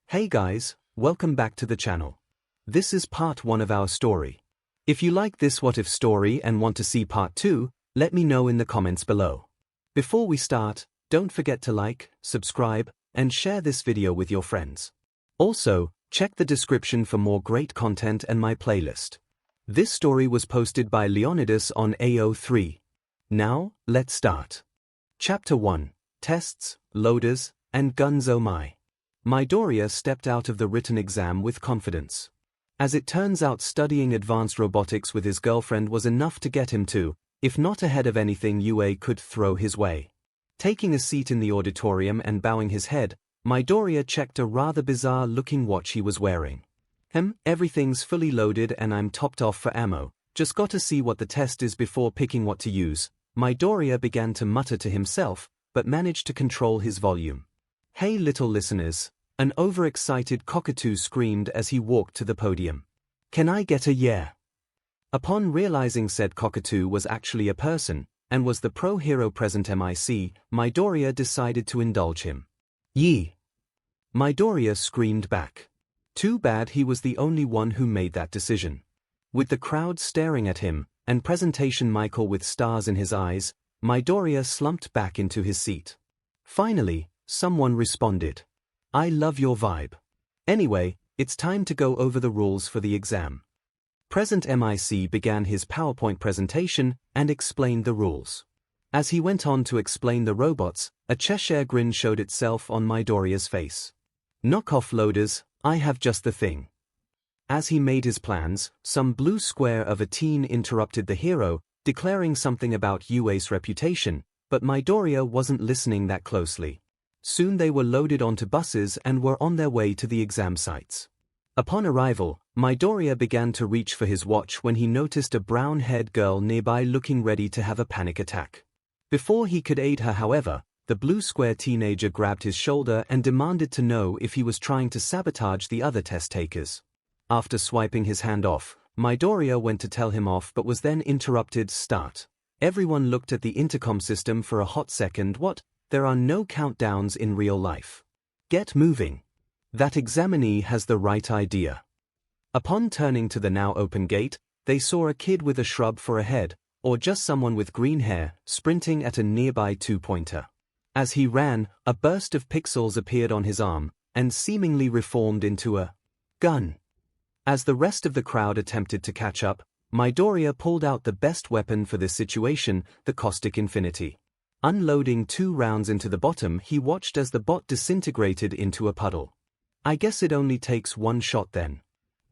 Hey guys, welcome back to the channel. This is part 1 of our story. If you like this what if story and want to see part 2, let me know in the comments below. Before we start, don't forget to like, subscribe, and share this video with your friends. Also, check the description for more great content and my playlist. This story was posted by Leonidas on AO3. Now, let's start. Chapter 1, Tests, Loaders, and 𝐒𝐿𝐼. Midoriya stepped out of the written exam with confidence. As it turns out, studying advanced robotics with his girlfriend was enough to get him to, if not ahead of anything UA could throw his way. Taking a seat in the auditorium and bowing his head, Midoriya checked a rather bizarre-looking watch he was wearing. Everything's fully loaded and I'm topped off for ammo. Just got to see what the test is before picking what to use. Midoriya began to mutter to himself, but managed to control his volume. Hey little listeners, an overexcited cockatoo screamed as he walked to the podium. Can I get a yeah? Upon realizing said cockatoo was actually a person, and was the pro hero present MIC, Midoriya decided to indulge him. Yee! Midoriya screamed back. Too bad he was the only one who made that decision. With the crowd staring at him, and presentation Michael with stars in his eyes, Midoriya slumped back into his seat. Finally, someone responded. I love your vibe. Anyway, it's time to go over the rules for the exam. Present MIC began his PowerPoint presentation and explained the rules. As he went on to explain the robots, a Cheshire grin showed itself on Midoriya's face. Knock off loaders, I have just the thing. As he made his plans, some blue square of a teen interrupted the hero, declaring something about UA's reputation, but Midoriya wasn't listening that closely. Soon they were loaded onto buses and were on their way to the exam sites. Upon arrival, Midoriya began to reach for his watch when he noticed a brown-haired girl nearby looking ready to have a panic attack. Before he could aid her, however, the blue square teenager grabbed his shoulder and demanded to know if he was trying to sabotage the other test takers. After swiping his hand off, Midoriya went to tell him off but was then interrupted. Start. Everyone looked at the intercom system for a hot second. What? There are no countdowns in real life. Get moving. That examinee has the right idea. Upon turning to the now open gate, they saw a kid with a shrub for a head, or just someone with green hair, sprinting at a nearby two-pointer. As he ran, a burst of pixels appeared on his arm, and seemingly reformed into a gun. As the rest of the crowd attempted to catch up, Midoriya pulled out the best weapon for this situation, the caustic infinity. Unloading 2 rounds into the bottom, he watched as the bot disintegrated into a puddle. I guess it only takes 1 shot then.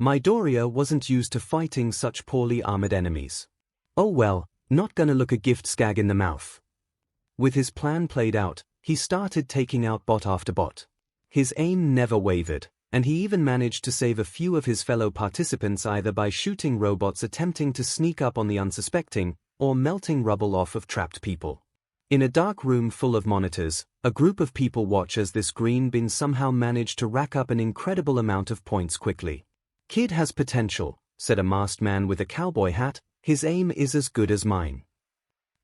Midoriya wasn't used to fighting such poorly armored enemies. Oh well, not gonna look a gift skag in the mouth. With his plan played out, he started taking out bot after bot. His aim never wavered, and he even managed to save a few of his fellow participants either by shooting robots attempting to sneak up on the unsuspecting, or melting rubble off of trapped people. In a dark room full of monitors, a group of people watch as this green bin somehow managed to rack up an incredible amount of points quickly. Kid has potential, said a masked man with a cowboy hat, his aim is as good as mine.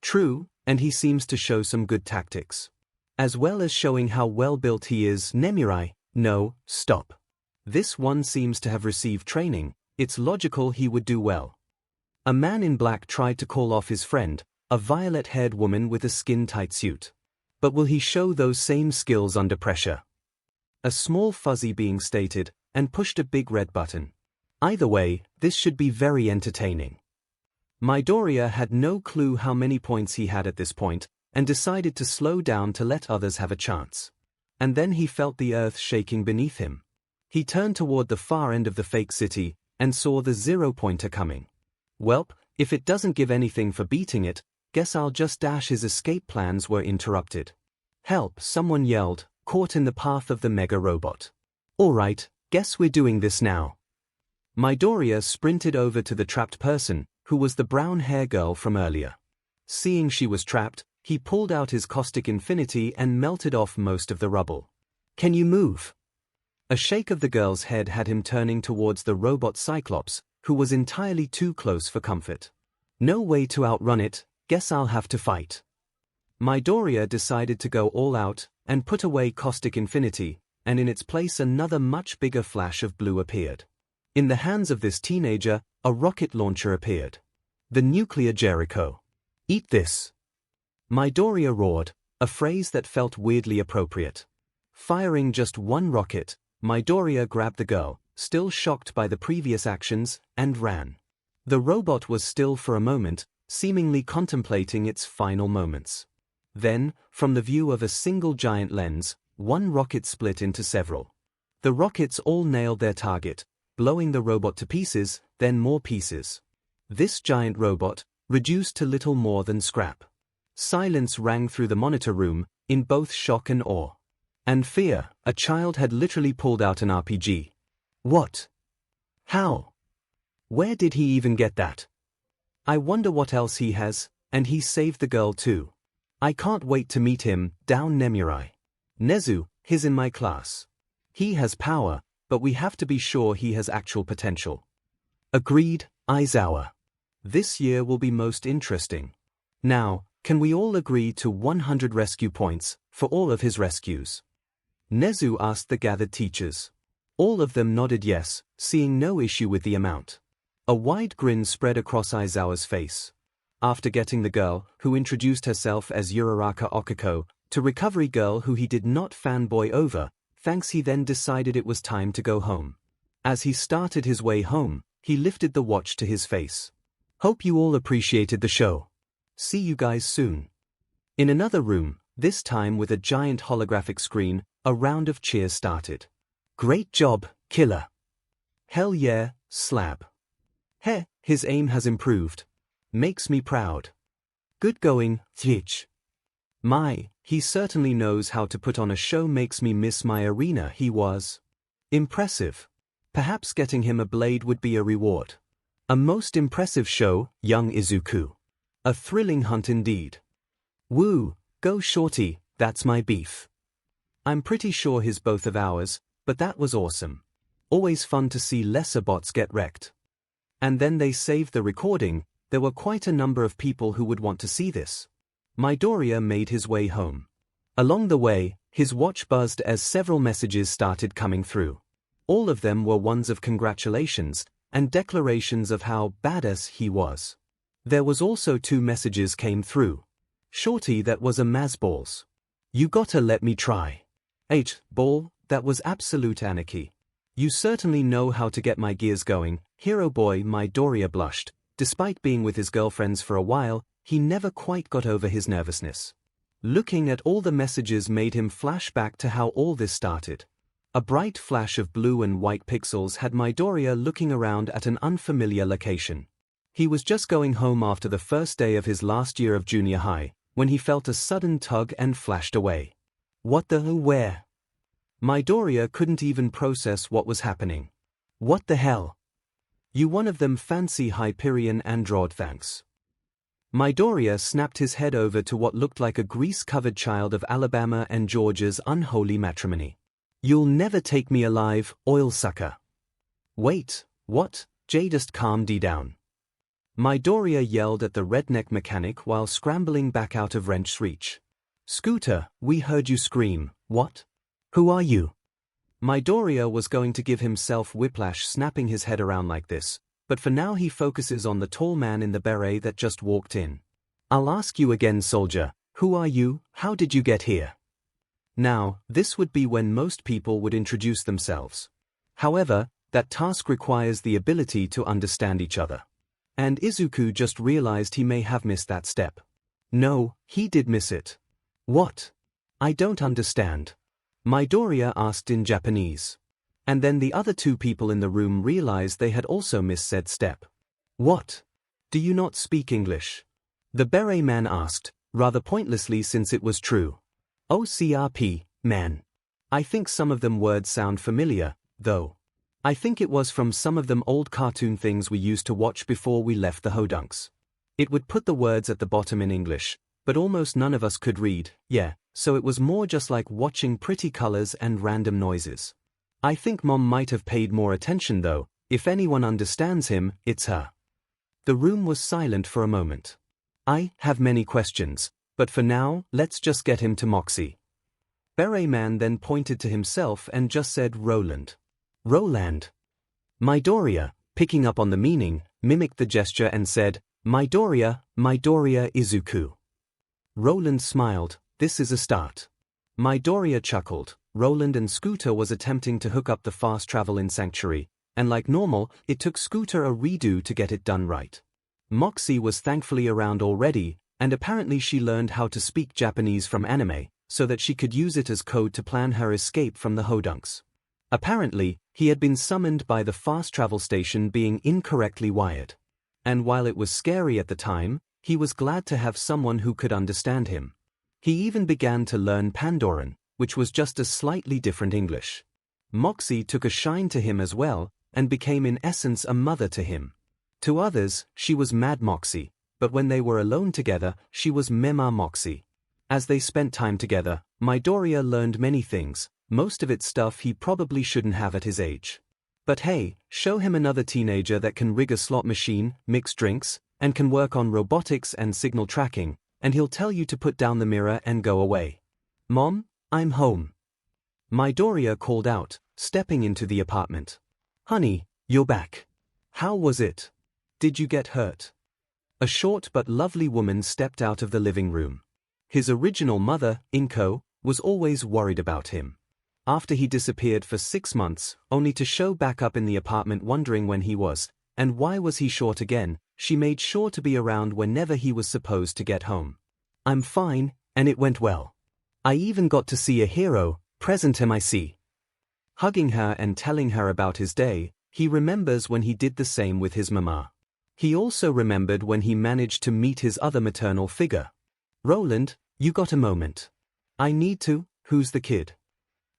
True, and he seems to show some good tactics. As well as showing how well built he is. Nemurai, no, stop. This one seems to have received training, it's logical he would do well. A man in black tried to call off his friend, a violet-haired woman with a skin-tight suit. But will he show those same skills under pressure? A small fuzzy being stated, and pushed a big red button. Either way, this should be very entertaining. Midoriya had no clue how many points he had at this point, and decided to slow down to let others have a chance. And then he felt the earth shaking beneath him. He turned toward the far end of the fake city, and saw the 0-pointer coming. Welp, if it doesn't give anything for beating it, guess I'll just dash. His escape plans were interrupted. Help, someone yelled, caught in the path of the mega robot. Alright, guess we're doing this now. Midoriya sprinted over to the trapped person, who was the brown hair girl from earlier. Seeing she was trapped, he pulled out his caustic infinity and melted off most of the rubble. Can you move? A shake of the girl's head had him turning towards the robot Cyclops, who was entirely too close for comfort. No way to outrun it, guess I'll have to fight. Midoriya decided to go all out, and put away caustic infinity, and in its place another much bigger flash of blue appeared. In the hands of this teenager, a rocket launcher appeared. The nuclear Jericho. Eat this. Midoriya roared, a phrase that felt weirdly appropriate. Firing just one rocket, Midoriya grabbed the girl, still shocked by the previous actions, and ran. The robot was still for a moment, seemingly contemplating its final moments. Then, from the view of a single giant lens, one rocket split into several. The rockets all nailed their target, blowing the robot to pieces, then more pieces. This giant robot, reduced to little more than scrap. Silence rang through the monitor room, in both shock and awe. And fear. A child had literally pulled out an RPG. What? How? Where did he even get that? I wonder what else he has, and he saved the girl too. I can't wait to meet him, down Nemurai. Nezu, he's in my class. He has power, but we have to be sure he has actual potential. Agreed, Aizawa. This year will be most interesting. Now, can we all agree to 100 rescue points, for all of his rescues? Nezu asked the gathered teachers. All of them nodded yes, seeing no issue with the amount. A wide grin spread across Aizawa's face. After getting the girl, who introduced herself as Uraraka Okiko, to Recovery Girl who he did not fanboy over, thanks he then decided it was time to go home. As he started his way home, he lifted the watch to his face. Hope you all appreciated the show. See you guys soon. In another room, this time with a giant holographic screen, a round of cheers started. Great job, killer. Hell yeah, slab. Heh, his aim has improved. Makes me proud. Good going, 𝐤𝐸𝐽. My, he certainly knows how to put on a show. Makes me miss my arena. He was impressive. Perhaps getting him a blade would be a reward. A most impressive show, young Izuku. A thrilling hunt indeed. Woo, go shorty, that's my beef. I'm pretty sure he's both of ours, but that was awesome. Always fun to see lesser bots get wrecked. And then they saved the recording. There were quite a number of people who would want to see this. Midoriya made his way home. Along the way, his watch buzzed as several messages started coming through. All of them were ones of congratulations and declarations of how badass he was. There was also 2 messages came through. Shorty, that was a Mazballs. You gotta let me try. 8 ball, that was absolute anarchy. You certainly know how to get my gears going. Hero boy. Midoriya blushed. Despite being with his girlfriends for a while, he never quite got over his nervousness. Looking at all the messages made him flash back to how all this started. A bright flash of blue and white pixels had Midoriya looking around at an unfamiliar location. He was just going home after the first day of his last year of junior high, when he felt a sudden tug and flashed away. What the where? Midoriya couldn't even process what was happening. What the hell? You one of them fancy Hyperion android, thanks. Midoriya snapped his head over to what looked like a grease-covered child of Alabama and Georgia's unholy matrimony. You'll never take me alive, oil sucker. Wait, what? Just calm down. Midoriya yelled at the redneck mechanic while scrambling back out of Wrench's reach. Scooter, we heard you scream. What? Who are you? Midoriya was going to give himself whiplash snapping his head around like this, but for now he focuses on the tall man in the beret that just walked in. I'll ask you again, soldier, who are you? How did you get here? Now, this would be when most people would introduce themselves. However, that task requires the ability to understand each other. And Izuku just realized he may have missed that step. No, he did miss it. What? I don't understand. Midoriya asked in Japanese. And then the other 2 people in the room realized they had also missed said step. What? Do you not speak English? The beret man asked, rather pointlessly since it was true. Oh crp, man. I think some of them words sound familiar, though. I think it was from some of them old cartoon things we used to watch before we left the Hodunks. It would put the words at the bottom in English, but almost none of us could read, yeah, so it was more just like watching pretty colors and random noises. I think Mom might have paid more attention though. If anyone understands him, it's her. The room was silent for a moment. I have many questions, but for now, let's just get him to Moxie. Beret Man then pointed to himself and just said Roland. Roland. Midoriya, picking up on the meaning, mimicked the gesture and said, Midoriya Izuku. Roland smiled, this is a start. Midoriya chuckled. Roland and Scooter was attempting to hook up the fast travel in Sanctuary, and like normal, it took Scooter a redo to get it done right. Moxie was thankfully around already, and apparently she learned how to speak Japanese from anime, so that she could use it as code to plan her escape from the Hodunks. Apparently, he had been summoned by the fast travel station being incorrectly wired. And while it was scary at the time, he was glad to have someone who could understand him. He even began to learn Pandoran, which was just a slightly different English. Moxie took a shine to him as well, and became in essence a mother to him. To others, she was Mad Moxie, but when they were alone together, she was Mema Moxie. As they spent time together, Midoriya learned many things, most of it stuff he probably shouldn't have at his age. But hey, show him another teenager that can rig a slot machine, mix drinks, and can work on robotics and signal tracking, and he'll tell you to put down the mirror and go away. Mom, I'm home. Midoriya called out, stepping into the apartment. Honey, you're back. How was it? Did you get hurt? A short but lovely woman stepped out of the living room. His original mother, Inko, was always worried about him. After he disappeared for 6 months, only to show back up in the apartment wondering when he was, and why was he short again, she made sure to be around whenever he was supposed to get home. I'm fine, and it went well. I even got to see a hero, present MIC. Hugging her and telling her about his day, he remembers when he did the same with his mama. He also remembered when he managed to meet his other maternal figure. Roland, you got a moment? I need to, who's the kid?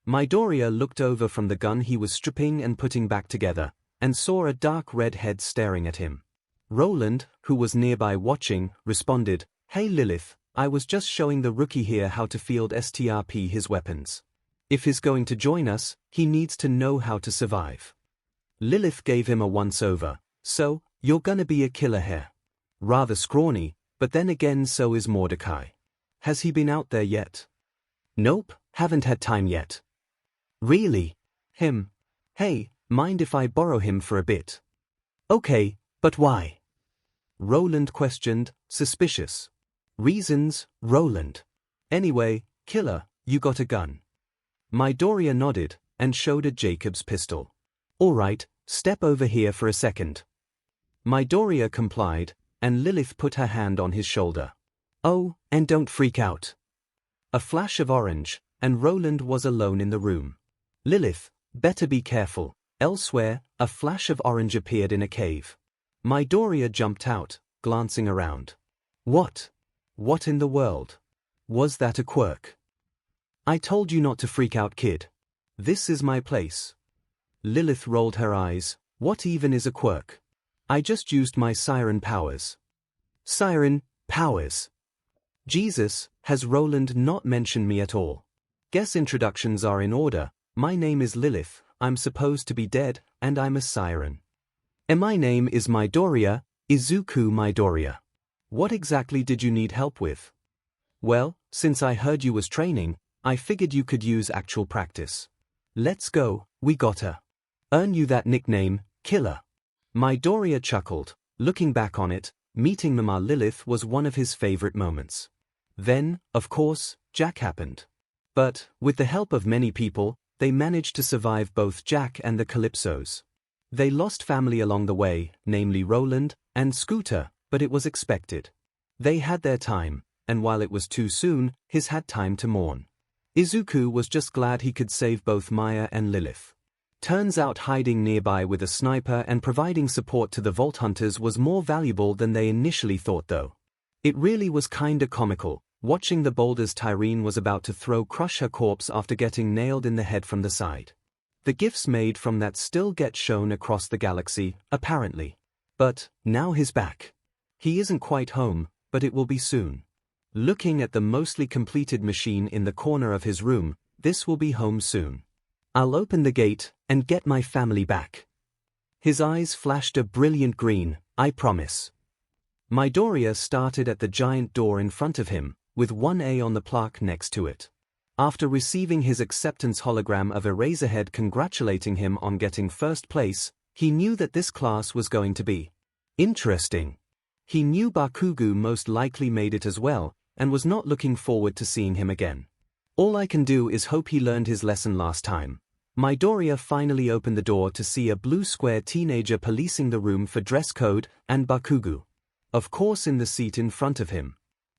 Midoriya looked over from the gun he was stripping and putting back together, and saw a dark red head staring at him. Roland, who was nearby watching, responded, Hey Lilith, I was just showing the rookie here how to field STRP his weapons. If he's going to join us, he needs to know how to survive. Lilith gave him a once-over, so, you're gonna be a killer here. Rather scrawny, but then again so is Mordecai. Has he been out there yet? Nope, haven't had time yet. Really? Him? Hey, mind if I borrow him for a bit? Okay, but why? Roland questioned, suspicious. Reasons, Roland. Anyway, killer, you got a gun. Midoriya nodded, and showed a Jacob's pistol. Alright, step over here for a second. Midoriya complied, and Lilith put her hand on his shoulder. Oh, and don't freak out. A flash of orange, and Roland was alone in the room. Lilith, better be careful, elsewhere, a flash of orange appeared in a cave. Midoriya jumped out, glancing around. What? What in the world? Was that a quirk? I told you not to freak out, kid. This is my place. Lilith rolled her eyes. What even is a quirk? I just used my siren powers. Siren powers? Jesus, has Roland not mentioned me at all? Guess introductions are in order. My name is Lilith, I'm supposed to be dead, and I'm a siren. And my name is Midoriya, Izuku Midoriya. What exactly did you need help with? Well, since I heard you was training, I figured you could use actual practice. Let's go, we gotta earn you that nickname, Killer. Midoriya chuckled, looking back on it, meeting Mama Lilith was one of his favorite moments. Then, of course, Jack happened. But, with the help of many people, they managed to survive both Jack and the Calypsos. They lost family along the way, namely Roland and Scooter, but it was expected. They had their time, and while it was too soon, his had time to mourn. Izuku was just glad he could save both Maya and Lilith. Turns out hiding nearby with a sniper and providing support to the Vault Hunters was more valuable than they initially thought though. It really was kinda comical, watching the boulders Tyrene was about to crush her corpse after getting nailed in the head from the side. The gifs made from that still get shown across the galaxy, apparently. But, now he's back. He isn't quite home, but it will be soon. Looking at the mostly completed machine in the corner of his room, this will be home soon. I'll open the gate, and get my family back. His eyes flashed a brilliant green, I promise. Midoriya started at the giant door in front of him, with 1A on the plaque next to it. After receiving his acceptance hologram of Eraserhead congratulating him on getting first place, he knew that this class was going to be interesting. He knew Bakugo most likely made it as well, and was not looking forward to seeing him again. All I can do is hope he learned his lesson last time. Midoriya finally opened the door to see a blue square teenager policing the room for dress code, and Bakugo, of course, in the seat in front of him.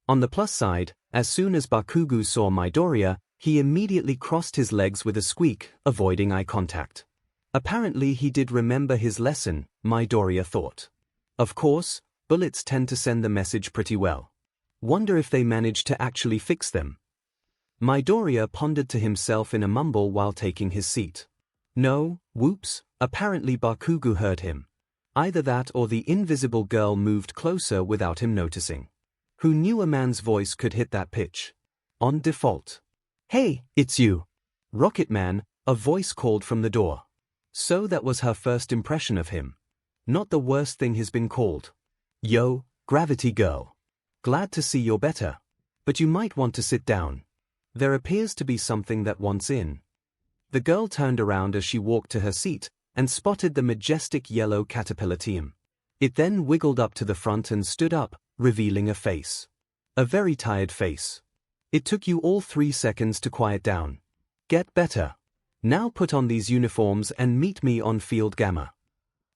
On the plus side, as soon as Bakugo saw Midoriya, he immediately crossed his legs with a squeak, avoiding eye contact. Apparently he did remember his lesson, Midoriya thought. Of course, bullets tend to send the message pretty well. Wonder if they managed to actually fix them. Midoriya pondered to himself in a mumble while taking his seat. No, whoops, apparently Bakugo heard him. Either that or the invisible girl moved closer without him noticing. Who knew a man's voice could hit that pitch? On default. Hey, it's you. Rocket Man, a voice called from the door. So that was her first impression of him. Not the worst thing he's been called. Yo, Gravity Girl. Glad to see you're better. But you might want to sit down. There appears to be something that wants in. The girl turned around as she walked to her seat, and spotted the majestic yellow caterpillar team. It then wiggled up to the front and stood up, revealing a face. A very tired face. It took you all 3 seconds to quiet down. Get better. Now put on these uniforms and meet me on Field Gamma.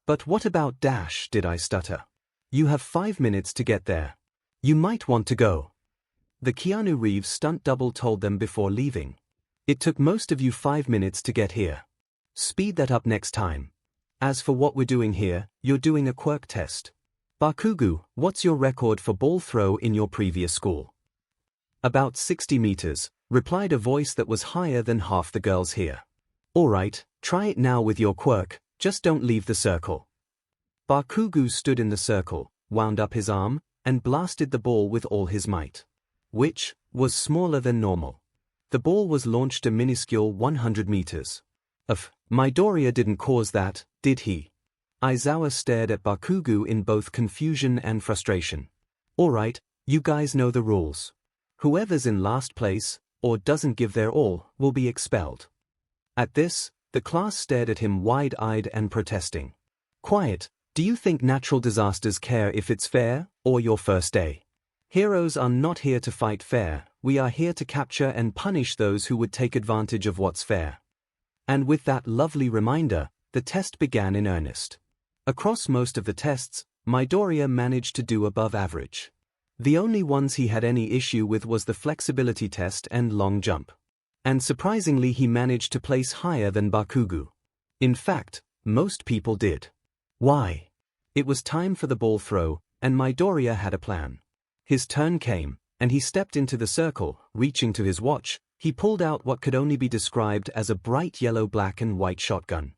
But what about Dash, did I stutter? You have 5 minutes to get there. You might want to go. The Keanu Reeves stunt double told them before leaving. It took most of you 5 minutes to get here. Speed that up next time. As for what we're doing here, you're doing a quirk test. Bakugo, what's your record for ball throw in your previous school? About 60 meters, replied a voice that was higher than half the girls here. Alright, try it now with your quirk, just don't leave the circle. Bakugo stood in the circle, wound up his arm, and blasted the ball with all his might. Which was smaller than normal. The ball was launched a minuscule 100 meters. Midoriya didn't cause that, did he? Aizawa stared at Bakugo in both confusion and frustration. Alright, you guys know the rules. Whoever's in last place, or doesn't give their all, will be expelled. At this, the class stared at him wide-eyed and protesting. Quiet, do you think natural disasters care if it's fair, or your first day? Heroes are not here to fight fair, we are here to capture and punish those who would take advantage of what's fair. And with that lovely reminder, the test began in earnest. Across most of the tests, Midoriya managed to do above average. The only ones he had any issue with was the flexibility test and long jump. And surprisingly he managed to place higher than Bakugo. In fact, most people did. Why? It was time for the ball throw, and Midoriya had a plan. His turn came, and he stepped into the circle. Reaching to his watch, he pulled out what could only be described as a bright yellow, black and white shotgun.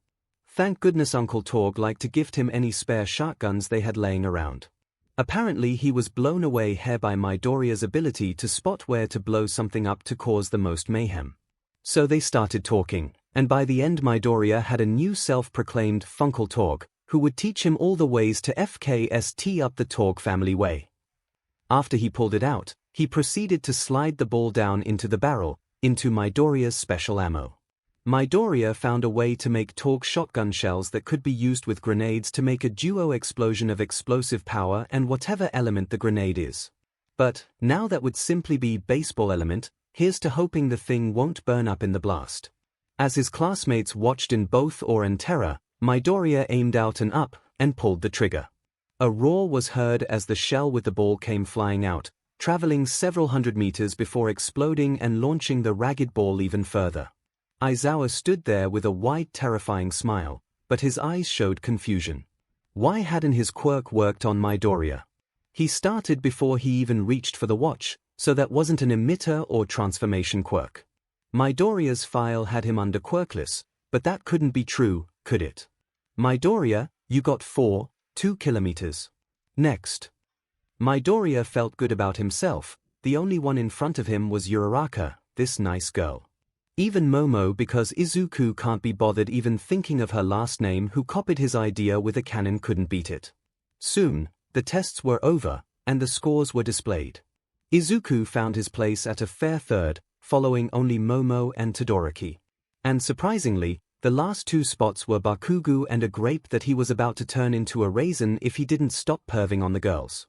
Thank goodness Uncle Torg liked to gift him any spare shotguns they had laying around. Apparently he was blown away here by Midoriya's ability to spot where to blow something up to cause the most mayhem. So they started talking, and by the end Midoriya had a new self-proclaimed Funkle Torg, who would teach him all the ways to FKST up the Torg family way. After he pulled it out, he proceeded to slide the ball down into the barrel, into Midoriya's special ammo. Midoriya found a way to make Torg shotgun shells that could be used with grenades to make a duo explosion of explosive power and whatever element the grenade is. But, now that would simply be baseball element, here's to hoping the thing won't burn up in the blast. As his classmates watched in both awe and terror, Midoriya aimed out and up, and pulled the trigger. A roar was heard as the shell with the ball came flying out, traveling several hundred meters before exploding and launching the ragged ball even further. Aizawa stood there with a wide terrifying smile, but his eyes showed confusion. Why hadn't his quirk worked on Midoriya? He started before he even reached for the watch, so that wasn't an emitter or transformation quirk. Midoriya's file had him under quirkless, but that couldn't be true, could it? Midoriya, you got 2 kilometers. Next. Midoriya felt good about himself. The only one in front of him was Uraraka, this nice girl. Even Momo, because Izuku can't be bothered even thinking of her last name, who copied his idea with a cannon, couldn't beat it. Soon, the tests were over, and the scores were displayed. Izuku found his place at a fair third, following only Momo and Todoroki. And surprisingly, the last two spots were Bakugo and a grape that he was about to turn into a raisin if he didn't stop perving on the girls.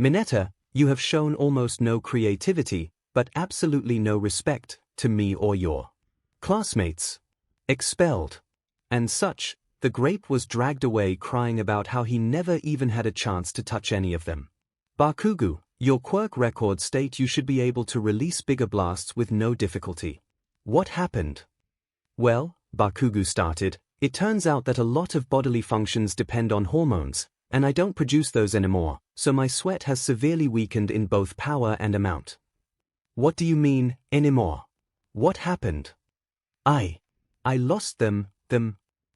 Mineta, you have shown almost no creativity, but absolutely no respect to me or your classmates. Expelled. And such, the grape was dragged away crying about how he never even had a chance to touch any of them. Bakugo, your quirk records state you should be able to release bigger blasts with no difficulty. What happened? Well, Bakugo started, it turns out that a lot of bodily functions depend on hormones, and I don't produce those anymore, so my sweat has severely weakened in both power and amount. What do you mean, anymore? What happened? I lost them.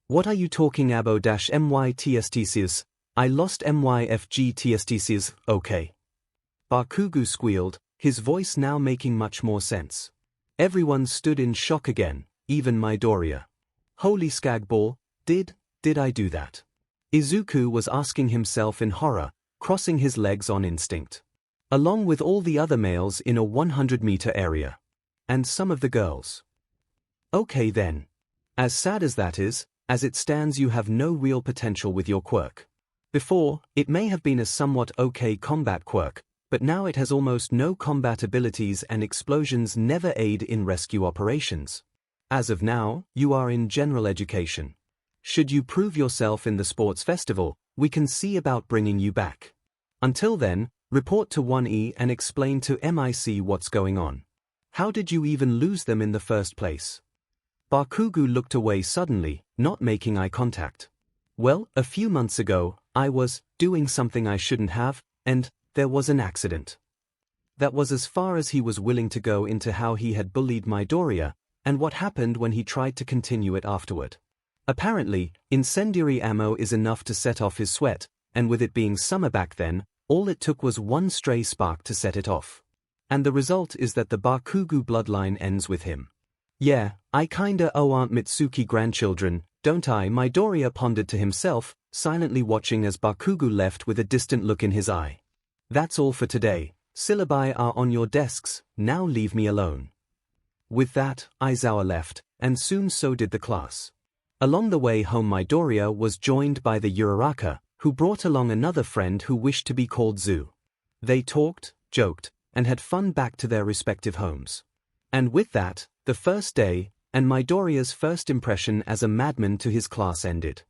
What are you talking about? -mytstcs, I lost myfgtstcs, okay. Bakugo squealed, his voice now making much more sense. Everyone stood in shock again, even Midoriya. Holy skagball, did I do that? Izuku was asking himself in horror, crossing his legs on instinct. Along with all the other males in a 100-meter area. And some of the girls. Okay then. As sad as that is, as it stands you have no real potential with your quirk. Before, it may have been a somewhat okay combat quirk, but now it has almost no combat abilities and explosions never aid in rescue operations. As of now, you are in general education. Should you prove yourself in the sports festival, we can see about bringing you back. Until then, report to 1E and explain to MIC what's going on. How did you even lose them in the first place? Bakugo looked away suddenly, not making eye contact. Well, a few months ago, I was doing something I shouldn't have, and there was an accident. That was as far as he was willing to go into how he had bullied Midoriya, and what happened when he tried to continue it afterward. Apparently, incendiary ammo is enough to set off his sweat, and with it being summer back then, all it took was one stray spark to set it off. And the result is that the Bakugo bloodline ends with him. Yeah, I kinda owe Aunt Mitsuki grandchildren, don't I? Midoriya pondered to himself, silently watching as Bakugo left with a distant look in his eye. That's all for today. Syllabi are on your desks, now leave me alone. With that, Aizawa left, and soon so did the class. Along the way home Midoriya was joined by the Uraraka, who brought along another friend who wished to be called Zu. They talked, joked, and had fun back to their respective homes. And with that, the first day, and Midoriya's first impression as a madman to his class ended.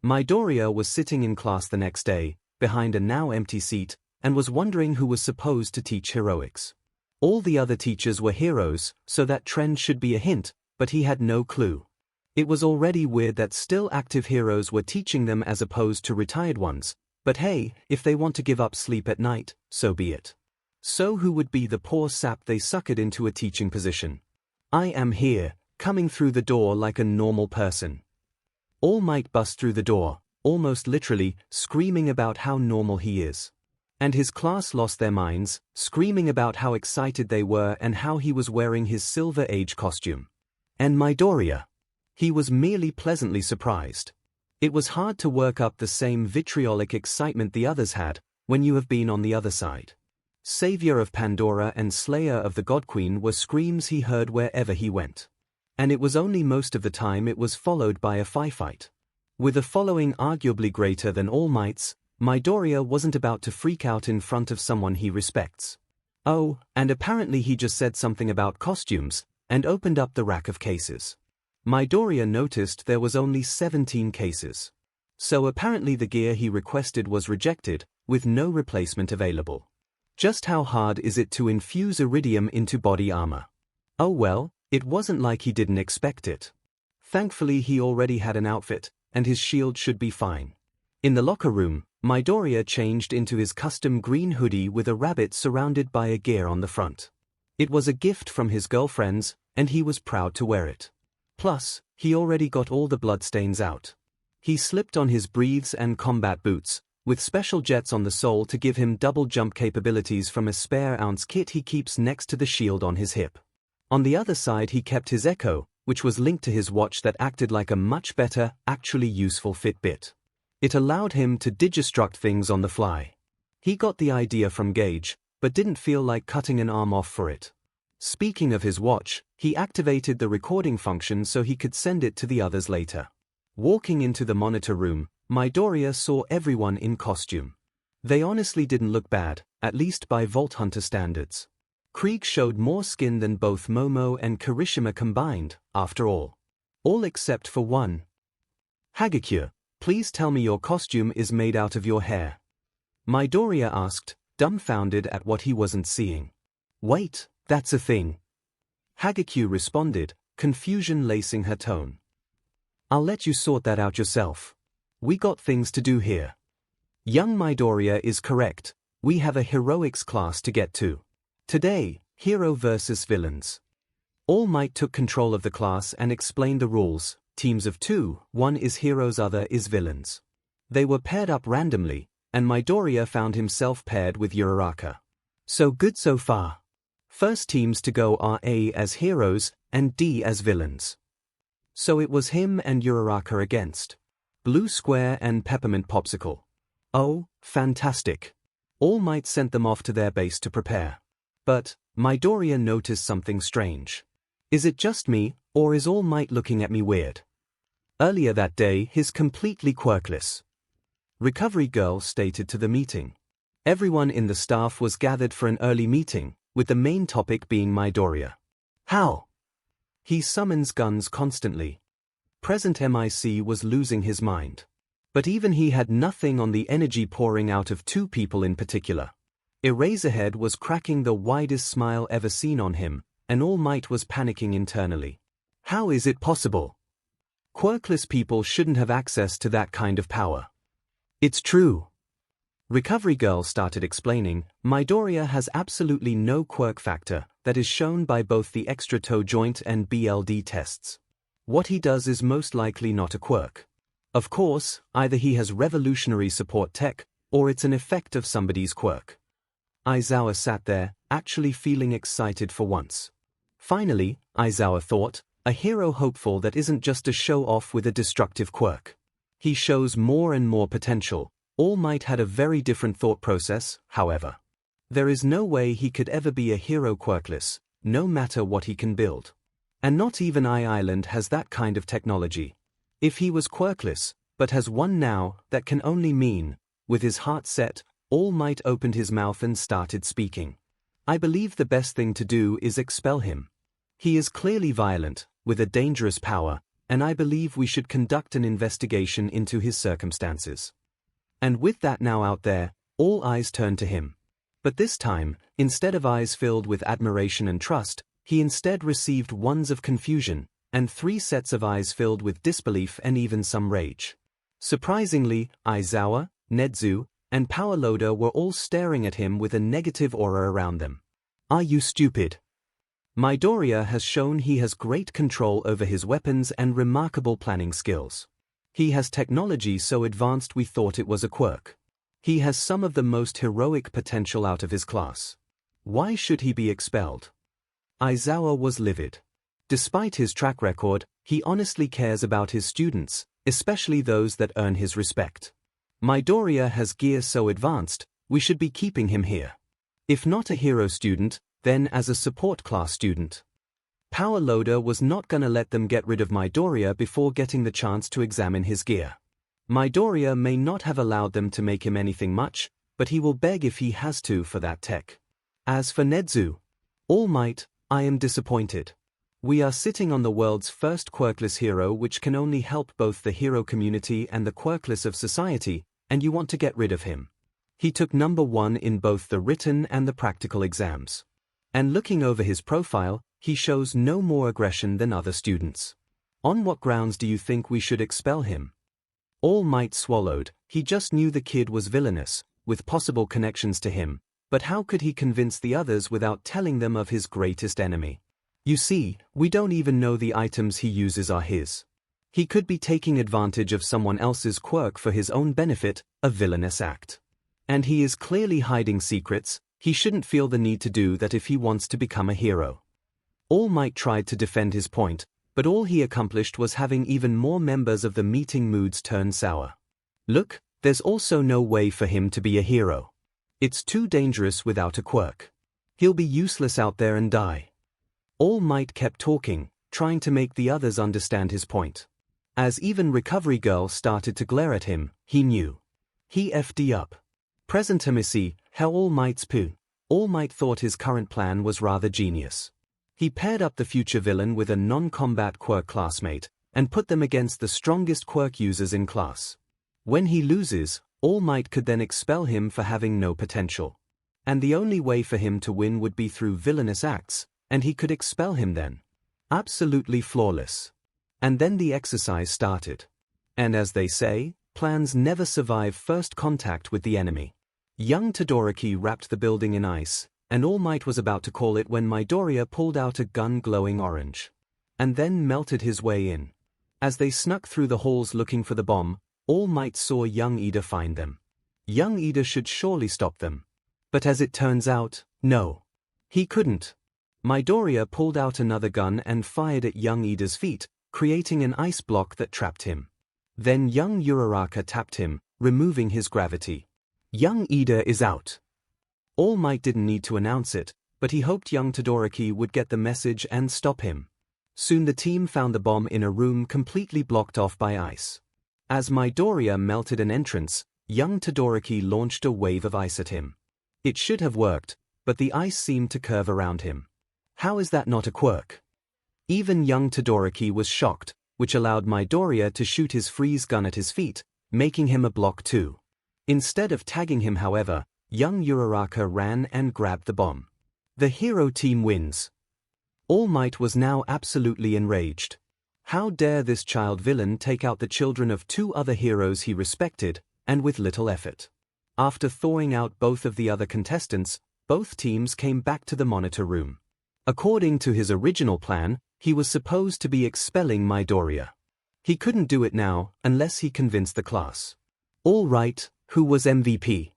Midoriya was sitting in class the next day, behind a now empty seat, and was wondering who was supposed to teach heroics. All the other teachers were heroes, so that trend should be a hint, but he had no clue. It was already weird that still active heroes were teaching them as opposed to retired ones, but hey, if they want to give up sleep at night, so be it. So who would be the poor sap they suckered into a teaching position? I am here, coming through the door like a normal person. All Might bust through the door, almost literally, screaming about how normal he is. And his class lost their minds, screaming about how excited they were and how he was wearing his Silver Age costume. And Midoriya? He was merely pleasantly surprised. It was hard to work up the same vitriolic excitement the others had, when you have been on the other side. Savior of Pandora and Slayer of the God Queen were screams he heard wherever he went. And it was only most of the time it was followed by a fight. With a following arguably greater than All Might's, Midoriya wasn't about to freak out in front of someone he respects. Oh, and apparently he just said something about costumes, and opened up the rack of cases. Midoriya noticed there was only 17 cases. So apparently the gear he requested was rejected, with no replacement available. Just how hard is it to infuse iridium into body armor? Oh well, it wasn't like he didn't expect it. Thankfully he already had an outfit, and his shield should be fine. In the locker room, Midoriya changed into his custom green hoodie with a rabbit surrounded by a gear on the front. It was a gift from his girlfriends, and he was proud to wear it. Plus, he already got all the bloodstains out. He slipped on his breathes and combat boots, with special jets on the sole to give him double jump capabilities from a spare ounce kit he keeps next to the shield on his hip. On the other side he kept his Echo, which was linked to his watch that acted like a much better, actually useful Fitbit. It allowed him to digistruct things on the fly. He got the idea from 𝐔𝐬𝐽, but didn't feel like cutting an arm off for it. Speaking of his watch, he activated the recording function so he could send it to the others later. Walking into the monitor room, Midoriya saw everyone in costume. They honestly didn't look bad, at least by Vault Hunter standards. Krieg showed more skin than both Momo and Kirishima combined, after all. All except for one. 𝐻𝐻𝐿, please tell me your costume is made out of your hair. Midoriya asked, dumbfounded at what he wasn't seeing. Wait, that's a thing. 𝐻𝐻𝐿 responded, confusion lacing her tone. I'll let you sort that out yourself. We got things to do here. Young Midoriya is correct, we have a heroics class to get to. Today, hero versus villains. All Might took control of the class and explained the rules. Teams of 2, one is heroes, other is villains. They were paired up randomly, and Midoriya found himself paired with Uraraka. So good so far. First teams to go are A as heroes, and D as villains. So it was him and Uraraka against Blue Square and Peppermint Popsicle. Oh, fantastic. All Might sent them off to their base to prepare. But Midoriya noticed something strange. Is it just me, or is All Might looking at me weird? Earlier that day, he's completely quirkless. Recovery Girl stated to the meeting. Everyone in the staff was gathered for an early meeting, with the main topic being Midoriya. How? He summons guns constantly. Present MIC was losing his mind. But even he had nothing on the energy pouring out of two people in particular. Eraserhead was cracking the widest smile ever seen on him, and All Might was panicking internally. How is it possible? Quirkless people shouldn't have access to that kind of power. It's true. Recovery Girl started explaining, Midoriya has absolutely no quirk factor that is shown by both the extra toe joint and BLD tests. What he does is most likely not a quirk. Of course, either he has revolutionary support tech, or it's an effect of somebody's quirk. Aizawa sat there, actually feeling excited for once. Finally, Aizawa thought, a hero hopeful that isn't just a show-off with a destructive quirk. He shows more and more potential. All Might had a very different thought process, however. There is no way he could ever be a hero quirkless, no matter what he can build. And not even Island has that kind of technology. If he was quirkless, but has one now, that can only mean, with his heart set, All Might opened his mouth and started speaking. I believe the best thing to do is expel him. He is clearly violent, with a dangerous power, and I believe we should conduct an investigation into his circumstances. And with that now out there, all eyes turned to him. But this time, instead of eyes filled with admiration and trust, he instead received ones of confusion, and 3 sets of eyes filled with disbelief and even some rage. Surprisingly, Aizawa, Nezu, and Power Loader were all staring at him with a negative aura around them. Are you stupid? Midoriya has shown he has great control over his weapons and remarkable planning skills. He has technology so advanced we thought it was a quirk. He has some of the most heroic potential out of his class. Why should he be expelled? Aizawa was livid. Despite his track record, he honestly cares about his students, especially those that earn his respect. Midoriya has gear so advanced, we should be keeping him here. If not a hero student, then as a support class student. Power Loader was not gonna let them get rid of Midoriya before getting the chance to examine his gear. Midoriya may not have allowed them to make him anything much, but he will beg if he has to for that tech. As for Nezu, All Might, I am disappointed. We are sitting on the world's first quirkless hero which can only help both the hero community and the quirkless of society, and you want to get rid of him. He took number 1 in both the written and the practical exams. And looking over his profile, he shows no more aggression than other students. On what grounds do you think we should expel him? All Might swallowed. He just knew the kid was villainous, with possible connections to him, but how could he convince the others without telling them of his greatest enemy? You see, we don't even know the items he uses are his. He could be taking advantage of someone else's quirk for his own benefit, a villainous act. And he is clearly hiding secrets. He shouldn't feel the need to do that if he wants to become a hero. All Might tried to defend his point, but all he accomplished was having even more members of the meeting moods turn sour. Look, there's also no way for him to be a hero. It's too dangerous without a quirk. He'll be useless out there and die. All Might kept talking, trying to make the others understand his point. As even Recovery Girl started to glare at him, he knew. He FD up. Presentamisi, how All Might's poo. All Might thought his current plan was rather genius. He paired up the future villain with a non-combat quirk classmate, and put them against the strongest quirk users in class. When he loses, All Might could then expel him for having no potential. And the only way for him to win would be through villainous acts, and he could expel him then. Absolutely flawless. And then the exercise started. And as they say, plans never survive first contact with the enemy. Young Todoroki wrapped the building in ice, and All Might was about to call it when Midoriya pulled out a gun glowing orange. And then melted his way in. As they snuck through the halls looking for the bomb, All Might saw young Ida find them. Young Ida should surely stop them. But as it turns out, no. He couldn't. Midoriya pulled out another gun and fired at young Ida's feet, creating an ice block that trapped him. Then young Uraraka tapped him, removing his gravity. Young Ida is out. All Might didn't need to announce it, but he hoped young Todoroki would get the message and stop him. Soon the team found the bomb in a room completely blocked off by ice. As Midoriya melted an entrance, young Todoroki launched a wave of ice at him. It should have worked, but the ice seemed to curve around him. How is that not a quirk? Even young Todoroki was shocked, which allowed Midoriya to shoot his freeze gun at his feet, making him a block too. Instead of tagging him, however, young Uraraka ran and grabbed the bomb. The hero team wins. All Might was now absolutely enraged. How dare this child villain take out the children of two other heroes he respected, and with little effort. After thawing out both of the other contestants, both teams came back to the monitor room. According to his original plan, he was supposed to be expelling Midoriya. He couldn't do it now unless he convinced the class. All right, who was MVP?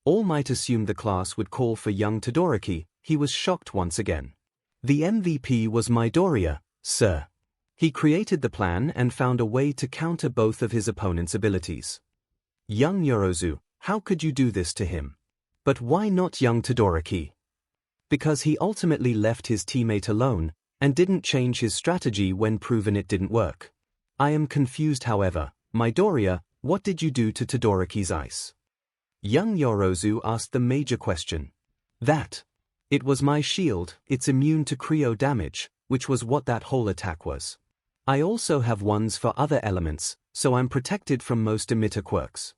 All Might assumed the class would call for young Todoroki. He was shocked once again. The MVP was Midoriya, sir. He created the plan and found a way to counter both of his opponent's abilities. Young Yorozu, how could you do this to him? But why not young Todoroki? Because he ultimately left his teammate alone, and didn't change his strategy when proven it didn't work. I am confused, however. Midoriya, what did you do to Todoroki's ice? Young Yorozu asked the major question. That. It was my shield, it's immune to cryo damage, which was what that whole attack was. I also have ones for other elements, so I'm protected from most emitter quirks.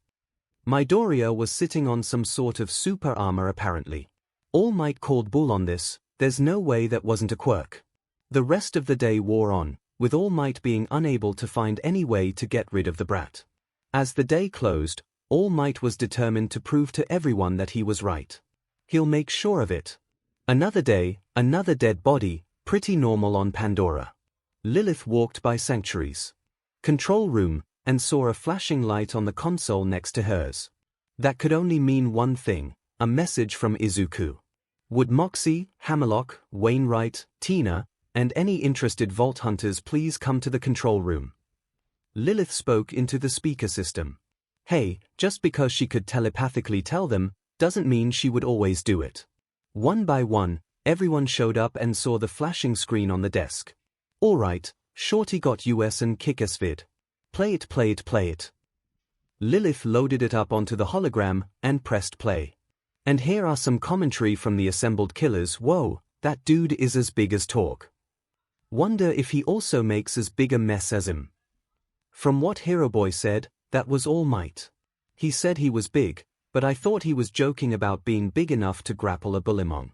Midoriya was sitting on some sort of super armor apparently. All Might called bull on this. There's no way that wasn't a quirk. The rest of the day wore on, with All Might being unable to find any way to get rid of the brat. As the day closed, All Might was determined to prove to everyone that he was right. He'll make sure of it. Another day, another dead body, pretty normal on Pandora. Lilith walked by Sanctuary's control room and saw a flashing light on the console next to hers. That could only mean one thing, a message from Izuku. Would Moxie, Hammerlock, Wainwright, Tina, and any interested Vault Hunters please come to the control room? Lilith spoke into the speaker system. Hey, just because she could telepathically tell them, doesn't mean she would always do it. One by one, everyone showed up and saw the flashing screen on the desk. Alright, Shorty got US and Kick-Ass vid. Play it, play it, play it. Lilith loaded it up onto the hologram and pressed play. And here are some commentary from the assembled killers. Whoa, that dude is as big as Talk. Wonder if he also makes as big a mess as him. From what Hero Boy said, that was All Might. He said he was big, but I thought he was joking about being big enough to grapple a Bulimong.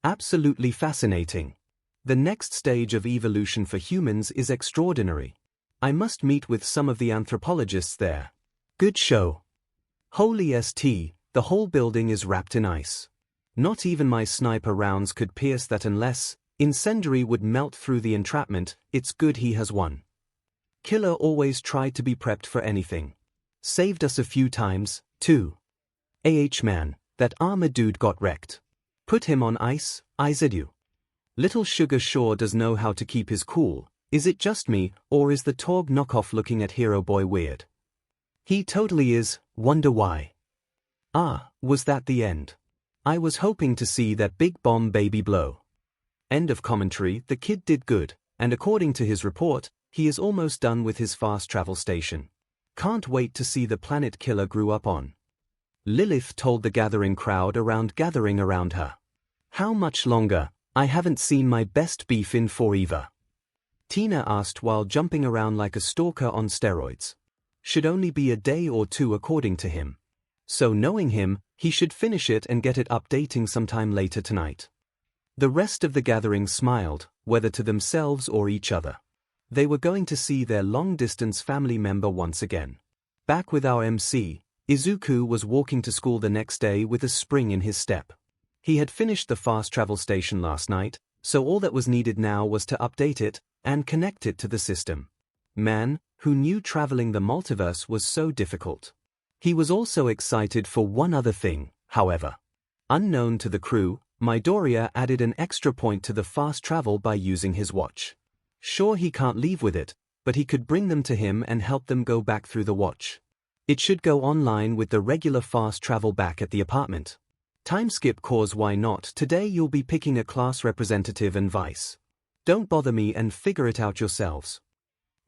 Absolutely fascinating. The next stage of evolution for humans is extraordinary. I must meet with some of the anthropologists there. Good show. Holy ST, the whole building is wrapped in ice. Not even my sniper rounds could pierce that unless Incendiary would melt through the entrapment. It's good he has won. Killer always tried to be prepped for anything. Saved us a few times, too. Man, that armor dude got wrecked. Put him on ice, 𝐼𝐴𝐴𝐷. Little Sugar sure does know how to keep his cool. Is it just me, or is the Torg knockoff looking at Hero Boy weird? He totally is, wonder why. Ah, was that the end? I was hoping to see that big bomb baby blow. End of commentary. The kid did good, and according to his report, he is almost done with his fast travel station. Can't wait to see the planet killer grew up on. Lilith told the gathering crowd gathering around her. How much longer? I haven't seen my best beef in forever. Tina asked while jumping around like a stalker on steroids. Should only be a day or two according to him. So knowing him, he should finish it and get it updating sometime later tonight. The rest of the gathering smiled, whether to themselves or each other. They were going to see their long-distance family member once again. Back with our MC, Izuku was walking to school the next day with a spring in his step. He had finished the fast travel station last night, so all that was needed now was to update it and connect it to the system. Man, who knew traveling the multiverse was so difficult. He was also excited for one other thing, however. Unknown to the crew, Midoriya added an extra point to the fast travel by using his watch. Sure, he can't leave with it, but he could bring them to him and help them go back through the watch. It should go online with the regular fast travel back at the apartment. Time skip cause why not? Today you'll be picking a class representative and vice. Don't bother me and figure it out yourselves.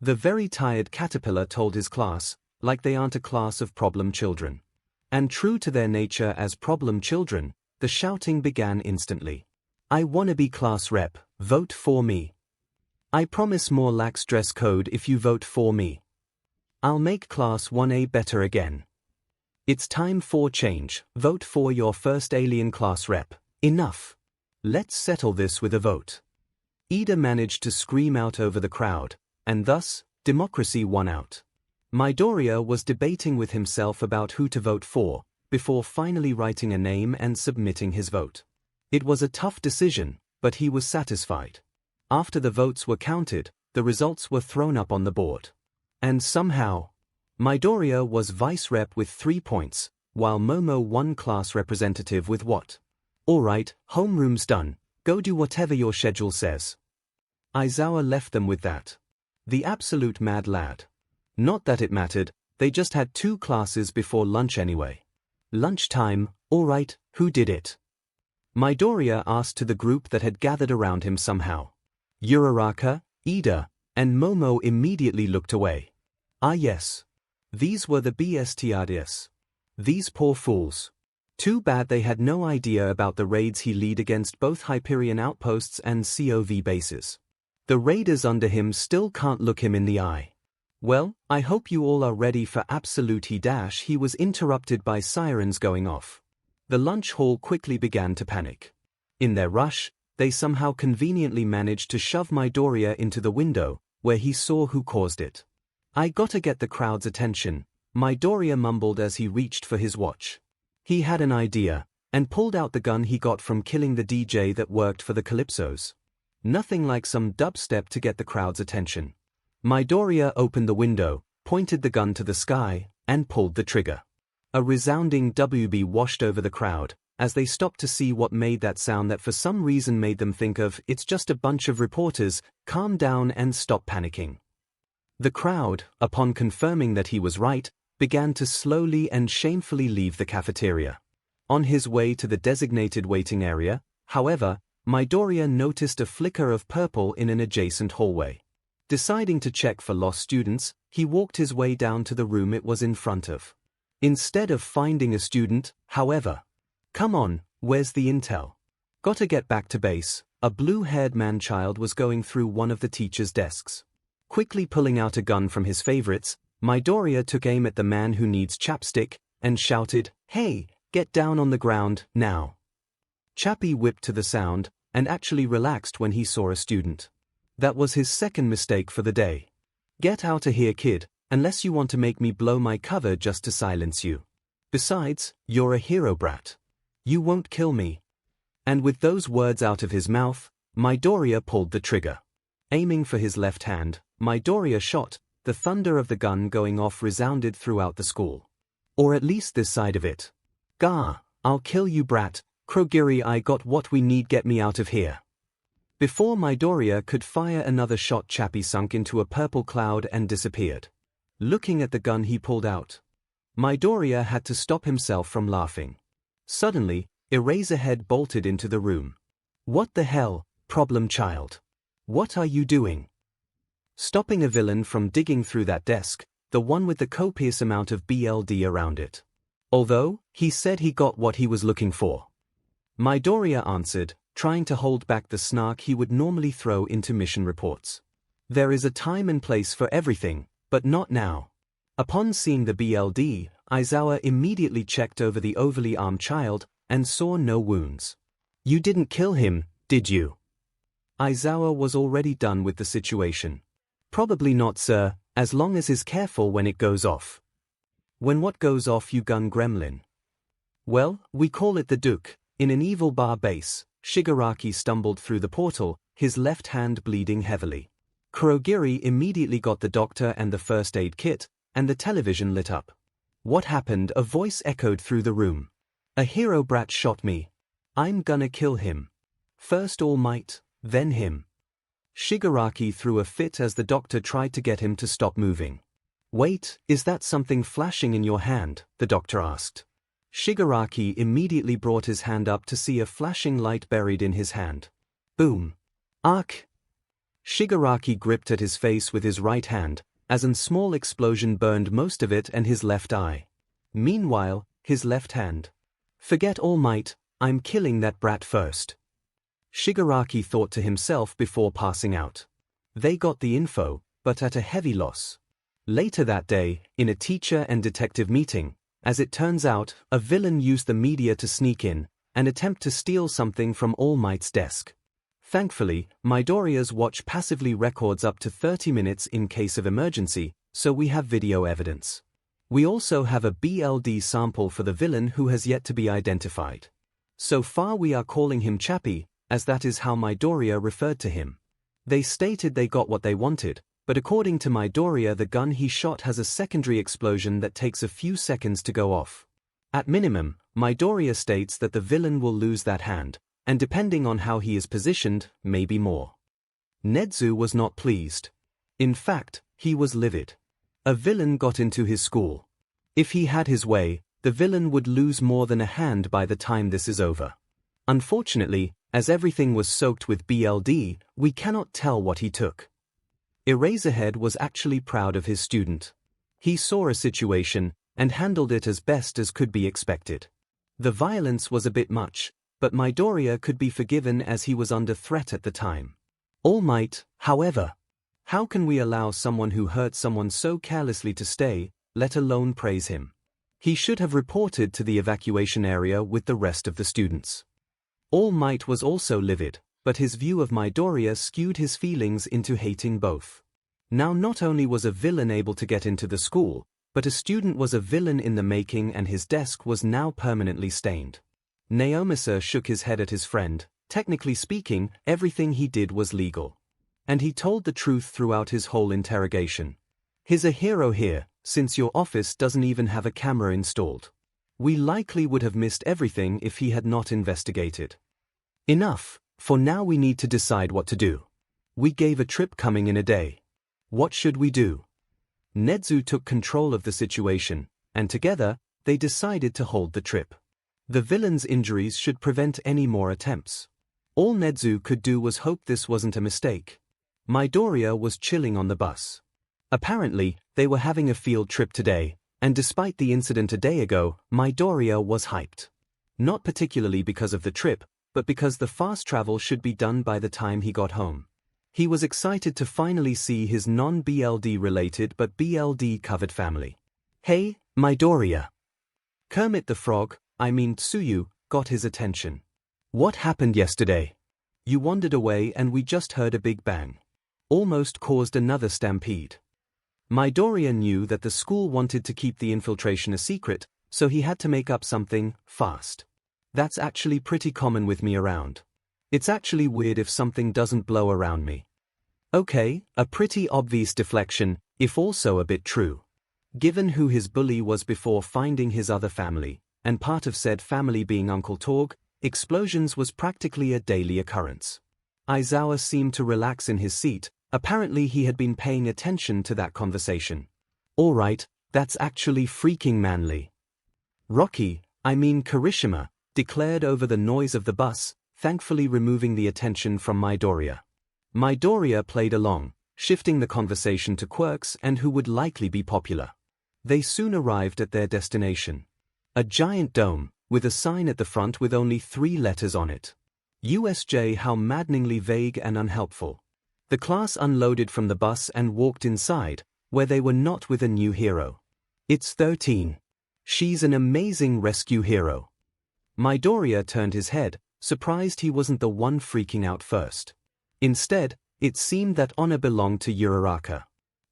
The very tired caterpillar told his class, like they aren't a class of problem children. And true to their nature as problem children, the shouting began instantly. I wanna be class rep, vote for me. I promise more lax dress code if you vote for me. I'll make class 1A better again. It's time for change, vote for your first alien class rep. Enough. Let's settle this with a vote. Ida managed to scream out over the crowd, and thus, democracy won out. Midoriya was debating with himself about who to vote for, before finally writing a name and submitting his vote. It was a tough decision, but he was satisfied. After the votes were counted, the results were thrown up on the board. And somehow, Midoriya was vice rep with 3 points, while Momo won class representative with what? Alright, homeroom's done, go do whatever your schedule says. Aizawa left them with that. The absolute mad lad. Not that it mattered, they just had 2 classes before lunch anyway. Lunchtime, alright, who did it? Midoriya asked to the group that had gathered around him somehow. Uraraka, Ida, and Momo immediately looked away. Ah yes. These were the BSTRDs. These poor fools. Too bad they had no idea about the raids he led against both Hyperion outposts and COV bases. The raiders under him still can't look him in the eye. Well, I hope you all are ready for absolute he was interrupted by sirens going off. The lunch hall quickly began to panic. In their rush, they somehow conveniently managed to shove Midoriya into the window, where he saw who caused it. I gotta get the crowd's attention, Midoriya mumbled as he reached for his watch. He had an idea, and pulled out the gun he got from killing the DJ that worked for the Calypsos. Nothing like some dubstep to get the crowd's attention. Midoriya opened the window, pointed the gun to the sky, and pulled the trigger. A resounding WB washed over the crowd, as they stopped to see what made that sound that for some reason made them think of, it's just a bunch of reporters, calm down and stop panicking. The crowd, upon confirming that he was right, began to slowly and shamefully leave the cafeteria. On his way to the designated waiting area, however, Midoriya noticed a flicker of purple in an adjacent hallway. Deciding to check for lost students, he walked his way down to the room it was in front of. Instead of finding a student, however. Come on, where's the intel? Gotta get back to base. A blue-haired man-child was going through one of the teacher's desks. Quickly pulling out a gun from his favorites, Midoriya took aim at the man who needs chapstick, and shouted, "Hey, get down on the ground, now." Chappie whipped to the sound, and actually relaxed when he saw a student. That was his second mistake for the day. Get out of here, kid, unless you want to make me blow my cover just to silence you. Besides, you're a hero brat. You won't kill me. And with those words out of his mouth, Midoriya pulled the trigger. Aiming for his left hand, Midoriya shot, the thunder of the gun going off resounded throughout the school. Or at least this side of it. Gah, I'll kill you, brat. Krogiri, I got what we need, get me out of here. Before Midoriya could fire another shot, Chappie sunk into a purple cloud and disappeared. Looking at the gun he pulled out, Midoriya had to stop himself from laughing. Suddenly, Eraserhead bolted into the room. What the hell? problem child. What are you doing? Stopping a villain from digging through that desk, the one with the copious amount of BLD around it. Although, he said he got what he was looking for. Midoriya answered, trying to hold back the snark he would normally throw into mission reports. There is a time and place for everything, but not now. Upon seeing the BLD, Aizawa immediately checked over the overly armed child and saw no wounds. You didn't kill him, did you? Aizawa was already done with the situation. Probably not, sir, as long as he's careful when it goes off. When what goes off, you gun gremlin? Well, we call it the Duke. In an evil bar base, Shigaraki stumbled through the portal, his left hand bleeding heavily. Kurogiri immediately got the doctor and the first aid kit, and the television lit up. What happened? A voice echoed through the room. A hero brat shot me. I'm gonna kill him. First All Might, then him. Shigaraki threw a fit as the doctor tried to get him to stop moving. Wait, is that something flashing in your hand? The doctor asked. Shigaraki immediately brought his hand up to see a flashing light buried in his hand. Boom. Arc. Shigaraki gripped at his face with his right hand, as a small explosion burned most of it and his left eye. Meanwhile, his left hand. Forget All Might, I'm killing that brat first. Shigaraki thought to himself before passing out. They got the info, but at a heavy loss. Later that day, in a teacher and detective meeting, as it turns out, a villain used the media to sneak in and attempt to steal something from All Might's desk. Thankfully, Midoriya's watch passively records up to 30 minutes in case of emergency, so we have video evidence. We also have a BLD sample for the villain who has yet to be identified. So far we are calling him Chappie, as that is how Midoriya referred to him. They stated they got what they wanted, but according to Midoriya, the gun he shot has a secondary explosion that takes a few seconds to go off. At minimum, Midoriya states that the villain will lose that hand, and depending on how he is positioned, maybe more. Nezu was not pleased. In fact, he was livid. A villain got into his school. If he had his way, the villain would lose more than a hand by the time this is over. Unfortunately, as everything was soaked with BLD, we cannot tell what he took. Eraserhead was actually proud of his student. He saw a situation and handled it as best as could be expected. The violence was a bit much, but Midoriya could be forgiven as he was under threat at the time. All Might, however. How can we allow someone who hurt someone so carelessly to stay, let alone praise him? He should have reported to the evacuation area with the rest of the students. All Might was also livid, but his view of Midoriya skewed his feelings into hating both. Now not only was a villain able to get into the school, but a student was a villain in the making and his desk was now permanently stained. Naomasa shook his head at his friend. Technically speaking, everything he did was legal. And he told the truth throughout his whole interrogation. He's a hero here, since your office doesn't even have a camera installed. We likely would have missed everything if he had not investigated. Enough, for now we need to decide what to do. We gave a trip coming in a day. What should we do? Nezu took control of the situation, and together, they decided to hold the trip. The villain's injuries should prevent any more attempts. All Nezu could do was hope this wasn't a mistake. Midoriya was chilling on the bus. Apparently, they were having a field trip today, and despite the incident a day ago, Midoriya was hyped. Not particularly because of the trip, but because the fast travel should be done by the time he got home. He was excited to finally see his non-BLD related but BLD covered family. Hey, Midoriya. Kermit the Frog, Tsuyu, got his attention. What happened yesterday? You wandered away and we just heard a big bang. Almost caused another stampede. Midoriya knew that the school wanted to keep the infiltration a secret, so he had to make up something, fast. That's actually pretty common with me around. It's actually weird if something doesn't blow around me. Okay, a pretty obvious deflection, if also a bit true. Given who his bully was before finding his other family, and part of said family being Uncle Torg, explosions was practically a daily occurrence. Aizawa seemed to relax in his seat, apparently he had been paying attention to that conversation. Alright, that's actually freaking manly. Kirishima, declared over the noise of the bus, thankfully removing the attention from Midoriya. Midoriya played along, shifting the conversation to quirks and who would likely be popular. They soon arrived at their destination. A giant dome, with a sign at the front with only 3 letters on it. USJ, how maddeningly vague and unhelpful. The class unloaded from the bus and walked inside, where they were not with a new hero. It's 13. She's an amazing rescue hero. Midoriya turned his head, surprised he wasn't the one freaking out first. Instead, it seemed that honor belonged to Uraraka.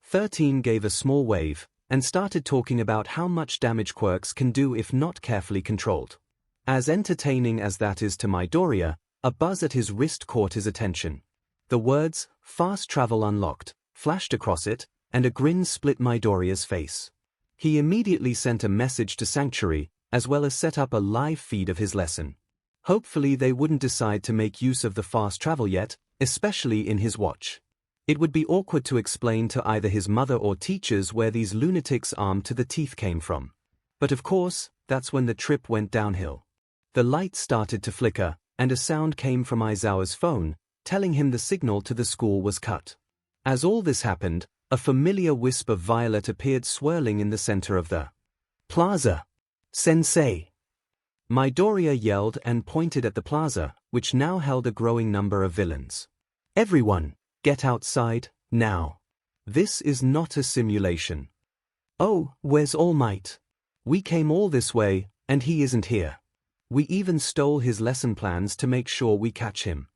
13 gave a small wave, and started talking about how much damage quirks can do if not carefully controlled. As entertaining as that is to Midoriya, a buzz at his wrist caught his attention. The words, "Fast Travel Unlocked," flashed across it, and a grin split Midoriya's face. He immediately sent a message to Sanctuary, as well as set up a live feed of his lesson. Hopefully they wouldn't decide to make use of the fast travel yet, especially in his watch. It would be awkward to explain to either his mother or teachers where these lunatics armed to the teeth came from. But of course, that's when the trip went downhill. The lights started to flicker, and a sound came from Aizawa's phone, telling him the signal to the school was cut. As all this happened, a familiar wisp of violet appeared swirling in the center of the plaza. "Sensei!" Midoriya yelled and pointed at the plaza, which now held a growing number of villains. "Everyone, get outside, now. This is not a simulation." "Oh, where's All Might? We came all this way, and he isn't here. We even stole his lesson plans to make sure we catch him."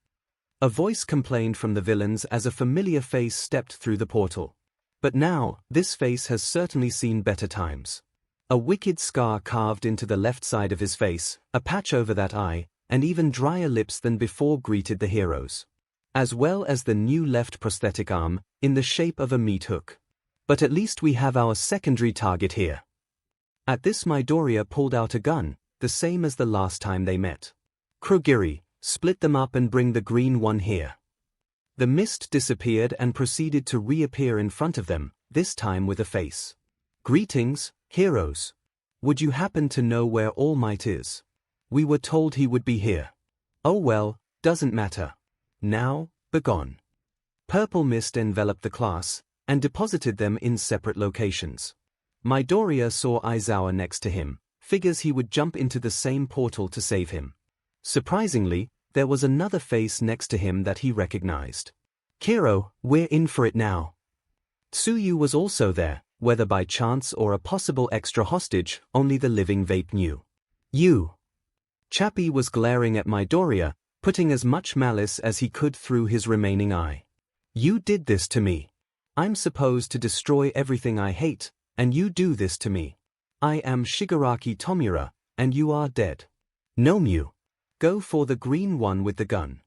A voice complained from the villains as a familiar face stepped through the portal. But now, this face has certainly seen better times. A wicked scar carved into the left side of his face, a patch over that eye, and even drier lips than before greeted the heroes. As well as the new left prosthetic arm, in the shape of a meat hook. But at least we have our secondary target here. At this, Midoriya pulled out a gun, the same as the last time they met. "Kurogiri, split them up and bring the green one here." The mist disappeared and proceeded to reappear in front of them, this time with a face. "Greetings, heroes. Would you happen to know where All Might is? We were told he would be here." "Oh well, doesn't matter. Now, begone." Purple mist enveloped the class, and deposited them in separate locations. Midoriya saw Aizawa next to him, figures he would jump into the same portal to save him. Surprisingly, there was another face next to him that he recognized. "Kiro, we're in for it now." Tsuyu was also there, whether by chance or a possible extra hostage, only the living vape knew. "You." Chappie was glaring at Midoriya, putting as much malice as he could through his remaining eye. "You did this to me. I'm supposed to destroy everything I hate, and you do this to me. I am Shigaraki Tomura, and you are dead. Nomu. Go for the green one with the gun."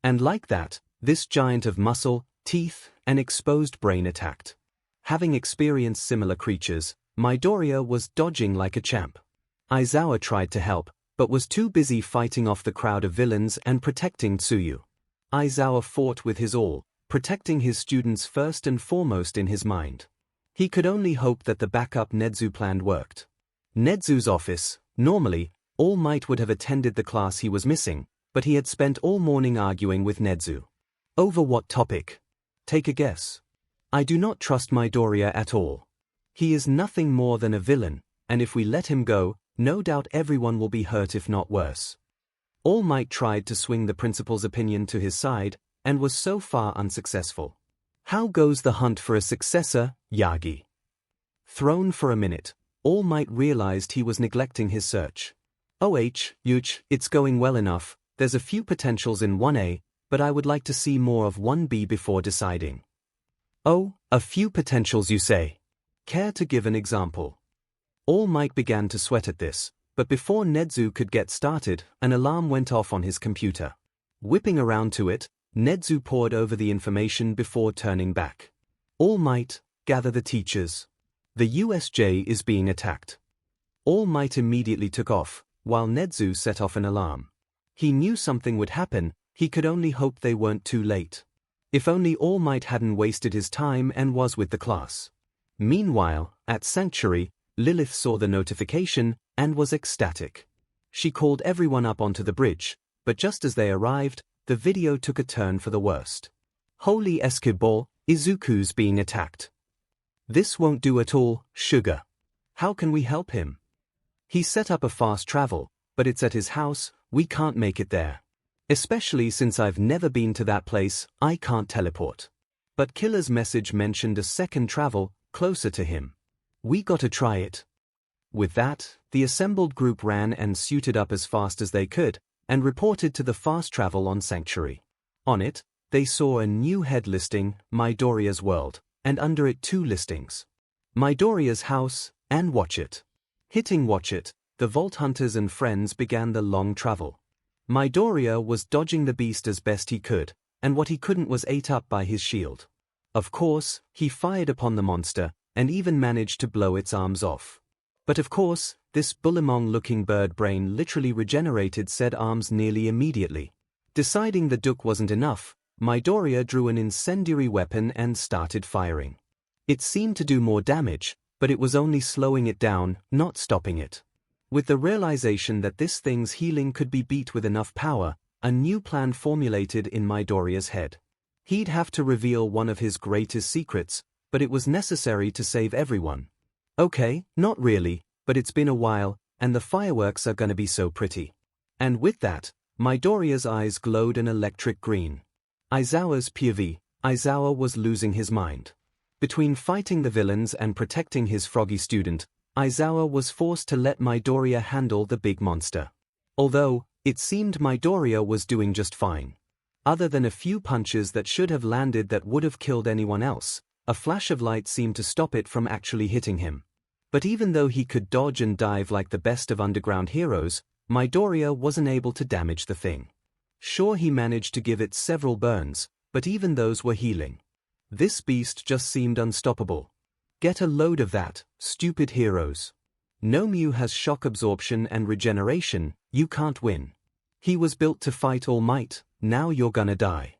And like that, this giant of muscle, teeth, and exposed brain attacked. Having experienced similar creatures, Midoriya was dodging like a champ. Aizawa tried to help, but was too busy fighting off the crowd of villains and protecting Tsuyu. Aizawa fought with his all, protecting his students first and foremost in his mind. He could only hope that the backup Nezu plan worked. Nezu's office, normally, All Might would have attended the class he was missing, but he had spent all morning arguing with Nezu. Over what topic? Take a guess. I do not trust Midoriya at all. He is nothing more than a villain, and if we let him go, no doubt everyone will be hurt if not worse. All Might tried to swing the principal's opinion to his side, and was so far unsuccessful. How goes the hunt for a successor, Yagi? Thrown for a minute, All Might realized he was neglecting his search. It's going well enough, there's a few potentials in 1A, but I would like to see more of 1B before deciding. Oh, a few potentials you say? Care to give an example? All Might began to sweat at this, but before Nezu could get started, an alarm went off on his computer. Whipping around to it, Nezu pored over the information before turning back. All Might, gather the teachers. The USJ is being attacked. All Might immediately took off, while Nezu set off an alarm. He knew something would happen, he could only hope they weren't too late. If only All Might hadn't wasted his time and was with the class. Meanwhile, at Sanctuary, Lilith saw the notification and was ecstatic. She called everyone up onto the bridge, but just as they arrived, the video took a turn for the worst. Holy Eskiball, Izuku's being attacked. This won't do at all, sugar. How can we help him? He set up a fast travel, but it's at his house, we can't make it there. Especially since I've never been to that place, I can't teleport. But Killer's message mentioned a second travel, closer to him. We gotta try it. With that, the assembled group ran and suited up as fast as they could, and reported to the fast travel on Sanctuary. On it, they saw a new head listing, Midoriya's World, and under it 2 listings. Midoriya's House, and Watch It. Hitting Watch It, the Vault Hunters and friends began the long travel. Midoriya was dodging the beast as best he could, and what he couldn't was ate up by his shield. Of course, he fired upon the monster, and even managed to blow its arms off. But of course, this Bullymong-looking bird brain literally regenerated said arms nearly immediately. Deciding the Duke wasn't enough, Midoriya drew an incendiary weapon and started firing. It seemed to do more damage, but it was only slowing it down, not stopping it. With the realization that this thing's healing could be beat with enough power, a new plan formulated in Midoriya's head. He'd have to reveal one of his greatest secrets, but it was necessary to save everyone. Okay, not really, but it's been a while, and the fireworks are gonna be so pretty. And with that, Midoriya's eyes glowed an electric green. Aizawa's POV, Aizawa was losing his mind. Between fighting the villains and protecting his froggy student, Aizawa was forced to let Midoriya handle the big monster. Although, it seemed Midoriya was doing just fine. Other than a few punches that should have landed that would have killed anyone else, a flash of light seemed to stop it from actually hitting him. But even though he could dodge and dive like the best of underground heroes, Midoriya wasn't able to damage the thing. Sure, he managed to give it several burns, but even those were healing. This beast just seemed unstoppable. Get a load of that, stupid heroes. 𝐿𝐵 has shock absorption and regeneration, you can't win. He was built to fight All Might, now you're gonna die.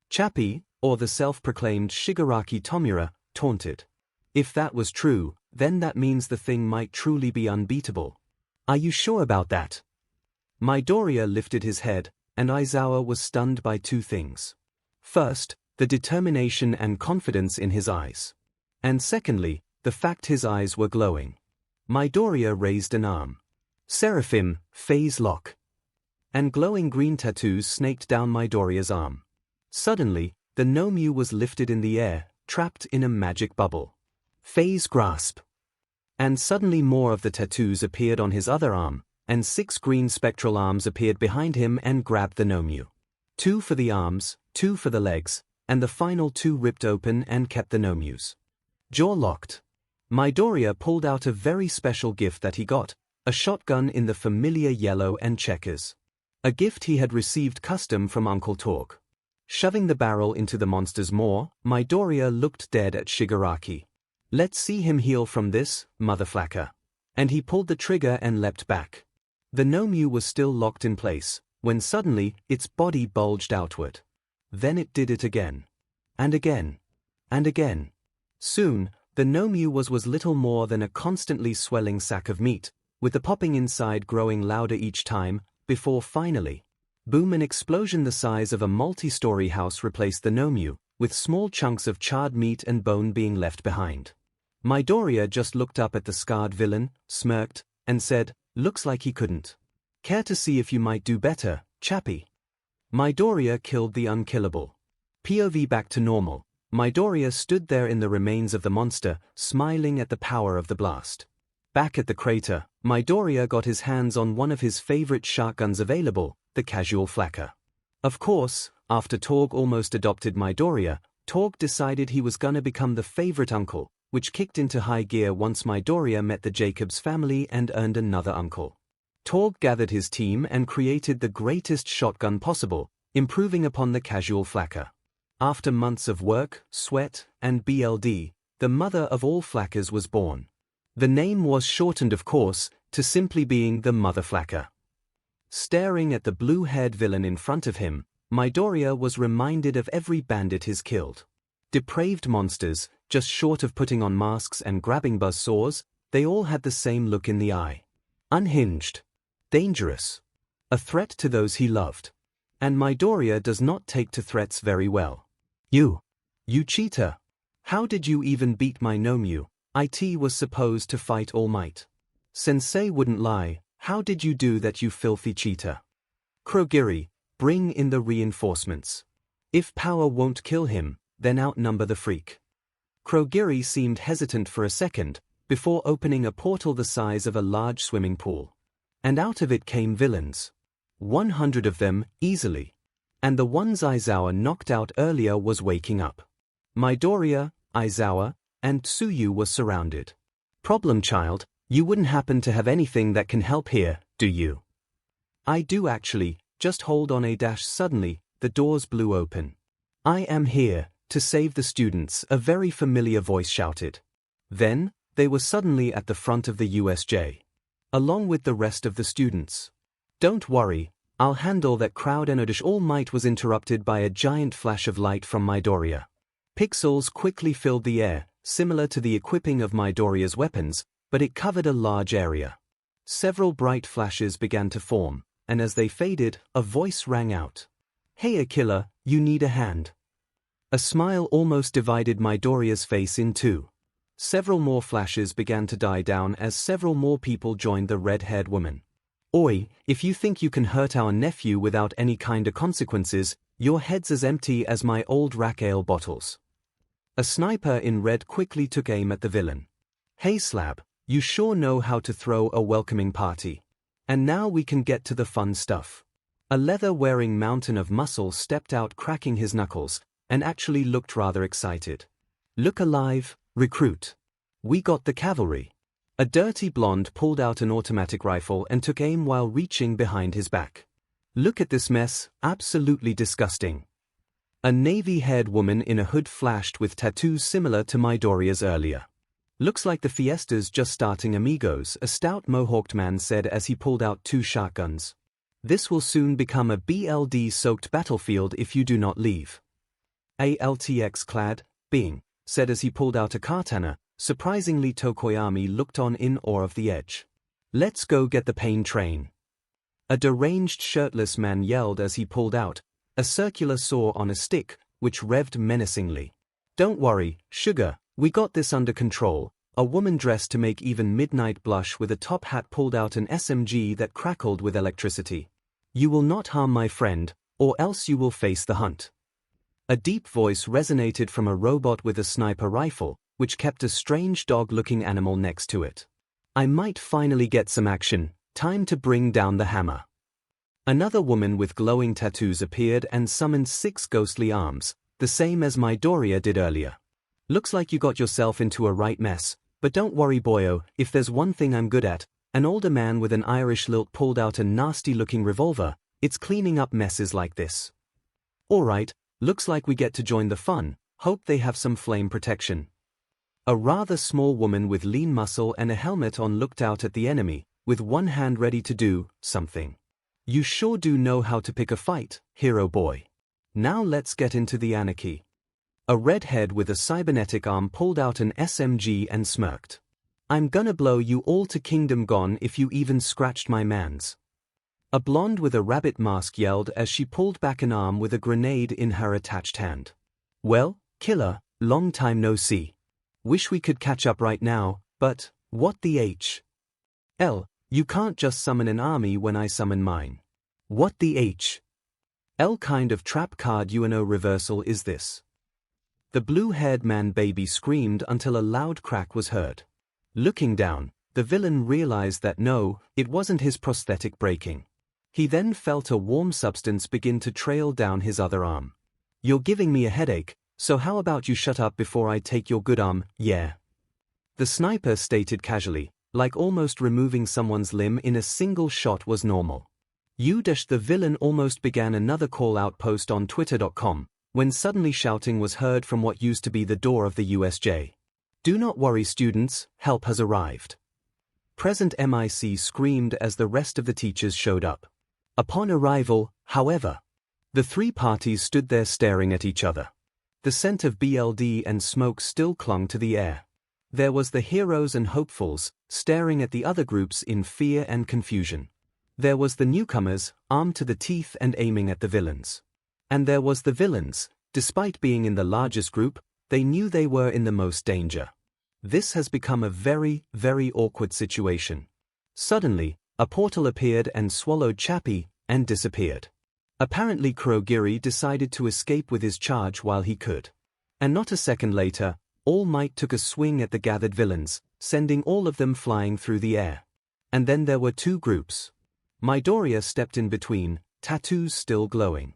Chappie, or the self-proclaimed Shigaraki Tomura, taunted. If that was true, then that means the thing might truly be unbeatable. Are you sure about that? Midoriya lifted his head, and Aizawa was stunned by 2 things. First, the determination and confidence in his eyes. And secondly, the fact his eyes were glowing. Midoriya raised an arm. Seraphim, Phase Lock. And glowing green tattoos snaked down Midoriya's arm. Suddenly, the 𝐿𝐵 was lifted in the air, trapped in a magic bubble. Phase Grasp. And suddenly more of the tattoos appeared on his other arm, and 6 green spectral arms appeared behind him and grabbed the 𝐿𝐵. 2 for the arms, 2 for the legs, and the final 2 ripped open and kept the 𝐿𝐵s. Jaw locked. Midoriya pulled out a very special gift that he got, a shotgun in the familiar yellow and checkers. A gift he had received custom from Uncle Torg. Shoving the barrel into the monster's maw, Midoriya looked dead at Shigaraki. Let's see him heal from this, motherflacker. And he pulled the trigger and leapt back. The 𝐿𝐵 was still locked in place, when suddenly, its body bulged outward. Then it did it again. And again. And again. Soon, the 𝐿𝐵 was little more than a constantly swelling sack of meat, with the popping inside growing louder each time, before finally, boom, an explosion the size of a multi-story house replaced the 𝐿𝐵, with small chunks of charred meat and bone being left behind. Midoriya just looked up at the scarred villain, smirked, and said, looks like he couldn't. Care to see if you might do better, Chappie? Midoriya killed the unkillable. POV back to normal. Midoriya stood there in the remains of the monster, smiling at the power of the blast. Back at the crater, Midoriya got his hands on one of his favorite shotguns available, the casual flakka. Of course, after Torg almost adopted Midoriya, Torg decided he was gonna become the favorite uncle, which kicked into high gear once Midoriya met the Jacobs family and earned another uncle. Torg gathered his team and created the greatest shotgun possible, improving upon the casual flakka. After months of work, sweat, and BLD, the mother of all flakkers was born. The name was shortened, of course, to simply being the Mother Flakka. Staring at the blue-haired villain in front of him, Midoriya was reminded of every bandit he's killed. Depraved monsters, just short of putting on masks and grabbing buzzsaws, they all had the same look in the eye. Unhinged. Dangerous. a threat to those he loved. And Midoriya does not take to threats very well. You cheater! How did you even beat my Nomyu? It was supposed to fight All Might. Sensei wouldn't lie, how did you do that, you filthy cheater? Kurogiri, bring in the reinforcements. If power won't kill him, then outnumber the freak. Kurogiri seemed hesitant for a second, before opening a portal the size of a large swimming pool. And out of it came villains. 100 of them, easily. And the ones Aizawa knocked out earlier was waking up. Midoriya, Aizawa, and Tsuyu were surrounded. Problem child, you wouldn't happen to have anything that can help here, do you? I do actually, just hold on a dash. Suddenly, the doors blew open. I am here, to save the students, a very familiar voice shouted. Then, they were suddenly at the front of the USJ. Along with the rest of the students. Don't worry, I'll handle that crowd. All Might was interrupted by a giant flash of light from Midoriya. Pixels quickly filled the air, similar to the equipping of Midoriya's weapons, but it covered a large area. Several bright flashes began to form, and as they faded, a voice rang out. Hey Aquila, you need a hand. A smile almost divided Midoriya's face in two. Several more flashes began to die down as several more people joined the red-haired woman. Oi, if you think you can hurt our nephew without any kind of consequences, your head's as empty as my old rack ale bottles. A sniper in red quickly took aim at the villain. Hey Slab, you sure know how to throw a welcoming party. And now we can get to the fun stuff. A leather-wearing mountain of muscle stepped out, cracking his knuckles, and actually looked rather excited. Look alive, recruit. We got the cavalry. A dirty blonde pulled out an automatic rifle and took aim while reaching behind his back. Look at this mess, absolutely disgusting. A navy-haired woman in a hood flashed with tattoos similar to Midoriya's earlier. Looks like the fiesta's just starting, amigos, a stout mohawked man said as he pulled out 2 shotguns. This will soon become a BLD-soaked battlefield if you do not leave. A LTX-clad being said as he pulled out a katana. Surprisingly, Tokoyami looked on in awe of the edge. Let's go get the pain train. A deranged shirtless man yelled as he pulled out a circular saw on a stick, which revved menacingly. Don't worry, sugar, we got this under control. A woman dressed to make even midnight blush with a top hat pulled out an SMG that crackled with electricity. You will not harm my friend, or else you will face the hunt. A deep voice resonated from a robot with a sniper rifle, which kept a strange dog-looking animal next to it. I might finally get some action, time to bring down the hammer. Another woman with glowing tattoos appeared and summoned 6 ghostly arms, the same as Midoriya did earlier. Looks like you got yourself into a right mess, but don't worry boyo, if there's one thing I'm good at, an older man with an Irish lilt pulled out a nasty-looking revolver, it's cleaning up messes like this. Alright, looks like we get to join the fun, hope they have some flame protection. A rather small woman with lean muscle and a helmet on looked out at the enemy, with one hand ready to do something. You sure do know how to pick a fight, hero boy. Now let's get into the anarchy. A redhead with a cybernetic arm pulled out an SMG and smirked. I'm gonna blow you all to kingdom gone if you even scratched my mans. A blonde with a rabbit mask yelled as she pulled back an arm with a grenade in her attached hand. Well, killer, long time no see. Wish we could catch up right now, but, what the hell, you can't just summon an army when I summon mine. What the hell kind of trap card UNO reversal is this? The blue-haired man baby screamed until a loud crack was heard. Looking down, the villain realized that no, it wasn't his prosthetic breaking. He then felt a warm substance begin to trail down his other arm. You're giving me a headache, so how about you shut up before I take your good arm, yeah? The sniper stated casually, like almost removing someone's limb in a single shot was normal. The villain almost began another call-out post on Twitter.com, when suddenly shouting was heard from what used to be the door of the USJ. Do not worry students, help has arrived. Present MIC screamed as the rest of the teachers showed up. Upon arrival, however, the 3 parties stood there staring at each other. The scent of BLD and smoke still clung to the air. There was the heroes and hopefuls, staring at the other groups in fear and confusion. There was the newcomers, armed to the teeth and aiming at the villains. And there was the villains. Despite being in the largest group, they knew they were in the most danger. This has become a very, very awkward situation. Suddenly, a portal appeared and swallowed Chappie, and disappeared. Apparently Kurogiri decided to escape with his charge while he could. And not a second later, All Might took a swing at the gathered villains, sending all of them flying through the air. And then there were two groups. Midoriya stepped in between, tattoos still glowing.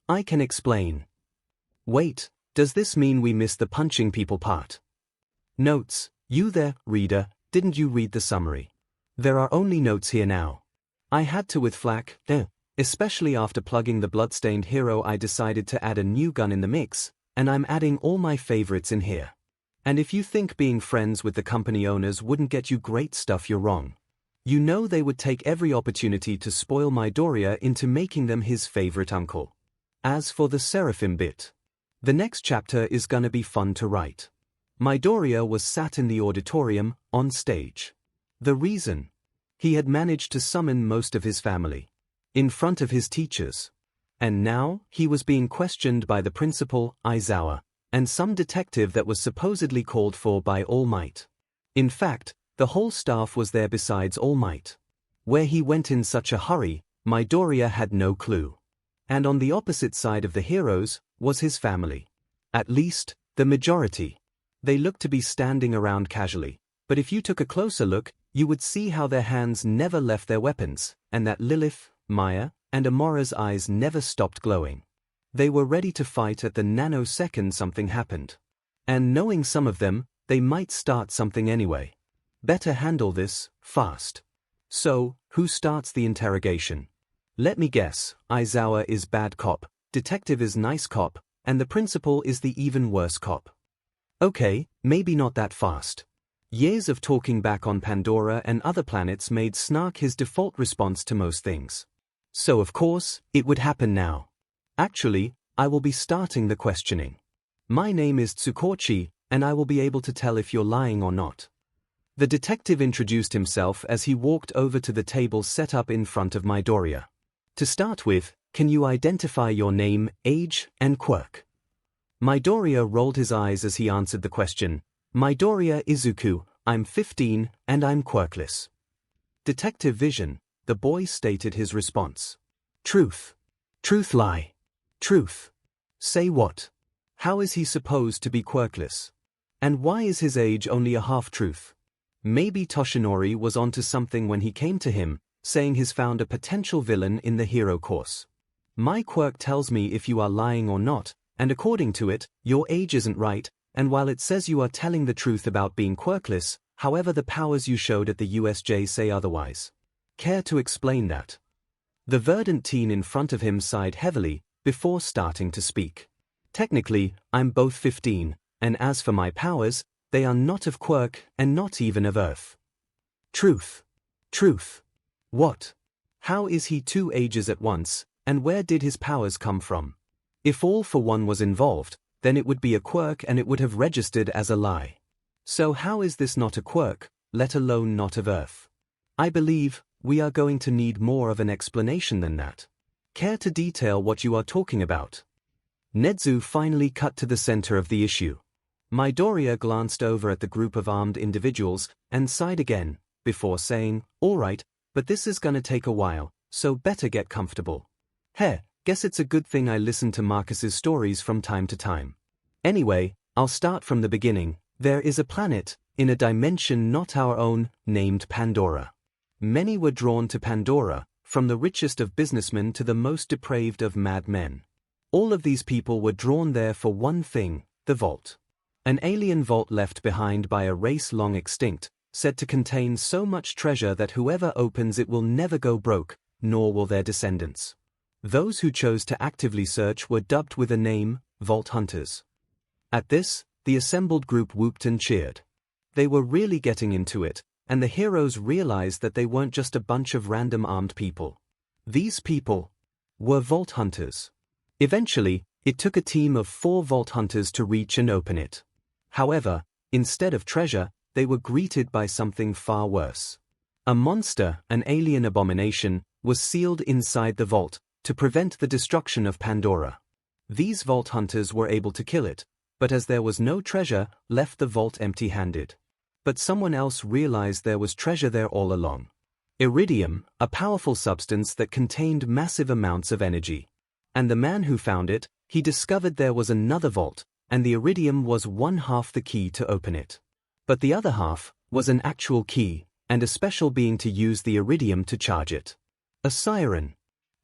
I can explain. Wait, does this mean we missed the punching people part? Notes, you there, reader, didn't you read the summary? There are only notes here now. I had to with flack, especially after plugging the bloodstained hero. I decided to add a new gun in the mix, and I'm adding all my favorites in here. And if you think being friends with the company owners wouldn't get you great stuff, you're wrong. You know they would take every opportunity to spoil Midoriya into making them his favorite uncle. As for the Seraphim bit, the next chapter is gonna be fun to write. Midoriya was sat in the auditorium, on stage. The reason? He had managed to summon most of his family. In front of his teachers. And now, he was being questioned by the principal, Aizawa, and some detective that was supposedly called for by All Might. In fact, the whole staff was there besides All Might. Where he went in such a hurry, Midoriya had no clue. And on the opposite side of the heroes, was his family. At least, the majority. They looked to be standing around casually, but if you took a closer look, you would see how their hands never left their weapons, and that Lilith, Maya, and Amora's eyes never stopped glowing. They were ready to fight at the nanosecond something happened. And knowing some of them, they might start something anyway. Better handle this, fast. So, who starts the interrogation? Let me guess, Aizawa is bad cop, detective is nice cop, and the principal is the even worse cop. Okay, maybe not that fast. Years of talking back on Pandora and other planets made snark his default response to most things. So of course, it would happen now. Actually, I will be starting the questioning. My name is Tsukochi, and I will be able to tell if you're lying or not. The detective introduced himself as he walked over to the table set up in front of Midoriya. To start with, can you identify your name, age, and quirk? Midoriya rolled his eyes as he answered the question. Midoriya Izuku, I'm 15, and I'm quirkless. Detective Vision, the boy stated his response. Truth. Truth lie. Truth. Say what? How is he supposed to be quirkless? And why is his age only a half-truth? Maybe Toshinori was onto something when he came to him, saying he's found a potential villain in the hero course. My quirk tells me if you are lying or not, and according to it, your age isn't right, and while it says you are telling the truth about being quirkless, however the powers you showed at the USJ say otherwise. Care to explain that? The verdant teen in front of him sighed heavily, before starting to speak. Technically, I'm both 15, and as for my powers, they are not of quirk and not even of earth. Truth. Truth. What? How is he two ages at once, and where did his powers come from? If All for One was involved, then it would be a quirk and it would have registered as a lie. So how is this not a quirk, let alone not of earth? I believe, we are going to need more of an explanation than that. Care to detail what you are talking about? Nezu finally cut to the center of the issue. Midoriya glanced over at the group of armed individuals, and sighed again, before saying, all right, but this is gonna take a while, so better get comfortable. Guess it's a good thing I listen to Marcus's stories from time to time. Anyway, I'll start from the beginning. There is a planet, in a dimension not our own, named Pandora. Many were drawn to Pandora, from the richest of businessmen to the most depraved of madmen. All of these people were drawn there for one thing, the vault. An alien vault left behind by a race long extinct, said to contain so much treasure that whoever opens it will never go broke, nor will their descendants. Those who chose to actively search were dubbed with a name, Vault Hunters. At this, the assembled group whooped and cheered. They were really getting into it, and the heroes realized that they weren't just a bunch of random armed people. These people were Vault Hunters. Eventually, it took a team of 4 Vault Hunters to reach and open it. However, instead of treasure, they were greeted by something far worse. A monster, an alien abomination, was sealed inside the vault to prevent the destruction of Pandora. These vault hunters were able to kill it, but as there was no treasure, left the vault empty-handed. But someone else realized there was treasure there all along. Iridium, a powerful substance that contained massive amounts of energy. And the man who found it, he discovered there was another vault, and the iridium was one half the key to open it. But the other half was an actual key, and a special being to use the iridium to charge it. A siren.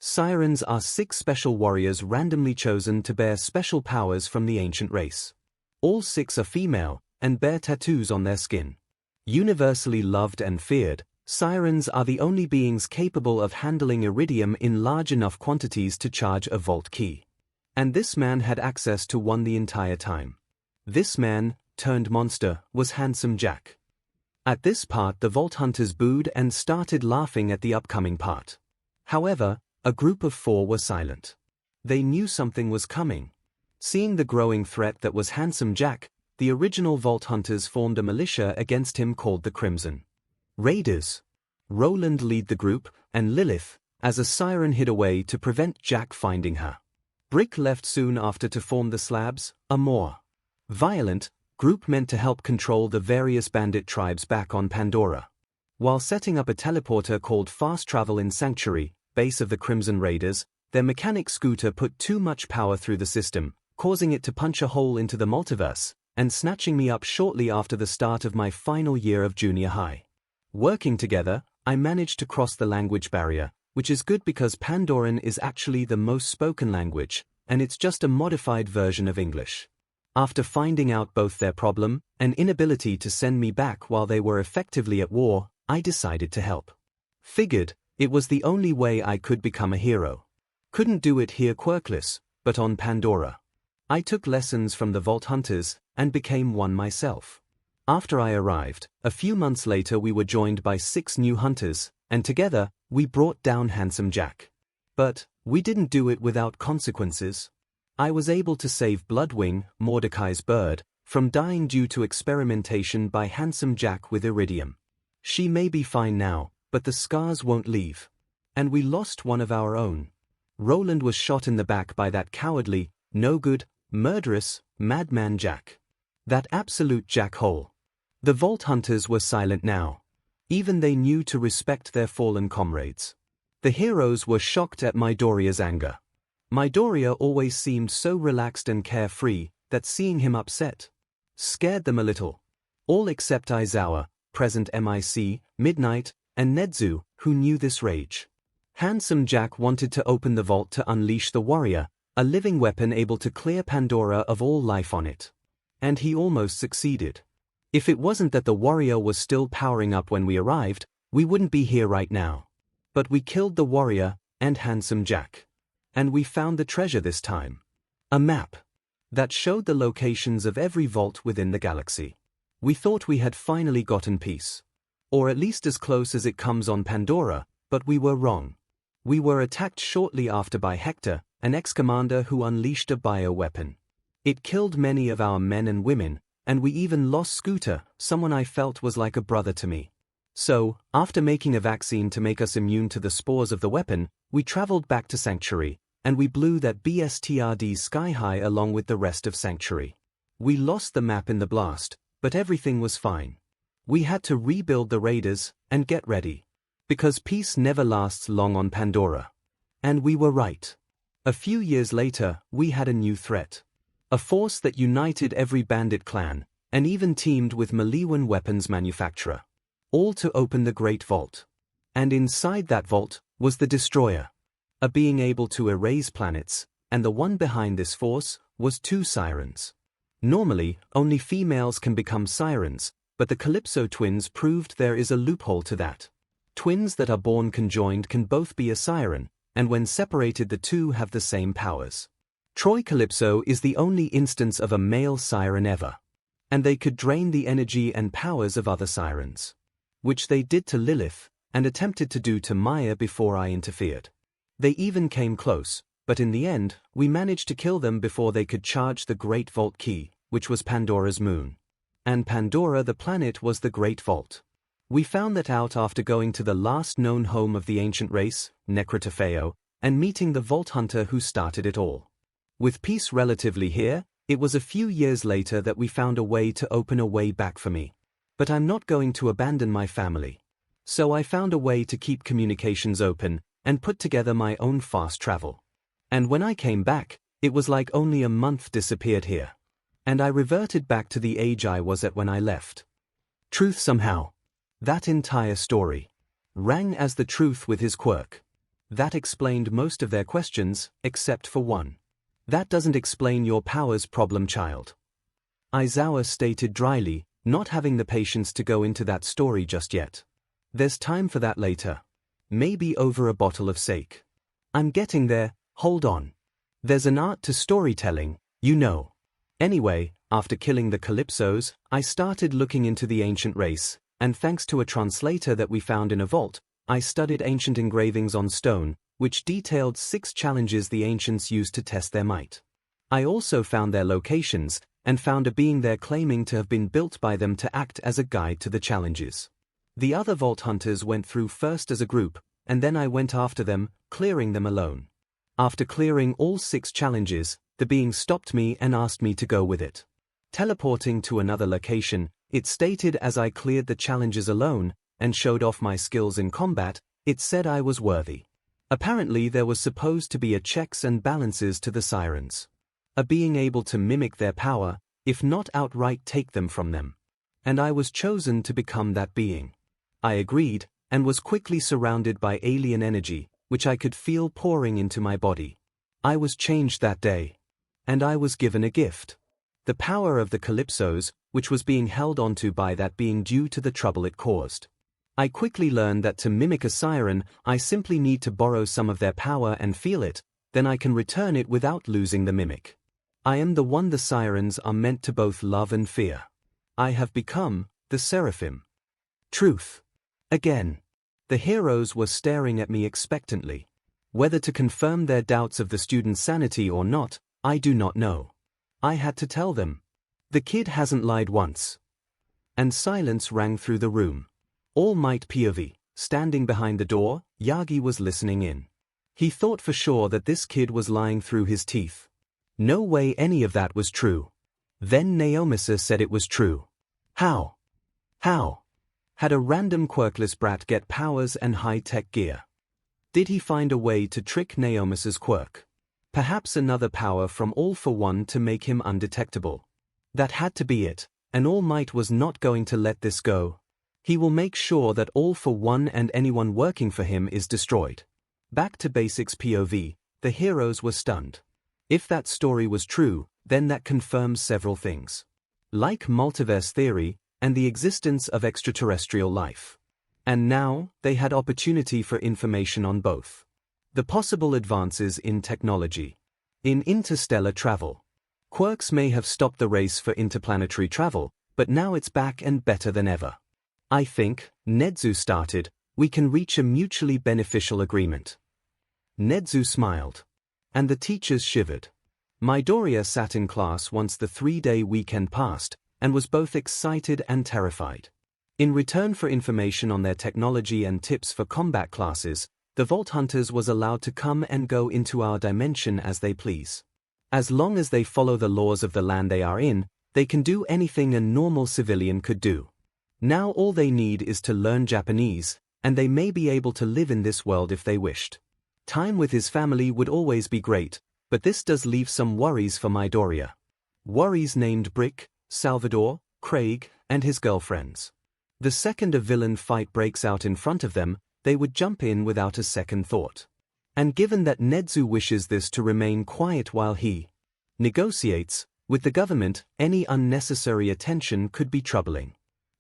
Sirens are 6 special warriors randomly chosen to bear special powers from the ancient race. All 6 are female, and bear tattoos on their skin. Universally loved and feared, sirens are the only beings capable of handling iridium in large enough quantities to charge a vault key. And this man had access to one the entire time. This man, turned monster, was Handsome Jack. At this part the vault hunters booed and started laughing at the upcoming part. However, a group of 4 were silent. They knew something was coming. Seeing the growing threat that was Handsome Jack, the original vault hunters formed a militia against him called the Crimson Raiders. Roland led the group, and Lilith, as a siren, hid away to prevent Jack finding her. Brick left soon after to form the Slabs, a more violent group meant to help control the various bandit tribes back on Pandora. While setting up a teleporter called Fast Travel in Sanctuary, base of the Crimson Raiders, their mechanic scooter put too much power through the system, causing it to punch a hole into the multiverse, and snatching me up shortly after the start of my final year of junior high. Working together, I managed to cross the language barrier, which is good because Pandoran is actually the most spoken language, and it's just a modified version of English. After finding out both their problem and inability to send me back while they were effectively at war, I decided to help. Figured it was the only way I could become a hero. Couldn't do it here quirkless, but on Pandora. I took lessons from the Vault Hunters and became one myself. After I arrived, a few months later we were joined by 6 new hunters, and together, we brought down Handsome Jack. But we didn't do it without consequences. I was able to save Bloodwing, Mordecai's bird, from dying due to experimentation by Handsome Jack with iridium. She may be fine now, but the scars won't leave. And we lost one of our own. Roland was shot in the back by that cowardly, no-good, murderous, madman Jack. That absolute jackhole. The Vault Hunters were silent now. Even they knew to respect their fallen comrades. The heroes were shocked at Midoriya's anger. Midoriya always seemed so relaxed and carefree that seeing him upset scared them a little. All except Aizawa, present MIC, Midnight, and Nezu, who knew this rage. Handsome Jack wanted to open the vault to unleash the warrior, a living weapon able to clear Pandora of all life on it. And he almost succeeded. If it wasn't that the warrior was still powering up when we arrived, we wouldn't be here right now. But we killed the warrior and Handsome Jack. And we found the treasure this time. A map that showed the locations of every vault within the galaxy. We thought we had finally gotten peace. Or at least as close as it comes on Pandora, but we were wrong. We were attacked shortly after by Hector, an ex-commander who unleashed a bioweapon. It killed many of our men and women, and we even lost Scooter, someone I felt was like a brother to me. So, after making a vaccine to make us immune to the spores of the weapon, we traveled back to Sanctuary, and we blew that BSTRD sky high along with the rest of Sanctuary. We lost the map in the blast, but everything was fine. We had to rebuild the raiders and get ready. Because peace never lasts long on Pandora. And we were right. A few years later, we had a new threat. A force that united every bandit clan, and even teamed with Maliwan weapons manufacturer. All to open the Great Vault. And inside that vault was the Destroyer. A being able to erase planets, and the one behind this force was 2 sirens. Normally, only females can become sirens, but the Calypso twins proved there is a loophole to that. Twins that are born conjoined can both be a siren, and when separated the 2 have the same powers. Troy Calypso is the only instance of a male siren ever. And they could drain the energy and powers of other sirens. Which they did to Lilith, and attempted to do to Maya before I interfered. They even came close, but in the end, we managed to kill them before they could charge the Great Vault Key, which was Pandora's moon. And Pandora the planet was the Great Vault. We found that out after going to the last known home of the ancient race, 𝐿𝐴, and meeting the Vault Hunter who started it all. With peace relatively here, it was a few years later that we found a way to open a way back for me. But I'm not going to abandon my family. So I found a way to keep communications open, and put together my own fast travel. And when I came back, it was like only a month disappeared here. And I reverted back to the age I was at when I left. Truth somehow. That entire story rang as the truth with his quirk. That explained most of their questions, except for one. That doesn't explain your powers problem, child. Aizawa stated dryly, not having the patience to go into that story just yet. There's time for that later. Maybe over a bottle of sake. I'm getting there, hold on. There's an art to storytelling, you know. Anyway, after killing the Calypsos, I started looking into the ancient race, and thanks to a translator that we found in a vault, I studied ancient engravings on stone, which detailed 6 challenges the ancients used to test their might. I also found their locations, and found a being there claiming to have been built by them to act as a guide to the challenges. The other Vault Hunters went through first as a group, and then I went after them, clearing them alone. After clearing all 6 challenges, the being stopped me and asked me to go with it. Teleporting to another location, it stated as I cleared the challenges alone, and showed off my skills in combat, it said I was worthy. Apparently there was supposed to be a checks and balances to the sirens. A being able to mimic their power, if not outright take them from them. And I was chosen to become that being. I agreed, and was quickly surrounded by alien energy, which I could feel pouring into my body. I was changed that day. And I was given a gift. The power of the Calypsos, which was being held onto by that being due to the trouble it caused. I quickly learned that to mimic a siren, I simply need to borrow some of their power and feel it, then I can return it without losing the mimic. I am the one the sirens are meant to both love and fear. I have become the seraphim. Truth. Again. The heroes were staring at me expectantly. Whether to confirm their doubts of the student's sanity or not, I do not know. I had to tell them. The kid hasn't lied once. And silence rang through the room. All Might POV, standing behind the door, Yagi was listening in. He thought for sure that this kid was lying through his teeth. No way any of that was true. Then Naomisa said it was true. How? How? Had a random quirkless brat get powers and high-tech gear? Did he find a way to trick Naomisa's quirk? Perhaps another power from All for One to make him undetectable. That had to be it, and All Might was not going to let this go. He will make sure that All for One and anyone working for him is destroyed. Back to basics POV, the heroes were stunned. If that story was true, then that confirms several things. Like multiverse theory, and the existence of extraterrestrial life. And now, they had opportunity for information on both. The possible advances in technology. In interstellar travel. Quirks may have stopped the race for interplanetary travel, but now it's back and better than ever. I think, Nedzu started, we can reach a mutually beneficial agreement. Nedzu smiled. And the teachers shivered. Midoriya sat in class once the 3-day weekend passed, and was both excited and terrified. In return for information on their technology and tips for combat classes, the Vault Hunters was allowed to come and go into our dimension as they please. As long as they follow the laws of the land they are in, they can do anything a normal civilian could do. Now all they need is to learn Japanese, and they may be able to live in this world if they wished. Time with his family would always be great, but this does leave some worries for Midoriya. Worries named Brick, Salvador, Craig, and his girlfriends. The second a villain fight breaks out in front of them, they would jump in without a second thought. And given that Nedzu wishes this to remain quiet while he negotiates with the government, any unnecessary attention could be troubling.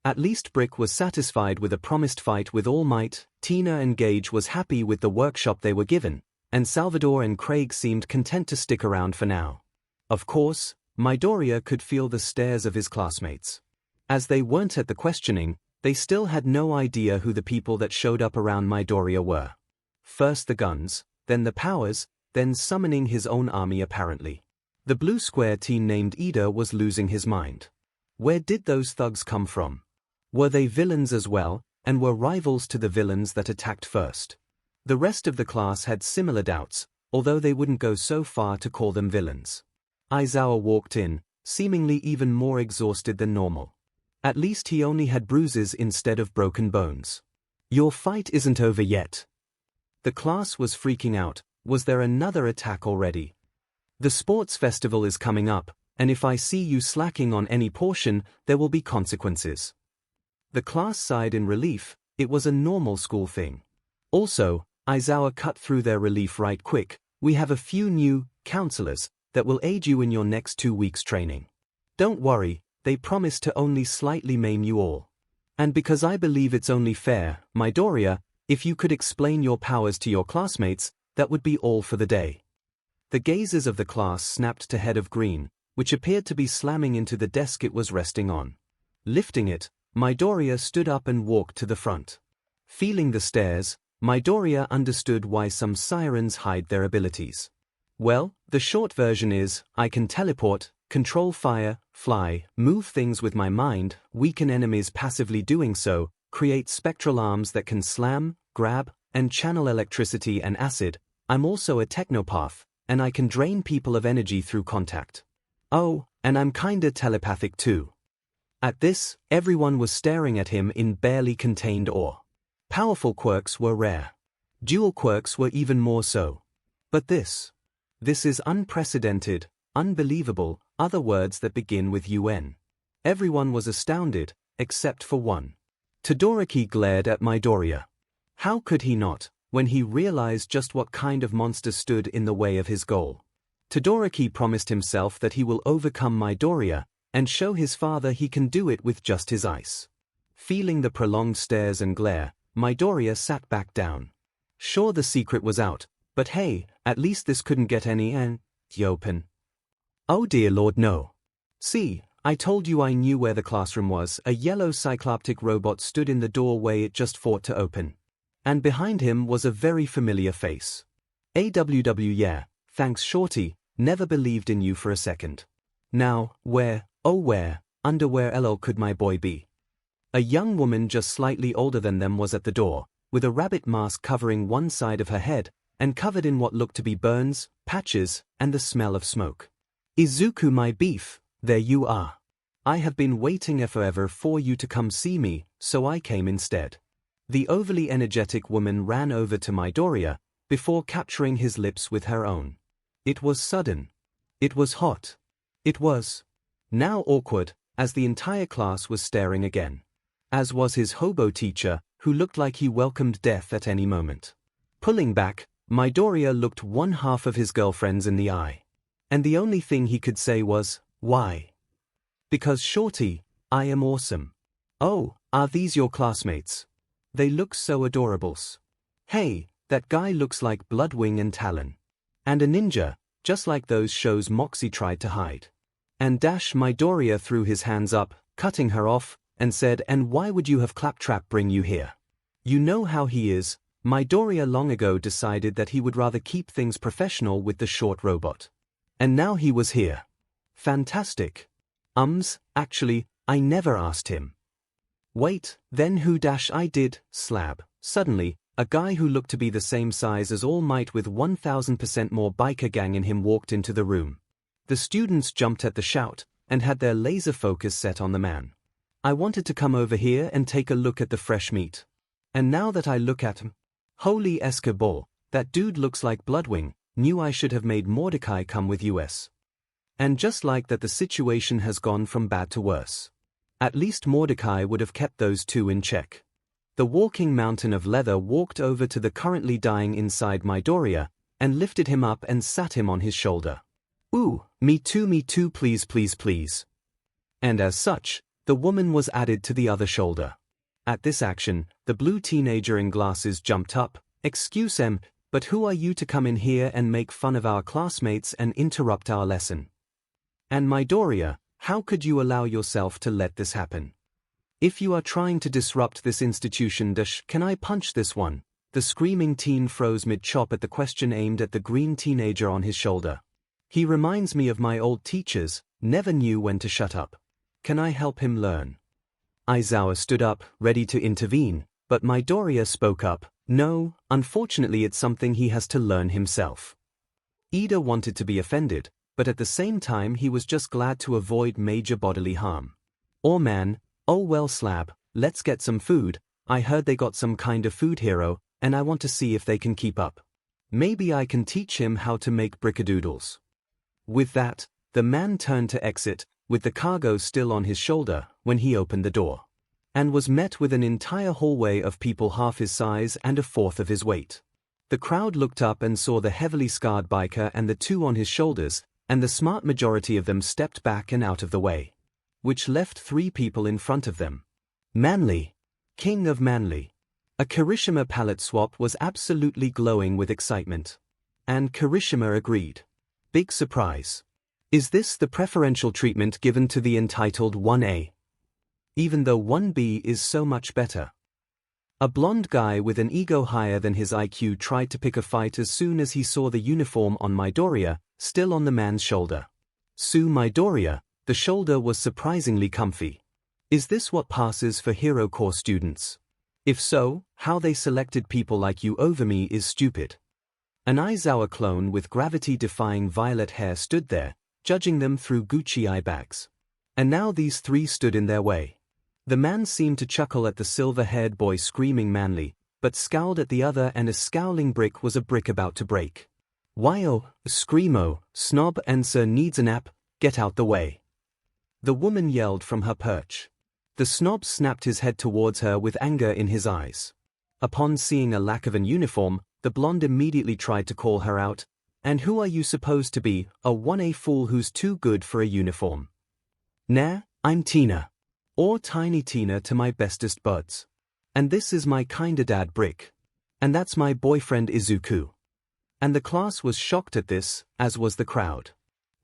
At least Brick was satisfied with a promised fight with All Might, Tina and Gage was happy with the workshop they were given, and Salvador and Craig seemed content to stick around for now. Of course, Midoriya could feel the stares of his classmates. As they weren't at the questioning, they still had no idea who the people that showed up around Midoriya were. First the guns, then the powers, then summoning his own army apparently. The blue square teen named Ida was losing his mind. Where did those thugs come from? Were they villains as well, and were rivals to the villains that attacked first. The rest of the class had similar doubts, although they wouldn't go so far to call them villains. Aizawa walked in, seemingly even more exhausted than normal. At least he only had bruises instead of broken bones. "Your fight isn't over yet." The class was freaking out. Was there another attack already? "The sports festival is coming up, and if I see you slacking on any portion, there will be consequences." The class sighed in relief. It was a normal school thing. "Also," Aizawa cut through their relief right quick, "we have a few new counselors that will aid you in your next 2 weeks training. Don't worry, they promise to only slightly maim you all. And because I believe it's only fair, Midoriya, if you could explain your powers to your classmates, that would be all for the day." The gazes of the class snapped to Head of Green, which appeared to be slamming into the desk it was resting on. Lifting it, Midoriya stood up and walked to the front. Feeling the stares, Midoriya understood why some sirens hide their abilities. "Well, the short version is, I can teleport, control fire, fly, move things with my mind, weaken enemies passively doing so, create spectral arms that can slam, grab, and channel electricity and acid. I'm also a technopath, and I can drain people of energy through contact. Oh, and I'm kinda telepathic too." At this, everyone was staring at him in barely contained awe. Powerful quirks were rare. Dual quirks were even more so. But this is unprecedented, unbelievable, other words that begin with UN. Everyone was astounded, except for one. Todoroki glared at Midoriya. How could he not, when he realized just what kind of monster stood in the way of his goal? Todoroki promised himself that he will overcome Midoriya, and show his father he can do it with just his ice. Feeling the prolonged stares and glare, Midoriya sat back down. Sure, the secret was out, but hey, at least this couldn't get any open. "Oh dear Lord, no. See, I told you I knew where the classroom was." A yellow cycloptic robot stood in the doorway it just fought to open. And behind him was a very familiar face. "AWW, yeah, thanks Shorty, never believed in you for a second. Now, where, oh where, underwear LL could my boy be?" A young woman just slightly older than them was at the door, with a rabbit mask covering one side of her head, and covered in what looked to be burns, patches, and the smell of smoke. "Izuku, my beef, there you are. I have been waiting forever for you to come see me, so I came instead." The overly energetic woman ran over to Midoriya, before capturing his lips with her own. It was sudden. It was hot. It was now awkward, as the entire class was staring again. As was his hobo teacher, who looked like he welcomed death at any moment. Pulling back, Midoriya looked one half of his girlfriends in the eye. And the only thing he could say was, "Why?" "Because Shorty, I am awesome." "Oh, are these your classmates? They look so adorables." "Hey, that guy looks like Bloodwing and Talon. And a ninja, just like those shows Moxie tried to hide." And Midoriya threw his hands up, cutting her off, and said, "And why would you have Claptrap bring you here? You know how he is." Midoriya long ago decided that he would rather keep things professional with the short robot. And now he was here. Fantastic. Actually, I never asked him." "Wait, then who I did, slab." Suddenly, a guy who looked to be the same size as All Might with 1000% more biker gang in him walked into the room. The students jumped at the shout, and had their laser focus set on the man. "I wanted to come over here and take a look at the fresh meat. And now that I look at him, holy escaball, that dude looks like Bloodwing. Knew I should have made Mordecai come with us." And just like that, the situation has gone from bad to worse. At least Mordecai would have kept those two in check. The walking mountain of leather walked over to the currently dying inside Midoriya, and lifted him up and sat him on his shoulder. "Ooh, me too, please, please, please." And as such, the woman was added to the other shoulder. At this action, the blue teenager in glasses jumped up. "Excuse me, but who are you to come in here and make fun of our classmates and interrupt our lesson? And Midoriya, how could you allow yourself to let this happen? If you are trying to disrupt this institution, can I punch this one?" The screaming teen froze mid-chop at the question aimed at the green teenager on his shoulder. "He reminds me of my old teachers, never knew when to shut up. Can I help him learn?" Aizawa stood up, ready to intervene, But Midoriya spoke up, "No, unfortunately it's something he has to learn himself." Ida wanted to be offended, but at the same time he was just glad to avoid major bodily harm. "Oh man, oh well Slab, let's get some food. I heard they got some kind of food hero, and I want to see if they can keep up. Maybe I can teach him how to make brickadoodles." With that, the man turned to exit, with the cargo still on his shoulder, when he opened the door. And was met with an entire hallway of people half his size and a fourth of his weight. The crowd looked up and saw the heavily scarred biker and the two on his shoulders, and the smart majority of them stepped back and out of the way. Which left 3 people in front of them. Manly, King of Manly. A Kirishima palette swap was absolutely glowing with excitement. And Kirishima agreed. Big surprise. Is this the preferential treatment given to the entitled 1A? Even though 1B is so much better. A blonde guy with an ego higher than his IQ tried to pick a fight as soon as he saw the uniform on Midoriya, still on the man's shoulder. Sue Midoriya, the shoulder was surprisingly comfy. Is this what passes for Hero Corps students? If so, how they selected people like you over me is stupid. An Aizawa clone with gravity-defying violet hair stood there, judging them through Gucci eye bags. And now these 3 stood in their way. The man seemed to chuckle at the silver-haired boy screaming manly, but scowled at the other, and a scowling brick was a brick about to break. "Why-oh, Screamo, snob and sir needs an app, get out the way." The woman yelled from her perch. The snob snapped his head towards her with anger in his eyes. Upon seeing a lack of an uniform, the blonde immediately tried to call her out. "And who are you supposed to be, a 1A fool who's too good for a uniform?" "Nah, I'm Tina. Or Tiny Tina to my bestest buds. And this is my kinda dad Brick. And that's my boyfriend Izuku." And the class was shocked at this, as was the crowd.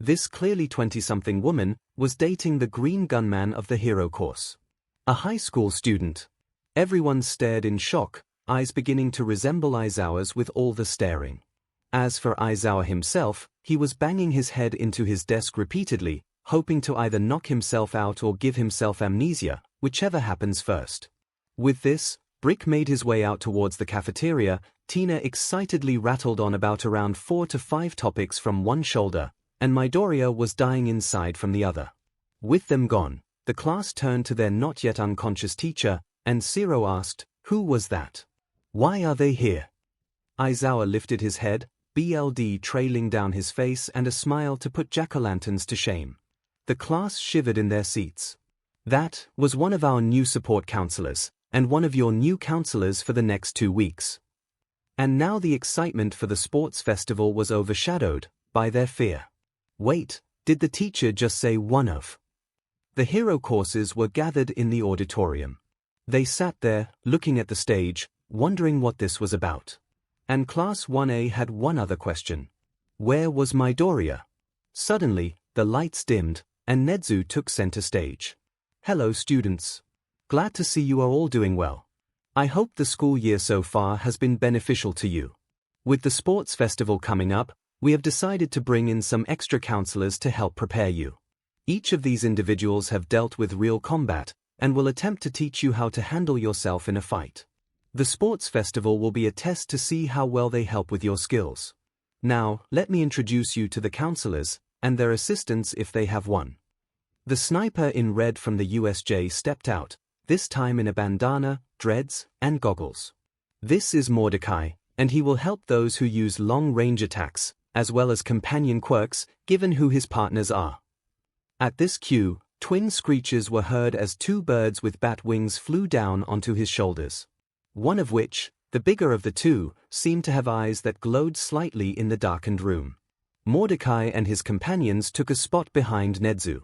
This clearly 20-something woman was dating the green gunman of the Hero Course. A high school student. Everyone stared in shock, eyes beginning to resemble Aizawa's with all the staring. As for Aizawa himself, he was banging his head into his desk repeatedly, hoping to either knock himself out or give himself amnesia, whichever happens first. With this, Brick made his way out towards the cafeteria. Tina excitedly rattled on about around 4 to 5 topics from one shoulder, and Midoriya was dying inside from the other. With them gone, the class turned to their not yet unconscious teacher, and Zero asked, "Who was that? Why are they here?" Aizawa lifted his head, BLD trailing down his face, and a smile to put jack-o'-lanterns to shame. The class shivered in their seats. "That was one of our new support counselors, and one of your new counselors for the next 2 weeks." And now the excitement for the sports festival was overshadowed by their fear. Wait, did the teacher just say one of? The hero courses were gathered in the auditorium. They sat there, looking at the stage, wondering what this was about. And Class 1A had one other question. Where was Midoriya? Suddenly, the lights dimmed, and Nezu took center stage. "Hello students. Glad to see you are all doing well. I hope the school year so far has been beneficial to you. With the sports festival coming up, we have decided to bring in some extra counselors to help prepare you. Each of these individuals have dealt with real combat, and will attempt to teach you how to handle yourself in a fight. The sports festival will be a test to see how well they help with your skills. Now, let me introduce you to the counselors, and their assistants if they have one." The sniper in red from the USJ stepped out, this time in a bandana, dreads, and goggles. This is Mordecai, and he will help those who use long-range attacks, as well as companion quirks, given who his partners are. At this cue, twin screeches were heard as 2 birds with bat wings flew down onto his shoulders. One of which, the bigger of the 2, seemed to have eyes that glowed slightly in the darkened room. Mordecai and his companions took a spot behind Nezu.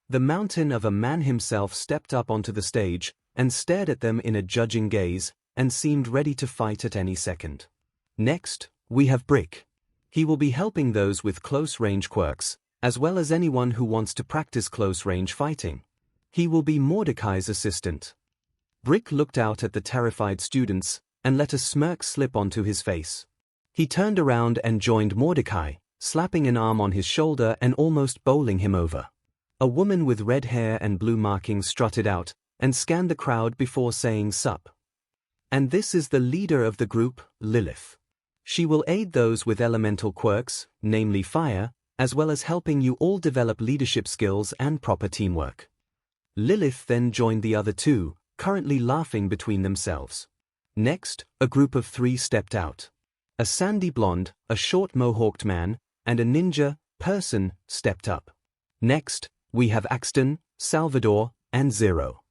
The mountain of a man himself stepped up onto the stage, and stared at them in a judging gaze, and seemed ready to fight at any second. Next, we have Brick. He will be helping those with close-range quirks, as well as anyone who wants to practice close-range fighting. He will be Mordecai's assistant. Brick looked out at the terrified students, and let a smirk slip onto his face. He turned around and joined Mordecai, slapping an arm on his shoulder and almost bowling him over. A woman with red hair and blue markings strutted out, and scanned the crowd before saying sup. And this is the leader of the group, Lilith. She will aid those with elemental quirks, namely fire, as well as helping you all develop leadership skills and proper teamwork. Lilith then joined the other two, currently laughing between themselves. Next, a group of 3 stepped out. A sandy blonde, a short mohawked man, and a ninja person stepped up. Next, we have Axton, Salvador, and Zero.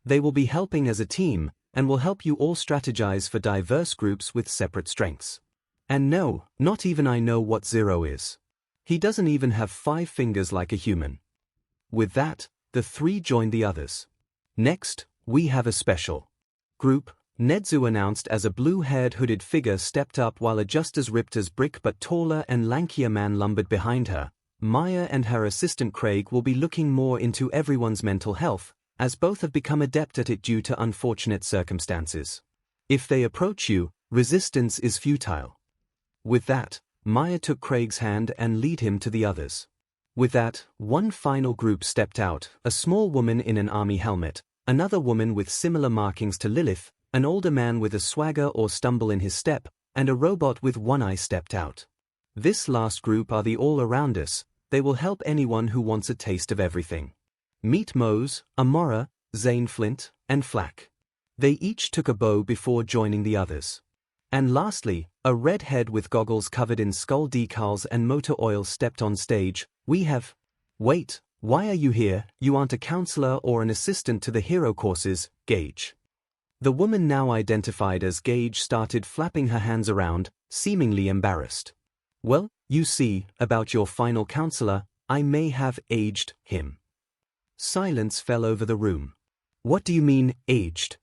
They will be helping as a team, and will help you all strategize for diverse groups with separate strengths. And no, not even I know what Zero is. He doesn't even have 5 fingers like a human. With that, the 3 joined the others. Next, we have a special group. Nedzu announced as a blue-haired hooded figure stepped up while a just as ripped as brick but taller and lankier man lumbered behind her. Maya and her assistant Craig will be looking more into everyone's mental health, as both have become adept at it due to unfortunate circumstances. If they approach you, resistance is futile. With that, Maya took Craig's hand and lead him to the others. With that, one final group stepped out, a small woman in an army helmet, another woman with similar markings to Lilith, an older man with a swagger or stumble in his step, and a robot with one eye stepped out. This last group are the all-arounders. They will help anyone who wants a taste of everything. Meet Mose, Amora, Zane Flint, and Flack. They each took a bow before joining the others. And lastly, a redhead with goggles covered in skull decals and motor oil stepped on stage. We have... Wait, why are you here? You aren't a counselor or an assistant to the hero courses, 𝐤𝐻. The woman now identified as 𝐤𝐻 started flapping her hands around, seemingly embarrassed. Well, you see, about your final counselor, I may have aged him. Silence fell over the room. What do you mean, aged?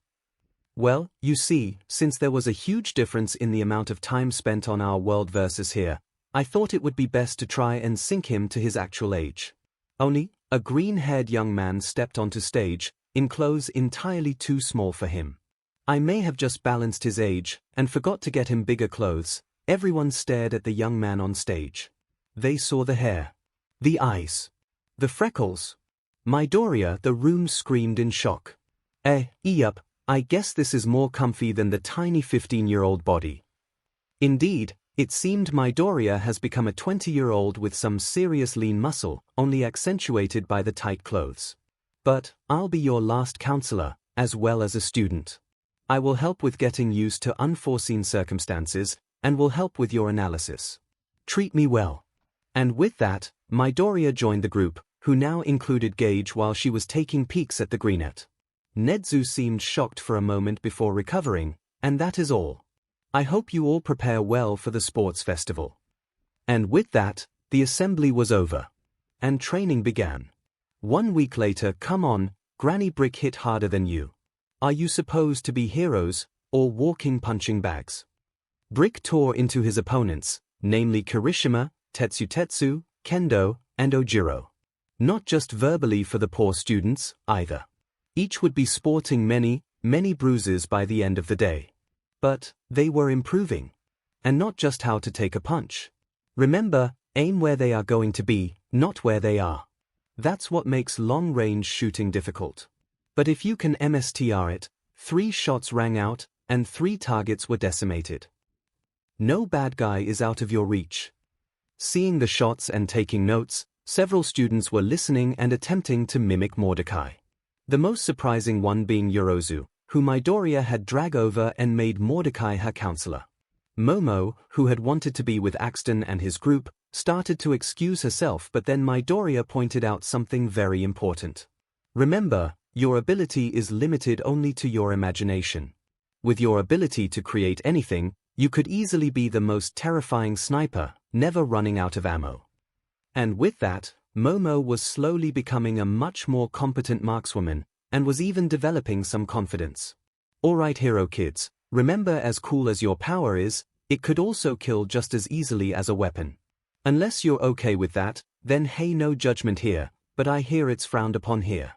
Well, you see, since there was a huge difference in the amount of time spent on our world versus here, I thought it would be best to try and sync him to his actual age. Only, a green-haired young man stepped onto stage, in clothes entirely too small for him. I may have just balanced his age, and forgot to get him bigger clothes. Everyone stared at the young man on stage. They saw the hair, the eyes, the freckles. Midoriya, the room screamed in shock. Yup, I guess this is more comfy than the tiny 15-year-old body. Indeed, it seemed Midoriya has become a 20-year-old with some serious lean muscle, only accentuated by the tight clothes. But, I'll be your last counselor, as well as a student. I will help with getting used to unforeseen circumstances, and will help with your analysis. Treat me well. And with that, Midoriya joined the group, who now included 𝐤𝐻 while she was taking peeks at the greenette. Nedzu seemed shocked for a moment before recovering, and that is all. I hope you all prepare well for the sports festival. And with that, the assembly was over. And training began. 1 week later, come on, Granny Brick hit harder than you. Are you supposed to be heroes, or walking punching bags? Brick tore into his opponents, namely Kirishima, Tetsu, Kendo, and Ojiro. Not just verbally for the poor students, either. Each would be sporting many bruises by the end of the day. But they were improving. And not just how to take a punch. Remember, aim where they are going to be, not where they are. That's what makes long-range shooting difficult. But if you can MSTR it, 3 shots rang out, and 3 targets were decimated. No bad guy is out of your reach. Seeing the shots and taking notes, several students were listening and attempting to mimic Mordecai. The most surprising one being Yorozu, who Midoriya had dragged over and made Mordecai her counselor. Momo, who had wanted to be with Axton and his group, started to excuse herself, but then Midoriya pointed out something very important. Remember, your ability is limited only to your imagination. With your ability to create anything, you could easily be the most terrifying sniper, never running out of ammo. And with that, Momo was slowly becoming a much more competent markswoman, and was even developing some confidence. Alright hero kids, remember, as cool as your power is, it could also kill just as easily as a weapon. Unless you're okay with that, then hey, no judgment here, but I hear it's frowned upon here.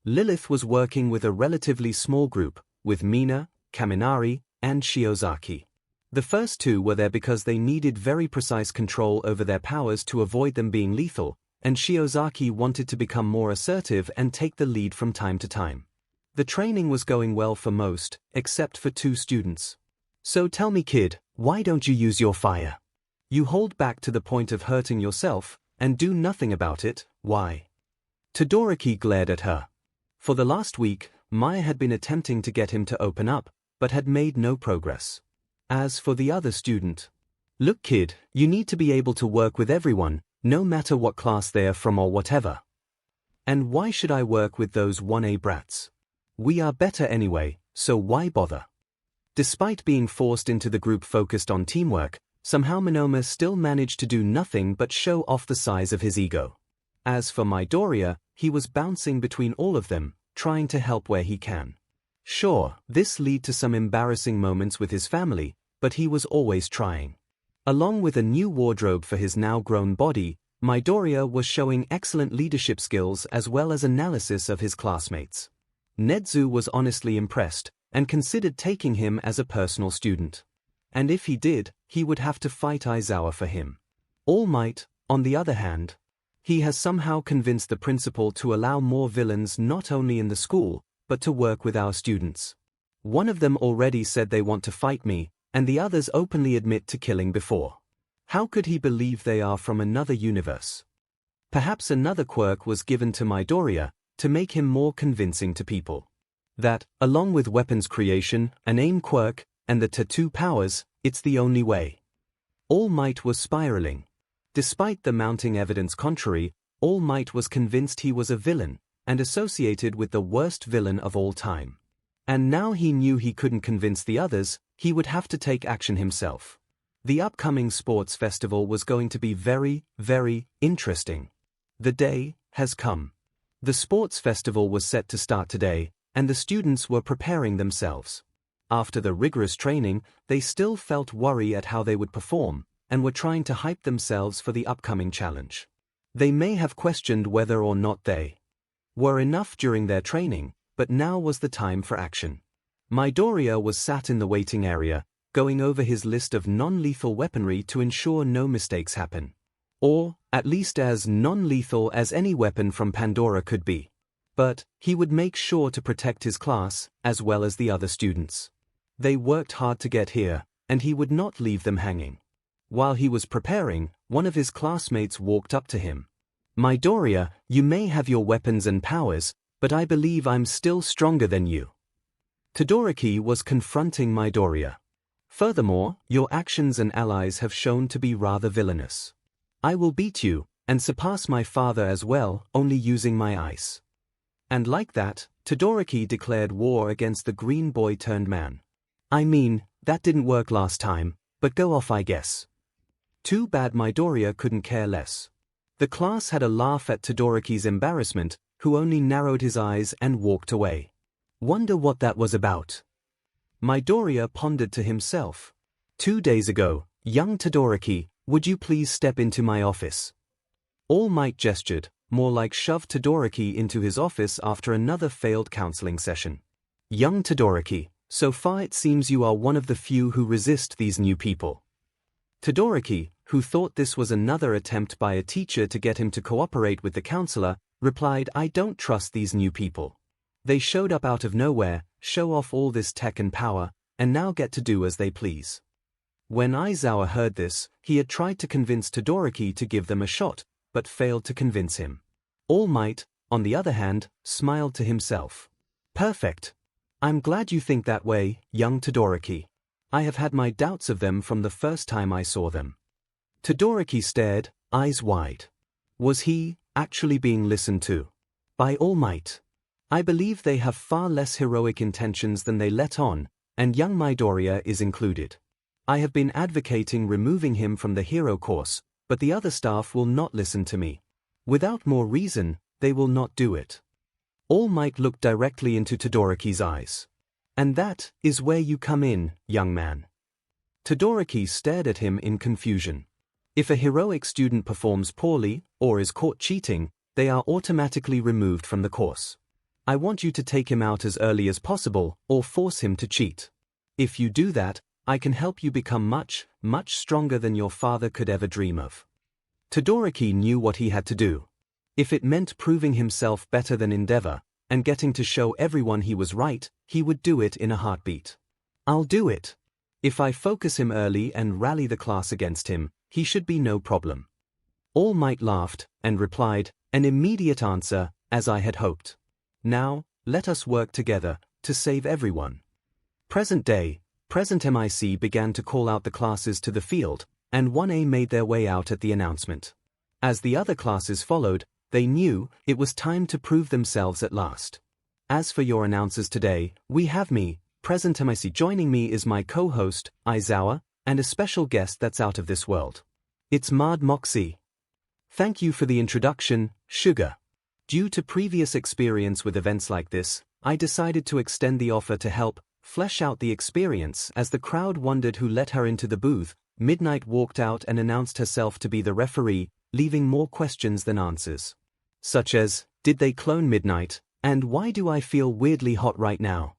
Lilith was working with a relatively small group, with Mina, Kaminari, and Shiozaki. The first 2 were there because they needed very precise control over their powers to avoid them being lethal, and Shiozaki wanted to become more assertive and take the lead from time to time. The training was going well for most, except for 2 students. So tell me kid, why don't you use your fire? You hold back to the point of hurting yourself, and do nothing about it, why? Todoroki glared at her. For the last week, Maya had been attempting to get him to open up, but had made no progress. As for the other student, look kid, you need to be able to work with everyone, no matter what class they are from or whatever. And why should I work with those 1A brats? We are better anyway, so why bother? Despite being forced into the group focused on teamwork, somehow Monoma still managed to do nothing but show off the size of his ego. As for Midoriya, he was bouncing between all of them, trying to help where he can. Sure, this led to some embarrassing moments with his family, but he was always trying. Along with a new wardrobe for his now-grown body, Midoriya was showing excellent leadership skills as well as analysis of his classmates. Nezu was honestly impressed, and considered taking him as a personal student. And if he did, he would have to fight Aizawa for him. All Might, on the other hand, he has somehow convinced the principal to allow more villains not only in the school, but to work with our students. One of them already said they want to fight me, and the others openly admit to killing before. How could he believe they are from another universe? Perhaps another quirk was given to Midoriya, to make him more convincing to people. That, along with weapons creation, an aim quirk, and the tattoo powers, it's the only way. All Might was spiraling. Despite the mounting evidence contrary, All Might was convinced he was a villain, and associated with the worst villain of all time. And now he knew he couldn't convince the others, he would have to take action himself. The upcoming sports festival was going to be very, very interesting. The day has come. The sports festival was set to start today, and the students were preparing themselves. After the rigorous training, they still felt worry at how they would perform, and were trying to hype themselves for the upcoming challenge. They may have questioned whether or not they were enough during their training, but now was the time for action. Midoriya was sat in the waiting area, going over his list of non-lethal weaponry to ensure no mistakes happen. Or, at least as non-lethal as any weapon from Pandora could be. But, he would make sure to protect his class, as well as the other students. They worked hard to get here, and he would not leave them hanging. While he was preparing, one of his classmates walked up to him. Midoriya, you may have your weapons and powers, but I believe I'm still stronger than you. Todoroki was confronting Midoriya. Furthermore, your actions and allies have shown to be rather villainous. I will beat you, and surpass my father as well, only using my ice. And like that, Todoroki declared war against the green boy turned man. I mean, that didn't work last time, but go off I guess. Too bad Midoriya couldn't care less. The class had a laugh at Todoroki's embarrassment, who only narrowed his eyes and walked away. Wonder what that was about. Midoriya pondered to himself. 2 days ago, young Todoroki, would you please step into my office? All Might gestured, more like shoved Todoroki into his office after another failed counseling session. Young Todoroki, so far it seems you are one of the few who resist these new people. Todoroki, who thought this was another attempt by a teacher to get him to cooperate with the counselor, replied, I don't trust these new people. They showed up out of nowhere, show off all this tech and power, and now get to do as they please. When Aizawa heard this, he had tried to convince Todoroki to give them a shot, but failed to convince him. All Might, on the other hand, smiled to himself. Perfect. I'm glad you think that way, young Todoroki. I have had my doubts of them from the first time I saw them. Todoroki stared, eyes wide. Was he actually being listened to? By All Might. I believe they have far less heroic intentions than they let on, and young Midoriya is included. I have been advocating removing him from the hero course, but the other staff will not listen to me. Without more reason, they will not do it. All Might looked directly into Todoroki's eyes. And that is where you come in, young man. Todoroki stared at him in confusion. If a heroic student performs poorly, or is caught cheating, they are automatically removed from the course. I want you to take him out as early as possible, or force him to cheat. If you do that, I can help you become much, much stronger than your father could ever dream of. Todoroki knew what he had to do. If it meant proving himself better than Endeavor, and getting to show everyone he was right, he would do it in a heartbeat. I'll do it. If I focus him early and rally the class against him, he should be no problem. All Might laughed and replied, an immediate answer, as I had hoped. Now, let us work together to save everyone. Present day, Present MIC began to call out the classes to the field, and 1A made their way out at the announcement. As the other classes followed, they knew it was time to prove themselves at last. As for your announcers today, we have me, Present MIC. Joining me is my co-host, 𝐒𝐬𝐽, and a special guest that's out of this world. It's Mad Moxie. Thank you for the introduction, Sugar. Due to previous experience with events like this, I decided to extend the offer to help flesh out the experience. As the crowd wondered who let her into the booth, Midnight walked out and announced herself to be the referee, leaving more questions than answers. Such as, did they clone Midnight, and why do I feel weirdly hot right now?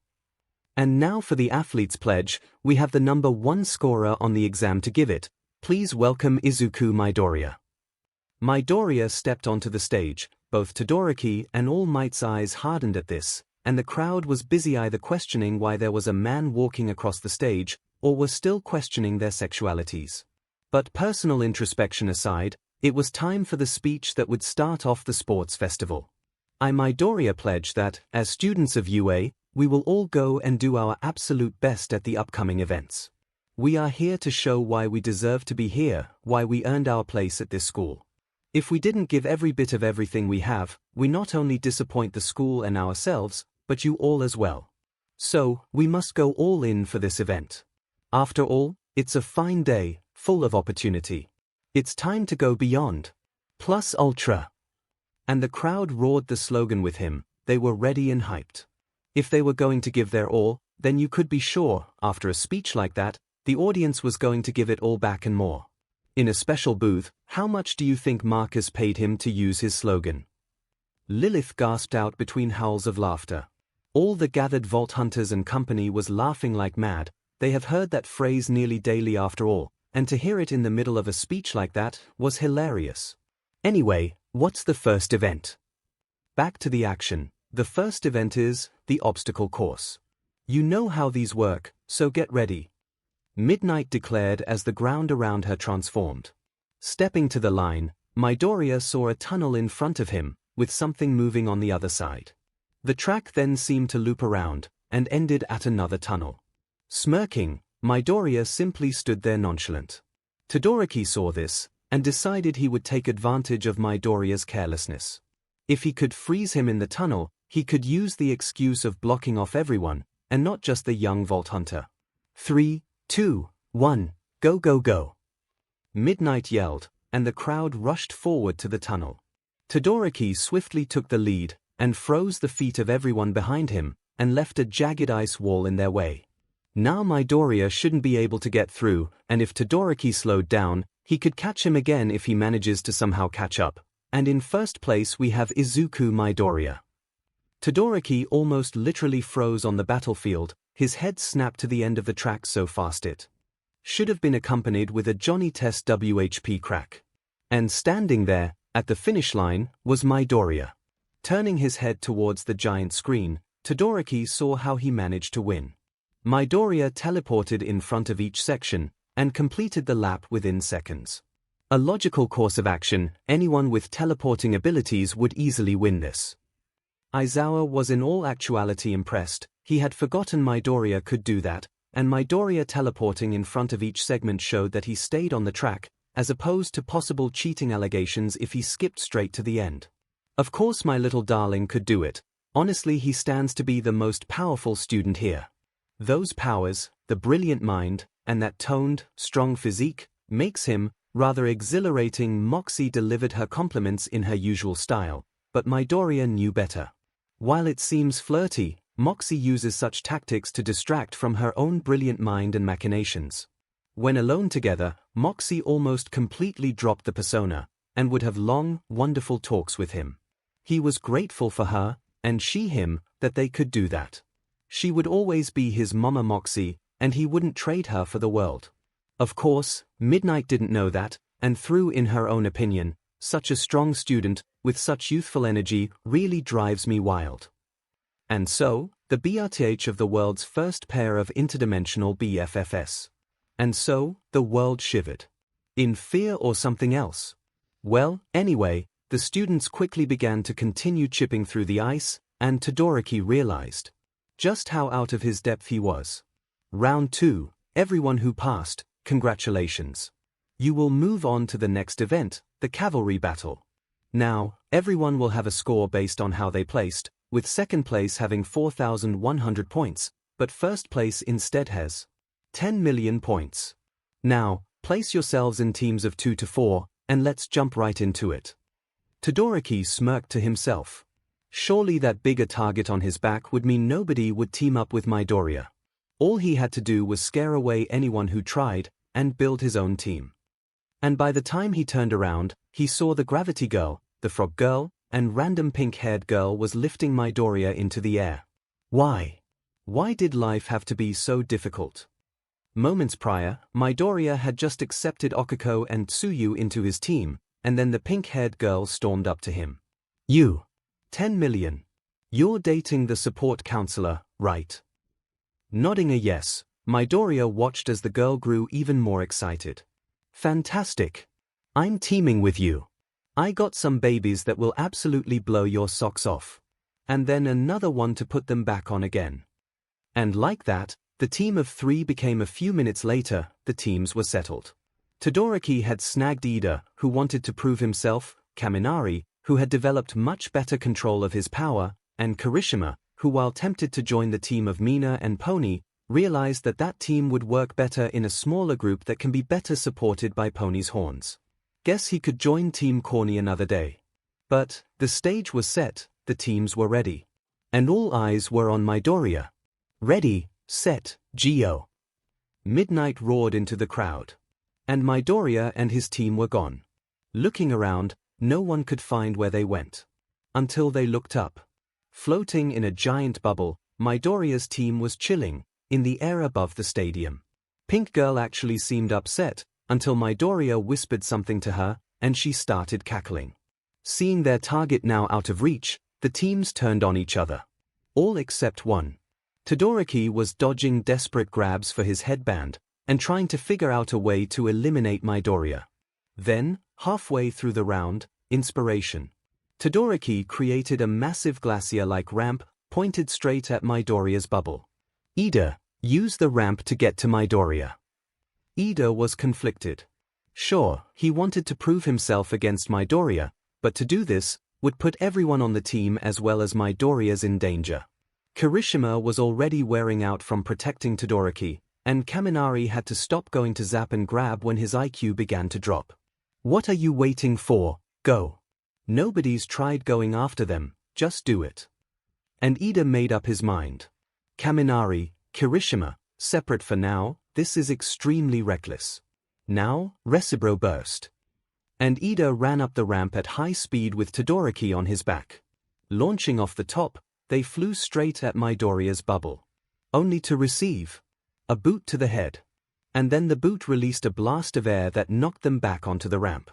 And now for the athlete's pledge, we have the number 1 scorer on the exam to give it. Please welcome Izuku Midoriya. Midoriya stepped onto the stage. Both Todoroki and All Might's eyes hardened at this, and the crowd was busy either questioning why there was a man walking across the stage, or were still questioning their sexualities. But personal introspection aside, it was time for the speech that would start off the sports festival. I Midoriya pledge that, as students of UA, we will all go and do our absolute best at the upcoming events. We are here to show why we deserve to be here, why we earned our place at this school. If we didn't give every bit of everything we have, we not only disappoint the school and ourselves, but you all as well. So, we must go all in for this event. After all, it's a fine day, full of opportunity. It's time to go beyond. Plus Ultra. And the crowd roared the slogan with him. They were ready and hyped. If they were going to give their all, then you could be sure, after a speech like that, the audience was going to give it all back and more. In a special booth, how much do you think Marcus paid him to use his slogan? Lilith gasped out between howls of laughter. All the gathered Vault Hunters and company was laughing like mad. They have heard that phrase nearly daily after all, and to hear it in the middle of a speech like that was hilarious. Anyway, what's the first event? Back to the action. The first event is the obstacle course. You know how these work, so get ready. Midnight declared as the ground around her transformed. Stepping to the line, Midoriya saw a tunnel in front of him, with something moving on the other side. The track then seemed to loop around, and ended at another tunnel. Smirking, Midoriya simply stood there nonchalant. Todoroki saw this, and decided he would take advantage of Midoriya's carelessness. If he could freeze him in the tunnel, he could use the excuse of blocking off everyone, and not just the young Vault Hunter. 3, 2, 1, go go go. Midnight yelled, and the crowd rushed forward to the tunnel. Todoroki swiftly took the lead, and froze the feet of everyone behind him, and left a jagged ice wall in their way. Now Midoriya shouldn't be able to get through, and if Todoroki slowed down, he could catch him again if he manages to somehow catch up. And in first place we have Izuku Midoriya. Todoroki almost literally froze on the battlefield, his head snapped to the end of the track so fast it should have been accompanied with a Johnny Test WHP crack. And standing there, at the finish line, was Midoriya. Turning his head towards the giant screen, Todoroki saw how he managed to win. Midoriya teleported in front of each section, and completed the lap within seconds. A logical course of action, anyone with teleporting abilities would easily win this. Aizawa was in all actuality impressed. He had forgotten Midoriya could do that, and Midoriya teleporting in front of each segment showed that he stayed on the track, as opposed to possible cheating allegations if he skipped straight to the end. Of course my little darling could do it. Honestly, he stands to be the most powerful student here. Those powers, the brilliant mind, and that toned, strong physique, makes him rather exhilarating. Moxie delivered her compliments in her usual style, but Midoriya knew better. While it seems flirty, Moxie uses such tactics to distract from her own brilliant mind and machinations. When alone together, Moxie almost completely dropped the persona, and would have long, wonderful talks with him. He was grateful for her, and she him, that they could do that. She would always be his Mama Moxie, and he wouldn't trade her for the world. Of course, Midnight didn't know that, and threw in her own opinion, such a strong student, with such youthful energy, really drives me wild. And so, the BRTH of the world's first pair of interdimensional BFFs. And so, the world shivered. In fear or something else? Well, anyway, the students quickly began to continue chipping through the ice, and Todoroki realized just how out of his depth he was. Round 2, everyone who passed, congratulations. You will move on to the next event, the cavalry battle. Now, everyone will have a score based on how they placed, with second place having 4,100 points, but first place instead has 10 million points. Now, place yourselves in teams of 2 to 4, and let's jump right into it. Todoroki smirked to himself. Surely that bigger target on his back would mean nobody would team up with Midoriya. All he had to do was scare away anyone who tried, and build his own team. And by the time he turned around, he saw the Gravity Girl, the Frog Girl, and random pink-haired girl was lifting Midoriya into the air. Why? Why did life have to be so difficult? Moments prior, Midoriya had just accepted Okiko and Tsuyu into his team, and then the pink-haired girl stormed up to him. You. 10 million. You're dating the support counselor, right? Nodding a yes, Midoriya watched as the girl grew even more excited. Fantastic. I'm teaming with you. I got some babies that will absolutely blow your socks off. And then another one to put them back on again. And like that, the team of 3 became a few minutes later, the teams were settled. Todoroki had snagged Ida, who wanted to prove himself, Kaminari, who had developed much better control of his power, and Kirishima, who while tempted to join the team of Mina and Pony, realized that that team would work better in a smaller group that can be better supported by Pony's horns. Guess he could join Team Corny another day. But, the stage was set, the teams were ready. And all eyes were on Midoriya. Ready, set, go. Midnight roared into the crowd. And Midoriya and his team were gone. Looking around, no one could find where they went. Until they looked up. Floating in a giant bubble, Midoriya's team was chilling, in the air above the stadium. Pink Girl actually seemed upset, until Midoriya whispered something to her, and she started cackling. Seeing their target now out of reach, the teams turned on each other. All except one. Todoroki was dodging desperate grabs for his headband, and trying to figure out a way to eliminate Midoriya. Then, halfway through the round, inspiration. Todoroki created a massive glacier-like ramp, pointed straight at Midoriya's bubble. Ida, use the ramp to get to Midoriya. Ida was conflicted. Sure, he wanted to prove himself against Midoriya, but to do this, would put everyone on the team as well as Midoriya's in danger. Kirishima was already wearing out from protecting Todoroki, and Kaminari had to stop going to zap and grab when his IQ began to drop. What are you waiting for? Go. Nobody's tried going after them, just do it. And Ida made up his mind. Kaminari, Kirishima, separate for now, this is extremely reckless. Now, Resibro burst. And Ida ran up the ramp at high speed with Todoroki on his back. Launching off the top, they flew straight at Midoriya's bubble. Only to receive a boot to the head. And then the boot released a blast of air that knocked them back onto the ramp.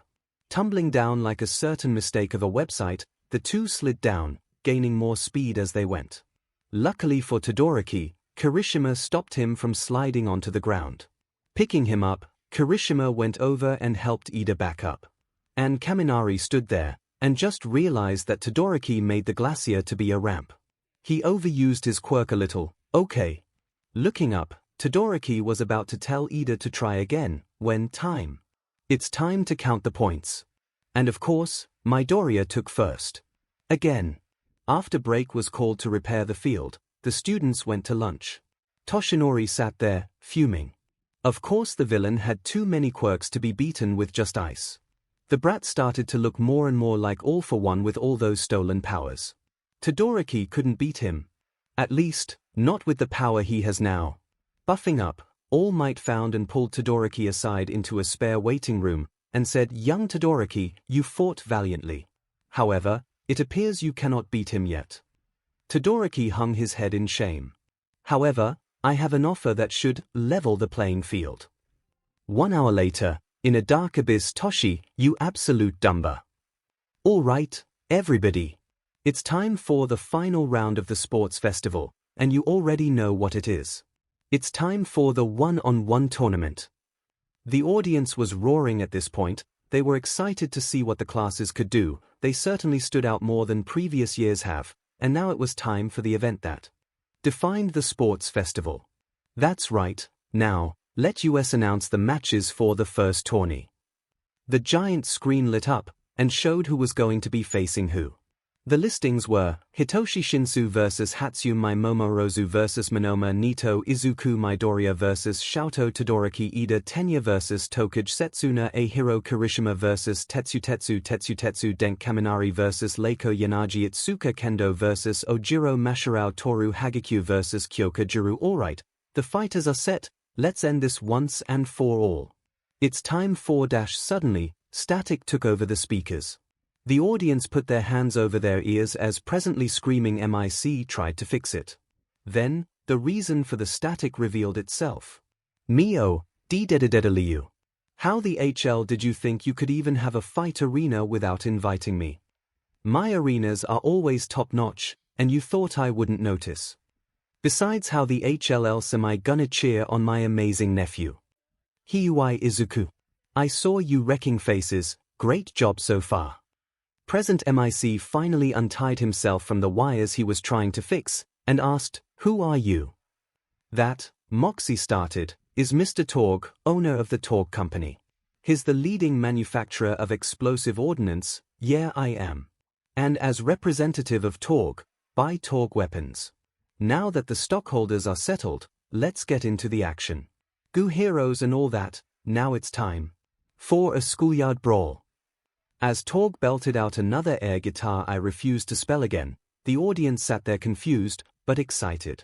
Tumbling down like a certain mistake of a website, the two slid down, gaining more speed as they went. Luckily for Todoroki, Kirishima stopped him from sliding onto the ground. Picking him up, Kirishima went over and helped Ida back up. And Kaminari stood there, and just realized that Todoroki made the glacier to be a ramp. He overused his quirk a little, okay. Looking up, Todoroki was about to tell Ida to try again, when time. It's time to count the points. And of course, Midoriya took first. Again. After break was called to repair the field, the students went to lunch. Toshinori sat there, fuming. Of course the villain had too many quirks to be beaten with just ice. The brat started to look more and more like All for One with all those stolen powers. Todoroki couldn't beat him. At least, not with the power he has now. Buffing up, All Might found and pulled Todoroki aside into a spare waiting room, and said, "Young Todoroki, you fought valiantly. However, it appears you cannot beat him yet." Todoroki hung his head in shame. "However, I have an offer that should level the playing field." 1 hour later, in a dark abyss. Toshi, you absolute dumber. All right, everybody. It's time for the final round of the sports festival, and you already know what it is. It's time for the one-on-one tournament. The audience was roaring at this point. They were excited to see what the classes could do. They certainly stood out more than previous years have, and now it was time for the event that defined the sports festival. That's right. Now, let us announce the matches for the first tourney. The giant screen lit up and showed who was going to be facing who. The listings were Hitoshi Shinsu vs Hatsumi Momorozu vs Monoma Nito Izuku Midoriya vs Shoto Todoroki Ida Tenya vs Tokuge Setsuna Ahiro Kirishima vs Tetsu Denk Kaminari vs Leiko Yanaji Itsuka Kendo vs Ojiro Mashirao Toru Hagekyu vs Kyoka Juru. Alright, the fighters are set, let's end this once and for all. It's time for Suddenly, static took over the speakers. The audience put their hands over their ears as presently screaming MIC tried to fix it. Then, the reason for the static revealed itself. Mio, dedededeliu. How the HL did you think you could even have a fight arena without inviting me? My arenas are always top-notch, and you thought I wouldn't notice. Besides, how the HL else am I gonna cheer on my amazing nephew? Hiui Izuku. I saw you wrecking faces, great job so far. Present MIC finally untied himself from the wires he was trying to fix, and asked, "Who are you?" That, Moxie started, is Mr. Torg, owner of the Torg Company. He's the leading manufacturer of explosive ordnance, yeah I am. And as representative of Torg, buy Torg weapons. Now that the stockholders are settled, let's get into the action. Goo heroes and all that, now it's time for a schoolyard brawl. As Torg belted out another air guitar I refuse to spell again, the audience sat there confused, but excited.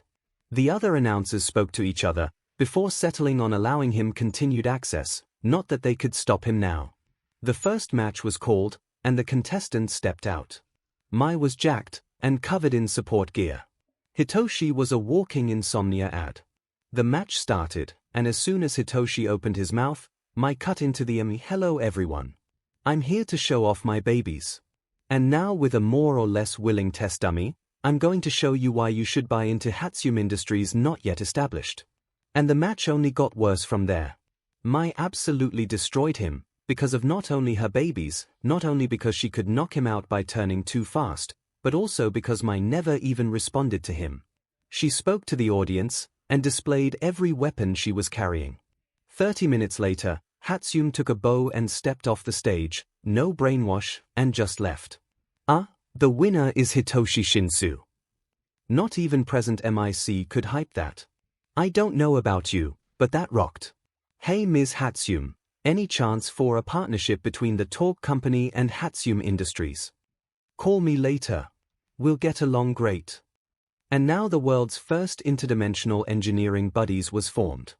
The other announcers spoke to each other, before settling on allowing him continued access, not that they could stop him now. The first match was called, and the contestant stepped out. Mai was jacked, and covered in support gear. Hitoshi was a walking insomnia ad. The match started, and as soon as Hitoshi opened his mouth, Mai cut into the "Hello everyone. I'm here to show off my babies. And now with a more or less willing test dummy, I'm going to show you why you should buy into Hatsumi Industries not yet established." And the match only got worse from there. Mai absolutely destroyed him, because of not only her babies, not only because she could knock him out by turning too fast, but also because Mai never even responded to him. She spoke to the audience, and displayed every weapon she was carrying. 30 minutes later, Hatsumi took a bow and stepped off the stage, no brainwash, and just left. The winner is Hitoshi Shinsu. Not even present MIC could hype that. I don't know about you, but that rocked. Hey Ms. Hatsumi, any chance for a partnership between the Torg Company and Hatsumi Industries? Call me later. We'll get along great. And now the world's first interdimensional engineering buddies was formed.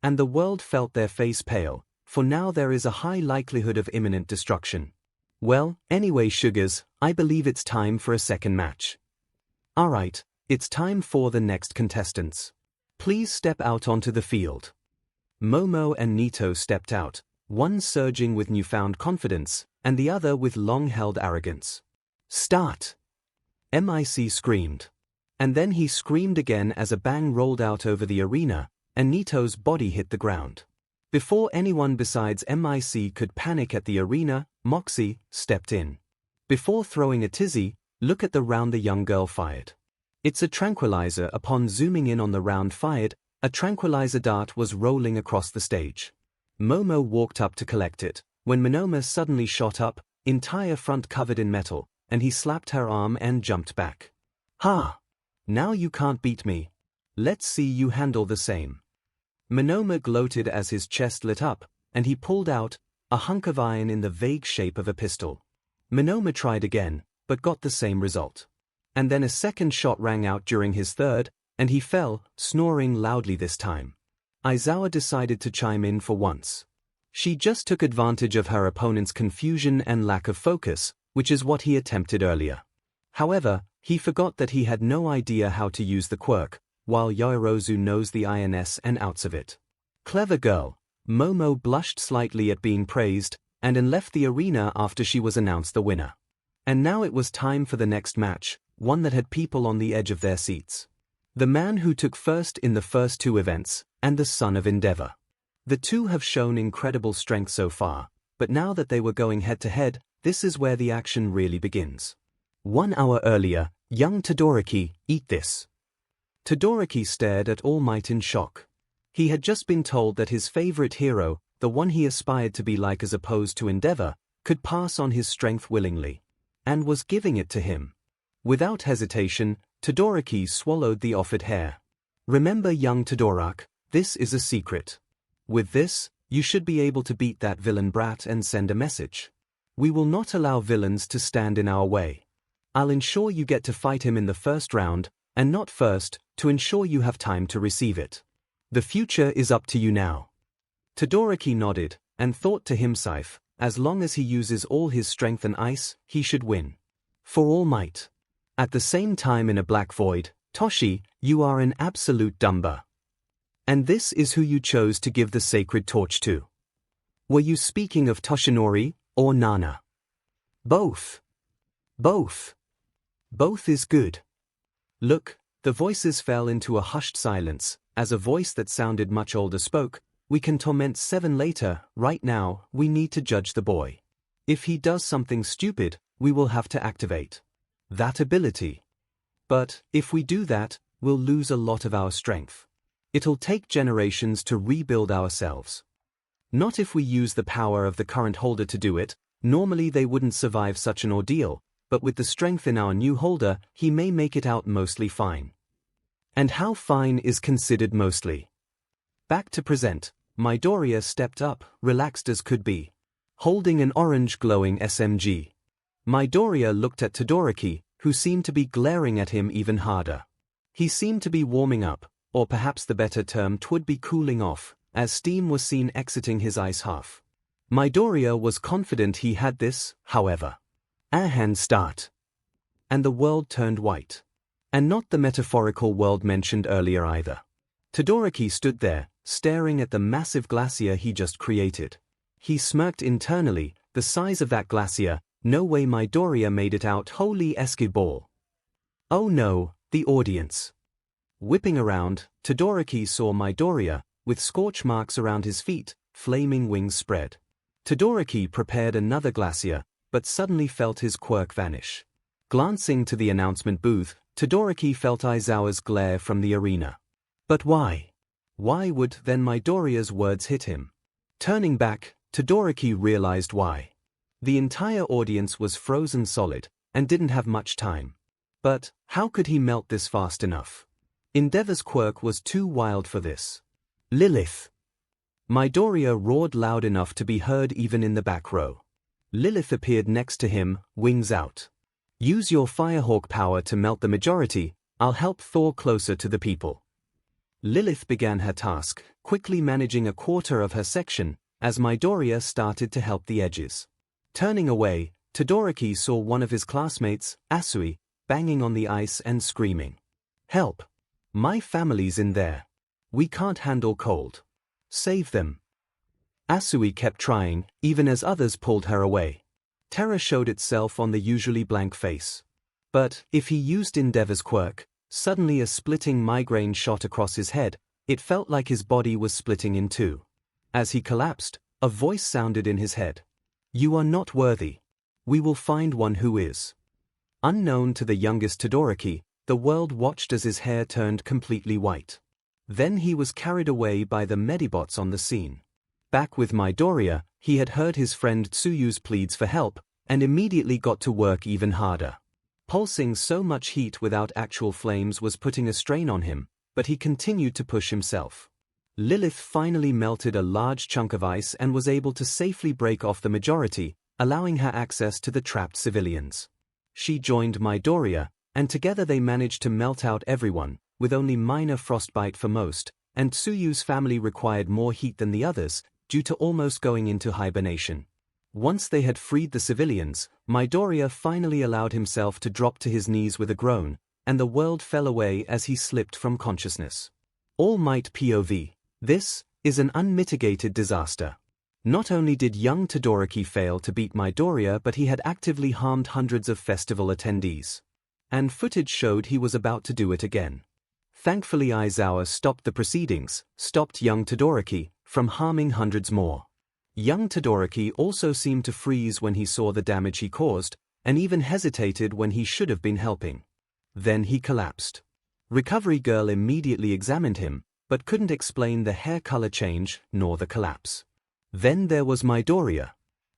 And the world felt their face pale, for now there is a high likelihood of imminent destruction. Well, anyway sugars, I believe it's time for a second match. Alright, it's time for the next contestants. Please step out onto the field. Momo and Nito stepped out, one surging with newfound confidence, and the other with long-held arrogance. Start! MIC screamed. And then he screamed again as a bang rolled out over the arena, and Nito's body hit the ground. Before anyone besides MIC could panic at the arena, Moxie stepped in. Before throwing a tizzy, look at the round the young girl fired. It's a tranquilizer. Upon zooming in on the round fired, a tranquilizer dart was rolling across the stage. Momo walked up to collect it, when Monoma suddenly shot up, entire front covered in metal, and he slapped her arm and jumped back. Ha! Now you can't beat me. Let's see you handle the same. Monoma gloated as his chest lit up, and he pulled out a hunk of iron in the vague shape of a pistol. Monoma tried again, but got the same result. And then a second shot rang out during his third, and he fell, snoring loudly this time. Aizawa decided to chime in for once. She just took advantage of her opponent's confusion and lack of focus, which is what he attempted earlier. However, he forgot that he had no idea how to use the quirk, while Yaoyorozu knows the ins and outs of it. Clever girl. Momo blushed slightly at being praised, and left the arena after she was announced the winner. And now it was time for the next match, one that had people on the edge of their seats. The man who took first in the first two events, and the son of Endeavor. The two have shown incredible strength so far, but now that they were going head-to-head, this is where the action really begins. 1 hour earlier, young Todoroki, eat this. Todoroki stared at All Might in shock. He had just been told that his favorite hero, the one he aspired to be like as opposed to Endeavor, could pass on his strength willingly. And was giving it to him. Without hesitation, Todoroki swallowed the offered hair. Remember, young Todoroki, this is a secret. With this, you should be able to beat that villain brat and send a message. We will not allow villains to stand in our way. I'll ensure you get to fight him in the first round, and not first, to ensure you have time to receive it. The future is up to you now. Todoroki nodded, and thought to himself, as long as he uses all his strength and ice, he should win. For All Might. At the same time in a black void, Toshi, you are an absolute dumber. And this is who you chose to give the sacred torch to. Were you speaking of Toshinori, or Nana? Both. Both. Both is good. Look, the voices fell into a hushed silence, as a voice that sounded much older spoke. We can torment 7 later, right now, we need to judge the boy. If he does something stupid, we will have to activate that ability. But, if we do that, we'll lose a lot of our strength. It'll take generations to rebuild ourselves. Not if we use the power of the current holder to do it. Normally they wouldn't survive such an ordeal, but with the strength in our new holder, he may make it out mostly fine. And how fine is considered mostly? Back to present, Midoriya stepped up, relaxed as could be, holding an orange glowing SMG. Midoriya looked at Todoroki, who seemed to be glaring at him even harder. He seemed to be warming up, or perhaps the better term twould be cooling off, as steam was seen exiting his ice half. Midoriya was confident he had this, however. A hand start. And the world turned white. And not the metaphorical world mentioned earlier either. Todoroki stood there, staring at the massive glacier he just created. He smirked internally, the size of that glacier, no way Midoriya made it out. Holy Eskiball. Oh no, the audience. Whipping around, Todoroki saw Midoriya, with scorch marks around his feet, flaming wings spread. Todoroki prepared another glacier, but suddenly felt his quirk vanish. Glancing to the announcement booth, Todoroki felt Aizawa's glare from the arena. But why? Why would then Midoriya's words hit him? Turning back, Todoroki realized why. The entire audience was frozen solid, and didn't have much time. But, how could he melt this fast enough? Endeavor's quirk was too wild for this. Lilith. Midoriya roared loud enough to be heard even in the back row. Lilith appeared next to him, wings out. Use your Firehawk power to melt the majority, I'll help Thor closer to the people. Lilith began her task, quickly managing a quarter of her section, as Midoriya started to help the edges. Turning away, Todoroki saw one of his classmates, Asui, banging on the ice and screaming. Help! My family's in there. We can't handle cold. Save them. Asui kept trying, even as others pulled her away. Terror showed itself on the usually blank face. But, if he used Endeavor's quirk, suddenly a splitting migraine shot across his head. It felt like his body was splitting in two. As he collapsed, a voice sounded in his head. You are not worthy. We will find one who is. Unknown to the youngest Todoroki, the world watched as his hair turned completely white. Then he was carried away by the Medibots on the scene. Back with Midoriya, he had heard his friend Tsuyu's pleads for help, and immediately got to work even harder. Pulsing so much heat without actual flames was putting a strain on him, but he continued to push himself. Lilith finally melted a large chunk of ice and was able to safely break off the majority, allowing her access to the trapped civilians. She joined Midoriya, and together they managed to melt out everyone, with only minor frostbite for most, and Tsuyu's family required more heat than the others, due to almost going into hibernation. Once they had freed the civilians, Midoriya finally allowed himself to drop to his knees with a groan, and the world fell away as he slipped from consciousness. All Might POV. This is an unmitigated disaster. Not only did young Todoroki fail to beat Midoriya, but he had actively harmed hundreds of festival attendees. And footage showed he was about to do it again. Thankfully Aizawa stopped the proceedings, stopped young Todoroki from harming hundreds more. Young Todoroki also seemed to freeze when he saw the damage he caused, and even hesitated when he should have been helping. Then he collapsed. Recovery Girl immediately examined him, but couldn't explain the hair color change nor the collapse. Then there was Midoriya.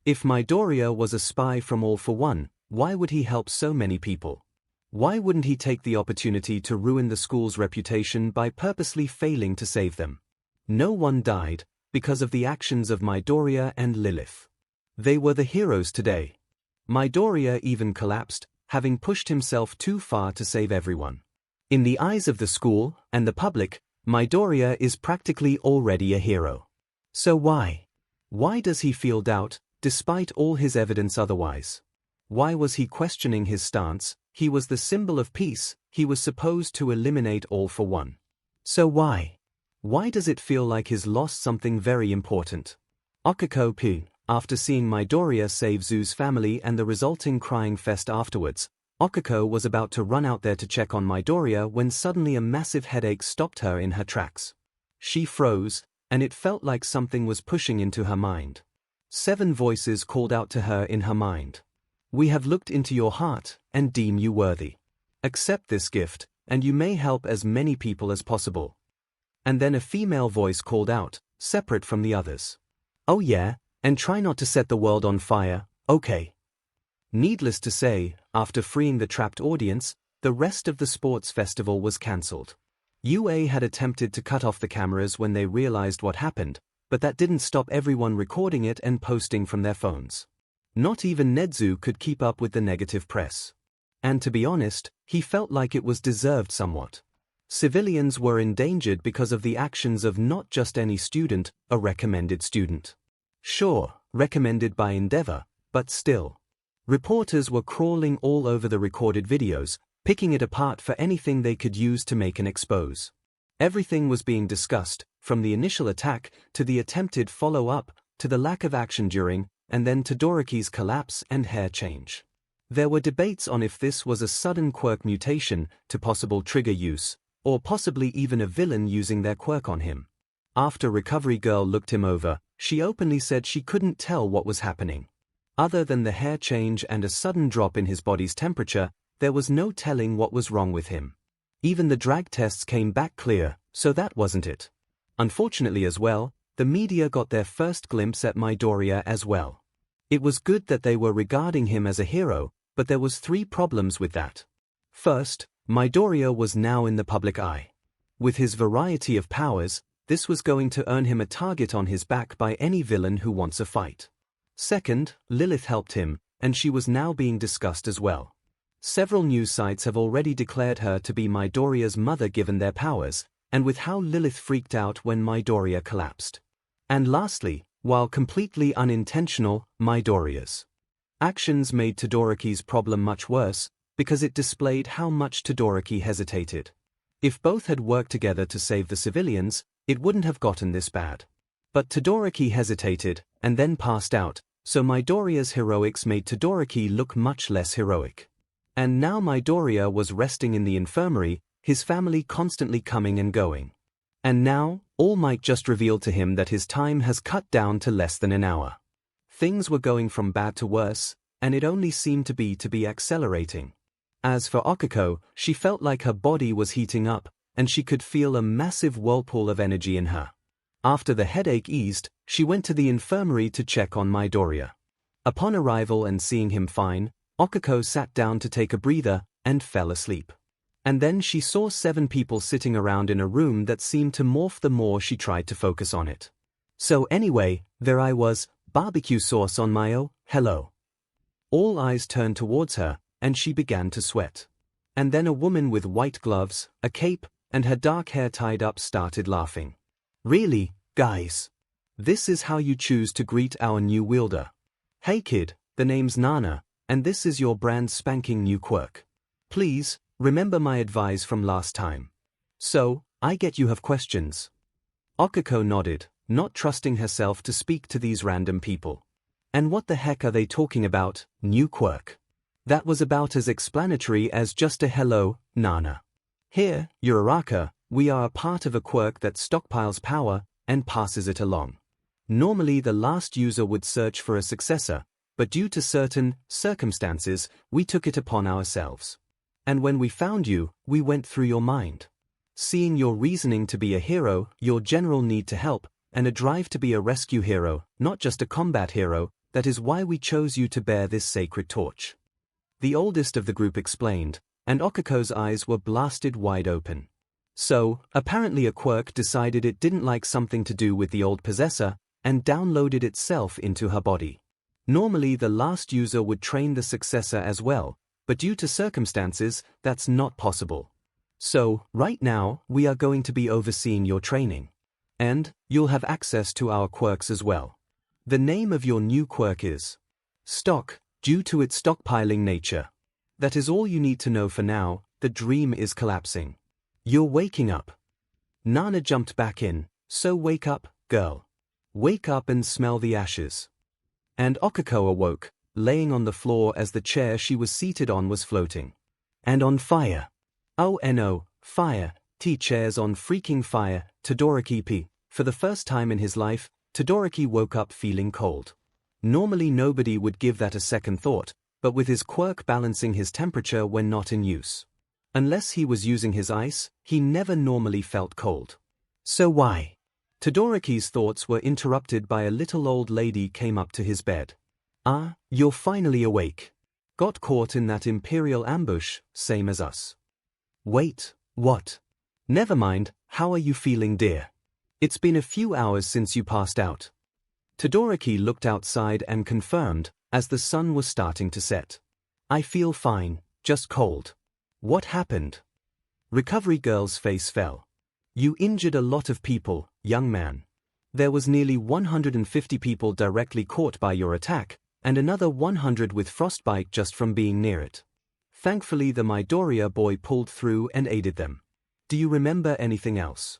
If Midoriya was a spy from All for One, why would he help so many people? Why wouldn't he take the opportunity to ruin the school's reputation by purposely failing to save them? No one died because of the actions of Midoriya and Lilith. They were the heroes today. Midoriya even collapsed, having pushed himself too far to save everyone. In the eyes of the school and the public, Midoriya is practically already a hero. So why? Why does he feel doubt, despite all his evidence otherwise? Why was he questioning his stance? He was the symbol of peace, he was supposed to eliminate All for One. So why? Why does it feel like he's lost something very important? 𝐒𝐭𝐻, after seeing Midoriya save Zoo's family and the resulting crying fest afterwards, 𝐒𝐭𝐻 was about to run out there to check on Midoriya when suddenly a massive headache stopped her in her tracks. She froze, and it felt like something was pushing into her mind. 7 voices called out to her in her mind. We have looked into your heart and deem you worthy. Accept this gift, and you may help as many people as possible. And then a female voice called out, separate from the others. Oh yeah, and try not to set the world on fire, okay? Needless to say, after freeing the trapped audience, the rest of the sports festival was cancelled. UA had attempted to cut off the cameras when they realized what happened, but that didn't stop everyone recording it and posting from their phones. Not even Nezu could keep up with the negative press. And to be honest, he felt like it was deserved somewhat. Civilians were endangered because of the actions of not just any student, a recommended student. Sure, recommended by Endeavor, but still. Reporters were crawling all over the recorded videos, picking it apart for anything they could use to make an expose. Everything was being discussed, from the initial attack, to the attempted follow-up, to the lack of action during, and then Todoroki's collapse and hair change. There were debates on if this was a sudden quirk mutation to possible trigger use, or possibly even a villain using their quirk on him. After Recovery Girl looked him over, she openly said she couldn't tell what was happening. Other than the hair change and a sudden drop in his body's temperature, there was no telling what was wrong with him. Even the drag tests came back clear, so that wasn't it. Unfortunately as well, the media got their first glimpse at Midoriya as well. It was good that they were regarding him as a hero, but there was 3 problems with that. First, Midoriya was now in the public eye. With his variety of powers, this was going to earn him a target on his back by any villain who wants a fight. Second, Lilith helped him, and she was now being discussed as well. Several news sites have already declared her to be Midoriya's mother given their powers, and with how Lilith freaked out when Midoriya collapsed. And lastly, while completely unintentional, Midoriya's actions made Todoroki's problem much worse, because it displayed how much Todoroki hesitated. If both had worked together to save the civilians, it wouldn't have gotten this bad. But Todoroki hesitated, and then passed out, so Midoriya's heroics made Todoroki look much less heroic. And now Midoriya was resting in the infirmary, his family constantly coming and going. And now, All Might just revealed to him that his time has cut down to less than an hour. Things were going from bad to worse, and it only seemed to be accelerating. As for 𝐒𝐭𝐻, she felt like her body was heating up, and she could feel a massive whirlpool of energy in her. After the headache eased, she went to the infirmary to check on Midoriya. Upon arrival and seeing him fine, 𝐒𝐭𝐻 sat down to take a breather, and fell asleep. And then she saw 7 people sitting around in a room that seemed to morph the more she tried to focus on it. So anyway, there I was, barbecue sauce on mayo, hello. All eyes turned towards her, and she began to sweat. And then a woman with white gloves, a cape, and her dark hair tied up started laughing. Really, guys? This is how you choose to greet our new wielder? Hey kid, the name's Nana, and this is your brand spanking new quirk. Please, remember my advice from last time. So, I get you have questions. 𝐒𝐭𝐻 nodded, not trusting herself to speak to these random people. And what the heck are they talking about, new quirk? That was about as explanatory as just a hello, Nana. Here, Uraraka, we are a part of a quirk that stockpiles power and passes it along. Normally the last user would search for a successor, but due to certain circumstances, we took it upon ourselves. And when we found you, we went through your mind. Seeing your reasoning to be a hero, your general need to help, and a drive to be a rescue hero, not just a combat hero, that is why we chose you to bear this sacred torch. The oldest of the group explained, and Okiko's eyes were blasted wide open. So, apparently a quirk decided it didn't like something to do with the old possessor, and downloaded itself into her body. Normally the last user would train the successor as well, but due to circumstances, that's not possible. So, right now, we are going to be overseeing your training. And, you'll have access to our quirks as well. The name of your new quirk is Stock, due to its stockpiling nature. That is all you need to know for now. The dream is collapsing. You're waking up. Nana jumped back in, so wake up, girl. Wake up and smell the ashes. And Okiko awoke, laying on the floor as the chair she was seated on was floating. And on fire. Oh no, fire, chairs on freaking fire, Todoroki P. For the first time in his life, Todoroki woke up feeling cold. Normally nobody would give that a second thought, but with his quirk balancing his temperature when not in use. Unless he was using his ice, he never normally felt cold. So why? Todoroki's thoughts were interrupted by a little old lady came up to his bed. Ah, you're finally awake. Got caught in that imperial ambush, same as us. Wait, what? Never mind, how are you feeling, dear? It's been a few hours since you passed out. Todoroki looked outside and confirmed, as the sun was starting to set. I feel fine, just cold. What happened? Recovery girl's face fell. You injured a lot of people, young man. There was nearly 150 people directly caught by your attack, and another 100 with frostbite just from being near it. Thankfully the Midoriya boy pulled through and aided them. Do you remember anything else?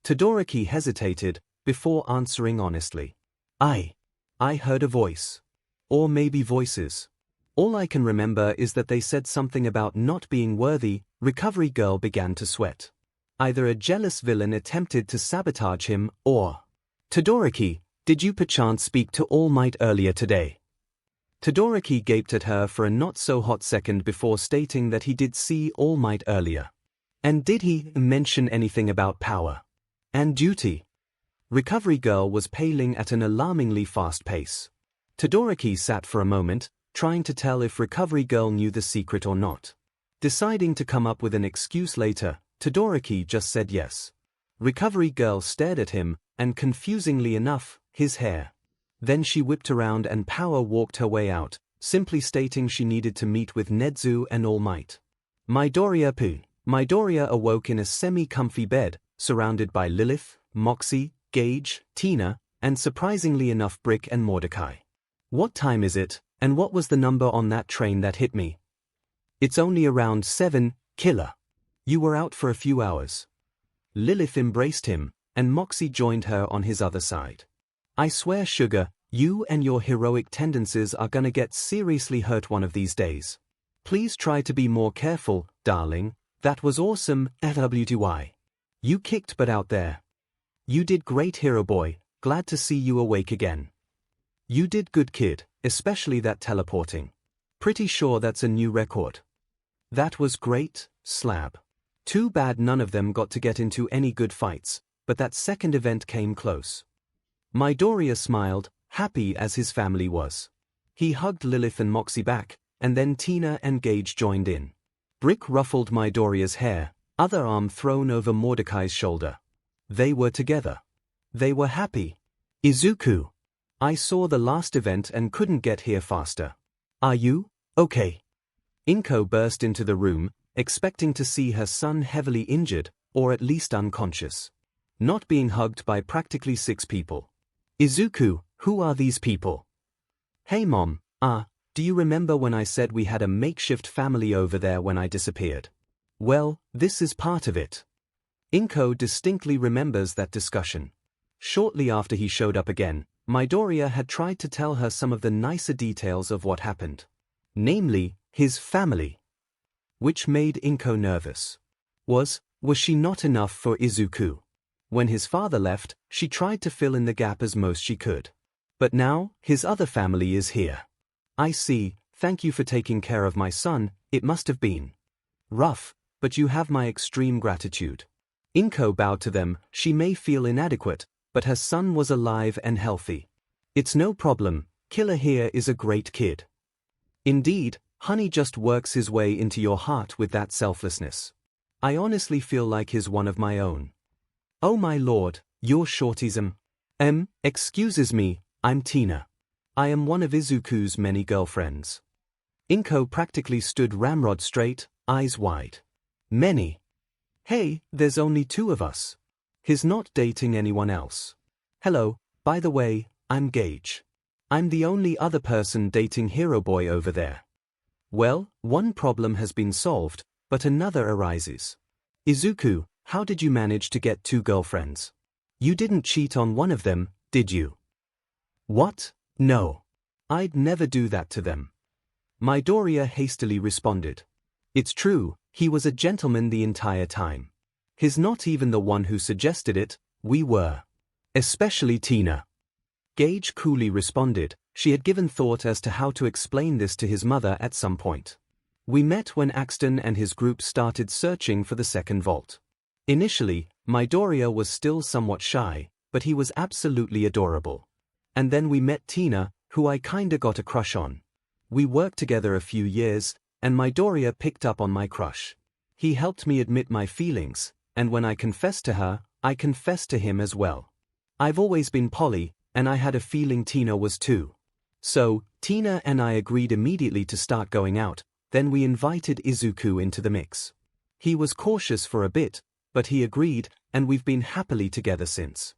Todoroki hesitated, before answering honestly. I heard a voice. Or maybe voices. All I can remember is that they said something about not being worthy. Recovery girl began to sweat. Either a jealous villain attempted to sabotage him, or... Todoroki, did you perchance speak to All Might earlier today? Todoroki gaped at her for a not-so-hot second before stating that he did see All Might earlier. And did he mention anything about power? And duty? Recovery girl was paling at an alarmingly fast pace. Todoroki sat for a moment, trying to tell if Recovery girl knew the secret or not. Deciding to come up with an excuse later, Todoroki just said yes. Recovery girl stared at him, and confusingly enough, his hair. Then she whipped around and power walked her way out, simply stating she needed to meet with Nezu and All Might. Midoriya awoke in a semi-comfy bed, surrounded by Lilith, Moxie, Gage, Tina, and surprisingly enough Brick and Mordecai. What time is it, and what was the number on that train that hit me? It's only around 7, killer. You were out for a few hours. Lilith embraced him, and Moxie joined her on his other side. I swear, Sugar, you and your heroic tendencies are gonna get seriously hurt one of these days. Please try to be more careful, darling. That was awesome, FWTY. You kicked butt out there. You did great, hero boy, glad to see you awake again. You did good, kid, especially that teleporting. Pretty sure that's a new record. That was great, Slab. Too bad none of them got to get into any good fights, but that second event came close. Midoriya smiled, happy as his family was. He hugged Lilith and Moxie back, and then Tina and Gage joined in. Brick ruffled Midoriya's hair, other arm thrown over Mordecai's shoulder. They were together. They were happy. Izuku. I saw the last event and couldn't get here faster. Are you okay? Inko burst into the room, expecting to see her son heavily injured, or at least unconscious. Not being hugged by practically 6 people. Izuku, who are these people? Hey mom, do you remember when I said we had a makeshift family over there when I disappeared? Well, this is part of it. Inko distinctly remembers that discussion. Shortly after he showed up again, Midoriya had tried to tell her some of the nicer details of what happened. Namely, his family. Which made 𝐭𝐽 nervous. Was she not enough for Izuku? When his father left, she tried to fill in the gap as most she could. But now, his other family is here. I see, thank you for taking care of my son, it must have been rough, but you have my extreme gratitude. 𝐭𝐽 bowed to them. She may feel inadequate, but her son was alive and healthy. It's no problem, Killer here is a great kid. Indeed, honey just works his way into your heart with that selflessness. I honestly feel like he's one of my own. Oh my lord, you're shortism. Excuses me, I'm Tina. I am one of Izuku's many girlfriends. 𝐭𝐽 practically stood ramrod straight, eyes wide. Many? Hey, there's only 2 of us. He's not dating anyone else. Hello, by the way, I'm 𝐔𝐻. I'm the only other person dating Hero Boy over there. Well, one problem has been solved, but another arises. Izuku, how did you manage to get 2 girlfriends? You didn't cheat on one of them, did you? What? No. I'd never do that to them. Midoriya hastily responded. It's true, he was a gentleman the entire time. He's not even the one who suggested it, we were. Especially Tina. 𝐔𝐻 coolly responded. She had given thought as to how to explain this to his mother at some point. We met when Axton and his group started searching for the second vault. Initially, Midoriya was still somewhat shy, but he was absolutely adorable. And then we met Tina, who I kinda got a crush on. We worked together a few years, and Midoriya picked up on my crush. He helped me admit my feelings, and when I confessed to her, I confessed to him as well. I've always been poly, and I had a feeling Tina was too. So, Tina and I agreed immediately to start going out, then we invited Izuku into the mix. He was cautious for a bit, but he agreed, and we've been happily together since.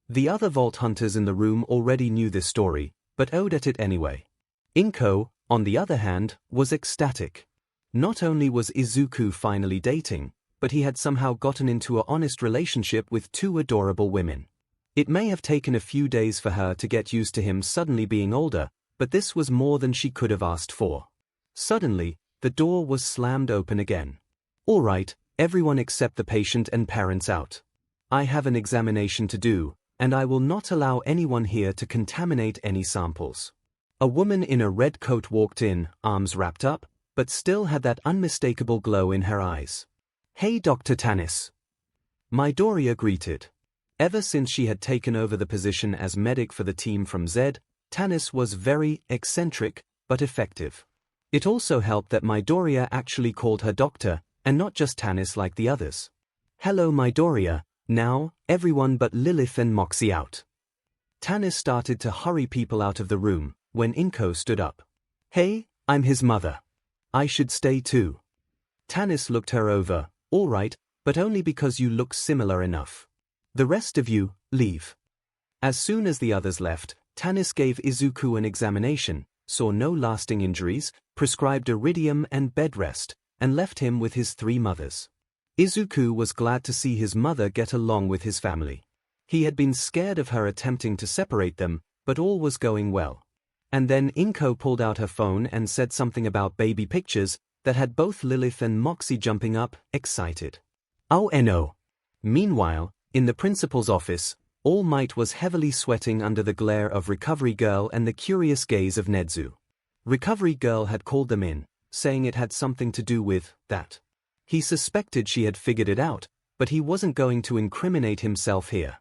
The other vault hunters in the room already knew this story, but owed at it anyway. 𝐭𝐽, on the other hand, was ecstatic. Not only was Izuku finally dating, but he had somehow gotten into an honest relationship with 2 adorable women. It may have taken a few days for her to get used to him suddenly being older, but this was more than she could have asked for. Suddenly, the door was slammed open again. All right, everyone except the patient and parents out. I have an examination to do, and I will not allow anyone here to contaminate any samples. A woman in a red coat walked in, arms wrapped up, but still had that unmistakable glow in her eyes. Hey Dr. Tannis. Midoriya greeted. Ever since she had taken over the position as medic for the team from Z, Tannis was very eccentric, but effective. It also helped that Midoriya actually called her doctor, and not just Tannis like the others. Hello Midoriya, now, everyone but Lilith and Moxie out. Tannis started to hurry people out of the room, when 𝐭𝐽 stood up. Hey, I'm his mother. I should stay too. Tannis looked her over. All right, but only because you look similar enough. The rest of you, leave. As soon as the others left, Tannis gave Izuku an examination, saw no lasting injuries, prescribed iridium and bed rest, and left him with his 3 mothers. Izuku was glad to see his mother get along with his family. He had been scared of her attempting to separate them, but all was going well. And then 𝐭𝐽 pulled out her phone and said something about baby pictures that had both Lilith and Moxie jumping up, excited. Oh no. Meanwhile, in the principal's office, All Might was heavily sweating under the glare of Recovery Girl and the curious gaze of Nezu. Recovery Girl had called them in, saying it had something to do with that. He suspected she had figured it out, but he wasn't going to incriminate himself here.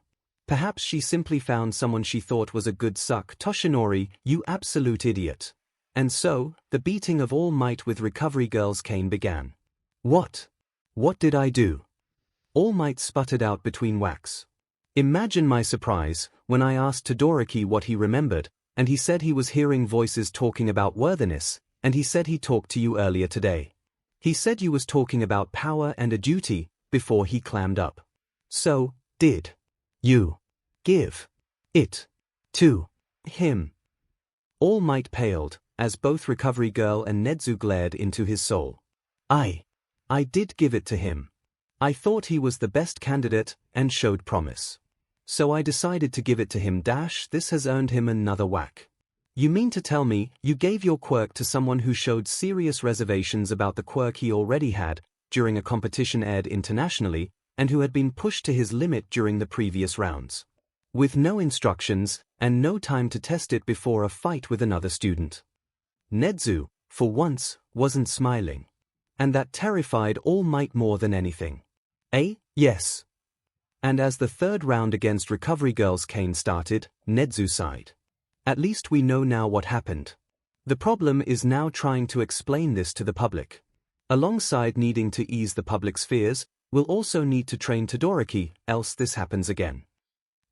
Perhaps she simply found someone she thought was a good suck. Toshinori, you absolute idiot. And so, the beating of All Might with Recovery Girl's cane began. What? What did I do? All Might sputtered out between whacks. Imagine my surprise when I asked Todoroki what he remembered, and he said he was hearing voices talking about worthiness, and he said he talked to you earlier today. He said you was talking about power and a duty, before he clammed up. So, did you give it to him? All Might paled, as both Recovery Girl and Nezu glared into his soul. I did give it to him. I thought he was the best candidate, and showed promise. So I decided to give it to him. This has earned him another whack. You mean to tell me you gave your quirk to someone who showed serious reservations about the quirk he already had during a competition aired internationally and who had been pushed to his limit during the previous rounds? With no instructions and no time to test it before a fight with another student. Nezu, for once, wasn't smiling. And that terrified All Might more than anything. Yes. And as the third round against Recovery Girls 𝐭 started, Nezu sighed. At least we know now what happened. The problem is now trying to explain this to the public. Alongside needing to ease the public's fears, we'll also need to train Todoroki, else this happens again.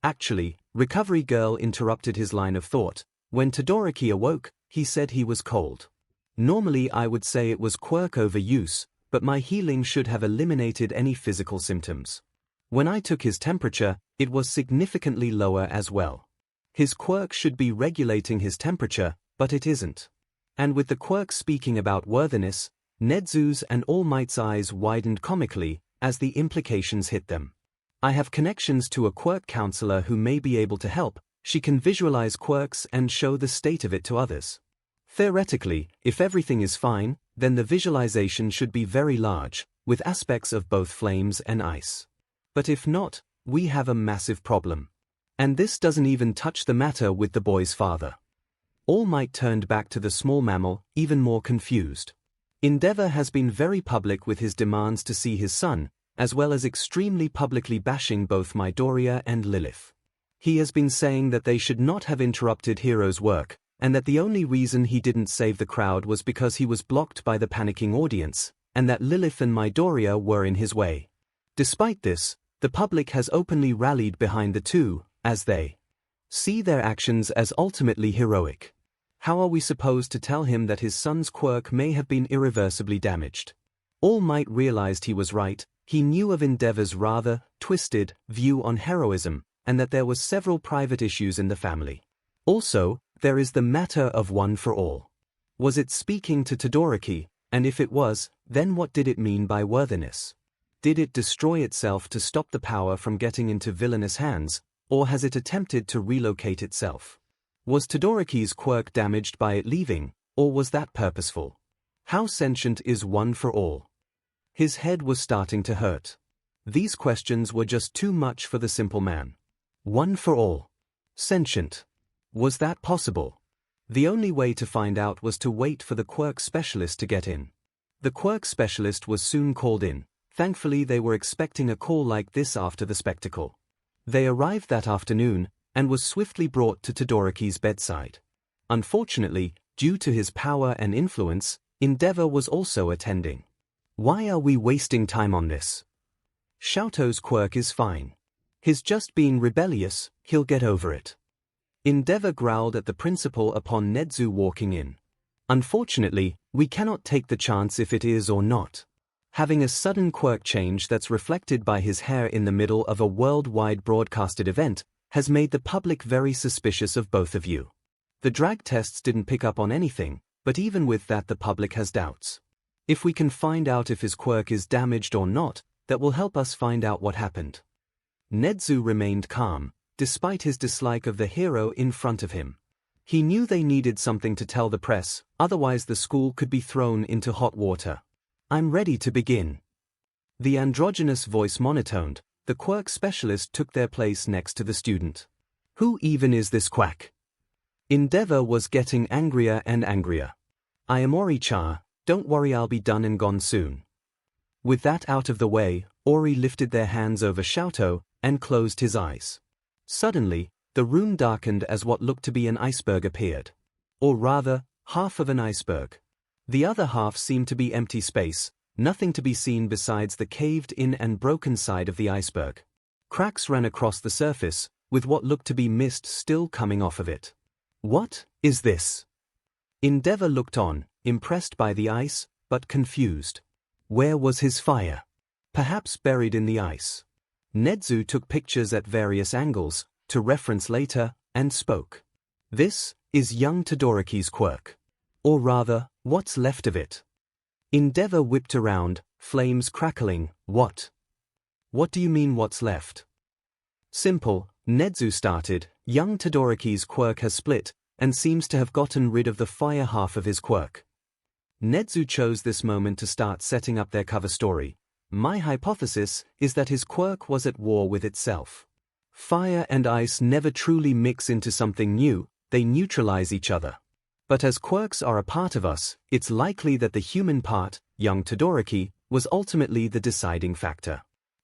Actually, Recovery Girl interrupted his line of thought. When Todoroki awoke, he said he was cold. Normally I would say it was quirk overuse, but my healing should have eliminated any physical symptoms. When I took his temperature, it was significantly lower as well. His quirk should be regulating his temperature, but it isn't. And with the quirk speaking about worthiness, Nezu's and All Might's eyes widened comically as the implications hit them. I have connections to a quirk counselor who may be able to help. She can visualize quirks and show the state of it to others. Theoretically, if everything is fine, then the visualization should be very large, with aspects of both flames and ice. But if not, we have a massive problem. And this doesn't even touch the matter with the boy's father. All Might turned back to the small mammal, even more confused. Endeavor has been very public with his demands to see his son, as well as extremely publicly bashing both Midoriya and Lilith. He has been saying that they should not have interrupted Hiro's work, and that the only reason he didn't save the crowd was because he was blocked by the panicking audience, and that Lilith and Midoriya were in his way. Despite this, the public has openly rallied behind the two, as they see their actions as ultimately heroic. How are we supposed to tell him that his son's quirk may have been irreversibly damaged? All Might realized he was right. He knew of Endeavor's rather twisted view on heroism, and that there were several private issues in the family. Also, there is the matter of one for all. Was it speaking to Todoroki, and if it was, then what did it mean by worthiness? Did it destroy itself to stop the power from getting into villainous hands, or has it attempted to relocate itself? Was Todoroki's quirk damaged by it leaving, or was that purposeful? How sentient is one for all? His head was starting to hurt. These questions were just too much for the simple man. One for all. Sentient. Was that possible? The only way to find out was to wait for the quirk specialist to get in. The quirk specialist was soon called in. Thankfully they were expecting a call like this after the spectacle. They arrived that afternoon, and was swiftly brought to Todoroki's bedside. Unfortunately, due to his power and influence, Endeavor was also attending. Why are we wasting time on this? Xiaoto's quirk is fine. He's just being rebellious, he'll get over it. Endeavor growled at the principal upon Nezu walking in. Unfortunately, we cannot take the chance if it is or not. Having a sudden quirk change that's reflected by his hair in the middle of a worldwide broadcasted event has made the public very suspicious of both of you. The drag tests didn't pick up on anything, but even with that the public has doubts. If we can find out if his quirk is damaged or not, that will help us find out what happened. Nezu remained calm, despite his dislike of the hero in front of him. He knew they needed something to tell the press, otherwise the school could be thrown into hot water. I'm ready to begin. The androgynous voice monotoned. The quirk specialist took their place next to the student. Who even is this quack? Endeavor was getting angrier and angrier. I am Ori-chan, don't worry, I'll be done and gone soon. With that out of the way, Ori lifted their hands over Xiaoto and closed his eyes. Suddenly, the room darkened as what looked to be an iceberg appeared. Or rather, half of an iceberg. The other half seemed to be empty space, nothing to be seen besides the caved-in and broken side of the iceberg. Cracks ran across the surface, with what looked to be mist still coming off of it. What is this? Endeavor looked on, impressed by the ice, but confused. Where was his fire? Perhaps buried in the ice. Nezu took pictures at various angles, to reference later, and spoke. This is young Todoroki's quirk. Or rather, what's left of it. Endeavor whipped around, flames crackling. What? What do you mean what's left? Simple, 𝐻𝐻𝐻 started, young Todoroki's quirk has split, and seems to have gotten rid of the fire half of his quirk. 𝐻𝐻𝐻 chose this moment to start setting up their cover story. My hypothesis is that his quirk was at war with itself. Fire and ice never truly mix into something new, they neutralize each other. But as quirks are a part of us, it's likely that the human part, young Todoroki, was ultimately the deciding factor.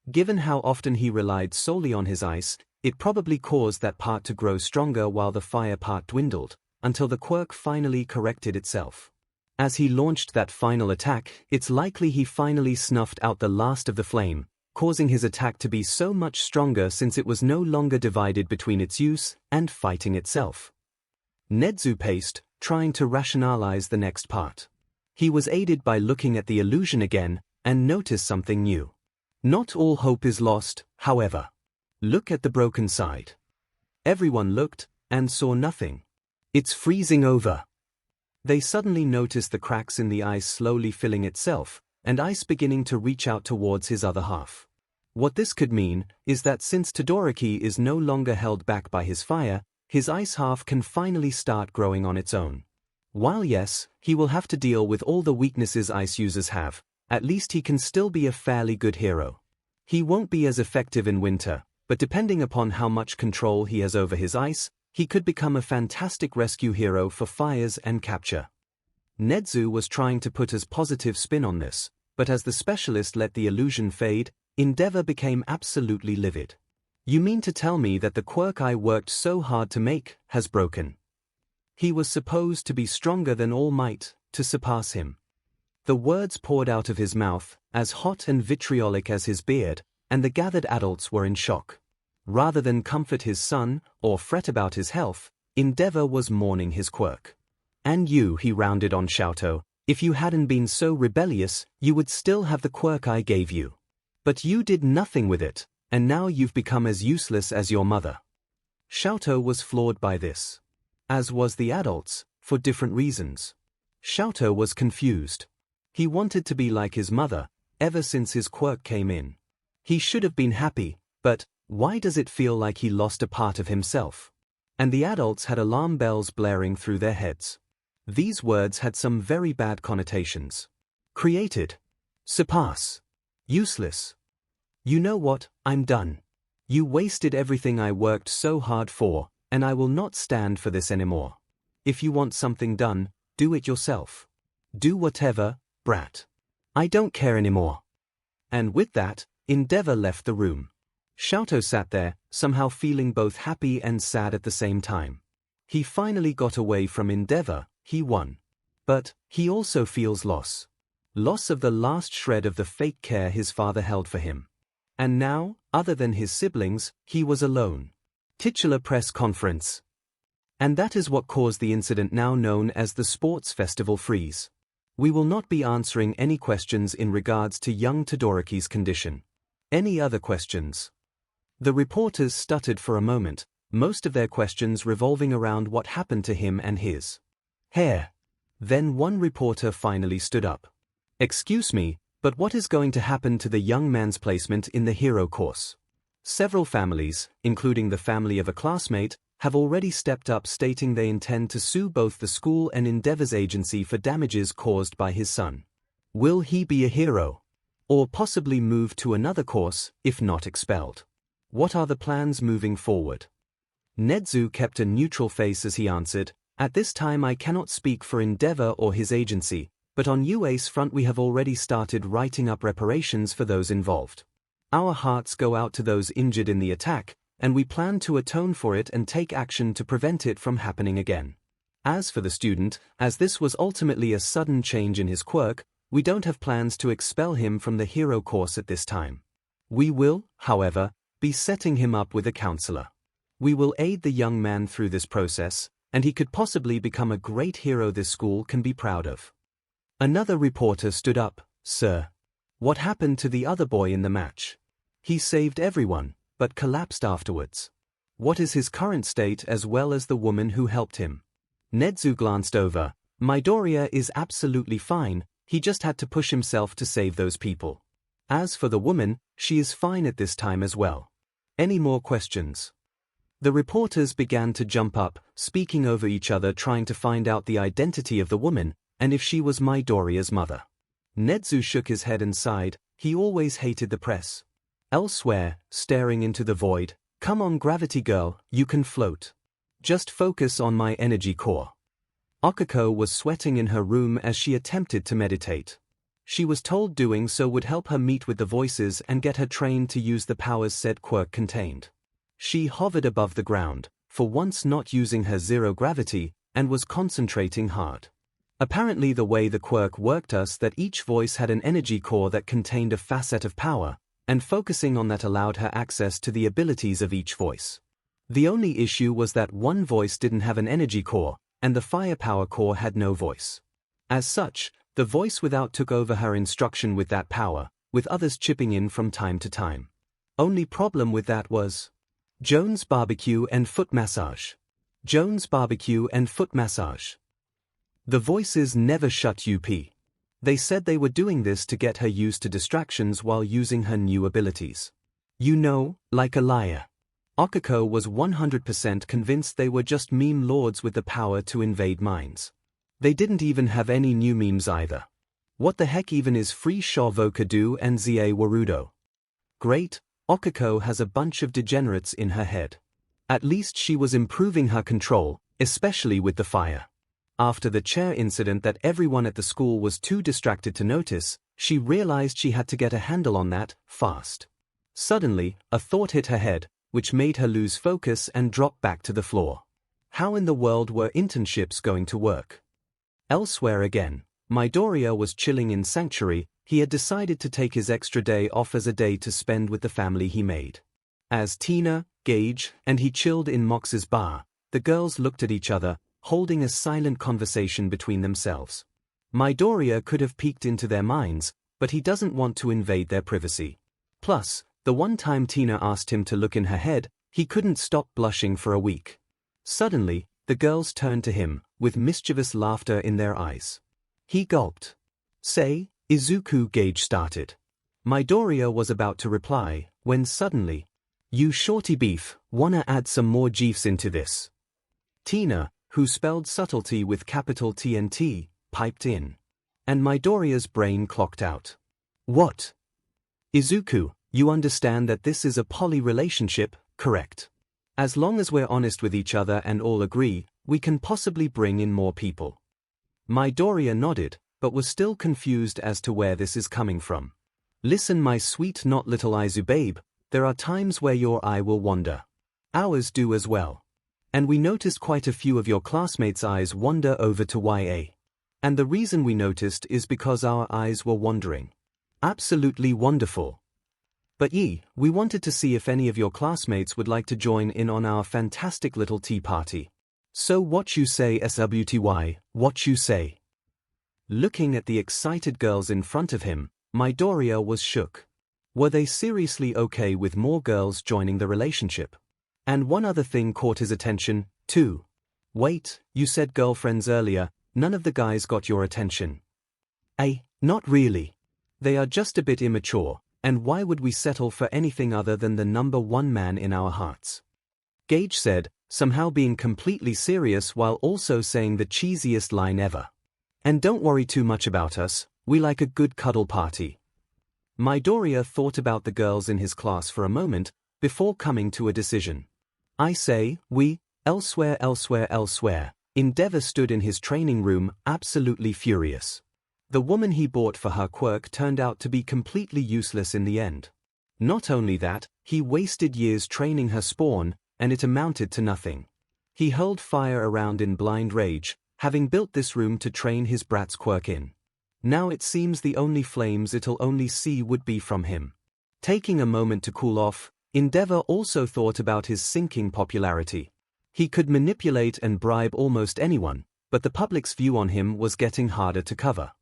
Given how often he relied solely on his ice, it probably caused that part to grow stronger while the fire part dwindled, until the quirk finally corrected itself. As he launched that final attack, it's likely he finally snuffed out the last of the flame, causing his attack to be so much stronger since it was no longer divided between its use and fighting itself. 𝐻𝐻𝐻 paced, trying to rationalize the next part. He was aided by looking at the illusion again, and noticed something new. Not all hope is lost, however. Look at the broken side. Everyone looked, and saw nothing. It's freezing over. They suddenly noticed the cracks in the ice slowly filling itself, and ice beginning to reach out towards his other half. What this could mean is that since Todoroki is no longer held back by his fire, his ice half can finally start growing on its own. While yes, he will have to deal with all the weaknesses ice users have, at least he can still be a fairly good hero. He won't be as effective in winter, but depending upon how much control he has over his ice, he could become a fantastic rescue hero for fires and capture. 𝐻𝐻𝐻 was trying to put as positive spin on this, but as the specialist let the illusion fade, Endeavor became absolutely livid. You mean to tell me that the quirk I worked so hard to make has broken? He was supposed to be stronger than All Might, to surpass him. The words poured out of his mouth, as hot and vitriolic as his beard, and the gathered adults were in shock. Rather than comfort his son, or fret about his health, Endeavor was mourning his quirk. And you, he rounded on 𝐿𝐿, if you hadn't been so rebellious, you would still have the quirk I gave you. But you did nothing with it, and now you've become as useless as your mother. 𝐿𝐿 was floored by this. As was the adults, for different reasons. 𝐿𝐿 was confused. He wanted to be like his mother, ever since his quirk came in. He should have been happy, but why does it feel like he lost a part of himself? And the adults had alarm bells blaring through their heads. These words had some very bad connotations. Created. Surpass. Useless. You know what, I'm done. You wasted everything I worked so hard for, and I will not stand for this anymore. If you want something done, do it yourself. Do whatever, brat. I don't care anymore. And with that, Endeavor left the room. 𝐿𝐿 sat there, somehow feeling both happy and sad at the same time. He finally got away from Endeavor, he won. But he also feels loss. Loss of the last shred of the fake care his father held for him. And now, other than his siblings, he was alone. Titular press conference. And that is what caused the incident now known as the Sports Festival freeze. We will not be answering any questions in regards to young Todoroki's condition. Any other questions? The reporters stuttered for a moment, most of their questions revolving around what happened to him and his hair. Then one reporter finally stood up. Excuse me, but what is going to happen to the young man's placement in the hero course? Several families, including the family of a classmate, have already stepped up stating they intend to sue both the school and Endeavor's agency for damages caused by his son. Will he be a hero? Or possibly move to another course, if not expelled? What are the plans moving forward? 𝐻𝐻𝐻 kept a neutral face as he answered, at this time I cannot speak for Endeavor or his agency, but on UA's front we have already started writing up reparations for those involved. Our hearts go out to those injured in the attack, and we plan to atone for it and take action to prevent it from happening again. As for the student, as this was ultimately a sudden change in his quirk, we don't have plans to expel him from the hero course at this time. We will, however, be setting him up with a counselor. We will aid the young man through this process, and he could possibly become a great hero this school can be proud of. Another reporter stood up. Sir. What happened to the other boy in the match? He saved everyone, but collapsed afterwards. What is his current state as well as the woman who helped him? 𝐻𝐻𝐻 glanced over. Midoriya is absolutely fine, he just had to push himself to save those people. As for the woman, she is fine at this time as well. Any more questions? The reporters began to jump up, speaking over each other, trying to find out the identity of the woman, and if she was Midoriya's mother. Nezu shook his head and sighed. He always hated the press. Elsewhere, staring into the void, "Come on, gravity girl, you can float. Just focus on my energy core." Okiko was sweating in her room as she attempted to meditate. She was told doing so would help her meet with the voices and get her trained to use the powers said quirk contained. She hovered above the ground, for once not using her zero gravity, and was concentrating hard. Apparently the way the quirk worked was that each voice had an energy core that contained a facet of power, and focusing on that allowed her access to the abilities of each voice. The only issue was that one voice didn't have an energy core, and the firepower core had no voice. As such, the voice without took over her instruction with that power, with others chipping in from time to time. Only problem with that was Jones barbecue and foot massage. Jones barbecue and foot massage. The voices never shut up. They said they were doing this to get her used to distractions while using her new abilities. You know, like a liar. Okiko was 100% convinced they were just meme lords with the power to invade minds. They didn't even have any new memes either. What the heck even is free 𝐲𝐸 and 𝐔𝐬𝐸? Great, Okiko has a bunch of degenerates in her head. At least she was improving her control, especially with the fire. After the chair incident that everyone at the school was too distracted to notice, she realized she had to get a handle on that, fast. Suddenly, a thought hit her head, which made her lose focus and drop back to the floor. How in the world were internships going to work? Elsewhere again, Midoriya was chilling in Sanctuary. He had decided to take his extra day off as a day to spend with the family he made. As Tina, Gage, and he chilled in Mox's bar, the girls looked at each other, holding a silent conversation between themselves. Midoriya could have peeked into their minds, but he doesn't want to invade their privacy. Plus, the one time Tina asked him to look in her head, he couldn't stop blushing for a week. Suddenly, the girls turned to him, with mischievous laughter in their eyes. He gulped. "Say, Izuku," Gage started. Midoriya was about to reply, when suddenly, "You shorty beef, wanna add some more GIFs into this?" Tina, who spelled subtlety with capital TNT, piped in. And Midoriya's brain clocked out. "What? Izuku, you understand that this is a poly relationship, correct? As long as we're honest with each other and all agree, we can possibly bring in more people." Midoriya nodded, but was still confused as to where this is coming from. "Listen, my sweet not little Izu babe, there are times where your eye will wander. Ours do as well. And we noticed quite a few of your classmates' eyes wander over to YA. And the reason we noticed is because our eyes were wandering. Absolutely wonderful. But we wanted to see if any of your classmates would like to join in on our fantastic little tea party. So what you say, SWTY, what you say?" Looking at the excited girls in front of him, Midoriya was shook. Were they seriously okay with more girls joining the relationship? And one other thing caught his attention, too. "Wait, you said girlfriends earlier, none of the guys got your attention?" Not really. They are just a bit immature, and why would we settle for anything other than the number one man in our hearts?" Gage said, somehow being completely serious while also saying the cheesiest line ever. "And don't worry too much about us, we like a good cuddle party." Midoriya thought about the girls in his class for a moment, before coming to a decision. "I say, we, elsewhere. Endeavor stood in his training room, absolutely furious. The woman he bought for her quirk turned out to be completely useless in the end. Not only that, he wasted years training her spawn, and it amounted to nothing. He hurled fire around in blind rage, having built this room to train his brat's quirk in. Now it seems the only flames it'll only see would be from him." Taking a moment to cool off, Endeavor also thought about his sinking popularity. He could manipulate and bribe almost anyone, but the public's view on him was getting harder to cover.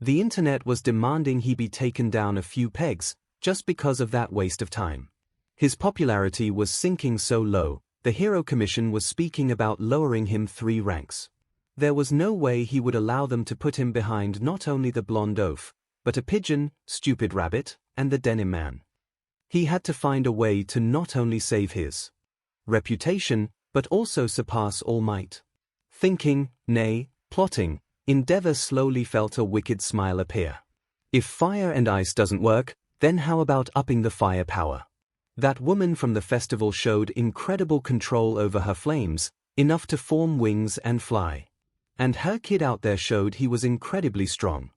The internet was demanding he be taken down a few pegs, just because of that waste of time. His popularity was sinking so low, the Hero Commission was speaking about lowering him 3 ranks. There was no way he would allow them to put him behind not only the blonde oaf, but a pigeon, stupid rabbit, and the denim man. He had to find a way to not only save his reputation, but also surpass all might. Thinking, nay, plotting, 𝐿𝐴 slowly felt a wicked smile appear. If fire and ice doesn't work, then how about upping the fire power? That woman from the festival showed incredible control over her flames, enough to form wings and fly. And her kid out there showed he was incredibly strong.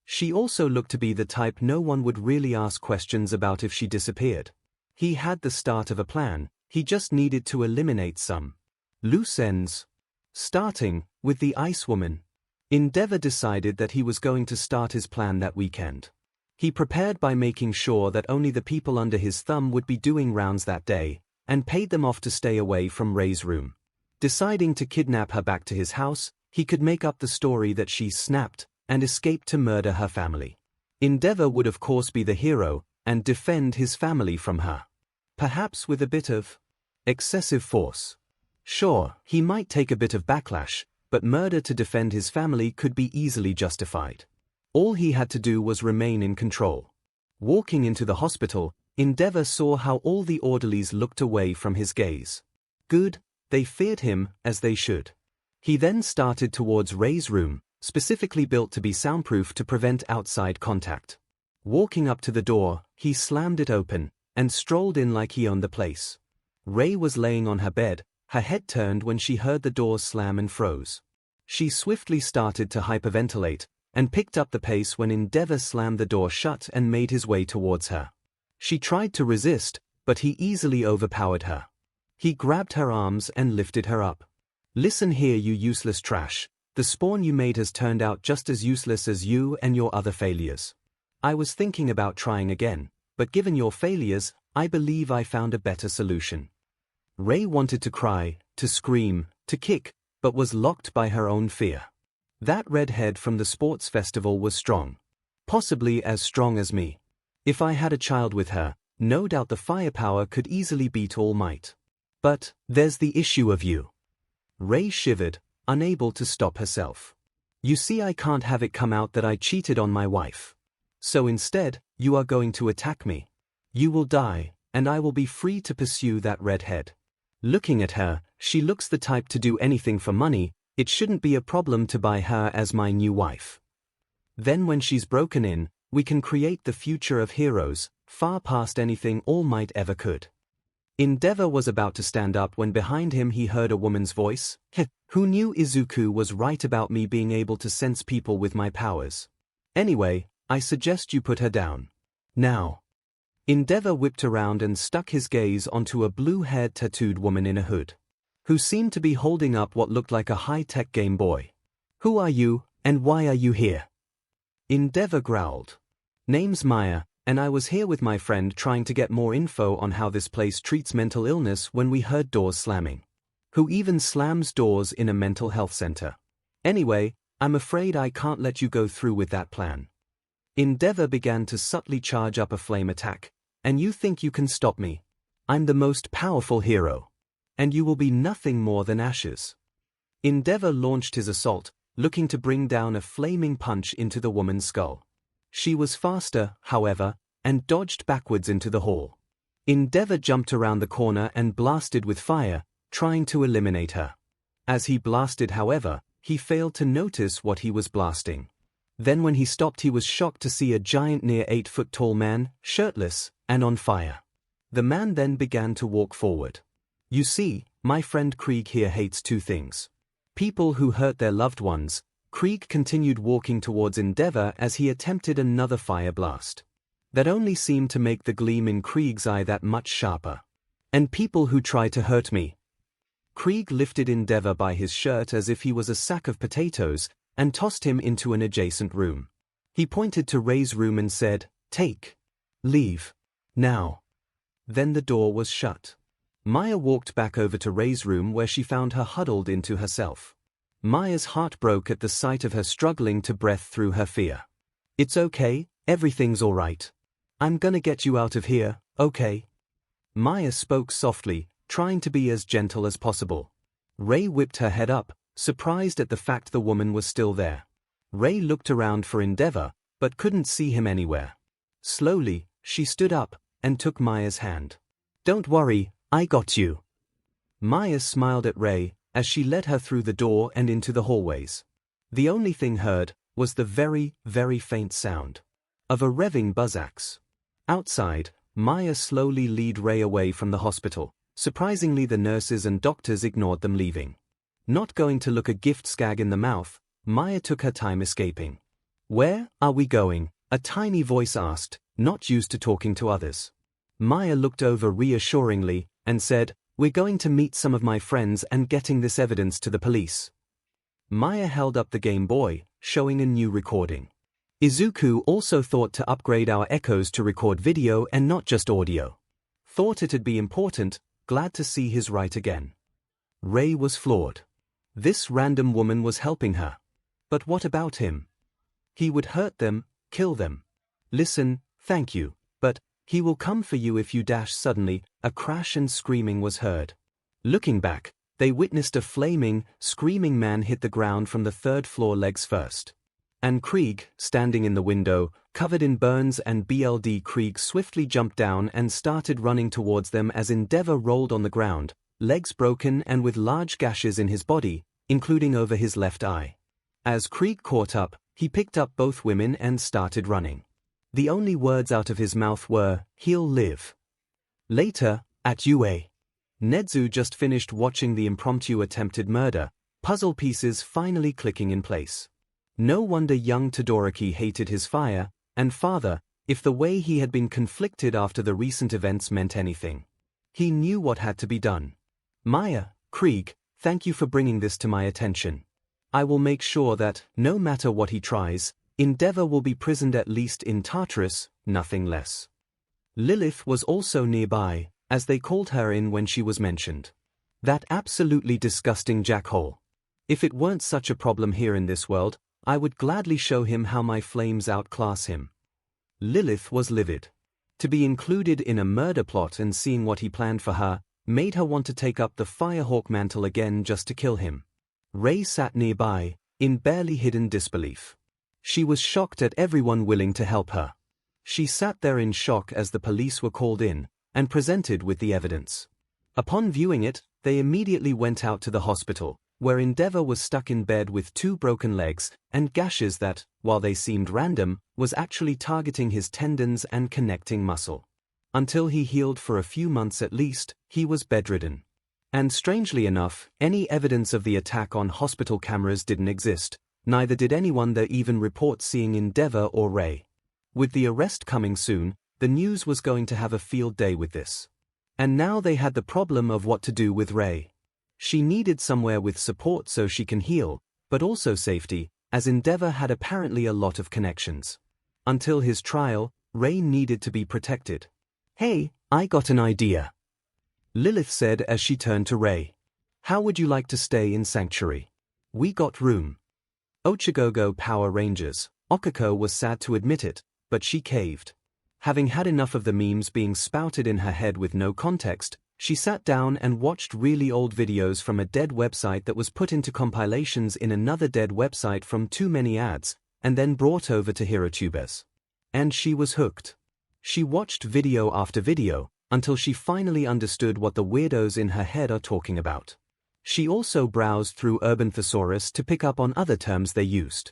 She also looked to be the type no one would really ask questions about if she disappeared. He had the start of a plan, he just needed to eliminate some loose ends. Starting with the Ice Woman. 𝐿𝐴 decided that he was going to start his plan that weekend. He prepared by making sure that only the people under his thumb would be doing rounds that day, and paid them off to stay away from Ray's room. Deciding to kidnap her back to his house, he could make up the story that she snapped and escaped to murder her family. 𝐿𝐴 would of course be the hero and defend his family from her. Perhaps with a bit of excessive force. Sure, he might take a bit of backlash, but murder to defend his family could be easily justified. All he had to do was remain in control. Walking into the hospital, 𝐿𝐴 saw how all the orderlies looked away from his gaze. Good, they feared him, as they should. He then started towards Ray's room, specifically built to be soundproof to prevent outside contact. Walking up to the door, he slammed it open, and strolled in like he owned the place. Ray was laying on her bed, her head turned when she heard the doors slam and froze. She swiftly started to hyperventilate, and picked up the pace when 𝐿𝐴 slammed the door shut and made his way towards her. She tried to resist, but he easily overpowered her. He grabbed her arms and lifted her up. Listen here, you useless trash, the spawn you made has turned out just as useless as you and your other failures. I was thinking about trying again, but given your failures, I believe I found a better solution. Ray wanted to cry, to scream, to kick, but was locked by her own fear. That redhead from the sports festival was strong. Possibly as strong as me. If I had a child with her, no doubt the firepower could easily beat All Might. But there's the issue of you. Ray shivered, unable to stop herself. You see, I can't have it come out that I cheated on my wife. So instead, you are going to attack me. You will die, and I will be free to pursue that redhead. Looking at her, she looks the type to do anything for money. It shouldn't be a problem to buy her as my new wife. Then when she's broken in, we can create the future of heroes, far past anything All Might ever could. 𝐿𝐴 was about to stand up when behind him he heard a woman's voice. Who knew Izuku was right about me being able to sense people with my powers? Anyway, I suggest you put her down. Now. 𝐿𝐴 whipped around and stuck his gaze onto a blue-haired tattooed woman in a hood, who seemed to be holding up what looked like a high-tech Game Boy. Who are you, and why are you here? 𝐿𝐴 growled. Name's Maya, and I was here with my friend trying to get more info on how this place treats mental illness when we heard doors slamming. Who even slams doors in a mental health center? Anyway, I'm afraid I can't let you go through with that plan. 𝐿𝐴 began to subtly charge up a flame attack. And you think you can stop me? I'm the most powerful hero. And you will be nothing more than ashes. 𝐿𝐴 launched his assault, looking to bring down a flaming punch into the woman's skull. She was faster, however, and dodged backwards into the hall. 𝐿𝐴 jumped around the corner and blasted with fire, trying to eliminate her. As he blasted, however, he failed to notice what he was blasting. Then when he stopped, he was shocked to see a giant near 8-foot-tall man, shirtless, and on fire. The man then began to walk forward. You see, my friend Krieg here hates two things. People who hurt their loved ones. Krieg continued walking towards 𝐿𝐴 as he attempted another fire blast. That only seemed to make the gleam in Krieg's eye that much sharper. And people who try to hurt me. Krieg lifted 𝐿𝐴 by his shirt as if he was a sack of potatoes, and tossed him into an adjacent room. He pointed to Ray's room and said, "Take. Leave. Now." Then the door was shut. Maya walked back over to Ray's room where she found her huddled into herself. Maya's heart broke at the sight of her struggling to breathe through her fear. It's okay, everything's all right. I'm gonna get you out of here, okay? Maya spoke softly, trying to be as gentle as possible. Ray whipped her head up, surprised at the fact the woman was still there. Ray looked around for 𝐿𝐴, but couldn't see him anywhere. Slowly, she stood up, and took Maya's hand. Don't worry, I got you. Maya smiled at Ray as she led her through the door and into the hallways. The only thing heard was the very, very faint sound of a revving buzz axe. Outside, Maya slowly led Ray away from the hospital. Surprisingly, the nurses and doctors ignored them leaving. Not going to look a gift skag in the mouth, Maya took her time escaping. "Where are we going?" a tiny voice asked, not used to talking to others. Maya looked over reassuringly and said, "We're going to meet some of my friends and getting this evidence to the police." Maya held up the Game Boy, showing a new recording. "Izuku also thought to upgrade our echoes to record video and not just audio. Thought it'd be important, glad to see he's right again." Ray was floored. This random woman was helping her. But what about him? He would hurt them, kill them. "Listen, thank you, but he will come for you if you dash." Suddenly, a crash and screaming was heard. Looking back, they witnessed a flaming, screaming man hit the ground from the third floor legs first. And Krieg, standing in the window, covered in burns and blood. Krieg swiftly jumped down and started running towards them as Endeavor rolled on the ground, legs broken and with large gashes in his body, including over his left eye. As Krieg caught up, he picked up both women and started running. The only words out of his mouth were, "He'll live." Later, at UA. Nezu just finished watching the impromptu attempted murder, puzzle pieces finally clicking in place. No wonder young Todoroki hated his fire and father, if the way he had been conflicted after the recent events meant anything. He knew what had to be done. "Maya, Krieg, thank you for bringing this to my attention. I will make sure that, no matter what he tries, Endeavor will be prisoned at least in Tartarus, nothing less." Lilith was also nearby, as they called her in when she was mentioned. "That absolutely disgusting jackhole. If it weren't such a problem here in this world, I would gladly show him how my flames outclass him." Lilith was livid. To be included in a murder plot and seeing what he planned for her made her want to take up the Firehawk mantle again just to kill him. Ray sat nearby, in barely hidden disbelief. She was shocked at everyone willing to help her. She sat there in shock as the police were called in and presented with the evidence. Upon viewing it, they immediately went out to the hospital, where Endeavor was stuck in bed with 2 broken legs and gashes that, while they seemed random, was actually targeting his tendons and connecting muscle. Until he healed for a few months at least, he was bedridden. And strangely enough, any evidence of the attack on hospital cameras didn't exist, neither did anyone there even report seeing Endeavor or Ray. With the arrest coming soon, the news was going to have a field day with this. And now they had the problem of what to do with Ray. She needed somewhere with support so she can heal, but also safety, as Endeavor had apparently a lot of connections. Until his trial, Ray needed to be protected. "Hey, I got an idea," Lilith said as she turned to Ray. "How would you like to stay in Sanctuary? We got room." Ochigogo Power Rangers. Okiko was sad to admit it, but she caved. Having had enough of the memes being spouted in her head with no context, she sat down and watched really old videos from a dead website that was put into compilations in another dead website from too many ads, and then brought over to HeroTubers. And she was hooked. She watched video after video, until she finally understood what the weirdos in her head are talking about. She also browsed through Urban Thesaurus to pick up on other terms they used.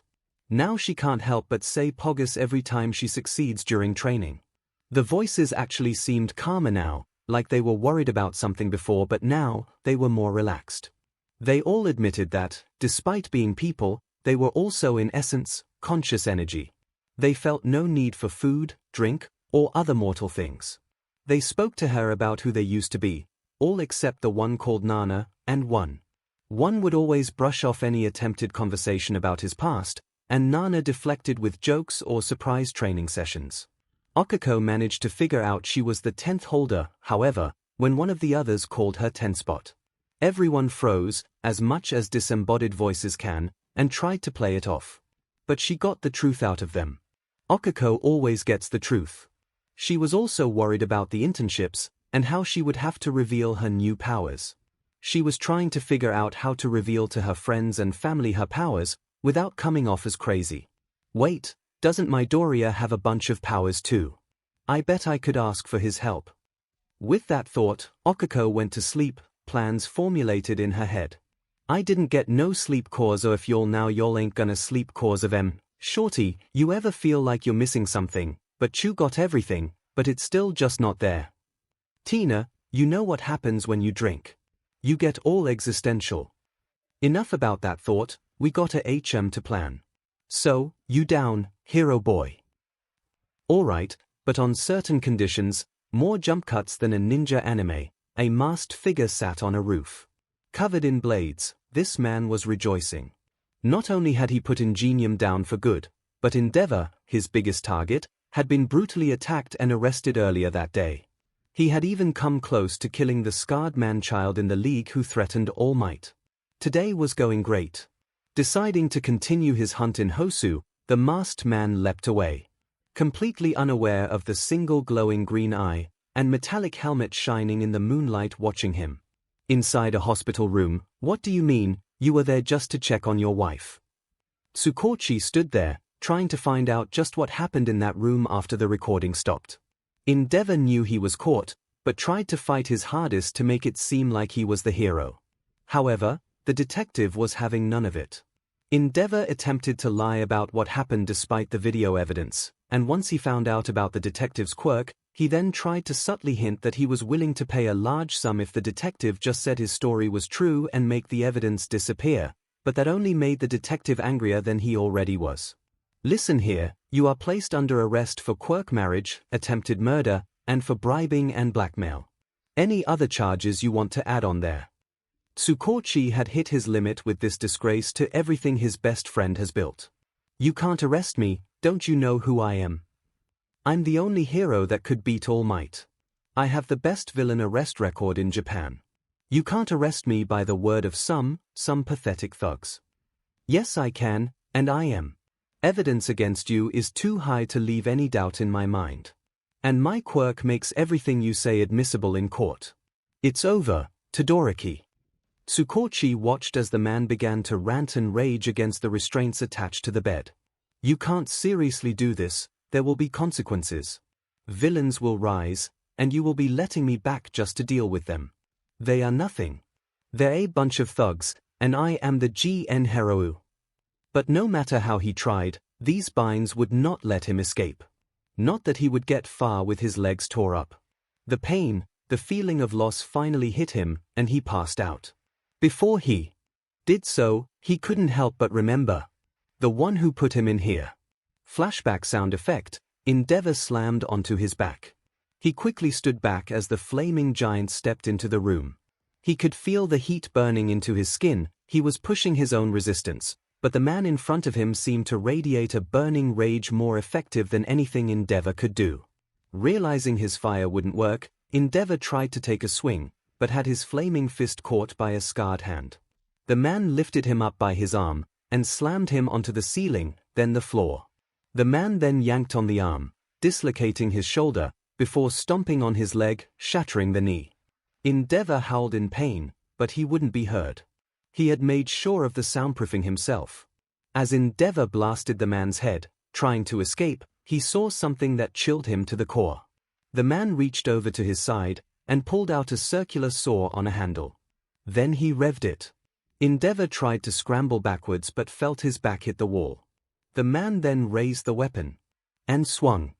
Now she can't help but say Pogus every time she succeeds during training. The voices actually seemed calmer now, like they were worried about something before, but now they were more relaxed. They all admitted that, despite being people, they were also in essence, conscious energy. They felt no need for food, drink, or other mortal things. They spoke to her about who they used to be, all except the one called Nana, and one. One would always brush off any attempted conversation about his past, and Nana deflected with jokes or surprise training sessions. Okiko managed to figure out she was the 10th holder, however, when one of the others called her 10 spot. Everyone froze, as much as disembodied voices can, and tried to play it off. But she got the truth out of them. Okiko always gets the truth. She was also worried about the internships, and how she would have to reveal her new powers. She was trying to figure out how to reveal to her friends and family her powers, without coming off as crazy. Wait, doesn't Midoriya have a bunch of powers too? I bet I could ask for his help. With that thought, Okiko went to sleep, plans formulated in her head. I didn't get no sleep 𝐂𝐻𝐲 if y'all ain't gonna sleep 𝐂𝐻𝐲. Shorty, you ever feel like you're missing something, but you got everything, but it's still just not there? Tina, you know what happens when you drink. You get all existential. Enough about that thought, we got a HM to plan. So, you down, hero boy? Alright, but on certain conditions, more jump cuts than a ninja anime, a masked figure sat on a roof. Covered in blades, this man was rejoicing. Not only had he put Ingenium down for good, but Endeavor, his biggest target, had been brutally attacked and arrested earlier that day. He had even come close to killing the scarred man-child in the league who threatened All Might. Today was going great. Deciding to continue his hunt in Hosu, the masked man leapt away. Completely unaware of the single glowing green eye, and metallic helmet shining in the moonlight watching him. Inside a hospital room, what do you mean, you were there just to check on your wife? Tsukochi stood there, trying to find out just what happened in that room after the recording stopped. Endeavor knew he was caught, but tried to fight his hardest to make it seem like he was the hero. However, the detective was having none of it. Endeavor attempted to lie about what happened despite the video evidence, and once he found out about the detective's quirk, he then tried to subtly hint that he was willing to pay a large sum if the detective just said his story was true and make the evidence disappear, but that only made the detective angrier than he already was. Listen here, you are placed under arrest for quirk marriage, attempted murder, and for bribing and blackmail. Any other charges you want to add on there? Tsukochi had hit his limit with this disgrace to everything his best friend has built. You can't arrest me, don't you know who I am? I'm the only hero that could beat All Might. I have the best villain arrest record in Japan. You can't arrest me by the word of some pathetic thugs. Yes I can, and I am. Evidence against you is too high to leave any doubt in my mind. And my quirk makes everything you say admissible in court. It's over, Todoroki. Tsukochi watched as the man began to rant and rage against the restraints attached to the bed. You can't seriously do this, there will be consequences. Villains will rise, and you will be letting me back just to deal with them. They are nothing. They're a bunch of thugs, and I am the GN hero. But no matter how he tried, these binds would not let him escape. Not that he would get far with his legs tore up. The pain, the feeling of loss finally hit him, and he passed out. Before he did so, he couldn't help but remember. The one who put him in here. Flashback sound effect, Endeavor slammed onto his back. He quickly stood back as the flaming giant stepped into the room. He could feel the heat burning into his skin, he was pushing his own resistance, but the man in front of him seemed to radiate a burning rage more effective than anything Endeavor could do. Realizing his fire wouldn't work, Endeavor tried to take a swing, but had his flaming fist caught by a scarred hand. The man lifted him up by his arm, and slammed him onto the ceiling, then the floor. The man then yanked on the arm, dislocating his shoulder, before stomping on his leg, shattering the knee. Endeavor howled in pain, but he wouldn't be heard. He had made sure of the soundproofing himself. As Endeavor blasted the man's head, trying to escape, he saw something that chilled him to the core. The man reached over to his side, and pulled out a circular saw on a handle. Then he revved it. Endeavor tried to scramble backwards but felt his back hit the wall. The man then raised the weapon. And swung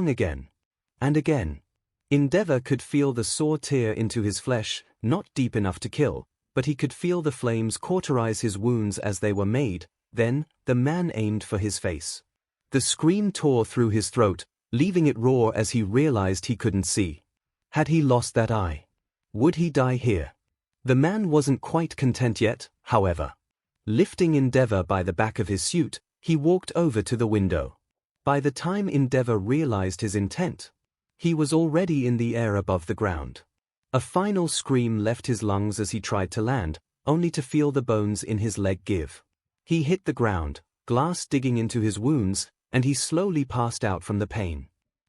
again. And again. Endeavor could feel the saw tear into his flesh, not deep enough to kill, but he could feel the flames cauterize his wounds as they were made. Then, the man aimed for his face. The scream tore through his throat, leaving it raw as he realized he couldn't see. Had he lost that eye? Would he die here? The man wasn't quite content yet, however. Lifting Endeavor by the back of his suit, he walked over to the window. By the time Endeavor realized his intent, he was already in the air above the ground. A final scream left his lungs as he tried to land, only to feel the bones in his leg give. He hit the ground, glass digging into his wounds, and he slowly passed out from the pain.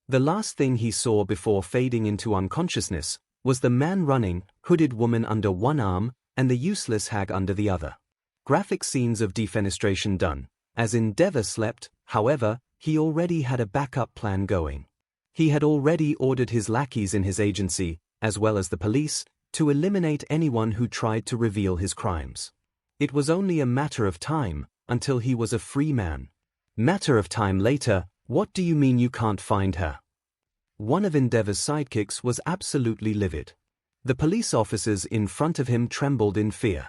The last thing he saw before fading into unconsciousness was the man running, hooded woman under one arm, and the useless hag under the other. Graphic scenes of defenestration done. As Endeavor slept, however, he already had a backup plan going. He had already ordered his lackeys in his agency, as well as the police, to eliminate anyone who tried to reveal his crimes. It was only a matter of time until he was a free man. Matter of time later, what do you mean you can't find her? One of Endeavor's sidekicks was absolutely livid. The police officers in front of him trembled in fear.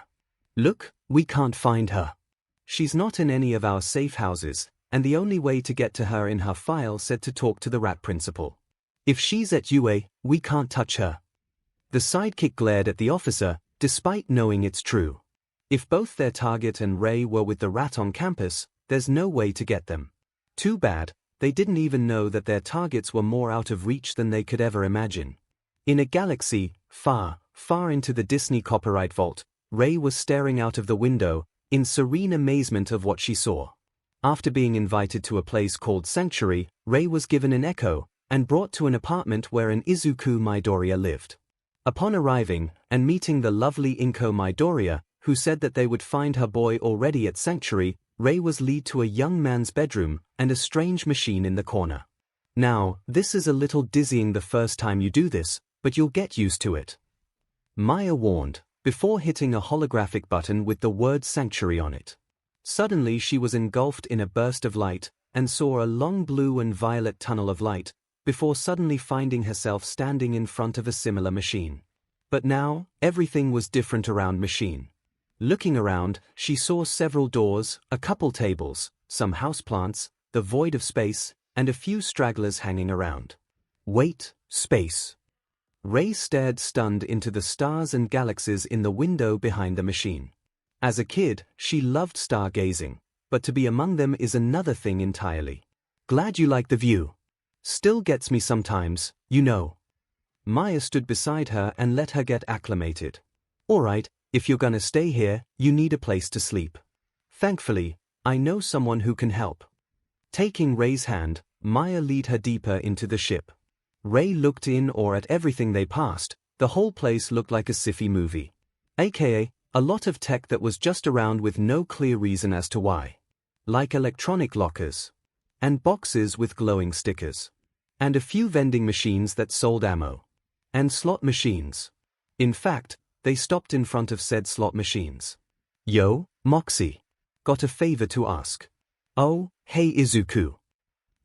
Look, we can't find her. She's not in any of our safe houses, and the only way to get to her in her file said to talk to the rat principal. If she's at UA, we can't touch her. The sidekick glared at the officer, despite knowing it's true. If both their target and Ray were with the rat on campus, there's no way to get them. Too bad, they didn't even know that their targets were more out of reach than they could ever imagine. In a galaxy, far, far into the Disney copyright vault, Ray was staring out of the window, in serene amazement of what she saw. After being invited to a place called Sanctuary, Ray was given an echo, and brought to an apartment where an Izuku Midoriya lived. Upon arriving, and meeting the lovely Inko Midoriya, who said that they would find her boy already at Sanctuary, Ray was led to a young man's bedroom, and a strange machine in the corner. Now, this is a little dizzying the first time you do this, but you'll get used to it. Maya warned, before hitting a holographic button with the word Sanctuary on it. Suddenly she was engulfed in a burst of light, and saw a long blue and violet tunnel of light, before suddenly finding herself standing in front of a similar machine. But now, everything was different around machine. Looking around, she saw several doors, a couple tables, some houseplants, the void of space, and a few stragglers hanging around. Wait, space. Ray stared stunned into the stars and galaxies in the window behind the machine. As a kid, she loved stargazing, but to be among them is another thing entirely. Glad you like the view. Still gets me sometimes, you know. Maya stood beside her and let her get acclimated. Alright, if you're gonna stay here, you need a place to sleep. Thankfully, I know someone who can help. Taking Ray's hand, Maya led her deeper into the ship. Ray looked in or at everything they passed. The whole place looked like a sci-fi movie. AKA, a lot of tech that was just around with no clear reason as to why. Like electronic lockers. And boxes with glowing stickers. And a few vending machines that sold ammo. And slot machines. In fact, they stopped in front of said slot machines. Yo, Moxie. Got a favor to ask. Oh, hey Izuku.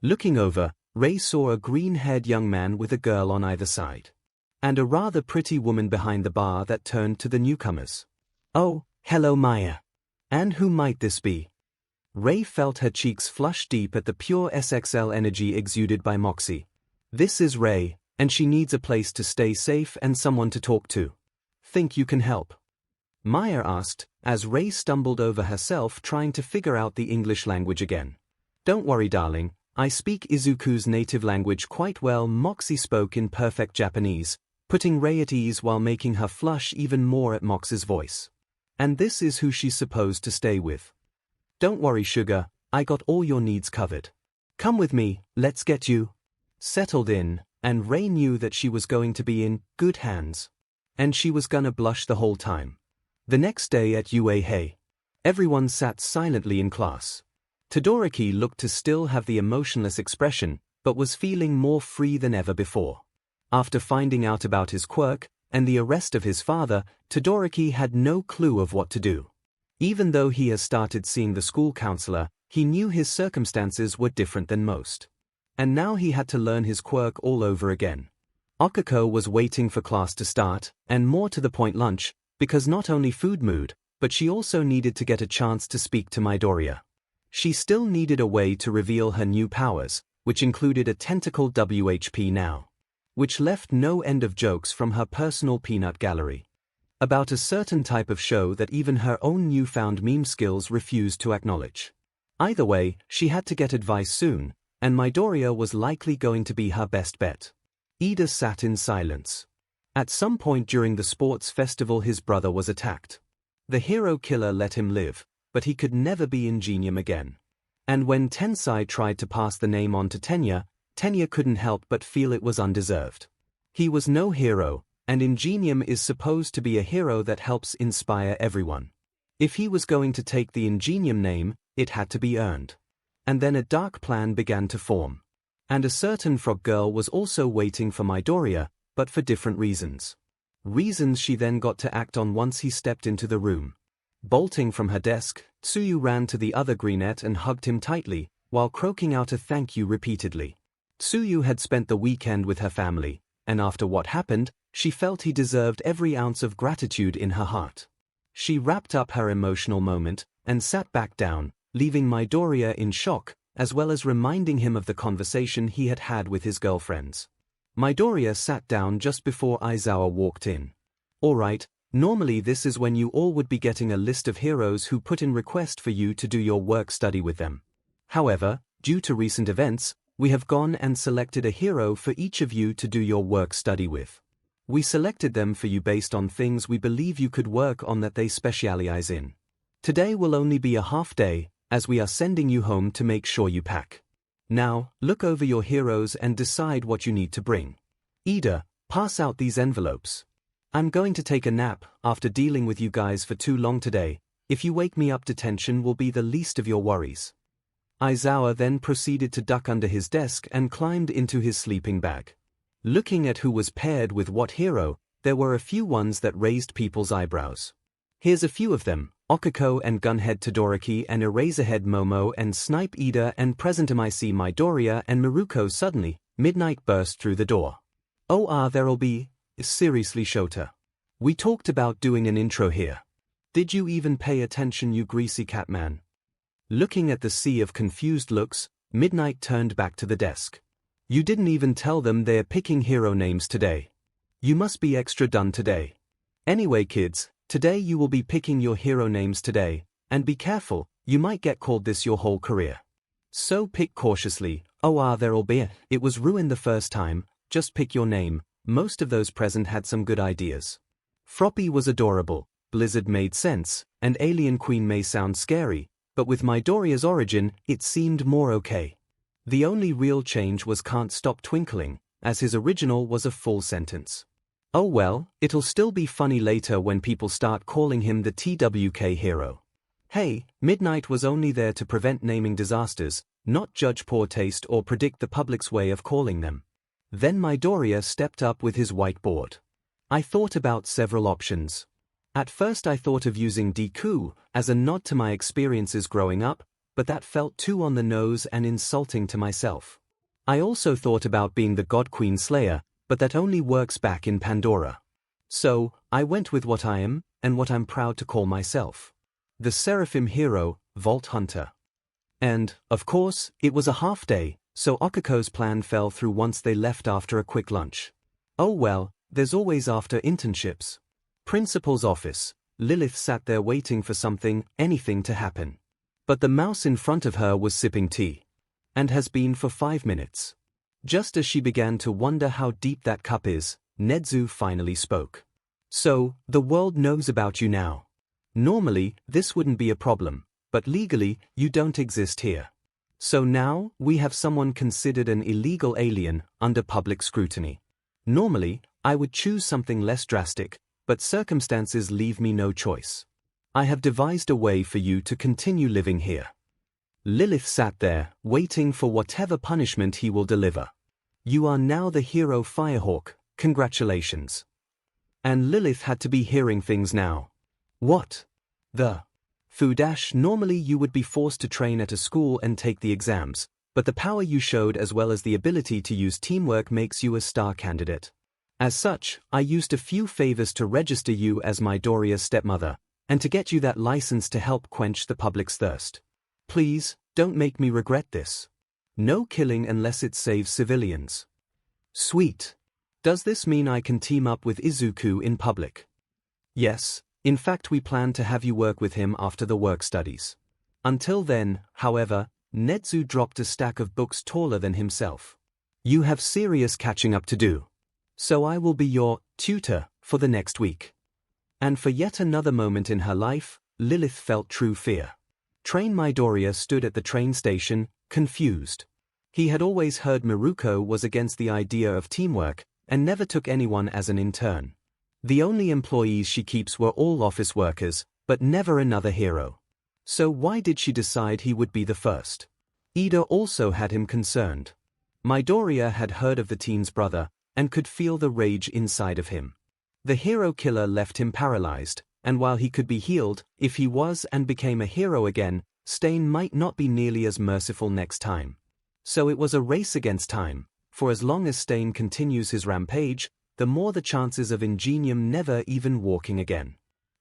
Looking over, Ray saw a green-haired young man with a girl on either side. And a rather pretty woman behind the bar that turned to the newcomers. Oh, hello Maya. And who might this be? Ray felt her cheeks flush deep at the pure SXL energy exuded by Moxie. This is Ray, and she needs a place to stay safe and someone to talk to. Think you can help? Maya asked, as Ray stumbled over herself trying to figure out the English language again. Don't worry darling, I speak Izuku's native language quite well. Moxie spoke in perfect Japanese, putting Ray at ease while making her flush even more at Moxie's voice. And this is who she's supposed to stay with. Don't worry sugar, I got all your needs covered. Come with me, let's get you settled in, and Ray knew that she was going to be in good hands. And she was gonna blush the whole time. The next day at UA, everyone sat silently in class. Todoroki looked to still have the emotionless expression, but was feeling more free than ever before. After finding out about his quirk, and the arrest of his father, Todoroki had no clue of what to do. Even though he has started seeing the school counselor, he knew his circumstances were different than most. And now he had to learn his quirk all over again. Okako was waiting for class to start, and more to the point lunch, because not only food mood, but she also needed to get a chance to speak to Midoriya. She still needed a way to reveal her new powers, which included a tentacle WHP now. Which left no end of jokes from her personal peanut gallery. About a certain type of show that even her own newfound meme skills refused to acknowledge. Either way, she had to get advice soon, and Midoriya was likely going to be her best bet. Ida sat in silence. At some point during the sports festival his brother was attacked. The hero killer let him live, but he could never be Ingenium again. And when Tensai tried to pass the name on to Tenya, Tenya couldn't help but feel it was undeserved. He was no hero, and Ingenium is supposed to be a hero that helps inspire everyone. If he was going to take the Ingenium name, it had to be earned. And then a dark plan began to form. And a certain frog girl was also waiting for Midoriya, but for different reasons. Reasons she then got to act on once he stepped into the room. Bolting from her desk, Tsuyu ran to the other greenette and hugged him tightly, while croaking out a thank you repeatedly. Tsuyu had spent the weekend with her family, and after what happened, she felt he deserved every ounce of gratitude in her heart. She wrapped up her emotional moment, and sat back down, leaving Midoriya in shock, as well as reminding him of the conversation he had had with his girlfriends. Midoriya sat down just before Aizawa walked in. Alright, normally this is when you all would be getting a list of heroes who put in request for you to do your work study with them. However, due to recent events, we have gone and selected a hero for each of you to do your work study with. We selected them for you based on things we believe you could work on that they specialize in. Today will only be a half day, as we are sending you home to make sure you pack. Now, look over your heroes and decide what you need to bring. Ida, pass out these envelopes. I'm going to take a nap after dealing with you guys for too long today. If you wake me up, detention will be the least of your worries. Aizawa then proceeded to duck under his desk and climbed into his sleeping bag. Looking at who was paired with what hero, there were a few ones that raised people's eyebrows. Here's a few of them: Okiko and Gunhead Todoroki and Eraserhead Momo and Snipe Ida and Presentamic Midoriya and Miruko. Suddenly, Midnight burst through the door. There'll be... Seriously, Shota. We talked about doing an intro here. Did you even pay attention, you greasy cat man? Looking at the sea of confused looks, Midnight turned back to the desk. You didn't even tell them they're picking hero names today. You must be extra done today. Anyway kids, today you will be picking your hero names today, and be careful, you might get called this your whole career. So pick cautiously. There'll be... It was ruined the first time, just pick your name. Most of those present had some good ideas. Froppy was adorable, Blizzard made sense, and Alien Queen may sound scary, but with Midoriya's origin, it seemed more okay. The only real change was Can't Stop Twinkling, as his original was a full sentence. Oh well, it'll still be funny later when people start calling him the TWK hero. Hey, Midnight was only there to prevent naming disasters, not judge poor taste or predict the public's way of calling them. Then Midoriya stepped up with his whiteboard. I thought about several options. At first I thought of using Deku as a nod to my experiences growing up, but that felt too on the nose and insulting to myself. I also thought about being the God Queen Slayer, but that only works back in Pandora. So, I went with what I am, and what I'm proud to call myself. The Seraphim Hero, Vault Hunter. And, of course, it was a half day, so Okiko's plan fell through once they left after a quick lunch. Oh well, there's always after internships. Principal's office. Lilith sat there waiting for anything to happen. But the mouse in front of her was sipping tea. And has been for 5 minutes. Just as she began to wonder how deep that cup is, Nezu finally spoke. So, the world knows about you now. Normally, this wouldn't be a problem, but legally, you don't exist here. So now, we have someone considered an illegal alien under public scrutiny. Normally, I would choose something less drastic, but circumstances leave me no choice. I have devised a way for you to continue living here. Lilith sat there, waiting for whatever punishment he will deliver. You are now the hero Firehawk, congratulations. And Lilith had to be hearing things now. What? The... Fudash, normally you would be forced to train at a school and take the exams, but the power you showed as well as the ability to use teamwork makes you a star candidate. As such, I used a few favors to register you as Midoriya's stepmother, and to get you that license to help quench the public's thirst. Please, don't make me regret this. No killing unless it saves civilians. Sweet. Does this mean I can team up with Izuku in public? Yes. In fact, we plan to have you work with him after the work studies. Until then, however, Nezu dropped a stack of books taller than himself. You have serious catching up to do. So I will be your tutor for the next week. And for yet another moment in her life, Lilith felt true fear. Train Midoriya stood at the train station, confused. He had always heard Miruko was against the idea of teamwork, and never took anyone as an intern. The only employees she keeps were all office workers, but never another hero. So why did she decide he would be the first? Ida also had him concerned. Midoriya had heard of the teen's brother, and could feel the rage inside of him. The hero killer left him paralyzed, and while he could be healed, if he was and became a hero again, Stain might not be nearly as merciful next time. So it was a race against time, for as long as Stain continues his rampage, the more the chances of Ingenium never even walking again.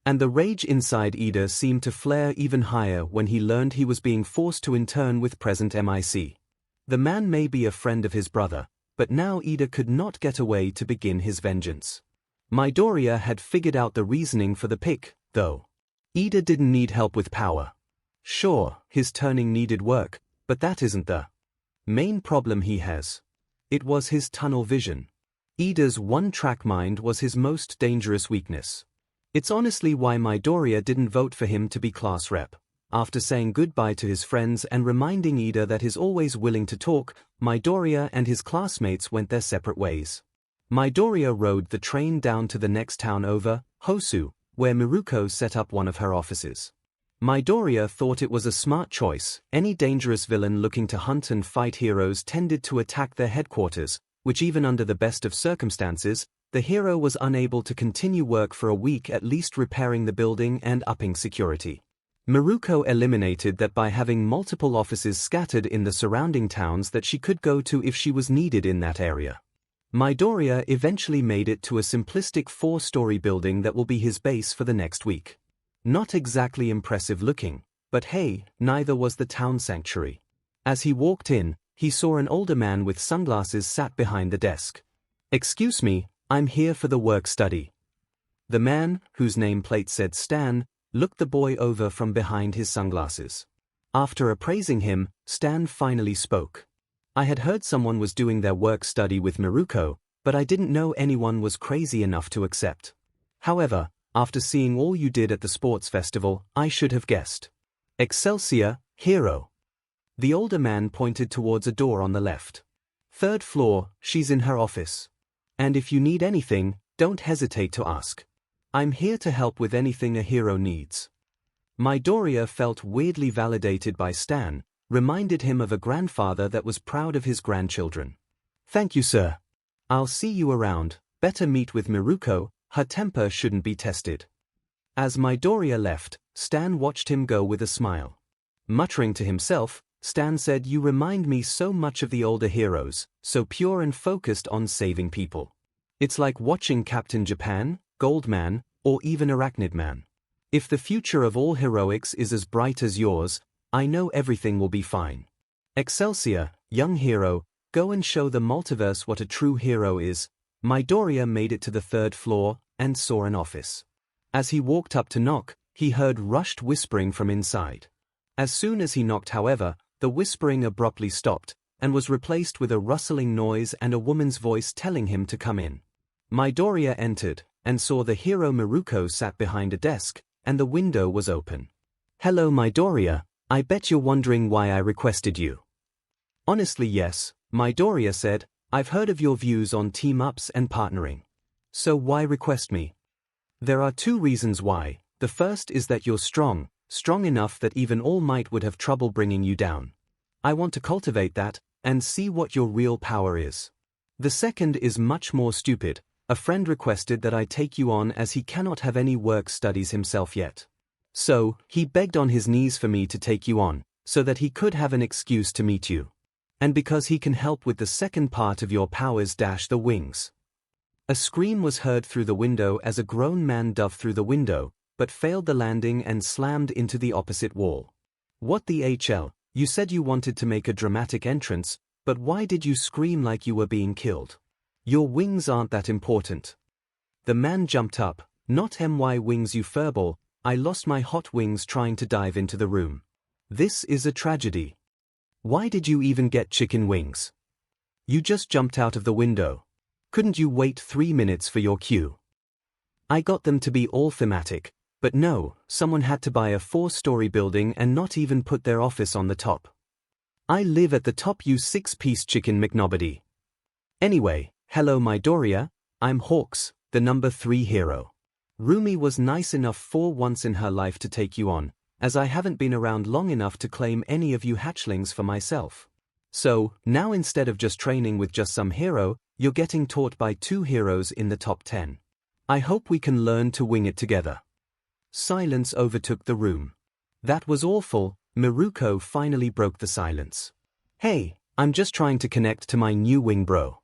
And the rage inside Ida seemed to flare even higher when he learned he was being forced to intern with present MIC. The man may be a friend of his brother, but now Ida could not get away to begin his vengeance. Midoriya had figured out the reasoning for the pick, though. Ida didn't need help with power. Sure, his turning needed work, but that isn't the main problem he has. It was his tunnel vision. Ida's one-track mind was his most dangerous weakness. It's honestly why Midoriya didn't vote for him to be class rep. After saying goodbye to his friends and reminding Ida that he's always willing to talk, Midoriya and his classmates went their separate ways. Midoriya rode the train down to the next town over, Hosu, where Miruko set up one of her offices. Midoriya thought it was a smart choice. Any dangerous villain looking to hunt and fight heroes tended to attack their headquarters, which even under the best of circumstances, the hero was unable to continue work for a week at least repairing the building and upping security. Miruko eliminated that by having multiple offices scattered in the surrounding towns that she could go to if she was needed in that area. Midoriya eventually made it to a simplistic 4-story building that will be his base for the next week. Not exactly impressive looking, but hey, neither was the town sanctuary. As he walked in, he saw an older man with sunglasses sat behind the desk. "Excuse me, I'm here for the work study." The man, whose nameplate said Stan, looked the boy over from behind his sunglasses. After appraising him, Stan finally spoke. "I had heard someone was doing their work study with Miruko, but I didn't know anyone was crazy enough to accept. However, after seeing all you did at the sports festival, I should have guessed. Excelsior, hero." The older man pointed towards a door on the left. "3rd floor, she's in her office. And if you need anything, don't hesitate to ask. I'm here to help with anything a hero needs." Midoriya felt weirdly validated by Stan, reminded him of a grandfather that was proud of his grandchildren. "Thank you, sir. I'll see you around. Better meet with Miruko, her temper shouldn't be tested." As Midoriya left, Stan watched him go with a smile. Muttering to himself, Stan said, "You remind me so much of the older heroes, so pure and focused on saving people. It's like watching Captain Japan, Goldman, or even Arachnid Man. If the future of all heroics is as bright as yours, I know everything will be fine. Excelsior, young hero, go and show the multiverse what a true hero is." Midoriya made it to the 3rd floor and saw an office. As he walked up to knock, he heard rushed whispering from inside. As soon as he knocked, however, the whispering abruptly stopped, and was replaced with a rustling noise and a woman's voice telling him to come in. Midoriya entered, and saw the hero Miruko sat behind a desk, and the window was open. "Hello Midoriya, I bet you're wondering why I requested you." "Honestly yes," Midoriya said, "I've heard of your views on team-ups and partnering. So why request me?" "There are 2 reasons why. The first is that you're strong enough that even All Might would have trouble bringing you down. I want to cultivate that, and see what your real power is. The second is much more stupid. A friend requested that I take you on as he cannot have any work studies himself yet. So, he begged on his knees for me to take you on, so that he could have an excuse to meet you. And because he can help with the second part of your powers - the wings." A scream was heard through the window as a grown man dove through the window, but failed the landing and slammed into the opposite wall. "What the HL? You said you wanted to make a dramatic entrance, but why did you scream like you were being killed? Your wings aren't that important." The man jumped up. "Not my wings, you furball. I lost my hot wings trying to dive into the room. This is a tragedy. Why did you even get chicken wings? You just jumped out of the window. Couldn't you wait 3 minutes for your cue?" "I got them to be all thematic, but no, someone had to buy a 4-story building and not even put their office on the top. I live at the top, you 6-piece chicken McNobody. Anyway, hello Midoriya, I'm Hawks, the number 3 hero. Rumi was nice enough for once in her life to take you on, as I haven't been around long enough to claim any of you hatchlings for myself. So, now instead of just training with just some hero, you're getting taught by 2 heroes in the top 10. I hope we can learn to wing it together. Silence overtook the room. That was awful. Miruko finally broke the silence. Hey, I'm just trying to connect to my new wing bro.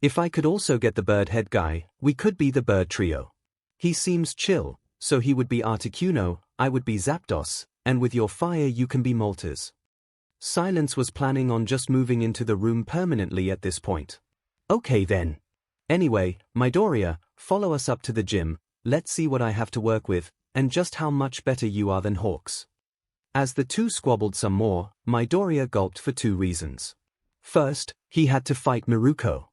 If I could also get the bird head guy, we could be the bird trio. He seems chill, so he would be Articuno, I would be Zapdos, and with your fire you can be Moltres. Silence was planning on just moving into the room permanently at this point. Okay then. Anyway, Midoriya, follow us up to the gym, let's see what I have to work with, and just how much better you are than Hawks. As the two squabbled some more, Midoriya gulped for 2 reasons. First, he had to fight Miruko.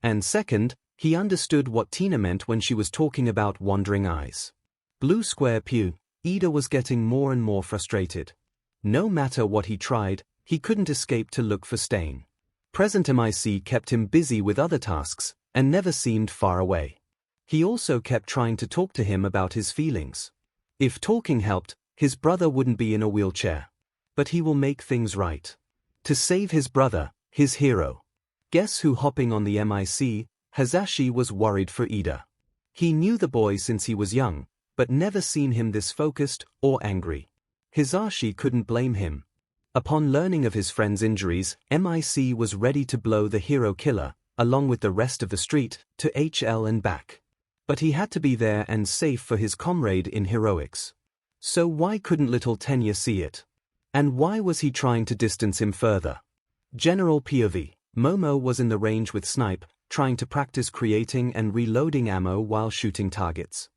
And second, he understood what Tina meant when she was talking about wandering eyes. Blue square pew, Ida was getting more and more frustrated. No matter what he tried, he couldn't escape to look for Stain. Present MIC kept him busy with other tasks, and never seemed far away. He also kept trying to talk to him about his feelings. If talking helped, his brother wouldn't be in a wheelchair. But he will make things right. To save his brother, his hero. Guess who hopping on the MIC? Hasashi was worried for Ida. He knew the boy since he was young, but never seen him this focused or angry. Hasashi couldn't blame him. Upon learning of his friend's injuries, MIC was ready to blow the hero killer, along with the rest of the street, to HL and back. But he had to be there and safe for his comrade in heroics. So why couldn't little Tenya see it? And why was he trying to distance him further? General POV. Momo was in the range with Snipe, trying to practice creating and reloading ammo while shooting targets.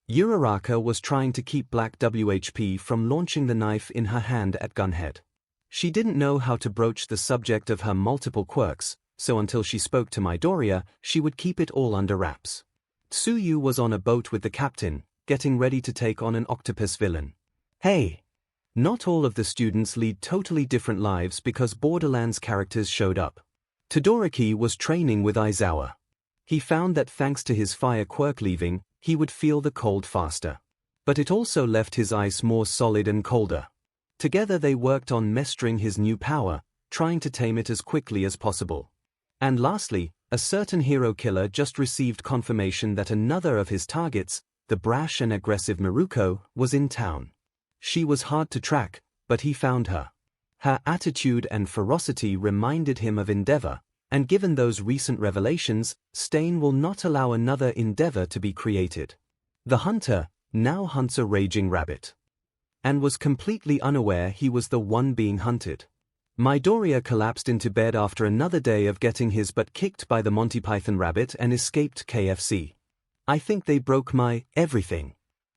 Uraraka was trying to keep Black WHP from launching the knife in her hand at Gunhead. She didn't know how to broach the subject of her multiple quirks, so until she spoke to Midoriya, she would keep it all under wraps. Tsuyu was on a boat with the captain, getting ready to take on an octopus villain. Hey! Not all of the students lead totally different lives because Borderlands characters showed up. Todoroki was training with Aizawa. He found that thanks to his fire quirk leaving, he would feel the cold faster. But it also left his ice more solid and colder. Together they worked on mastering his new power, trying to tame it as quickly as possible. And lastly, a certain hero killer just received confirmation that another of his targets, the brash and aggressive Miruko, was in town. She was hard to track, but he found her. Her attitude and ferocity reminded him of Endeavor, and given those recent revelations, Stain will not allow another Endeavor to be created. The hunter now hunts a raging rabbit. And was completely unaware he was the one being hunted. Midoriya collapsed into bed after another day of getting his butt kicked by the Monty Python rabbit and escaped KFC. I think they broke my everything.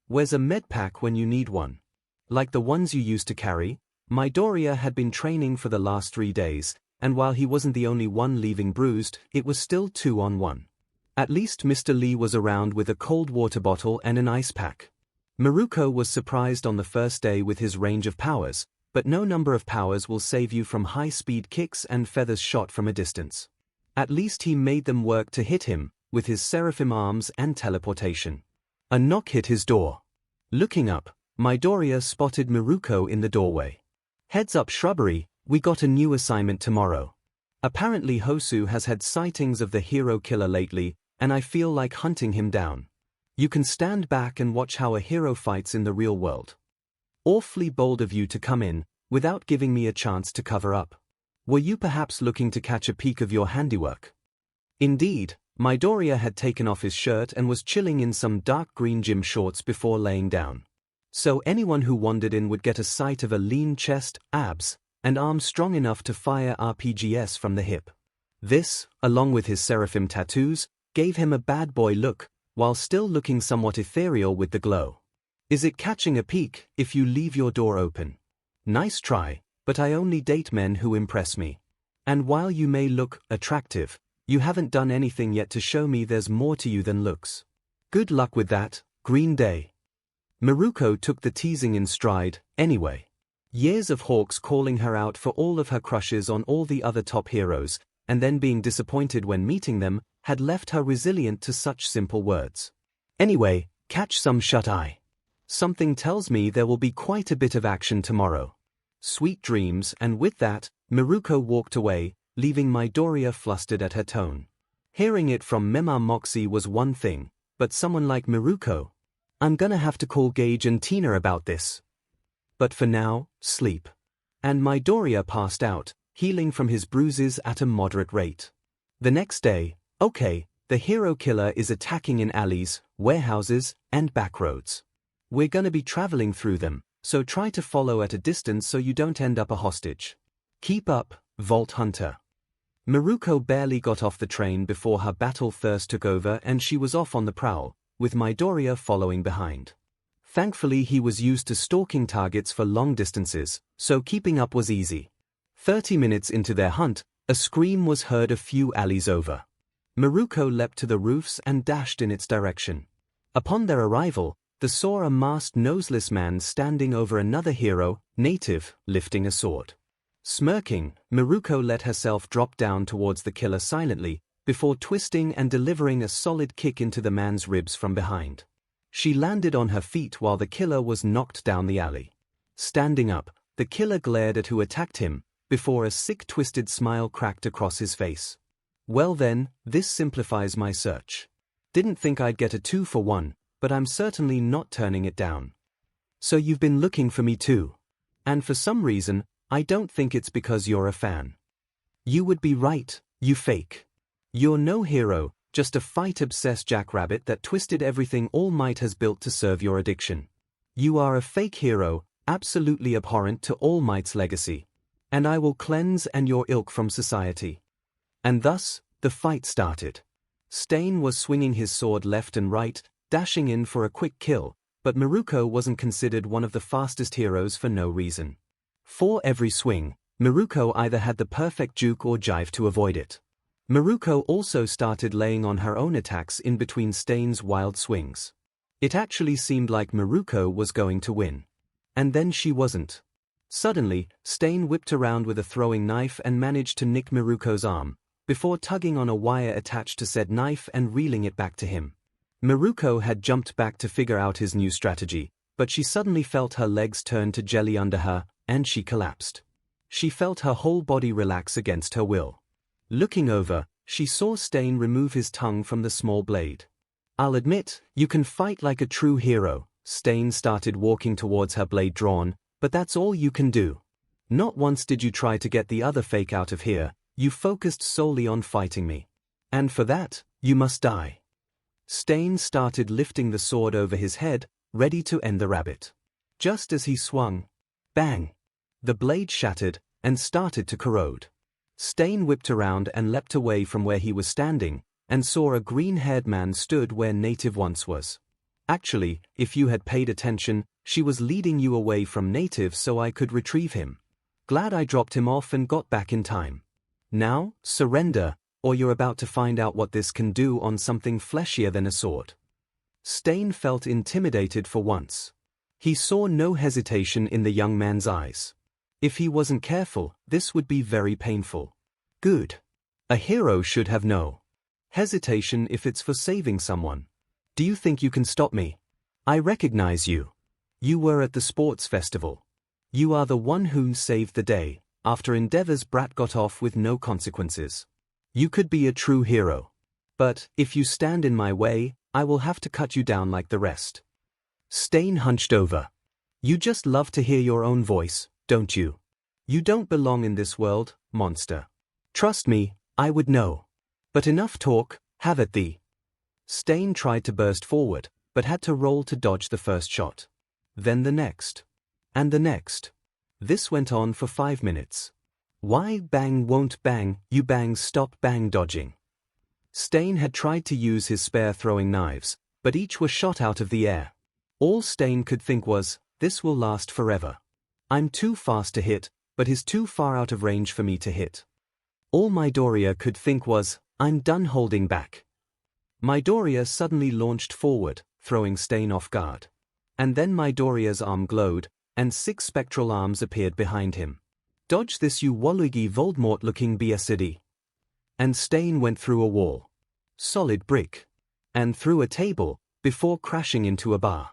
Where's a med pack when you need one? Like the ones you used to carry? Midoriya had been training for the last 3 days, and while he wasn't the only one leaving bruised, it was still 2-on-1. At least Mr. Lee was around with a cold water bottle and an ice pack. Miruko was surprised on the first day with his range of powers, but no number of powers will save you from high-speed kicks and feathers shot from a distance. At least he made them work to hit him, with his seraphim arms and teleportation. A knock hit his door. Looking up, Midoriya spotted Miruko in the doorway. Heads up shrubbery, we got a new assignment tomorrow. Apparently Hosu has had sightings of the hero killer lately, and I feel like hunting him down. You can stand back and watch how a hero fights in the real world. Awfully bold of you to come in, without giving me a chance to cover up. Were you perhaps looking to catch a peek of your handiwork? Indeed, Midoriya had taken off his shirt and was chilling in some dark green gym shorts before laying down. So anyone who wandered in would get a sight of a lean chest, abs, and arms strong enough to fire RPGs from the hip. This, along with his seraphim tattoos, gave him a bad boy look, while still looking somewhat ethereal with the glow. Is it catching a peek if you leave your door open? Nice try, but I only date men who impress me. And while you may look attractive, you haven't done anything yet to show me there's more to you than looks. Good luck with that, Green Day. Miruko took the teasing in stride, anyway. Years of Hawks calling her out for all of her crushes on all the other top heroes, and then being disappointed when meeting them, had left her resilient to such simple words. Anyway, catch some shut-eye. Something tells me there will be quite a bit of action tomorrow. Sweet dreams, and with that, Miruko walked away, leaving Midoriya flustered at her tone. Hearing it from Mema Moxie was one thing, but someone like Miruko. I'm gonna have to call Gage and Tina about this. But for now, sleep. And Midoriya passed out, healing from his bruises at a moderate rate. The next day, okay, the hero killer is attacking in alleys, warehouses, and backroads. We're gonna be traveling through them, so try to follow at a distance so you don't end up a hostage. Keep up, Vault Hunter. Miruko barely got off the train before her battle thirst took over and she was off on the prowl, with Midoriya following behind. Thankfully he was used to stalking targets for long distances, so keeping up was easy. 30 minutes into their hunt, a scream was heard a few alleys over. Miruko leapt to the roofs and dashed in its direction. Upon their arrival, they saw a masked noseless man standing over another hero, native, lifting a sword. Smirking, Miruko let herself drop down towards the killer silently, before twisting and delivering a solid kick into the man's ribs from behind. She landed on her feet while the killer was knocked down the alley. Standing up, the killer glared at who attacked him, before a sick twisted smile cracked across his face. Well then, this simplifies my search. Didn't think I'd get a 2-for-1, but I'm certainly not turning it down. So you've been looking for me too. And for some reason, I don't think it's because you're a fan. You would be right, you fake. You're no hero, just a fight-obsessed jackrabbit that twisted everything All Might has built to serve your addiction. You are a fake hero, absolutely abhorrent to All Might's legacy. And I will cleanse and your ilk from society. And thus, the fight started. Stain was swinging his sword left and right, dashing in for a quick kill, but Miruko wasn't considered one of the fastest heroes for no reason. For every swing, Miruko either had the perfect juke or jive to avoid it. Miruko also started laying on her own attacks in between Stain's wild swings. It actually seemed like Miruko was going to win. And then she wasn't. Suddenly, Stain whipped around with a throwing knife and managed to nick Miruko's arm, before tugging on a wire attached to said knife and reeling it back to him. Miruko had jumped back to figure out his new strategy, but she suddenly felt her legs turn to jelly under her, and she collapsed. She felt her whole body relax against her will. Looking over, she saw Stain remove his tongue from the small blade. I'll admit, you can fight like a true hero. Stain started walking towards her blade drawn, but that's all you can do. Not once did you try to get the other fake out of here, you focused solely on fighting me. And for that, you must die. Stain started lifting the sword over his head, ready to end the rabbit. Just as he swung, bang! The blade shattered and started to corrode. Stain whipped around and leapt away from where he was standing, and saw a green-haired man stood where Native once was. Actually, if you had paid attention, she was leading you away from Native so I could retrieve him. Glad I dropped him off and got back in time. Now, surrender, or you're about to find out what this can do on something fleshier than a sword. Stain felt intimidated for once. He saw no hesitation in the young man's eyes. If he wasn't careful, this would be very painful. Good. A hero should have no hesitation if it's for saving someone. Do you think you can stop me? I recognize you. You were at the sports festival. You are the one who saved the day, after Endeavor's brat got off with no consequences. You could be a true hero. But, if you stand in my way, I will have to cut you down like the rest. Stain hunched over. You just love to hear your own voice, don't you? You don't belong in this world, monster. Trust me, I would know. But enough talk, have at thee. Stain tried to burst forward, but had to roll to dodge the first shot. Then the next. And the next. This went on for 5 minutes. Why bang won't bang, you bang stop bang dodging. Stain had tried to use his spare throwing knives, but each were shot out of the air. All Stain could think was, this will last forever. I'm too fast to hit, but he's too far out of range for me to hit. All Midoriya could think was, I'm done holding back. Midoriya suddenly launched forward, throwing Stain off guard. And then Midoriya's arm glowed, and 6 spectral arms appeared behind him. Dodge this you Waluigi Voldemort looking BSD. And Stain went through a wall. Solid brick. And through a table, before crashing into a bar.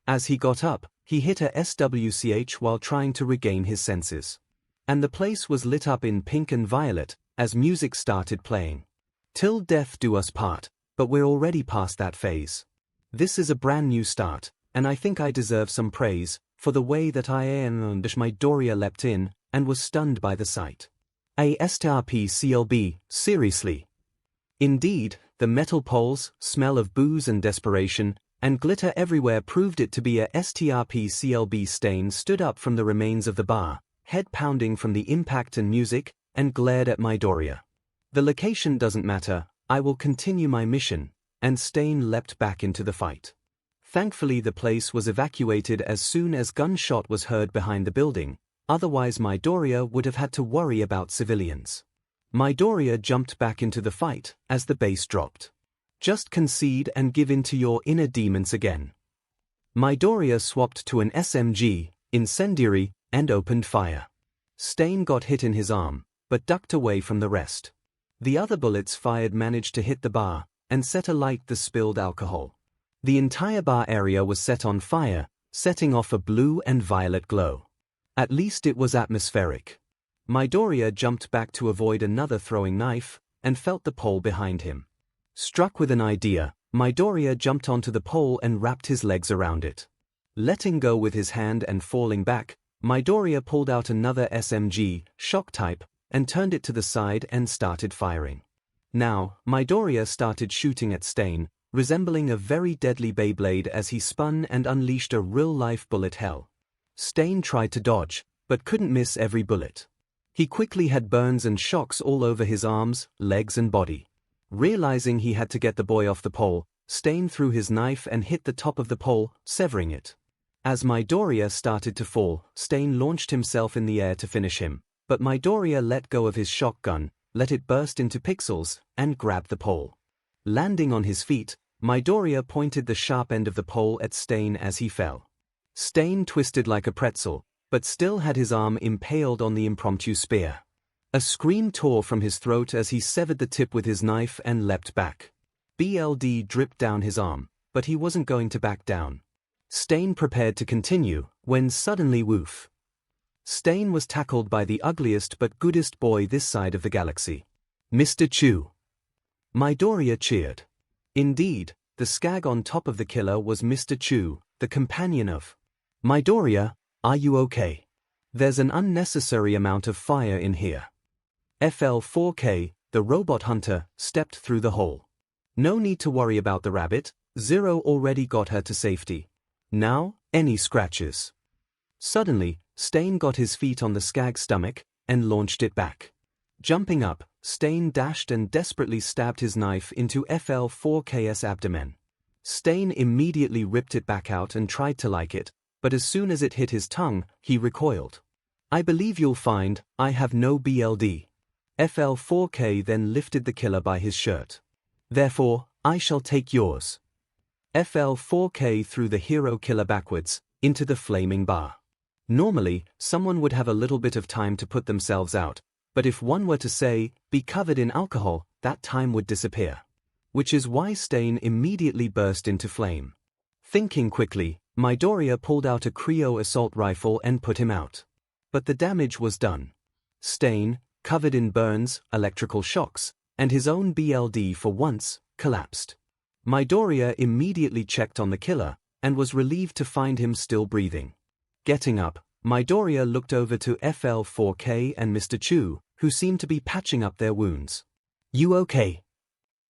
As he got up, he hit a SWCH while trying to regain his senses. And the place was lit up in pink and violet, as music started playing. Till death do us part, but we're already past that phase. This is a brand new start, and I think I deserve some praise for the way that Midoriya leapt in and was stunned by the sight. 𝐴𝐴 seriously. Indeed, the metal poles, smell of booze and desperation, and glitter everywhere proved it to be a 𝐴𝐴. Stain stood up from the remains of the bar, head pounding from the impact and music, and glared at Midoriya. The location doesn't matter, I will continue my mission, and Stain leapt back into the fight. Thankfully the place was evacuated as soon as gunshot was heard behind the building, otherwise Midoriya would have had to worry about civilians. Midoriya jumped back into the fight as the bass dropped. Just concede and give in to your inner demons again. Midoriya swapped to an SMG, incendiary, and opened fire. Stain got hit in his arm, but ducked away from the rest. The other bullets fired managed to hit the bar and set alight the spilled alcohol. The entire bar area was set on fire, setting off a blue and violet glow. At least it was atmospheric. Midoriya jumped back to avoid another throwing knife, and felt the pole behind him. Struck with an idea, Midoriya jumped onto the pole and wrapped his legs around it. Letting go with his hand and falling back, Midoriya pulled out another SMG, shock type, and turned it to the side and started firing. Now, Midoriya started shooting at Stain, resembling a very deadly Beyblade as he spun and unleashed a real-life bullet hell. Stain tried to dodge, but couldn't miss every bullet. He quickly had burns and shocks all over his arms, legs and body. Realizing he had to get the boy off the pole, Stain threw his knife and hit the top of the pole, severing it. As Midoriya started to fall, Stain launched himself in the air to finish him, but Midoriya let go of his shotgun, let it burst into pixels, and grabbed the pole. Landing on his feet, Midoriya pointed the sharp end of the pole at Stain as he fell. Stain twisted like a pretzel, but still had his arm impaled on the impromptu spear. A scream tore from his throat as he severed the tip with his knife and leapt back. BLD dripped down his arm, but he wasn't going to back down. Stain prepared to continue, when suddenly woof. Stain was tackled by the ugliest but goodest boy this side of the galaxy. Mr. Chu. Midoriya cheered. Indeed, the skag on top of the killer was Mr. Chu, the companion of Midoriya. Are you okay? There's an unnecessary amount of fire in here. FL4K, the robot hunter, stepped through the hole. No need to worry about the rabbit, Zero already got her to safety. Now, any scratches? Suddenly, Stain got his feet on the skag's stomach and launched it back. Jumping up, Stain dashed and desperately stabbed his knife into FL4K's abdomen. Stain immediately ripped it back out and tried to like it, but as soon as it hit his tongue, he recoiled. I believe you'll find I have no BLD. FL4K then lifted the killer by his shirt. Therefore, I shall take yours. FL4K threw the hero killer backwards, into the flaming bar. Normally, someone would have a little bit of time to put themselves out, but if one were to say, be covered in alcohol, that time would disappear. Which is why Stain immediately burst into flame. Thinking quickly, Midoriya pulled out a Creo assault rifle and put him out. But the damage was done. Stain, covered in burns, electrical shocks, and his own BLD for once, collapsed. Midoriya immediately checked on the killer, and was relieved to find him still breathing. Getting up, Midoriya looked over to FL4K and Mr. Chu, who seemed to be patching up their wounds. You okay?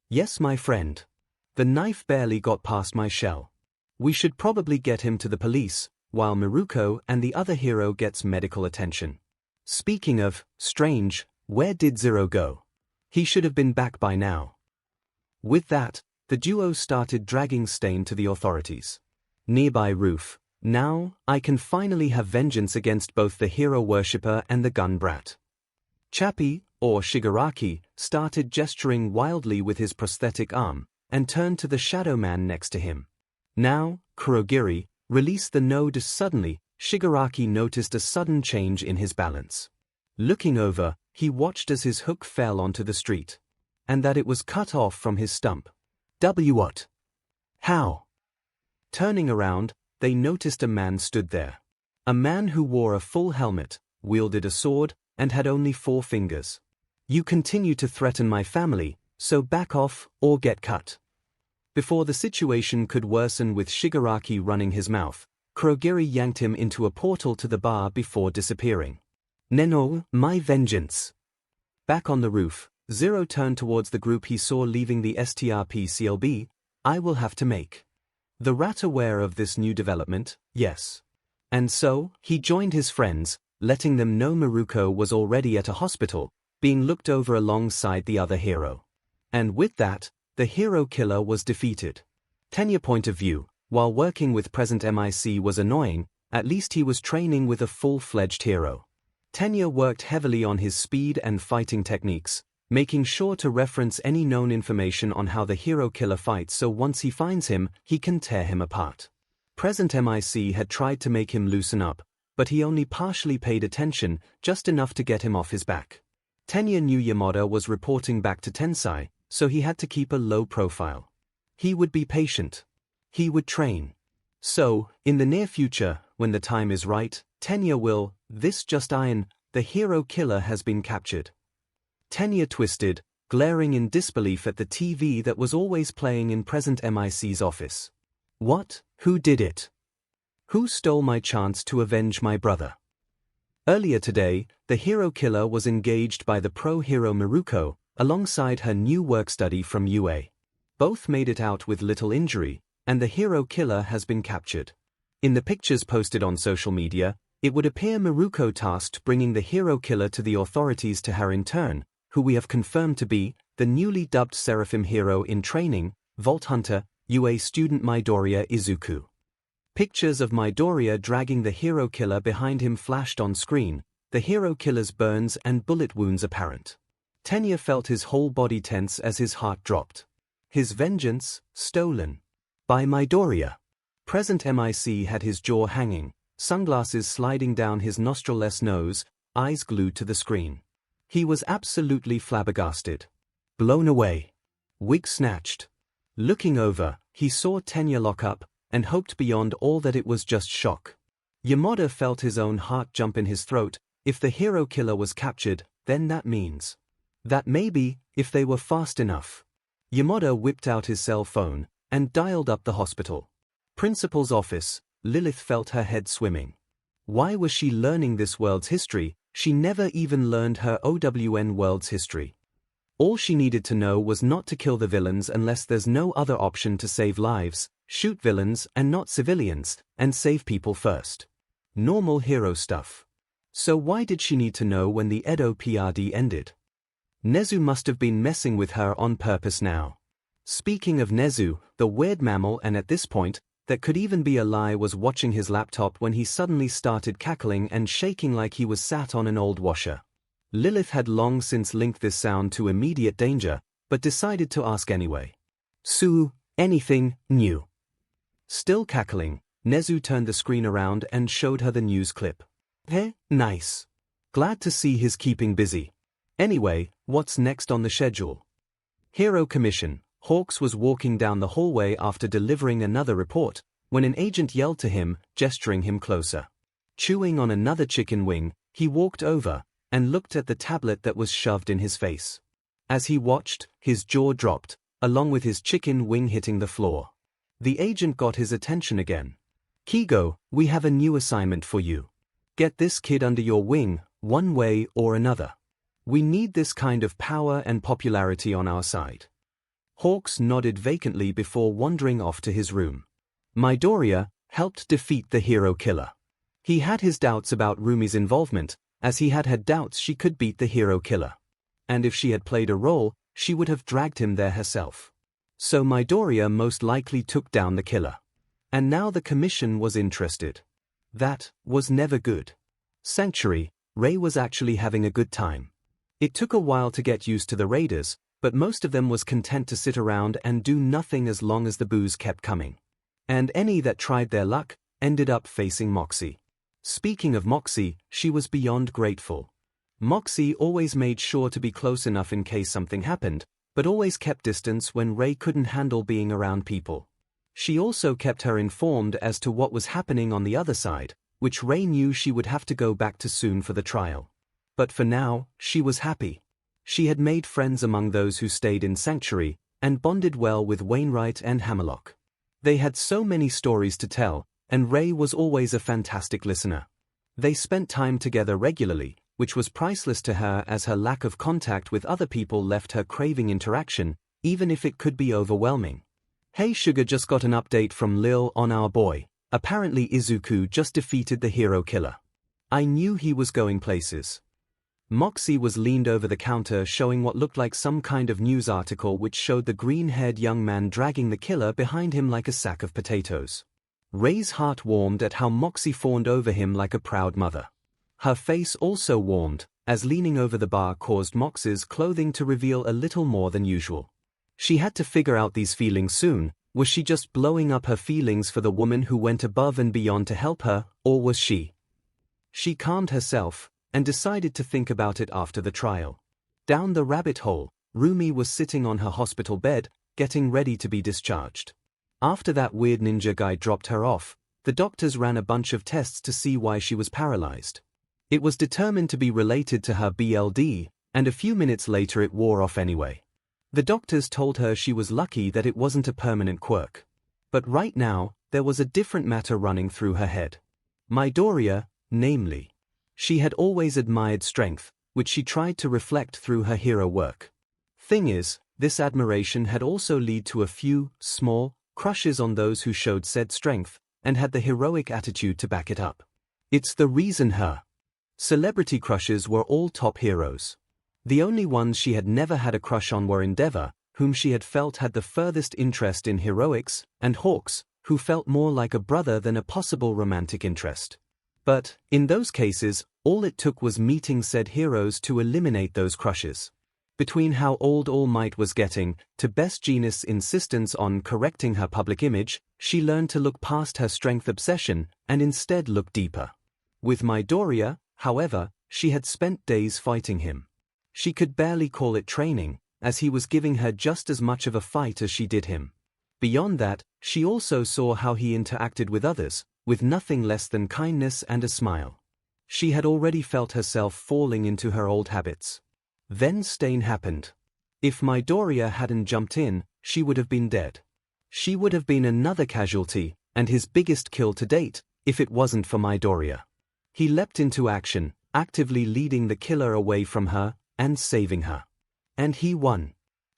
Yes, my friend. The knife barely got past my shell. We should probably get him to the police, while Miruko and the other hero gets medical attention. Speaking of strange, where did Zero go? He should have been back by now. With that, the duo started dragging Stain to the authorities. Nearby roof. Now, I can finally have vengeance against both the hero worshipper and the gun brat. Chappie, or Shigaraki, started gesturing wildly with his prosthetic arm, and turned to the shadow man next to him. Now, Kurogiri, released the node. Suddenly, Shigaraki noticed a sudden change in his balance. Looking over, he watched as his hook fell onto the street. And that it was cut off from his stump. What? How? Turning around, they noticed a man stood there. A man who wore a full helmet, wielded a sword, and had only 4 fingers. You continue to threaten my family, so back off or get cut. Before the situation could worsen with Shigaraki running his mouth, Kurogiri yanked him into a portal to the bar before disappearing. Neno, my vengeance! Back on the roof, Zero turned towards the group he saw leaving the STRP-CLB. I will have to make the rat aware of this new development, yes. And so, he joined his friends, letting them know Miruko was already at a hospital, being looked over alongside the other hero. And with that, the hero killer was defeated. Tenya point of view, while working with present MIC was annoying, at least he was training with a full-fledged hero. Tenya worked heavily on his speed and fighting techniques, making sure to reference any known information on how the hero killer fights so once he finds him, he can tear him apart. Present MIC had tried to make him loosen up, but he only partially paid attention, just enough to get him off his back. Tenya knew Yamada was reporting back to Tensai, so he had to keep a low profile. He would be patient. He would train. So, in the near future, when the time is right, Tenya will, this just iron, the hero killer has been captured. Tenya twisted, glaring in disbelief at the TV that was always playing in present MIC's office. What? Who did it? Who stole my chance to avenge my brother? Earlier today, the hero killer was engaged by the pro-hero Miruko, alongside her new work study from UA. Both made it out with little injury, and the hero killer has been captured. In the pictures posted on social media, it would appear Miruko tasked bringing the hero killer to the authorities to her in turn, who we have confirmed to be the newly dubbed Seraphim hero in training, Vault Hunter, UA student Midoriya Izuku. Pictures of Midoriya dragging the hero killer behind him flashed on screen, the hero killer's burns and bullet wounds apparent. Tenya felt his whole body tense as his heart dropped. His vengeance, stolen. By Midoriya. Present MIC had his jaw hanging, sunglasses sliding down his nostril-less nose, eyes glued to the screen. He was absolutely flabbergasted. Blown away. Wig snatched. Looking over, he saw Tenya lock up, and hoped beyond all that it was just shock. Yamada felt his own heart jump in his throat. If the hero killer was captured, then that means that maybe, if they were fast enough. Yamada whipped out his cell phone, and dialed up the hospital. Principal's office. Lilith felt her head swimming. Why was she learning this world's history? She never even learned her OWN world's history. All she needed to know was not to kill the villains unless there's no other option to save lives, shoot villains and not civilians, and save people first. Normal hero stuff. So why did she need to know when the Edo PRD ended? Nezu must have been messing with her on purpose now. Speaking of Nezu, the weird mammal and at this point, that could even be a lie was watching his laptop when he suddenly started cackling and shaking like he was sat on an old washer. Lilith had long since linked this sound to immediate danger, but decided to ask anyway. Sue, anything new? Still cackling, Nezu turned the screen around and showed her the news clip. Hey, nice. Glad to see he's keeping busy. Anyway, what's next on the schedule? Hero Commission. Hawks was walking down the hallway after delivering another report, when an agent yelled to him, gesturing him closer. Chewing on another chicken wing, he walked over, and looked at the tablet that was shoved in his face. As he watched, his jaw dropped, along with his chicken wing hitting the floor. The agent got his attention again. Kigo, we have a new assignment for you. Get this kid under your wing, one way or another. We need this kind of power and popularity on our side. Hawks nodded vacantly before wandering off to his room. Midoriya helped defeat the hero killer. He had his doubts about Rumi's involvement, as he had had doubts she could beat the hero killer. And if she had played a role, she would have dragged him there herself. So Midoriya most likely took down the killer. And now the commission was interested. That was never good. Sanctuary, Ray was actually having a good time. It took a while to get used to the raiders, but most of them was content to sit around and do nothing as long as the booze kept coming. And any that tried their luck, ended up facing Moxie. Speaking of Moxie, she was beyond grateful. Moxie always made sure to be close enough in case something happened, but always kept distance when Ray couldn't handle being around people. She also kept her informed as to what was happening on the other side, which Ray knew she would have to go back to soon for the trial. But for now, she was happy. She had made friends among those who stayed in Sanctuary, and bonded well with Wainwright and Hammerlock. They had so many stories to tell, and Ray was always a fantastic listener. They spent time together regularly, which was priceless to her as her lack of contact with other people left her craving interaction, even if it could be overwhelming. Hey Sugar, just got an update from Lil on our boy. Apparently Izuku just defeated the hero killer. I knew he was going places. Moxie was leaned over the counter showing what looked like some kind of news article which showed the green-haired young man dragging the killer behind him like a sack of potatoes. Ray's heart warmed at how Moxie fawned over him like a proud mother. Her face also warmed, as leaning over the bar caused Moxie's clothing to reveal a little more than usual. She had to figure out these feelings soon. Was she just blowing up her feelings for the woman who went above and beyond to help her, or was she? She calmed herself, and decided to think about it after the trial. Down the rabbit hole, Rumi was sitting on her hospital bed, getting ready to be discharged. After that weird ninja guy dropped her off, the doctors ran a bunch of tests to see why she was paralyzed. It was determined to be related to her BLD, and a few minutes later it wore off anyway. The doctors told her she was lucky that it wasn't a permanent quirk. But right now, there was a different matter running through her head. Midoriya, namely. She had always admired strength, which she tried to reflect through her hero work. Thing is, this admiration had also led to a few, small, crushes on those who showed said strength, and had the heroic attitude to back it up. It's the reason her celebrity crushes were all top heroes. The only ones she had never had a crush on were Endeavor, whom she had felt had the furthest interest in heroics, and Hawks, who felt more like a brother than a possible romantic interest. But, in those cases, all it took was meeting said heroes to eliminate those crushes. Between how old All Might was getting, to Best Jeanist's insistence on correcting her public image, she learned to look past her strength obsession, and instead look deeper. With Midoriya, however, she had spent days fighting him. She could barely call it training, as he was giving her just as much of a fight as she did him. Beyond that, she also saw how he interacted with others, with nothing less than kindness and a smile. She had already felt herself falling into her old habits. Then Stain happened. If Midoriya hadn't jumped in, she would have been dead. She would have been another casualty, and his biggest kill to date, if it wasn't for Midoriya. He leapt into action, actively leading the killer away from her, and saving her. And he won.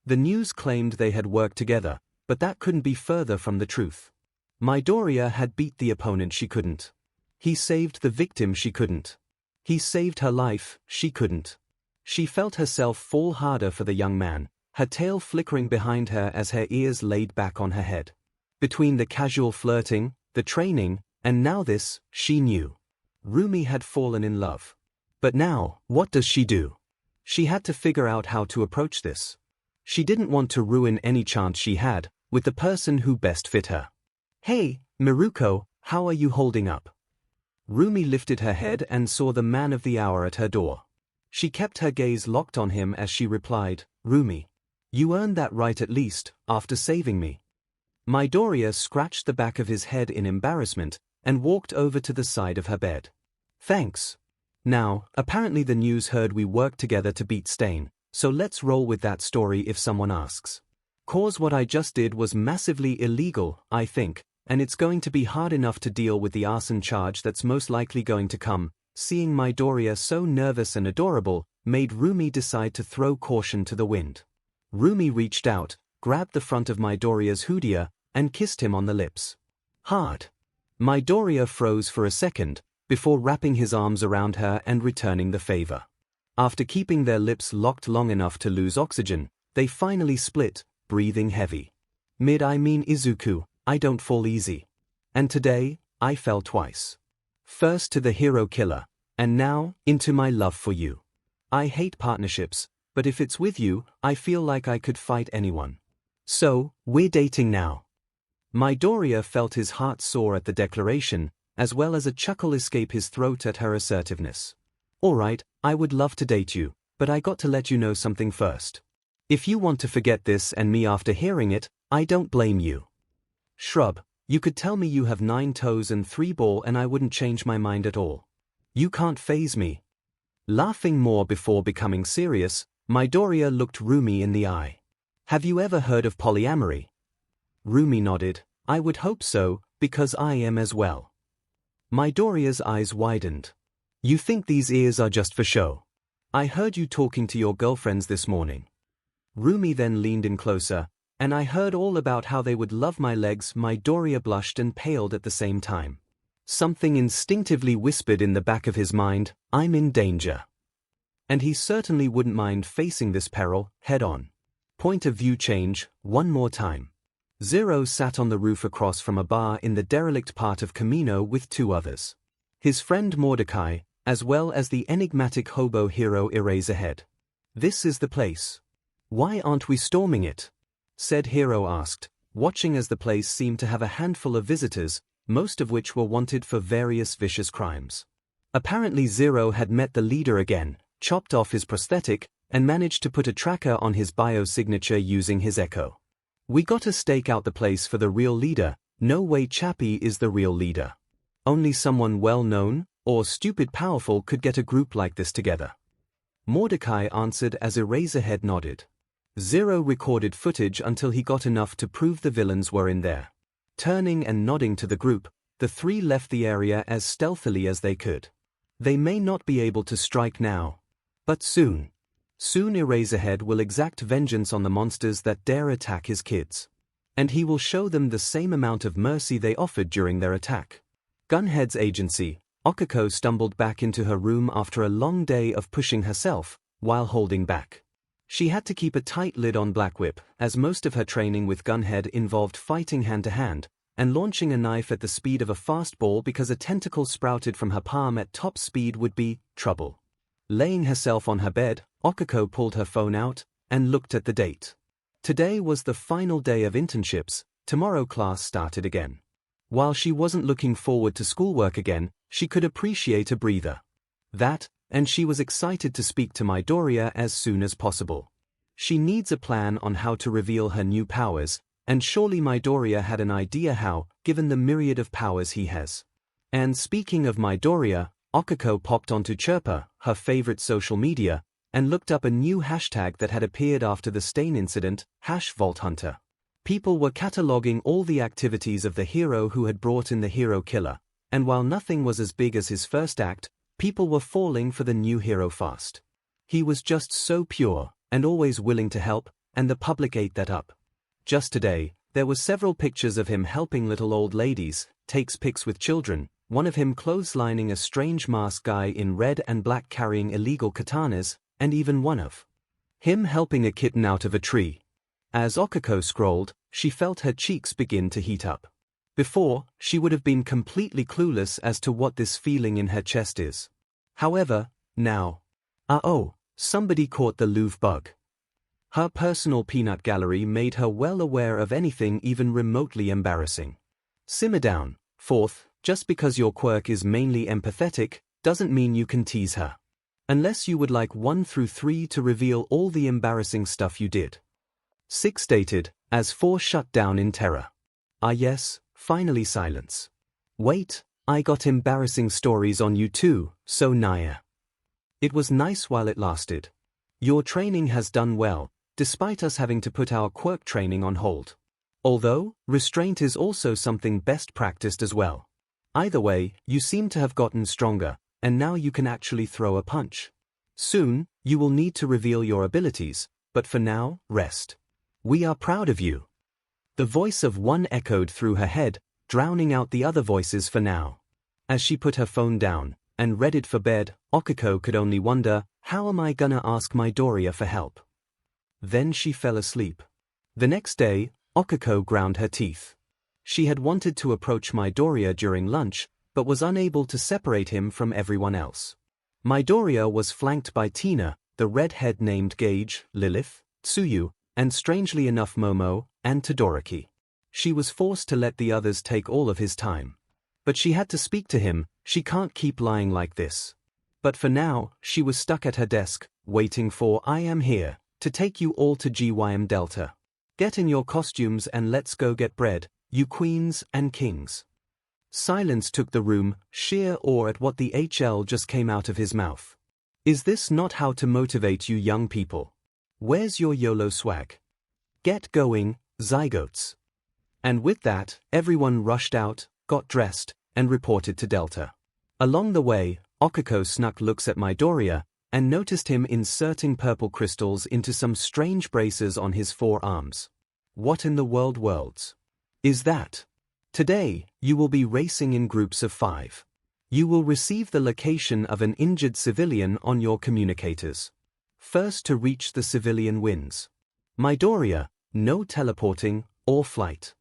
The news claimed they had worked together, but that couldn't be further from the truth. Midoriya had beat the opponent she couldn't. He saved the victim she couldn't. He saved her life, she couldn't. She felt herself fall harder for the young man, her tail flickering behind her as her ears laid back on her head. Between the casual flirting, the training, and now this, she knew. Rumi had fallen in love. But now, what does she do? She had to figure out how to approach this. She didn't want to ruin any chance she had, with the person who best fit her. Hey, Miruko, how are you holding up? Rumi lifted her head and saw the man of the hour at her door. She kept her gaze locked on him as she replied, Rumi. You earned that right at least, after saving me. Midoriya scratched the back of his head in embarrassment, and walked over to the side of her bed. Thanks. Now, apparently the news heard we worked together to beat Stain, so let's roll with that story if someone asks. 'Cause what I just did was massively illegal, I think, and it's going to be hard enough to deal with the arson charge that's most likely going to come. Seeing Midoriya so nervous and adorable, made Rumi decide to throw caution to the wind. Rumi reached out, grabbed the front of Midoriya's hoodie, and kissed him on the lips. Hard. Midoriya froze for a second, before wrapping his arms around her and returning the favor. After keeping their lips locked long enough to lose oxygen, they finally split, breathing heavy. I mean Izuku, I don't fall easy. And today, I fell twice. First to the hero killer, and now, into my love for you. I hate partnerships, but if it's with you, I feel like I could fight anyone. So, we're dating now. Midoriya felt his heart soar at the declaration, as well as a chuckle escape his throat at her assertiveness. Alright, I would love to date you, but I got to let you know something first. If you want to forget this and me after hearing it, I don't blame you. Shrub, you could tell me you have 9 toes and 3 balls and I wouldn't change my mind at all. You can't faze me. Laughing more before becoming serious, Midoriya looked Rumi in the eye. Have you ever heard of polyamory? Rumi nodded. I would hope so, because I am as well. Midoriya's eyes widened. You think these ears are just for show? I heard you talking to your girlfriends this morning. Rumi then leaned in closer, and I heard all about how they would love my legs. Midoriya blushed and paled at the same time. Something instinctively whispered in the back of his mind, I'm in danger. And he certainly wouldn't mind facing this peril, head on. Point of view change, one more time. Zero sat on the roof across from a bar in the derelict part of Kamino with 2 others. His friend Mordecai, as well as the enigmatic hobo hero Eraserhead. This is the place. Why aren't we storming it? Said Hero asked, watching as the place seemed to have a handful of visitors, most of which were wanted for various vicious crimes. Apparently Zero had met the leader again, chopped off his prosthetic, and managed to put a tracker on his biosignature using his echo. We gotta stake out the place for the real leader. No way Chappie is the real leader. Only someone well-known, or stupid powerful could get a group like this together. Mordecai answered as Eraserhead nodded. Zero recorded footage until he got enough to prove the villains were in there. Turning and nodding to the group, the 3 left the area as stealthily as they could. They may not be able to strike now, but soon. Soon Eraserhead will exact vengeance on the monsters that dare attack his kids. And he will show them the same amount of mercy they offered during their attack. Gunhead's agency, 𝐒𝐭𝐻𝐿 stumbled back into her room after a long day of pushing herself, while holding back. She had to keep a tight lid on Blackwhip, as most of her training with Gunhead involved fighting hand-to-hand, and launching a knife at the speed of a fastball because a tentacle sprouted from her palm at top speed would be trouble. Laying herself on her bed, 𝐒𝐭𝐻𝐿 pulled her phone out, and looked at the date. Today was the final day of internships, tomorrow class started again. While she wasn't looking forward to schoolwork again, she could appreciate a breather. That, and she was excited to speak to Midoriya as soon as possible. She needs a plan on how to reveal her new powers, and surely Midoriya had an idea how, given the myriad of powers he has. And speaking of Midoriya, 𝐒𝐿 popped onto Chirpa, her favorite social media, and looked up a new hashtag that had appeared after the Stain incident, #VaultHunter. People were cataloging all the activities of the hero who had brought in the hero killer, and while nothing was as big as his first act, people were falling for the new hero fast. He was just so pure, and always willing to help, and the public ate that up. Just today, there were several pictures of him helping little old ladies, takes pics with children, one of him clotheslining a strange masked guy in red and black carrying illegal katanas, and even one of him helping a kitten out of a tree. As 𝐒𝐿 scrolled, she felt her cheeks begin to heat up. Before, she would have been completely clueless as to what this feeling in her chest is. However, now, somebody caught the Louvre bug. Her personal peanut gallery made her well aware of anything even remotely embarrassing. Simmer down, 4th, just because your quirk is mainly empathetic, doesn't mean you can tease her. Unless you would like 1 through 3 to reveal all the embarrassing stuff you did. 6 stated, as 4 shut down in terror. Ah yes, finally silence. Wait, I got embarrassing stories on you too, so Naya. It was nice while it lasted. Your training has done well, despite us having to put our quirk training on hold. Although, restraint is also something best practiced as well. Either way, you seem to have gotten stronger, and now you can actually throw a punch. Soon, you will need to reveal your abilities, but for now, rest. We are proud of you. The voice of one echoed through her head, drowning out the other voices for now. As she put her phone down, and readied for bed, 𝐒𝐿 could only wonder, how am I gonna ask Midoriya for help? Then she fell asleep. The next day, 𝐒𝐿 ground her teeth. She had wanted to approach Midoriya during lunch, but was unable to separate him from everyone else. Midoriya was flanked by Tina, the redhead named 𝐒𝐩𝐽, Lilith, Tsuyu, and strangely enough Momo, and Todoroki. She was forced to let the others take all of his time. But she had to speak to him, she can't keep lying like this. But for now, she was stuck at her desk, waiting for I am here, to take you all to GYM Delta. Get in your costumes and let's go get bread, you queens and kings. Silence took the room, sheer awe at what the HL just came out of his mouth. Is this not how to motivate you young people? Where's your YOLO swag? Get going, zygotes. And with that, everyone rushed out, got dressed, and reported to Delta. Along the way, 𝐒𝐿𝐴 snuck looks at Midoriya, and noticed him inserting purple crystals into some strange braces on his forearms. What in the world is that? Today, you will be racing in groups of 5. You will receive the location of an injured civilian on your communicators. First to reach the civilian wins. Midoriya, no teleporting or flight.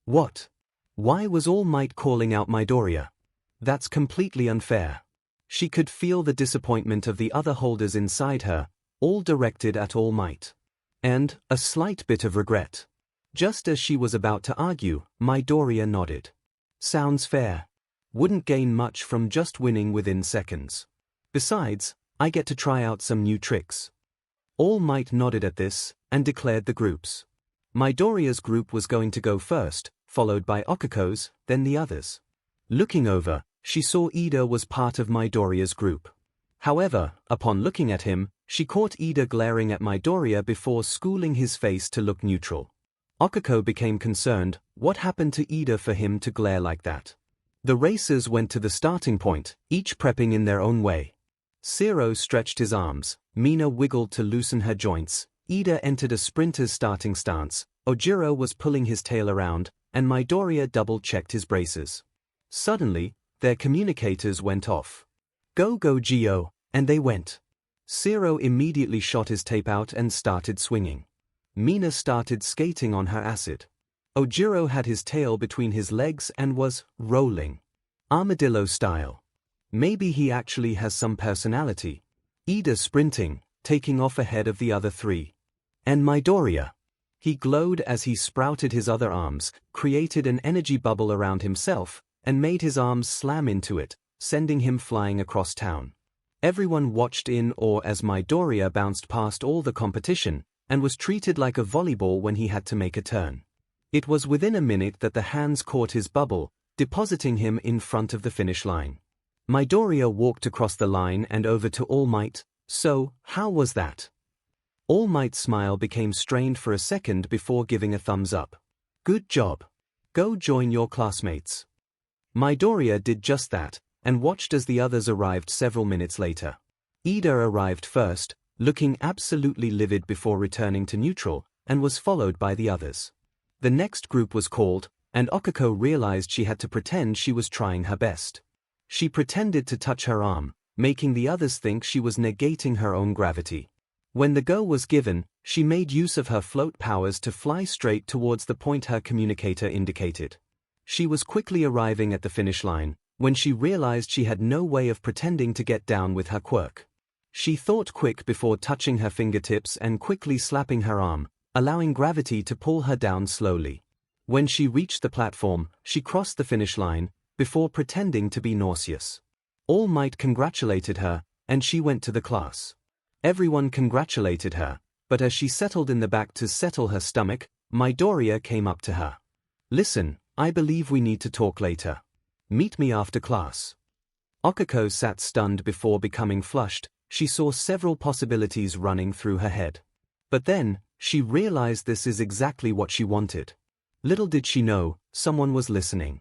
What? Why was All Might calling out Midoriya? That's completely unfair. She could feel the disappointment of the other holders inside her, all directed at All Might. And a slight bit of regret. Just as she was about to argue, Midoriya nodded. Sounds fair. Wouldn't gain much from just winning within seconds. Besides, I get to try out some new tricks. All Might nodded at this, and declared the groups. Midoriya's group was going to go first, followed by 𝐒𝐴's, then the others. Looking over, she saw Ida was part of Midoriya's group. However, upon looking at him, she caught Ida glaring at Midoriya before schooling his face to look neutral. 𝐒𝐴 became concerned. What happened to Ida for him to glare like that? The racers went to the starting point, each prepping in their own way. 𝐒𝐿𝐴 stretched his arms, Mina wiggled to loosen her joints, Ida entered a sprinter's starting stance, Ojiro was pulling his tail around, and Midoriya double-checked his braces. Suddenly, their communicators went off. Go 𝐔𝐬𝐽, and they went. 𝐒𝐿𝐴 immediately shot his tape out and started swinging. Mina started skating on her acid. Ojiro had his tail between his legs and was rolling. Armadillo style. Maybe he actually has some personality. Ida sprinting, taking off ahead of the other 3. And Midoriya. He glowed as he sprouted his other arms, created an energy bubble around himself, and made his arms slam into it, sending him flying across town. Everyone watched in awe as Midoriya bounced past all the competition, and was treated like a volleyball when he had to make a turn. It was within a minute that the hands caught his bubble, depositing him in front of the finish line. Midoriya walked across the line and over to All Might. So, how was that? All Might's smile became strained for a second before giving a thumbs up. Good job. Go join your classmates. Midoriya did just that, and watched as the others arrived several minutes later. Ida arrived first, looking absolutely livid before returning to neutral, and was followed by the others. The next group was called, and 𝐒𝐴 realized she had to pretend she was trying her best. She pretended to touch her arm, making the others think she was negating her own gravity. When the go was given, she made use of her float powers to fly straight towards the point her communicator indicated. She was quickly arriving at the finish line, when she realized she had no way of pretending to get down with her quirk. She thought quick before touching her fingertips and quickly slapping her arm, allowing gravity to pull her down slowly. When she reached the platform, she crossed the finish line, before pretending to be nauseous. All Might congratulated her, and she went to the class. Everyone congratulated her, but as she settled in the back to settle her stomach, Midoriya came up to her. Listen, I believe we need to talk later. Meet me after class. 𝐒𝐴 sat stunned before becoming flushed. She saw several possibilities running through her head. But then, she realized this is exactly what she wanted. Little did she know, someone was listening.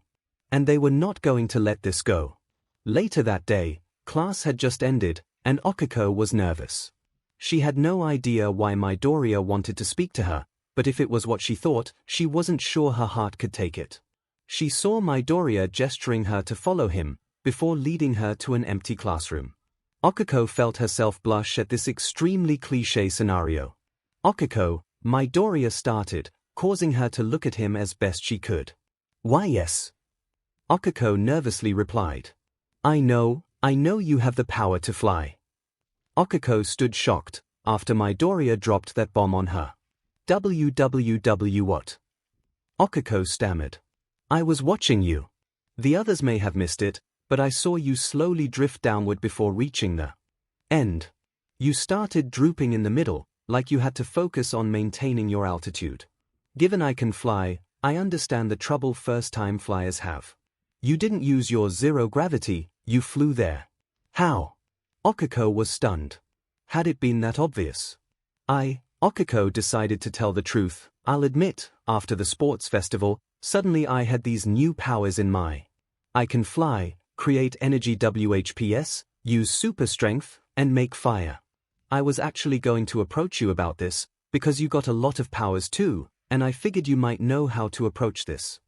And they were not going to let this go. Later that day, class had just ended, and 𝐒𝐴 was nervous. She had no idea why Midoriya wanted to speak to her, but if it was what she thought, she wasn't sure her heart could take it. She saw Midoriya gesturing her to follow him, before leading her to an empty classroom. 𝐒𝐴 felt herself blush at this extremely cliché scenario. 𝐒𝐴, Midoriya started, causing her to look at him as best she could. Why yes. 𝐒𝐴 nervously replied. I know you have the power to fly. 𝐒𝐴 stood shocked, after Midoriya dropped that bomb on her. WWW what? 𝐒𝐴 stammered. I was watching you. The others may have missed it, but I saw you slowly drift downward before reaching the end. You started drooping in the middle, like you had to focus on maintaining your altitude. Given I can fly, I understand the trouble first-time flyers have. You didn't use your zero gravity, you flew there. How? 𝐒𝐴 was stunned. Had it been that obvious? 𝐒𝐭𝐚𝐲 decided to tell the truth. I'll admit, after the sports festival, suddenly I had these new powers in my. I can fly, create energy WHPS, use super strength, and make fire. I was actually going to approach you about this, because you got a lot of powers too, and I figured you might know how to approach this.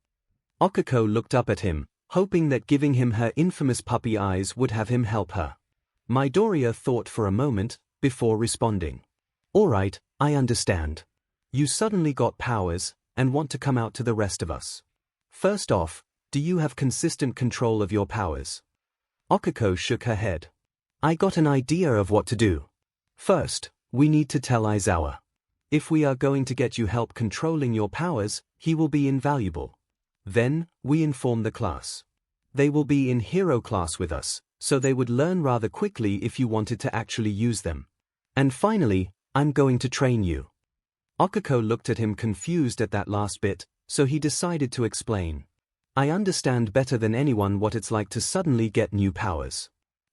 𝐒𝐭𝐴 looked up at him, hoping that giving him her infamous puppy eyes would have him help her. Midoriya thought for a moment, before responding. Alright, I understand. You suddenly got powers, and want to come out to the rest of us. First off, do you have consistent control of your powers? 𝐒𝐴 shook her head. I got an idea of what to do. First, we need to tell 𝐈𝐴𝐽. If we are going to get you help controlling your powers, he will be invaluable. Then, we inform the class. They will be in hero class with us, so they would learn rather quickly if you wanted to actually use them. And finally, I'm going to train you. 𝐒𝐴 looked at him confused at that last bit, so he decided to explain. I understand better than anyone what it's like to suddenly get new powers.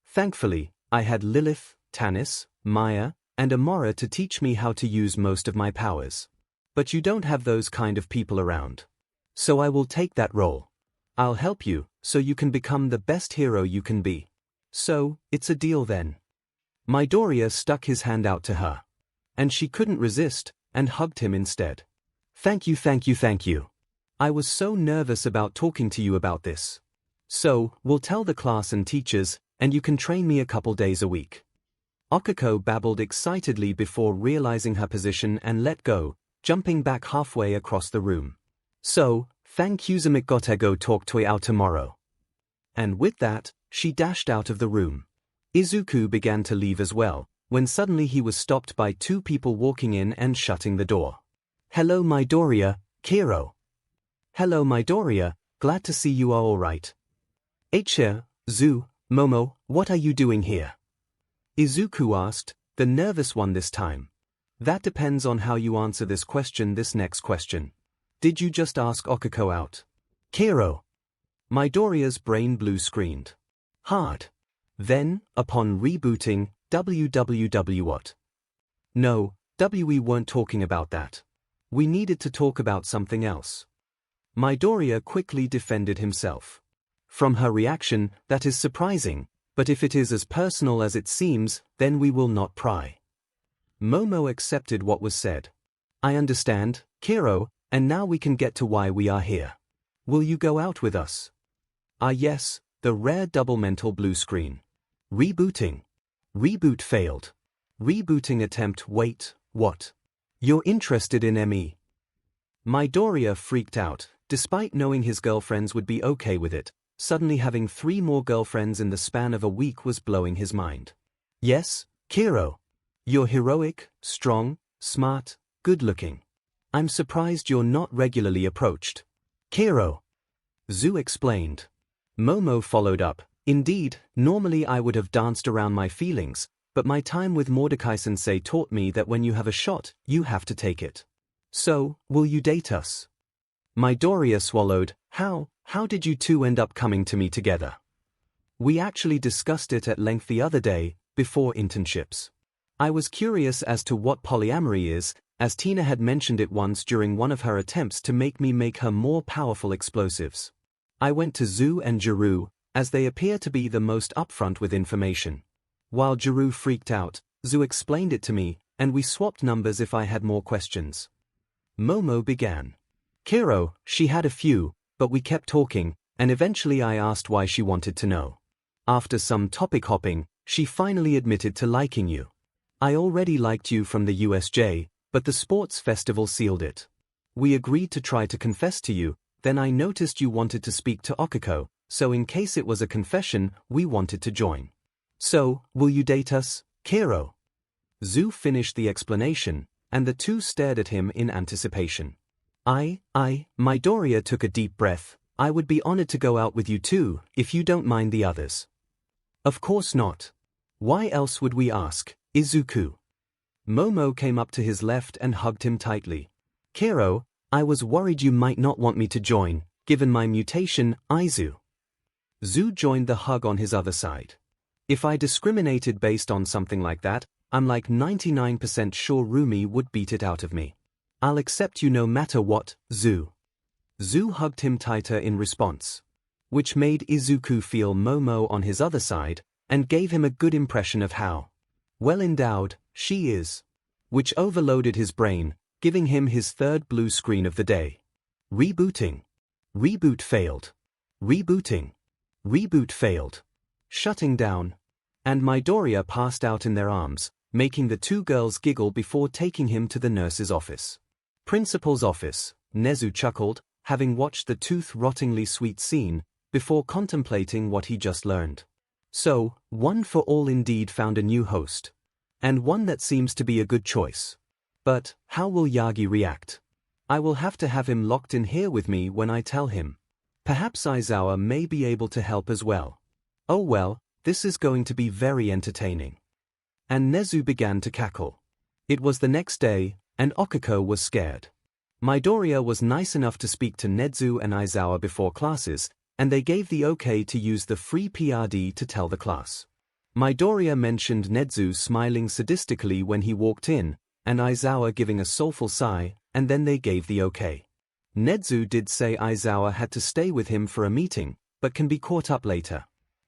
Thankfully, I had Lilith, Tannis, Maya, and Amora to teach me how to use most of my powers. But you don't have those kind of people around. So I will take that role. I'll help you, so you can become the best hero you can be. So, it's a deal then. Midoriya stuck his hand out to her. And she couldn't resist, and hugged him instead. Thank you, thank you, thank you. I was so nervous about talking to you about this. So, we'll tell the class and teachers, and you can train me a couple days a week. 𝐒𝐴 babbled excitedly before realizing her position and let go, jumping back halfway across the room. So, thank you 𝐒𝐽𝐽 talk to you tomorrow. And with that, she dashed out of the room. Izuku began to leave as well, when suddenly he was stopped by two people walking in and shutting the door. Hello Midoriya, Kiro. Hello Midoriya, glad to see you are alright. Zu, Momo, what are you doing here? Izuku asked, the nervous one this time. That depends on how you answer this next question. Did you just ask 𝐒𝐴 out? Kiro. Midoriya's brain blue screened. Hard. Then, upon rebooting, what? No, we weren't talking about that. We needed to talk about something else. Midoriya quickly defended himself. From her reaction, that is surprising, but if it is as personal as it seems, then we will not pry. Momo accepted what was said. I understand, Kiro, and now we can get to why we are here. Will you go out with us? Ah yes, the rare double mental blue screen. Rebooting. Reboot failed. Rebooting attempt. Wait, what? You're interested in ME? Midoriya freaked out, despite knowing his girlfriends would be okay with it. Suddenly having 3 more girlfriends in the span of a week was blowing his mind. Yes, Kiro. You're heroic, strong, smart, good-looking. I'm surprised you're not regularly approached. Kiro. Zu explained. Momo followed up. Indeed, normally I would have danced around my feelings, but my time with Mordecai-sensei taught me that when you have a shot, you have to take it. So, will you date us? Midoriya swallowed. How did you two end up coming to me together? We actually discussed it at length the other day, before internships. I was curious as to what polyamory is, as Tina had mentioned it once during one of her attempts to make me make her more powerful explosives. I went to Zu and Jiru, as they appear to be the most upfront with information. While Jiru freaked out, Zu explained it to me, and we swapped numbers if I had more questions. Momo began. Kiro, she had a few, but we kept talking, and eventually I asked why she wanted to know. After some topic hopping, she finally admitted to liking you. I already liked you from the USJ, but the sports festival sealed it. We agreed to try to confess to you, then I noticed you wanted to speak to 𝐒𝐴, so in case it was a confession, we wanted to join. So, will you date us, Kiro? Zu finished the explanation, and the two stared at him in anticipation. Midoriya took a deep breath. I would be honored to go out with you too, if you don't mind the others. Of course not. Why else would we ask, Izuku? Momo came up to his left and hugged him tightly. Kiro, I was worried you might not want me to join, given my mutation, Aizu. Zu joined the hug on his other side. If I discriminated based on something like that, I'm like 99% sure Rumi would beat it out of me. I'll accept you no matter what, 𝐬. 𝐬 hugged him tighter in response, which made Izuku feel Momo on his other side, and gave him a good impression of how well endowed she is, which overloaded his brain, giving him his third blue screen of the day. Rebooting. Reboot failed. Rebooting. Reboot failed. Shutting down. And Midoriya passed out in their arms, making the two girls giggle before taking him to the nurse's office. Principal's office, 𝐒𝐫 chuckled, having watched the tooth-rottingly sweet scene, before contemplating what he just learned. So, One for All indeed found a new host. And one that seems to be a good choice. But, how will Yagi react? I will have to have him locked in here with me when I tell him. Perhaps Aizawa may be able to help as well. Oh well, this is going to be very entertaining. And 𝐒𝐫 began to cackle. It was the next day, and Okiko was scared. Midoriya was nice enough to speak to 𝐒𝐫 and Aizawa before classes, and they gave the okay to use the free PRD to tell the class. Midoriya mentioned 𝐒𝐫 smiling sadistically when he walked in, and Aizawa giving a soulful sigh, and then they gave the okay. 𝐒𝐫 did say Aizawa had to stay with him for a meeting, but can be caught up later.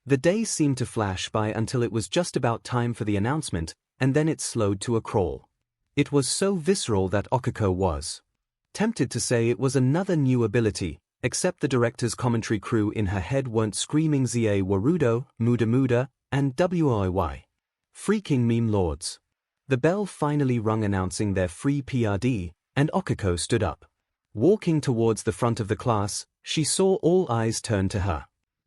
The day seemed to flash by until it was just about time for the announcement, and then it slowed to a crawl. It was so visceral that Okiko was tempted to say it was another new ability, except the director's commentary crew in her head weren't screaming 𝐒𝐴 Warudo, Muda Muda, and WIY. Freaking meme lords. The bell finally rung announcing their free PRD, and Okiko stood up. Walking towards the front of the class, she saw all eyes turn to her.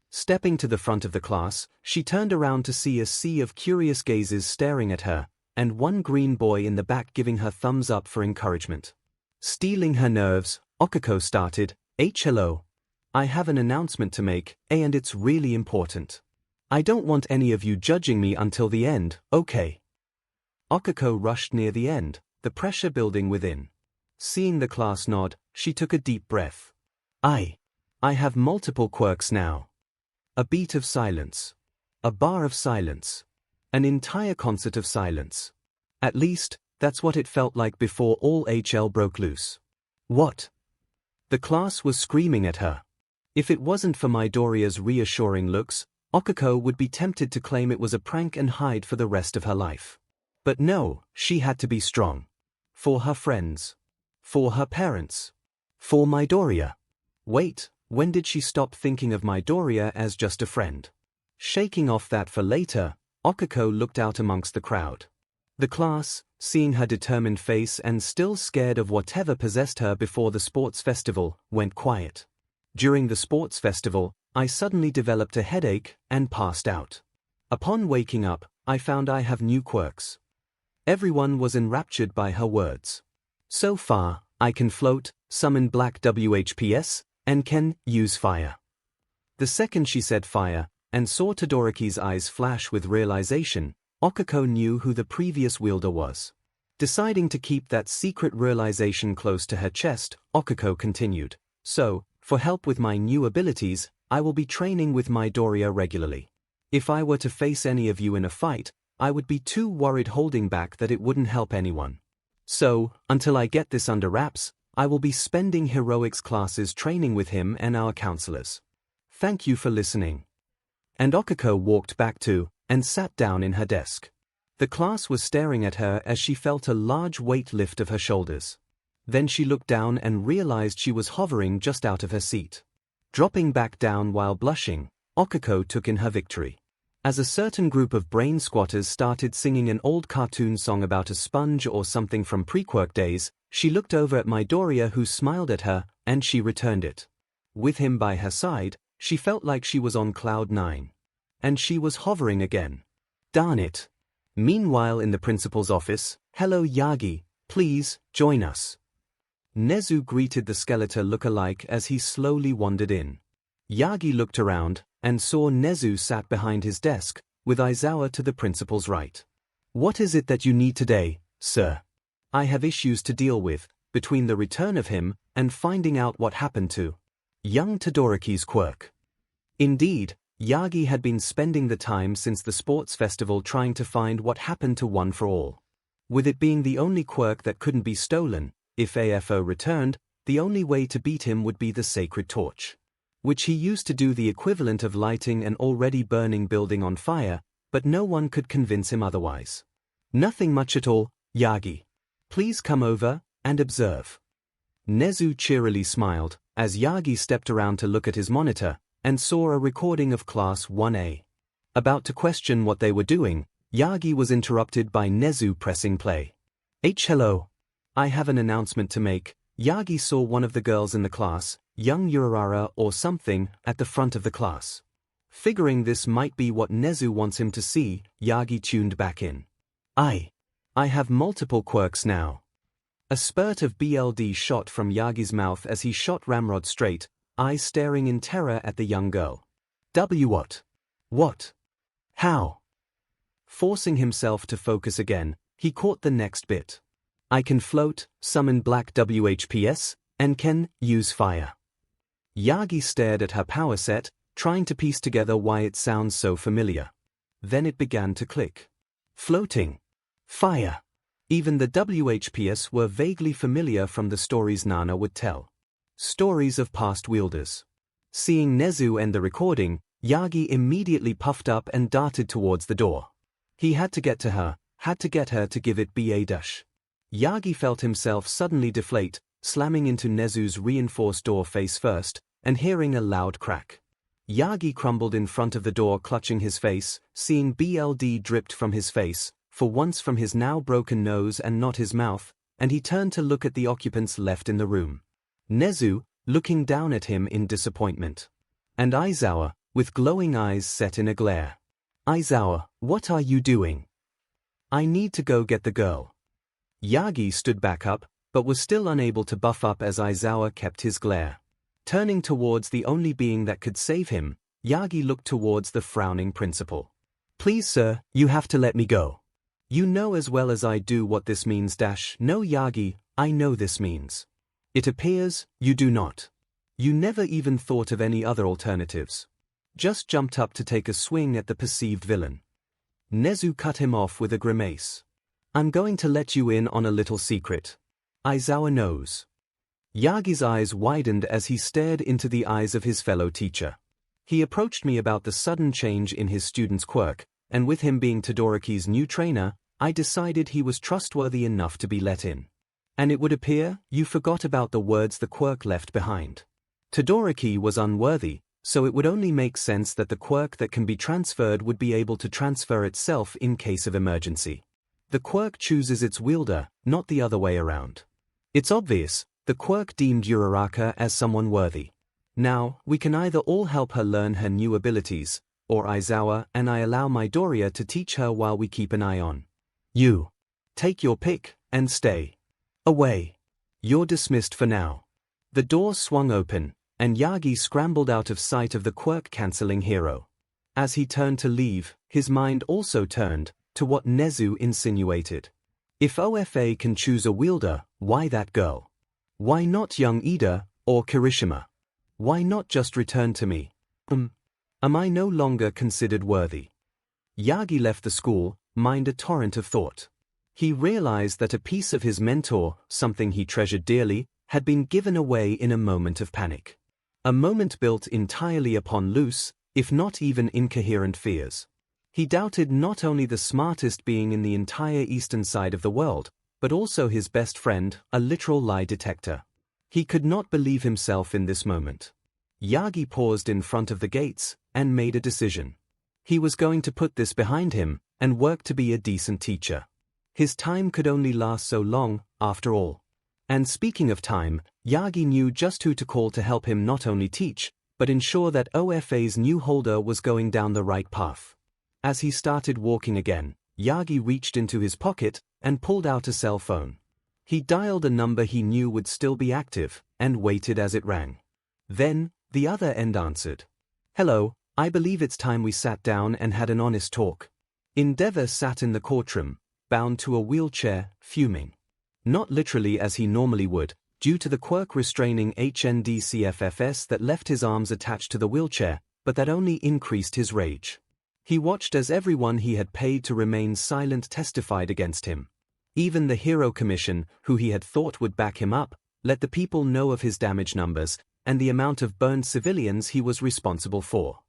Stepping to the front of the class, she turned around to see a sea of curious gazes staring at her, and one green boy in the back giving her thumbs up for encouragement. Stealing her nerves, Okiko started, Hello. I have an announcement to make, and it's really important. I don't want any of you judging me until the end, okay? Okiko rushed near the end, the pressure building within. Seeing the class nod, she took a deep breath. I have multiple quirks now. A beat of silence. A bar of silence. An entire concert of silence. At least, that's what it felt like before all HL broke loose. What? The class was screaming at her. If it wasn't for Midoriya's reassuring looks, Okiko would be tempted to claim it was a prank and hide for the rest of her life. But no, she had to be strong. For her friends. For her parents. For Midoriya. Wait, when did she stop thinking of Midoriya as just a friend? Shaking off that for later, Okiko looked out amongst the crowd. The class, seeing her determined face and still scared of whatever possessed her before the sports festival, went quiet. During the sports festival, I suddenly developed a headache and passed out. Upon waking up, I found I have new quirks. Everyone was enraptured by her words. So far, I can float, summon black WHPS, and can use fire. The second she said fire, and saw Todoroki's eyes flash with realization, Okiko knew who the previous wielder was. Deciding to keep that secret realization close to her chest, Okiko continued, So, for help with my new abilities, I will be training with Midoriya regularly. If I were to face any of you in a fight, I would be too worried holding back that it wouldn't help anyone. So, until I get this under wraps, I will be spending heroics classes training with him and our counselors. Thank you for listening. And Okiko walked back to, and sat down in her desk. The class was staring at her as she felt a large weight lift of her shoulders. Then she looked down and realized she was hovering just out of her seat. Dropping back down while blushing, Okiko took in her victory. As a certain group of brain squatters started singing an old cartoon song about a sponge or something from pre-quirk days, she looked over at Midoriya who smiled at her, and she returned it. With him by her side, she felt like she was on cloud 9. And she was hovering again. Darn it. Meanwhile in the principal's office, Hello Yagi, please, join us. 𝐒𝐫 greeted the Skeletor look-alike as he slowly wandered in. Yagi looked around, and saw 𝐒𝐫 sat behind his desk, with Aizawa to the principal's right. What is it that you need today, sir? I have issues to deal with, between the return of him, and finding out what happened to young Todoroki's quirk. Indeed, 𝐼𝐺𝐻 had been spending the time since the sports festival trying to find what happened to One for All. With it being the only quirk that couldn't be stolen, if AFO returned, the only way to beat him would be the sacred torch, which he used to do the equivalent of lighting an already burning building on fire, but no one could convince him otherwise. Nothing much at all, 𝐼𝐺𝐻. Please come over and observe. 𝐒𝐻𝐻 cheerily smiled, as 𝐼𝐺𝐻 stepped around to look at his monitor, and saw a recording of Class 1A. About to question what they were doing, 𝐼𝐺𝐻 was interrupted by 𝐒𝐻𝐻 pressing play. Hello. I have an announcement to make. 𝐼𝐺𝐻 saw one of the girls in the class, young Urarara or something, at the front of the class. Figuring this might be what 𝐒𝐻𝐻 wants him to see, 𝐼𝐺𝐻 tuned back in. I have multiple quirks now. A spurt of BLD shot from 𝐼𝐺𝐻's mouth as he shot Ramrod straight, eyes staring in terror at the young girl. What? What? How? Forcing himself to focus again, he caught the next bit. I can float, summon black WHPS, and can use fire. 𝐼𝐺𝐻 stared at her power set, trying to piece together why it sounds so familiar. Then it began to click. Floating. Fire. Even the WHPS were vaguely familiar from the stories Nana would tell. Stories of past wielders. Seeing 𝐒𝐻𝐻 end the recording, 𝐼𝐺𝐻 immediately puffed up and darted towards the door. He had to get to her, had to get her to give it BA dash. 𝐼𝐺𝐻 felt himself suddenly deflate, slamming into 𝐒𝐻𝐻's reinforced door face first, and hearing a loud crack. 𝐼𝐺𝐻 crumbled in front of the door, clutching his face, seeing BLD dripped from his face, for once from his now broken nose and not his mouth, and he turned to look at the occupants left in the room. 𝐒𝐻𝐻, looking down at him in disappointment. And 𝐼𝐵, with glowing eyes set in a glare. 𝐼𝐵, what are you doing? I need to go get the girl. 𝐼𝐺𝐻 stood back up, but was still unable to buff up as 𝐼𝐵 kept his glare. Turning towards the only being that could save him, 𝐼𝐺𝐻 looked towards the frowning principal. Please sir, you have to let me go. You know as well as I do what this means dash. No 𝐼𝐺𝐻, I know this means. It appears, you do not. You never even thought of any other alternatives. Just jumped up to take a swing at the perceived villain. 𝐒𝐻𝐻 cut him off with a grimace. I'm going to let you in on a little secret. 𝐼𝐵 knows. 𝐼𝐺𝐻's eyes widened as he stared into the eyes of his fellow teacher. He approached me about the sudden change in his student's quirk, and with him being Todoroki's new trainer, I decided he was trustworthy enough to be let in. And it would appear, you forgot about the words the quirk left behind. Todoroki was unworthy, so it would only make sense that the quirk that can be transferred would be able to transfer itself in case of emergency. The quirk chooses its wielder, not the other way around. It's obvious, the quirk deemed Uraraka as someone worthy. Now, we can either all help her learn her new abilities, or 𝐼𝐵 and I allow Midoriya to teach her while we keep an eye on you. Take your pick, and stay away. You're dismissed for now. The door swung open, and 𝐼𝐺𝐻 scrambled out of sight of the quirk-cancelling hero. As he turned to leave, his mind also turned to what 𝐒𝐻𝐻 insinuated. If OFA can choose a wielder, why that girl? Why not young Ida, or Kirishima? Why not just return to me? Am I no longer considered worthy? 𝐼𝐺𝐻 left the school, mind a torrent of thought. He realized that a piece of his mentor, something he treasured dearly, had been given away in a moment of panic. A moment built entirely upon loose, if not even incoherent fears. He doubted not only the smartest being in the entire eastern side of the world, but also his best friend, a literal lie detector. He could not believe himself in this moment. 𝐼𝐺𝐻 paused in front of the gates, and made a decision. He was going to put this behind him, and work to be a decent teacher. His time could only last so long, after all. And speaking of time, 𝐼𝐺𝐻 knew just who to call to help him not only teach, but ensure that OFA's new holder was going down the right path. As he started walking again, 𝐼𝐺𝐻 reached into his pocket, and pulled out a cell phone. He dialed a number he knew would still be active, and waited as it rang. Then, the other end answered. Hello, I believe it's time we sat down and had an honest talk. Endeavor sat in the courtroom, bound to a wheelchair, fuming. Not literally as he normally would, due to the quirk restraining HNDCFFS that left his arms attached to the wheelchair, but that only increased his rage. He watched as everyone he had paid to remain silent testified against him. Even the Hero Commission, who he had thought would back him up, let the people know of his damage numbers and the amount of burned civilians he was responsible for.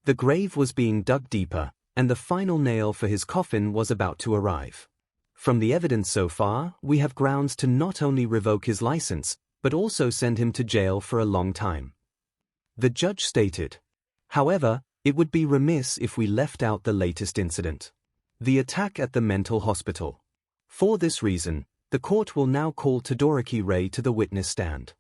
The grave was being dug deeper, and the final nail for his coffin was about to arrive. From the evidence so far, we have grounds to not only revoke his license, but also send him to jail for a long time. The judge stated. However, it would be remiss if we left out the latest incident. The attack at the mental hospital. For this reason, the court will now call Todoroki Ray to the witness stand.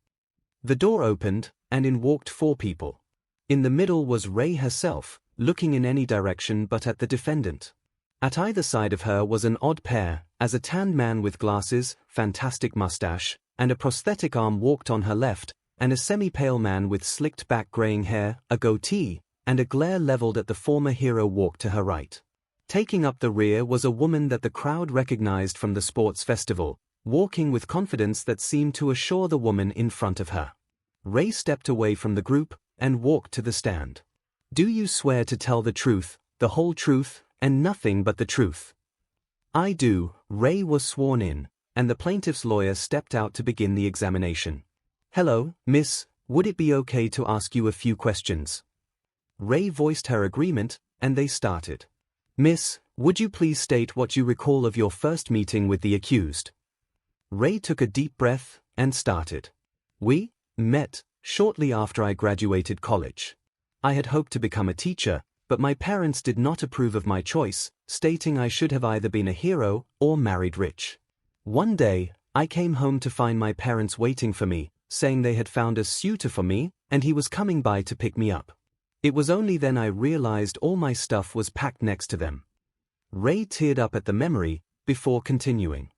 The door opened, and in walked 4 people. In the middle was Ray herself, looking in any direction but at the defendant. At either side of her was an odd pair, as a tanned man with glasses, fantastic mustache, and a prosthetic arm walked on her left, and a semi-pale man with slicked-back graying hair, a goatee, and a glare leveled at the former hero walked to her right. Taking up the rear was a woman that the crowd recognized from the sports festival, walking with confidence that seemed to assure the woman in front of her. Ray stepped away from the group and walked to the stand. "Do you swear to tell the truth, the whole truth, and nothing but the truth?" "I do." Ray was sworn in, and the plaintiff's lawyer stepped out to begin the examination. "Hello, miss, would it be okay to ask you a few questions?" Ray voiced her agreement, and they started. "Miss, would you please state what you recall of your first meeting with the accused?" Ray took a deep breath and started. "We met shortly after I graduated college. I had hoped to become a teacher, but my parents did not approve of my choice, stating I should have either been a hero or married rich. One day, I came home to find my parents waiting for me, saying they had found a suitor for me, and he was coming by to pick me up. It was only then I realized all my stuff was packed next to them." Ray teared up at the memory, before continuing.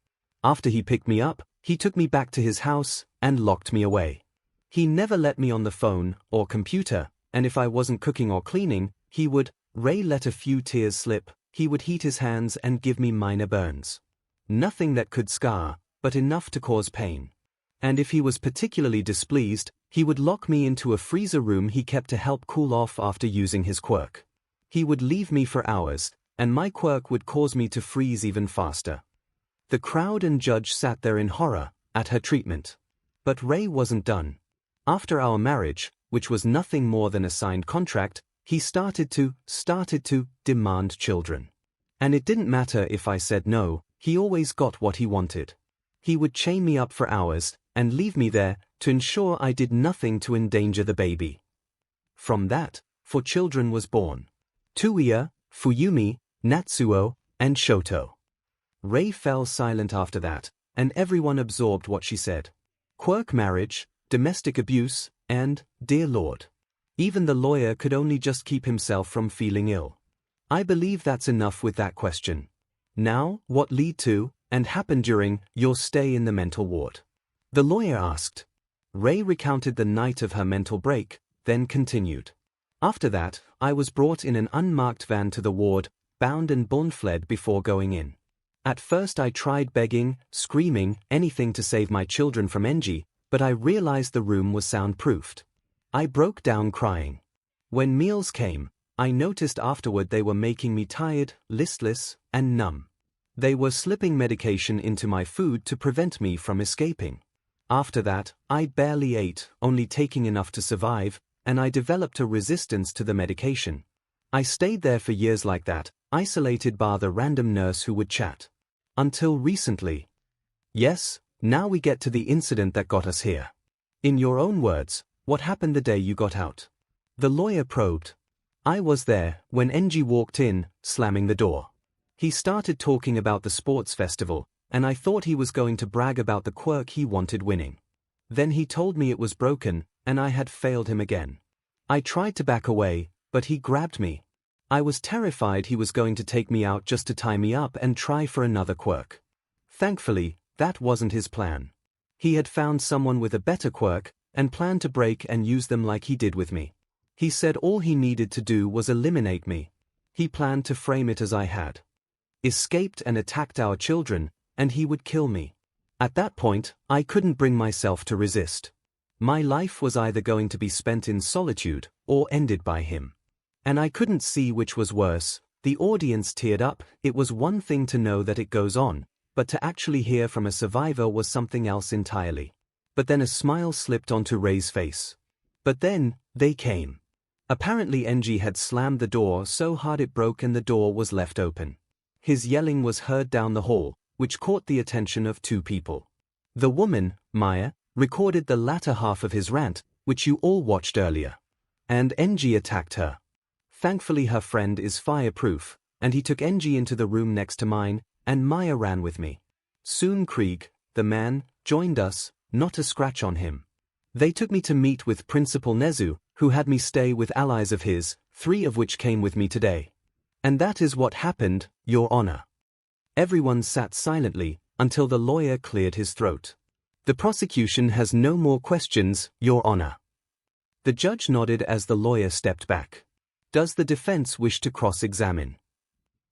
"After he picked me up, he took me back to his house and locked me away. He never let me on the phone or computer, and if I wasn't cooking or cleaning, he would," Ray let a few tears slip, "he would heat his hands and give me minor burns. Nothing that could scar, but enough to cause pain. And if he was particularly displeased, he would lock me into a freezer room he kept to help cool off after using his quirk. He would leave me for hours, and my quirk would cause me to freeze even faster." The crowd and judge sat there in horror at her treatment. But Ray wasn't done. After our marriage, which was nothing more than a signed contract, he started to demand children. And it didn't matter if I said no, he always got what he wanted. He would chain me up for hours and leave me there to ensure I did nothing to endanger the baby. From that, 4 children was born. Tuiya, Fuyumi, Natsuo, and Shoto. Ray fell silent after that, and everyone absorbed what she said. Quirk marriage, domestic abuse, and, dear Lord. Even the lawyer could only just keep himself from feeling ill. I believe that's enough with that question. Now, what led to, and happened during, your stay in the mental ward? The lawyer asked. Ray recounted the night of her mental break, then continued. After that, I was brought in an unmarked van to the ward, bound and fled before going in. At first I tried begging, screaming, anything to save my children from 𝐒𝐻𝐺, but I realized the room was soundproofed. I broke down crying. When meals came, I noticed afterward they were making me tired, listless, and numb. They were slipping medication into my food to prevent me from escaping. After that, I barely ate, only taking enough to survive, and I developed a resistance to the medication. I stayed there for years like that, isolated by the random nurse who would chat. Until recently. Yes, now we get to the incident that got us here. In your own words, what happened the day you got out? The lawyer probed. I was there when 𝐒𝐻𝐺 walked in, slamming the door. He started talking about the sports festival, and I thought he was going to brag about the quirk he wanted winning. Then he told me it was broken, and I had failed him again. I tried to back away, but he grabbed me. I was terrified he was going to take me out just to tie me up and try for another quirk. Thankfully, that wasn't his plan. He had found someone with a better quirk, and planned to break and use them like he did with me. He said all he needed to do was eliminate me. He planned to frame it as I had escaped and attacked our children, and he would kill me. At that point, I couldn't bring myself to resist. My life was either going to be spent in solitude, or ended by him. And I couldn't see which was worse. The audience teared up. It was one thing to know that it goes on, but to actually hear from a survivor was something else entirely. But then a smile slipped onto Ray's face. But then, they came. Apparently 𝐿 had slammed the door so hard it broke and the door was left open. His yelling was heard down the hall, which caught the attention of two people. The woman, Maya, recorded the latter half of his rant, which you all watched earlier. And 𝐿 attacked her. Thankfully her friend is fireproof, and he took 𝐿 into the room next to mine, and Maya ran with me. Soon Krieg, the man, joined us, not a scratch on him. They took me to meet with Principal 𝐒𝐻𝐿, who had me stay with allies of his, 3 of which came with me today. And that is what happened, Your Honor. Everyone sat silently, until the lawyer cleared his throat. The prosecution has no more questions, Your Honor. The judge nodded as the lawyer stepped back. Does the defense wish to cross-examine?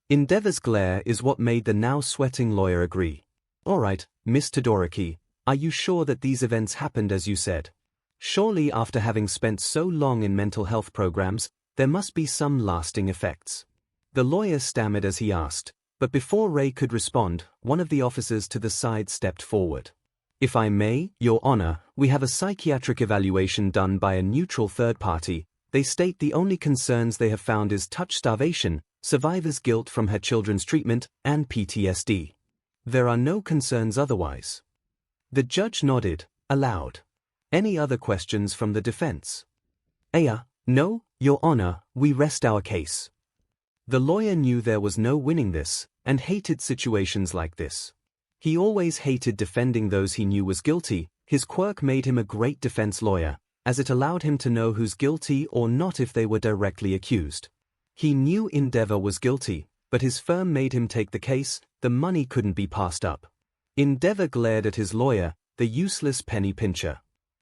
Endeavor's glare is what made the now sweating lawyer agree. All right, Miss Todoroki, are you sure that these events happened as you said? Surely after having spent so long in mental health programs, there must be some lasting effects. The lawyer stammered as he asked, but before Ray could respond, one of the officers to the side stepped forward. If I may, Your Honor, we have a psychiatric evaluation done by a neutral third party. They state the only concerns they have found is touch starvation, survivor's guilt from her children's treatment, and PTSD. There are no concerns otherwise. The judge nodded, aloud. Any other questions from the defense? No, Your Honor, we rest our case. The lawyer knew there was no winning this, and hated situations like this. He always hated defending those he knew was guilty. His quirk made him a great defense lawyer, as it allowed him to know who's guilty or not if they were directly accused. He knew Endeavor was guilty, but his firm made him take the case. The money couldn't be passed up. Endeavor glared at his lawyer, the useless penny pincher.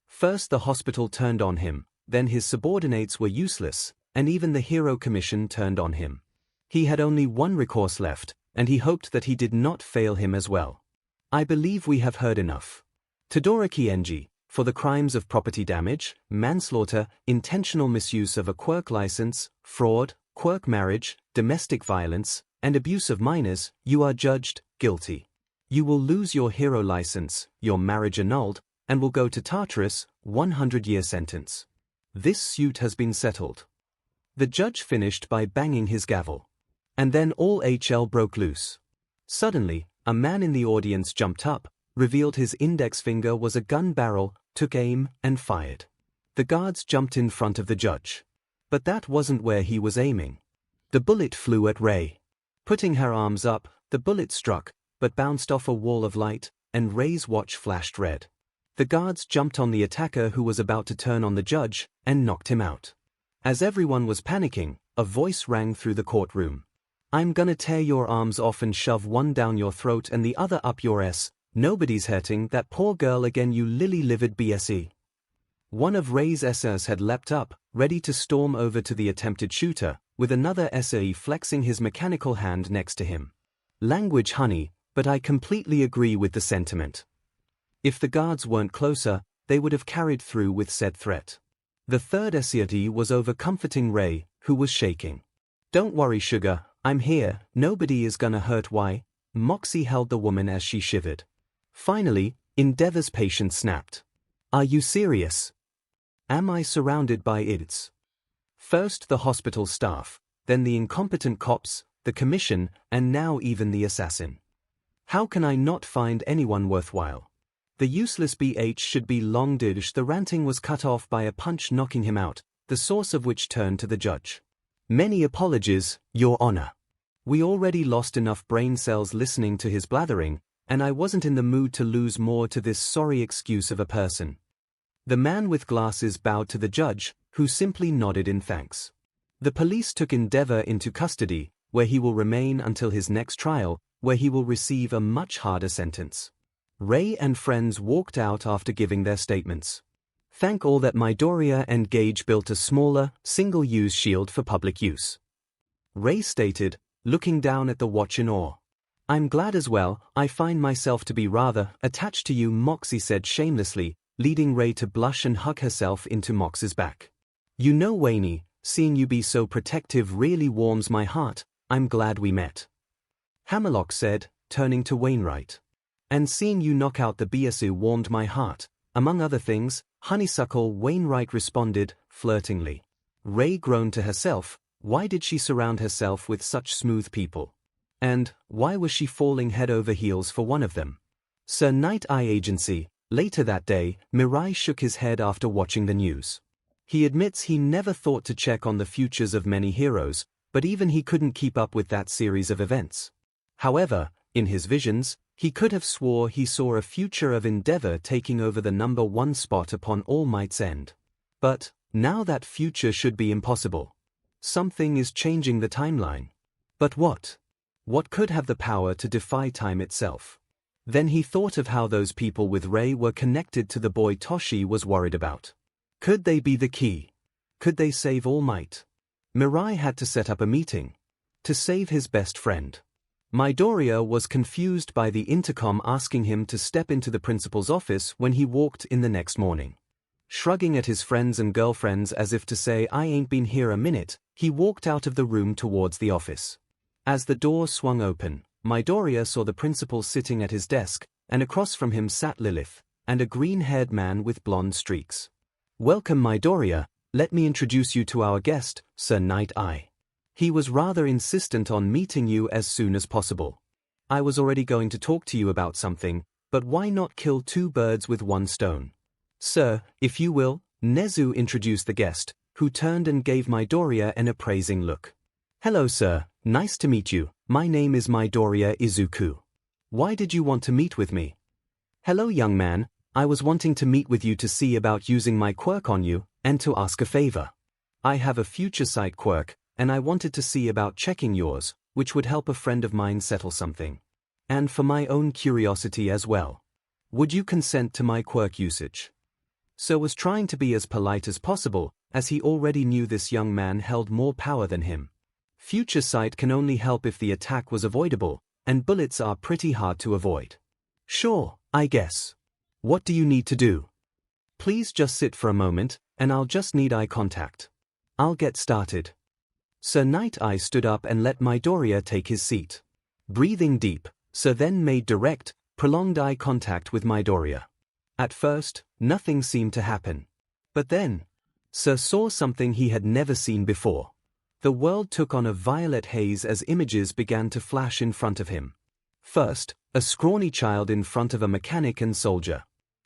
First the hospital turned on him, then his subordinates were useless, and even the Hero Commission turned on him. He had only one recourse left, and he hoped that he did not fail him as well. I believe we have heard enough. Todoroki 𝐿, for the crimes of property damage, manslaughter, intentional misuse of a quirk license, fraud, quirk marriage, domestic violence, and abuse of minors, you are judged guilty. You will lose your hero license, your marriage annulled, and will go to Tartarus, 100-year sentence. This suit has been settled. The judge finished by banging his gavel. And then all hell broke loose. Suddenly, a man in the audience jumped up, revealed his index finger was a gun barrel, took aim, and fired. The guards jumped in front of the judge. But that wasn't where he was aiming. The bullet flew at Ray. Putting her arms up, the bullet struck, but bounced off a wall of light, and Ray's watch flashed red. The guards jumped on the attacker who was about to turn on the judge, and knocked him out. As everyone was panicking, a voice rang through the courtroom. I'm gonna tear your arms off and shove one down your throat and the other up your ass. Nobody's hurting that poor girl again, you lily-livered BSE. One of Ray's SRs had leapt up, ready to storm over to the attempted shooter, with another SRE flexing his mechanical hand next to him. Language honey, but I completely agree with the sentiment. If the guards weren't closer, they would have carried through with said threat. The third SRE was over comforting Ray, who was shaking. Don't worry sugar, I'm here, nobody is gonna hurt. Why? Moxie held the woman as she shivered. Finally, Endeavor's patient snapped. Are you serious? Am I surrounded by idiots? First the hospital staff, then the incompetent cops, the commission, and now even the assassin. How can I not find anyone worthwhile? The useless BH should be long dead. The ranting was cut off by a punch knocking him out, the source of which turned to the judge. Many apologies, Your Honor. We already lost enough brain cells listening to his blathering, and I wasn't in the mood to lose more to this sorry excuse of a person. The man with glasses bowed to the judge, who simply nodded in thanks. The police took Endeavor into custody, where he will remain until his next trial, where he will receive a much harder sentence. Ray and friends walked out after giving their statements. Thank all that Midoriya and 𝐔𝐬𝐽 built a smaller, single-use shield for public use. Ray stated, looking down at the watch in awe. I'm glad as well, I find myself to be rather attached to you, Moxie said shamelessly, leading Ray to blush and hug herself into Mox's back. You know Wayne, Seeing you be so protective really warms my heart. I'm glad we met. Hammerlock said, turning to Wainwright. And seeing you knock out the 𝐵𝐴𝑠𝑢 warmed my heart. Among other things, honeysuckle, Wainwright responded, flirtingly. Ray groaned to herself. Why did she surround herself with such smooth people? And why was she falling head over heels for one of them? Sir Night Eye Agency. Later that day, Mirai shook his head after watching the news. He admits he never thought to check on the futures of many heroes, but even he couldn't keep up with that series of events. However, in his visions, he could have swore he saw a future of Endeavor taking over the #1 spot upon All Might's end. But now that future should be impossible. Something is changing the timeline. But what? What could have the power to defy time itself? Then he thought of how those people with Ray were connected to the boy Toshi was worried about. Could they be the key? Could they save All Might? Mirai had to set up a meeting. To save his best friend. Midoriya was confused by the intercom asking him to step into the principal's office when he walked in the next morning. Shrugging at his friends and girlfriends as if to say I ain't been here a minute, he walked out of the room towards the office. As the door swung open, Midoriya saw the principal sitting at his desk, and across from him sat Lilith, and a green-haired man with blonde streaks. Welcome Midoriya, let me introduce you to our guest, Sir Night Eye. He was rather insistent on meeting you as soon as possible. I was already going to talk to you about something, but why not kill two birds with one stone? Sir, if you will, Nezu introduced the guest, who turned and gave Midoriya an appraising look. Hello sir, nice to meet you, my name is Midoriya Izuku. Why did you want to meet with me? Hello young man, I was wanting to meet with you to see about using my quirk on you, and to ask a favor. I have a future sight quirk, and I wanted to see about checking yours, which would help a friend of mine settle something. And for my own curiosity as well. Would you consent to my quirk usage? Sir was trying to be as polite as possible, as he already knew this young man held more power than him. Future sight can only help if the attack was avoidable, and bullets are pretty hard to avoid. Sure, I guess. What do you need to do? Please just sit for a moment, and I'll just need eye contact. I'll get started. Sir Night Eye stood up and let Midoriya take his seat. Breathing deep, Sir then made direct, prolonged eye contact with Midoriya. At first, nothing seemed to happen. But then, Sir saw something he had never seen before. The world took on a violet haze as images began to flash in front of him. First, a scrawny child in front of a mechanic and soldier.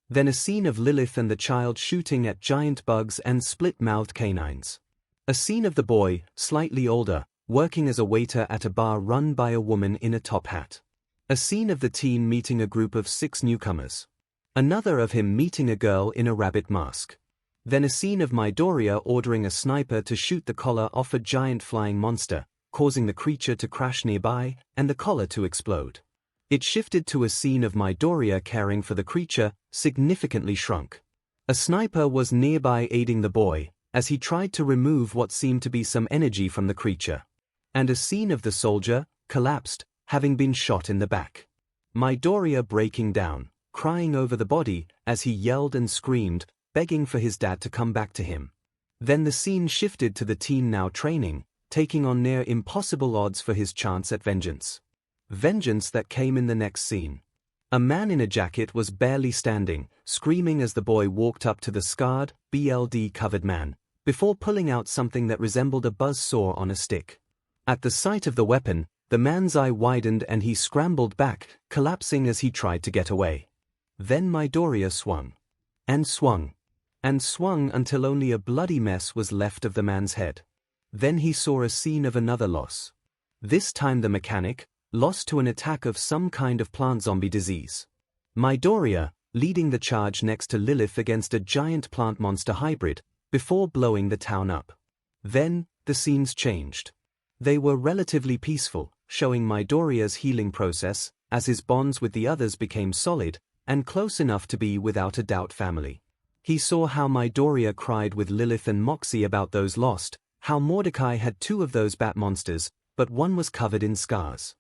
Then a scene of Lilith and the child shooting at giant bugs and split-mouthed canines. A scene of the boy, slightly older, working as a waiter at a bar run by a woman in a top hat. A scene of the teen meeting a group of 6 newcomers. Another of him meeting a girl in a rabbit mask. Then a scene of Midoriya ordering a sniper to shoot the collar off a giant flying monster, causing the creature to crash nearby and the collar to explode. It shifted to a scene of Midoriya caring for the creature, significantly shrunk. A sniper was nearby aiding the boy, as he tried to remove what seemed to be some energy from the creature. And a scene of the soldier, collapsed, having been shot in the back. Midoriya breaking down, crying over the body, as he yelled and screamed, begging for his dad to come back to him. Then the scene shifted to the teen now training, taking on near impossible odds for his chance at vengeance. Vengeance that came in the next scene. A man in a jacket was barely standing, screaming as the boy walked up to the scarred, blood-covered man, before pulling out something that resembled a buzz saw on a stick. At the sight of the weapon, the man's eye widened and he scrambled back, collapsing as he tried to get away. Then Midoriya swung. And swung. And swung until only a bloody mess was left of the man's head. Then he saw a scene of another loss. This time the mechanic, lost to an attack of some kind of plant zombie disease. Midoriya, leading the charge next to Lilith against a giant plant monster hybrid, before blowing the town up. Then, the scenes changed. They were relatively peaceful, showing Midoriya's healing process, as his bonds with the others became solid, and close enough to be without a doubt family. He saw how Midoriya cried with Lilith and Moxie about those lost, how Mordecai had 2 of those bat monsters, but one was covered in scars.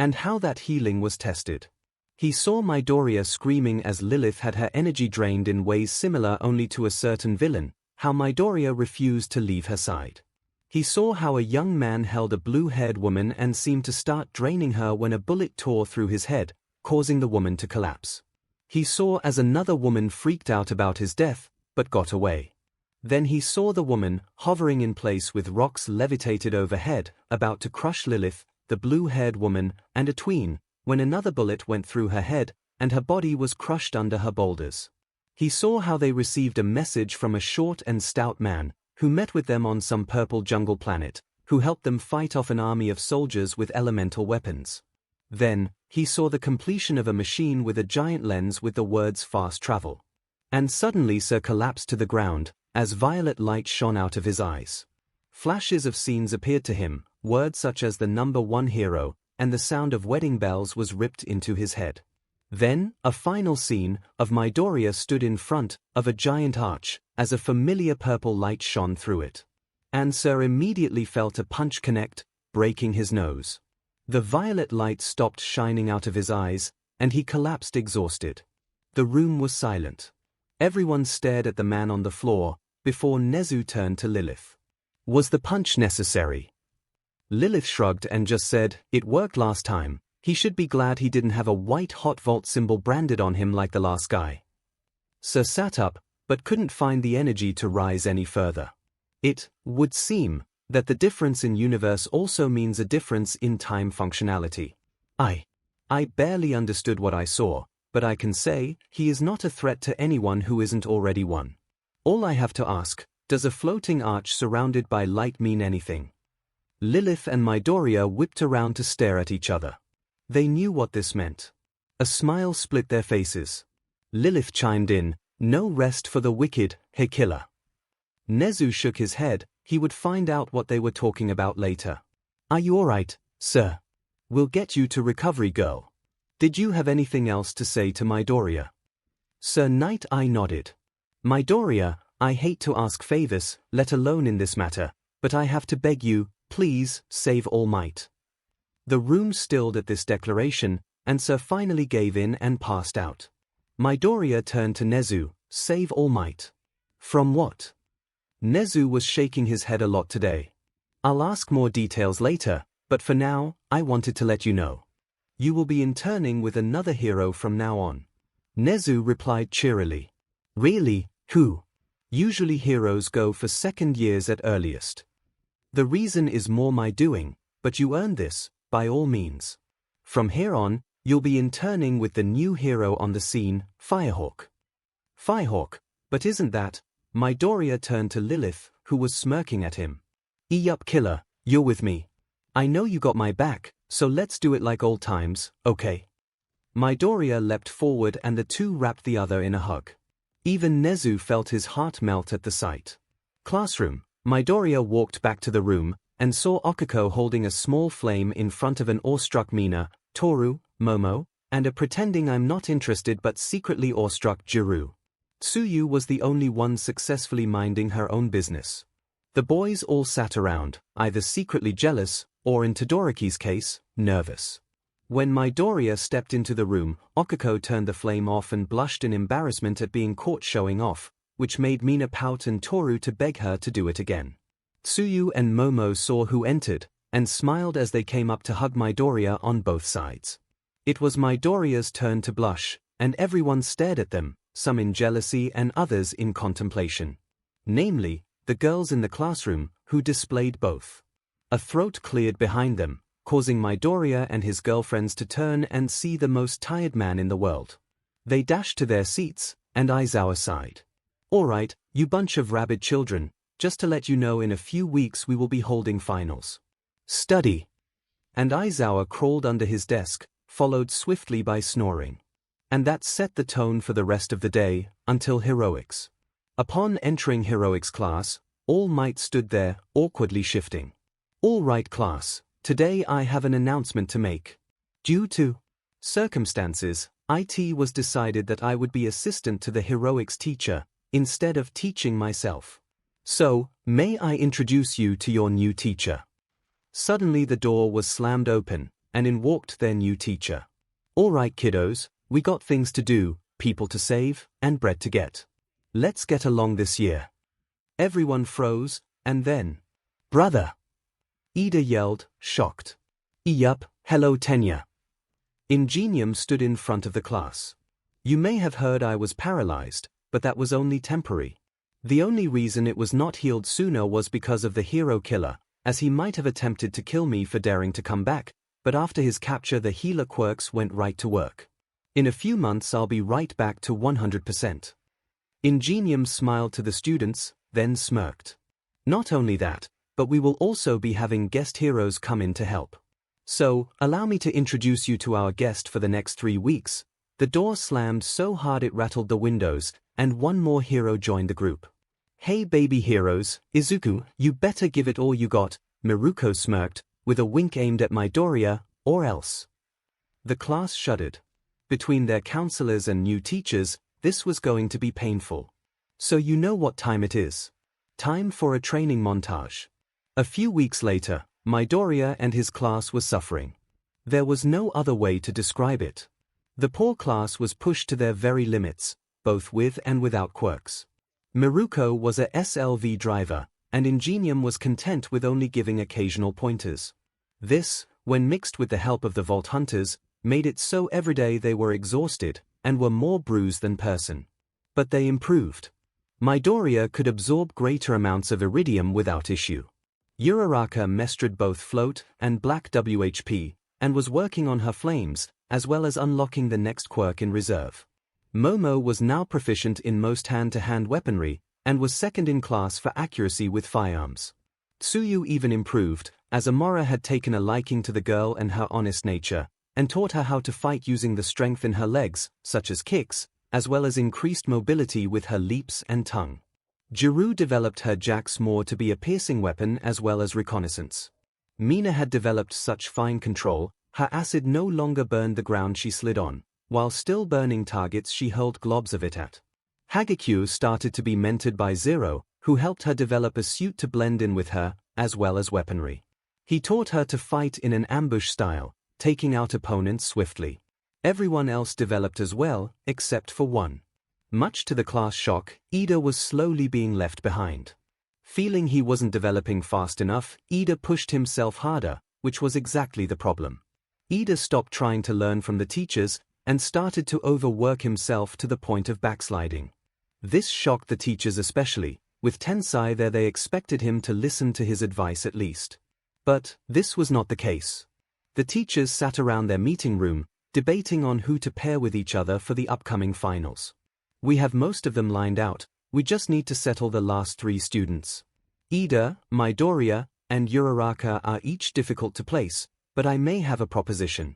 And how that healing was tested. He saw Midoriya screaming as Lilith had her energy drained in ways similar only to a certain villain, how Midoriya refused to leave her side. He saw how a young man held a blue-haired woman and seemed to start draining her when a bullet tore through his head, causing the woman to collapse. He saw as another woman freaked out about his death, but got away. Then he saw the woman, hovering in place with rocks levitated overhead, about to crush Lilith, the blue-haired woman, and a tween, when another bullet went through her head, and her body was crushed under her boulders. He saw how they received a message from a short and stout man, who met with them on some purple jungle planet, who helped them fight off an army of soldiers with elemental weapons. Then, he saw the completion of a machine with a giant lens with the words fast travel. And suddenly Sir collapsed to the ground, as violet light shone out of his eyes. Flashes of scenes appeared to him, words such as the number 1 hero, and the sound of wedding bells was ripped into his head. Then, a final scene, of Midoriya stood in front of a giant arch, as a familiar purple light shone through it. And Sir immediately felt a punch connect, breaking his nose. The violet light stopped shining out of his eyes, and he collapsed exhausted. The room was silent. Everyone stared at the man on the floor, before Nezu turned to Lilith. Was the punch necessary? Lilith shrugged and just said, "It worked last time. He should be glad he didn't have a white hot vault symbol branded on him like the last guy." Sir sat up, but couldn't find the energy to rise any further. It would seem that the difference in universe also means a difference in time functionality. I barely understood what I saw, but I can say, he is not a threat to anyone who isn't already one. All I have to ask, does a floating arch surrounded by light mean anything? Lilith and Midoriya whipped around to stare at each other. They knew what this meant. A smile split their faces. Lilith chimed in, "No rest for the wicked, hey killer." Nezu shook his head, he would find out what they were talking about later. "Are you alright, sir? We'll get you to recovery, girl. Did you have anything else to say to Midoriya?" Sir Night Eye nodded. "Midoriya, I hate to ask favors, let alone in this matter, but I have to beg you, please, save All Might." The room stilled at this declaration, and Sir finally gave in and passed out. Midoriya turned to Nezu, "Save All Might. From what?" Nezu was shaking his head a lot today. "I'll ask more details later, but for now, I wanted to let you know. You will be interning with another hero from now on." Nezu replied cheerily. "Really? Who?" "Usually heroes go for second years at earliest. The reason is more my doing, but you earned this, by all means. From here on, you'll be interning with the new hero on the scene, Firehawk." "Firehawk? But isn't that—" Midoriya turned to Lilith, who was smirking at him. "Yup killer, you're with me. I know you got my back, so let's do it like old times, okay?" Midoriya leapt forward and the two wrapped the other in a hug. Even Nezu felt his heart melt at the sight. Classroom. Midoriya walked back to the room, and saw Okiko holding a small flame in front of an awestruck Mina, Toru, Momo, and a pretending I'm not interested but secretly awestruck Jiru. Tsuyu was the only one successfully minding her own business. The boys all sat around, either secretly jealous, or in Todoroki's case, nervous. When Midoriya stepped into the room, Okiko turned the flame off and blushed in embarrassment at being caught showing off, which made Mina pout and Toru to beg her to do it again. Tsuyu and Momo saw who entered, and smiled as they came up to hug Midoriya on both sides. It was Midoriya's turn to blush, and everyone stared at them, some in jealousy and others in contemplation. Namely, the girls in the classroom, who displayed both. A throat cleared behind them, causing Midoriya and his girlfriends to turn and see the most tired man in the world. They dashed to their seats, and Aizawa sighed. "Alright, you bunch of rabid children, just to let you know in a few weeks we will be holding finals. Study." And Aizawa crawled under his desk, followed swiftly by snoring. And that set the tone for the rest of the day, until heroics. Upon entering heroics class, All Might stood there, awkwardly shifting. "All right class, today I have an announcement to make. Due to circumstances, it was decided that I would be assistant to the heroics teacher, instead of teaching myself. So, may I introduce you to your new teacher?" Suddenly the door was slammed open, and in walked their new teacher. "All right kiddos, we got things to do, people to save, and bread to get. Let's get along this year." Everyone froze, and then Brother! Ida yelled, shocked. Yup, hello Tenya. 𝐒𝐻𝐽𝐵 stood in front of the class. You may have heard I was paralyzed, but that was only temporary. The only reason it was not healed sooner was because of the hero killer, as he might have attempted to kill me for daring to come back, but after his capture the healer quirks went right to work. In a few months I'll be right back to 100%. 𝐒𝐻𝐽𝐵 smiled to the students, then smirked. Not only that, but we will also be having guest heroes come in to help. So, allow me to introduce you to our guest for the next 3 weeks. The door slammed so hard it rattled the windows, and one more hero joined the group. Hey baby heroes, Izuku, you better give it all you got, Miruko smirked, with a wink aimed at Midoriya, or else. The class shuddered. Between their counselors and new teachers, this was going to be painful. So you know what time it is. Time for a training montage. A few weeks later, Midoriya and his class were suffering. There was no other way to describe it. The poor class was pushed to their very limits, both with and without quirks. Miruko was a SLV driver, and 𝐒𝐻𝐽𝐵 was content with only giving occasional pointers. This, when mixed with the help of the Vault Hunters, made it so everyday they were exhausted, and were more bruised than person. But they improved. Midoriya could absorb greater amounts of iridium without issue. Uraraka mastered both float and black WHP, and was working on her flames, as well as unlocking the next quirk in reserve. Momo was now proficient in most hand-to-hand weaponry, and was second in class for accuracy with firearms. Tsuyu even improved, as Amora had taken a liking to the girl and her honest nature, and taught her how to fight using the strength in her legs, such as kicks, as well as increased mobility with her leaps and tongue. Jiru developed her Jax more to be a piercing weapon as well as reconnaissance. Mina had developed such fine control, her acid no longer burned the ground she slid on, while still burning targets she hurled globs of it at. Hagekyo started to be mentored by Zero, who helped her develop a suit to blend in with her, as well as weaponry. He taught her to fight in an ambush style, taking out opponents swiftly. Everyone else developed as well, except for one. Much to the class shock, Ida was slowly being left behind. Feeling he wasn't developing fast enough, Ida pushed himself harder, which was exactly the problem. Ida stopped trying to learn from the teachers, and started to overwork himself to the point of backsliding. This shocked the teachers especially, with Tensai there they expected him to listen to his advice at least. But this was not the case. The teachers sat around their meeting room, debating on who to pair with each other for the upcoming finals. We have most of them lined out, we just need to settle the last 3 students. Ida, Midoriya, and Uraraka are each difficult to place, but I may have a proposition.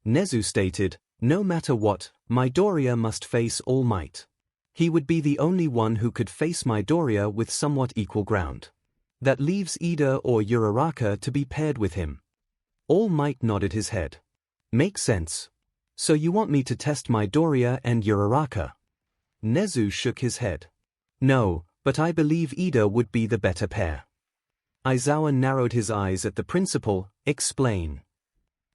Nezu stated, no matter what, Midoriya must face All Might. He would be the only one who could face Midoriya with somewhat equal ground. That leaves Ida or Uraraka to be paired with him. All Might nodded his head. Makes sense. So you want me to test Midoriya and Uraraka? Nezu shook his head. No, but I believe Ida would be the better pair. Aizawa narrowed his eyes at the principal. Explain.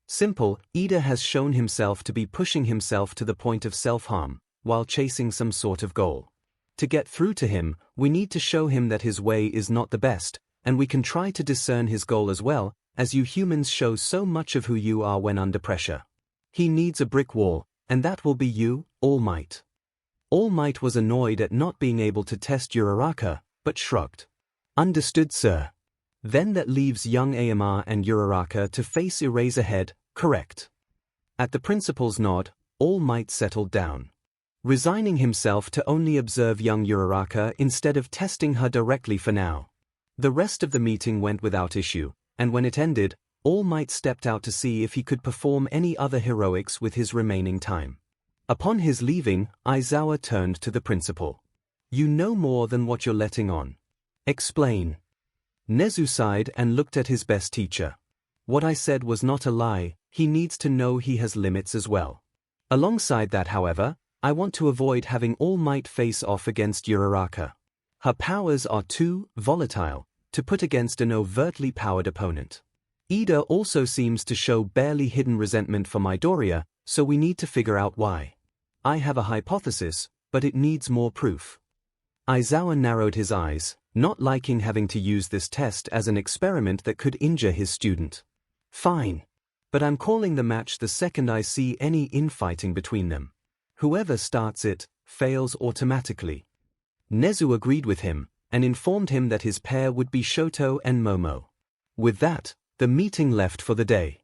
Simple, Ida has shown himself to be pushing himself to the point of self-harm, while chasing some sort of goal. To get through to him, we need to show him that his way is not the best, and we can try to discern his goal as well, as you humans show so much of who you are when under pressure. He needs a brick wall, and that will be you, All Might. All Might was annoyed at not being able to test Uraraka, but shrugged. Understood, sir. Then that leaves young AMR and Uraraka to face Eraserhead, correct? At the principal's nod, All Might settled down. Resigning himself to only observe young Uraraka instead of testing her directly for now. The rest of the meeting went without issue, and when it ended, All Might stepped out to see if he could perform any other heroics with his remaining time. Upon his leaving, Aizawa turned to the principal. You know more than what you're letting on. Explain. Nezu sighed and looked at his best teacher. What I said was not a lie, he needs to know he has limits as well. Alongside that, however, I want to avoid having All Might face off against Uraraka. Her powers are too volatile to put against an overtly powered opponent. Ida also seems to show barely hidden resentment for Midoriya, so we need to figure out why. I have a hypothesis, but it needs more proof. Aizawa narrowed his eyes. not liking having to use this test as an experiment that could injure his student. Fine. But I'm calling the match the second I see any infighting between them. Whoever starts it, fails automatically. Nezu agreed with him, and informed him that his pair would be Shoto and Momo. With that, the meeting left for the day.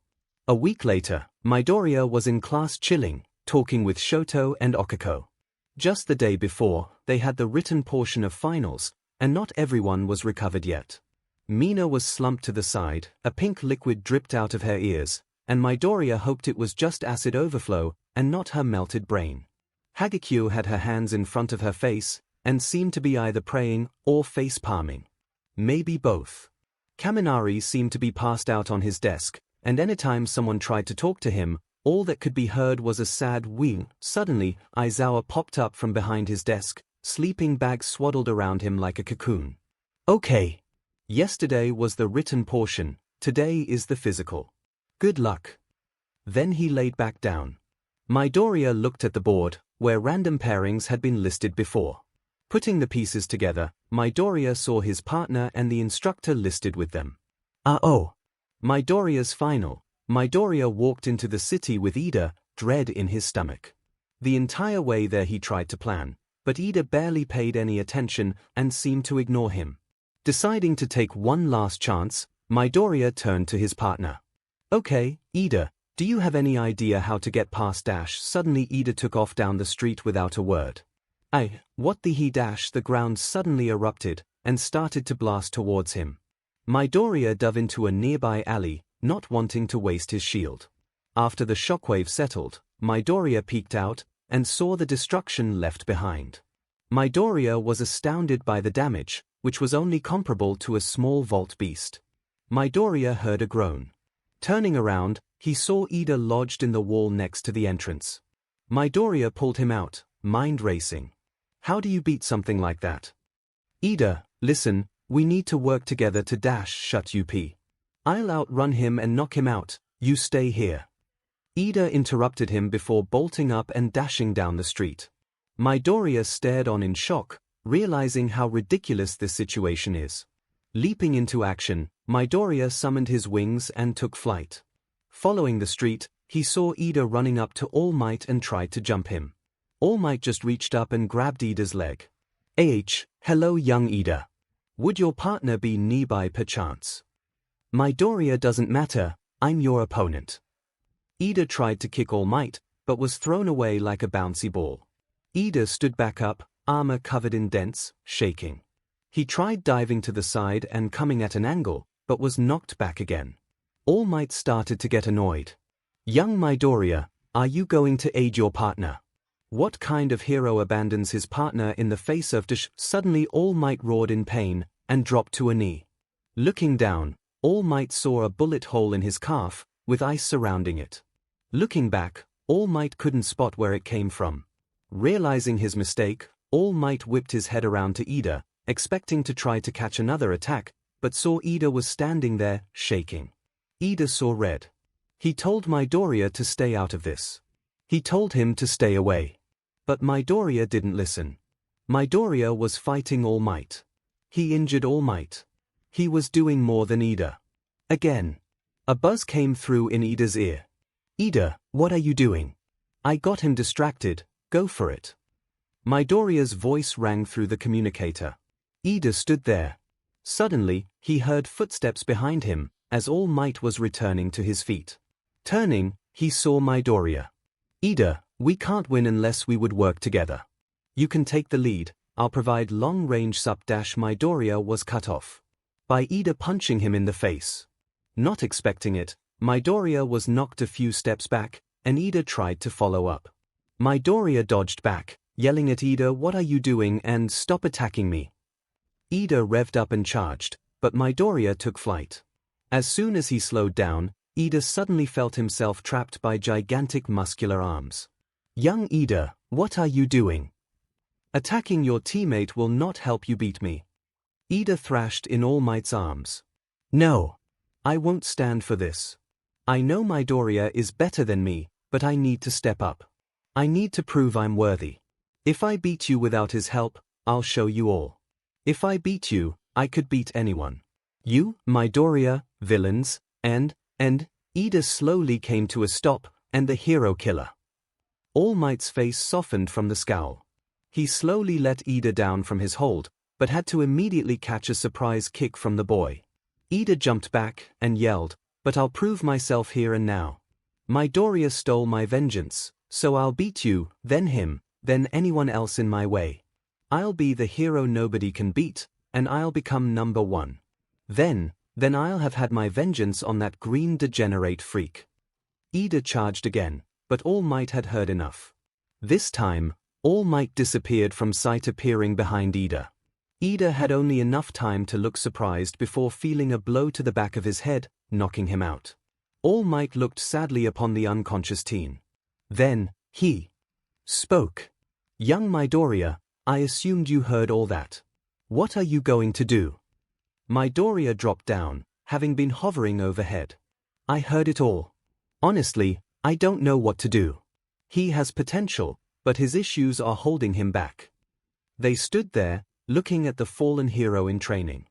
A week later, Midoriya was in class chilling, talking with Shoto and Okiko. Just the day before, they had the written portion of finals, and not everyone was recovered yet. Mina was slumped to the side, a pink liquid dripped out of her ears, and Midoriya hoped it was just acid overflow and not her melted brain. Hagekyo had her hands in front of her face, and seemed to be either praying or face-palming. Maybe both. Kaminari seemed to be passed out on his desk, and anytime someone tried to talk to him, all that could be heard was a sad wheeze. Suddenly, Aizawa popped up from behind his desk, sleeping bag swaddled around him like a cocoon. Okay. Yesterday was the written portion, today is the physical. Good luck. Then he laid back down. Midoriya looked at the board, where random pairings had been listed before. Putting the pieces together, Midoriya saw his partner and the instructor listed with them. Oh. Midoriya's final. Midoriya walked into the city with Ida, dread in his stomach. The entire way there he tried to plan, but Ida barely paid any attention and seemed to ignore him. Deciding to take one last chance, Midoriya turned to his partner. Okay, Ida, do you have any idea how to get past Dash? Suddenly Ida took off down the street without a word. What the he dash? The ground suddenly erupted and started to blast towards him. Midoriya dove into a nearby alley, not wanting to waste his shield. After the shockwave settled, Midoriya peeked out and saw the destruction left behind. Midoriya was astounded by the damage, which was only comparable to a small vault beast. Midoriya heard a groan. Turning around, he saw Ida lodged in the wall next to the entrance. Midoriya pulled him out, mind racing. How do you beat something like that? Ida, listen, we need to work together to dash shut up. I'll outrun him and knock him out, you stay here. Ida interrupted him before bolting up and dashing down the street. Midoriya stared on in shock, realizing how ridiculous this situation is. Leaping into action, Midoriya summoned his wings and took flight. Following the street, he saw Ida running up to All Might and tried to jump him. All Might just reached up and grabbed Ida's leg. Hello young Ida. Would your partner be nearby perchance? Midoriya doesn't matter, I'm your opponent. Ida tried to kick All Might, but was thrown away like a bouncy ball. Ida stood back up, armor covered in dents, shaking. He tried diving to the side and coming at an angle, but was knocked back again. All Might started to get annoyed. Young Midoriya, are you going to aid your partner? What kind of hero abandons his partner in the face of Dash? Suddenly All Might roared in pain and dropped to a knee. Looking down, All Might saw a bullet hole in his calf, with ice surrounding it. Looking back, All Might couldn't spot where it came from. Realizing his mistake, All Might whipped his head around to Ida, expecting to try to catch another attack, but saw Ida was standing there, shaking. Ida saw red. He told Midoriya to stay out of this. He told him to stay away. But Midoriya didn't listen. Midoriya was fighting All Might. He injured All Might. He was doing more than Ida. Again. A buzz came through in Ida's ear. Ida, what are you doing? I got him distracted, go for it. Midoriya's voice rang through the communicator. Ida stood there. Suddenly, he heard footsteps behind him, as All Might was returning to his feet. Turning, he saw Midoriya. Ida, we can't win unless we would work together. You can take the lead, I'll provide long-range sup. Midoriya was cut off by Ida punching him in the face. Not expecting it, Midoriya was knocked a few steps back, and Ida tried to follow up. Midoriya dodged back, yelling at Ida, what are you doing, and stop attacking me. Ida revved up and charged, but Midoriya took flight. As soon as he slowed down, Ida suddenly felt himself trapped by gigantic muscular arms. Young Ida, what are you doing? Attacking your teammate will not help you beat me. Ida thrashed in All Might's arms. No. I won't stand for this. I know Midoriya is better than me, but I need to step up. I need to prove I'm worthy. If I beat you without his help, I'll show you all. If I beat you, I could beat anyone. You, Midoriya, villains, and Ida slowly came to a stop, and the hero killer. All Might's face softened from the scowl. He slowly let Ida down from his hold, but had to immediately catch a surprise kick from the boy. Ida jumped back and yelled, "But I'll prove myself here and now. Midoriya stole my vengeance, so I'll beat you, then him, then anyone else in my way. I'll be the hero nobody can beat, and I'll become number one. Then I'll have had my vengeance on that green degenerate freak." Ida charged again, but All Might had heard enough. This time, All Might disappeared from sight, appearing behind Ida. Ida had only enough time to look surprised before feeling a blow to the back of his head, knocking him out. All Might looked sadly upon the unconscious teen. Then, he spoke. "Young Midoriya, I assumed you heard all that. What are you going to do?" Midoriya dropped down, having been hovering overhead. "I heard it all. Honestly, I don't know what to do. He has potential, but his issues are holding him back." They stood there, looking at the fallen hero in training.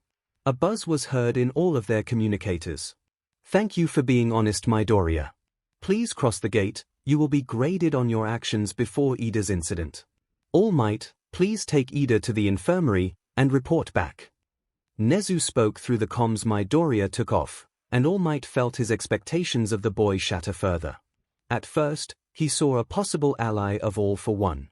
A buzz was heard in all of their communicators. "Thank you for being honest, Midoriya. Please cross the gate, you will be graded on your actions before Ida's incident. All Might, please take Ida to the infirmary, and report back." 𝐒𝐻𝐿 spoke through the comms. Midoriya took off, and All Might felt his expectations of the boy shatter further. At first, he saw a possible ally of All for One.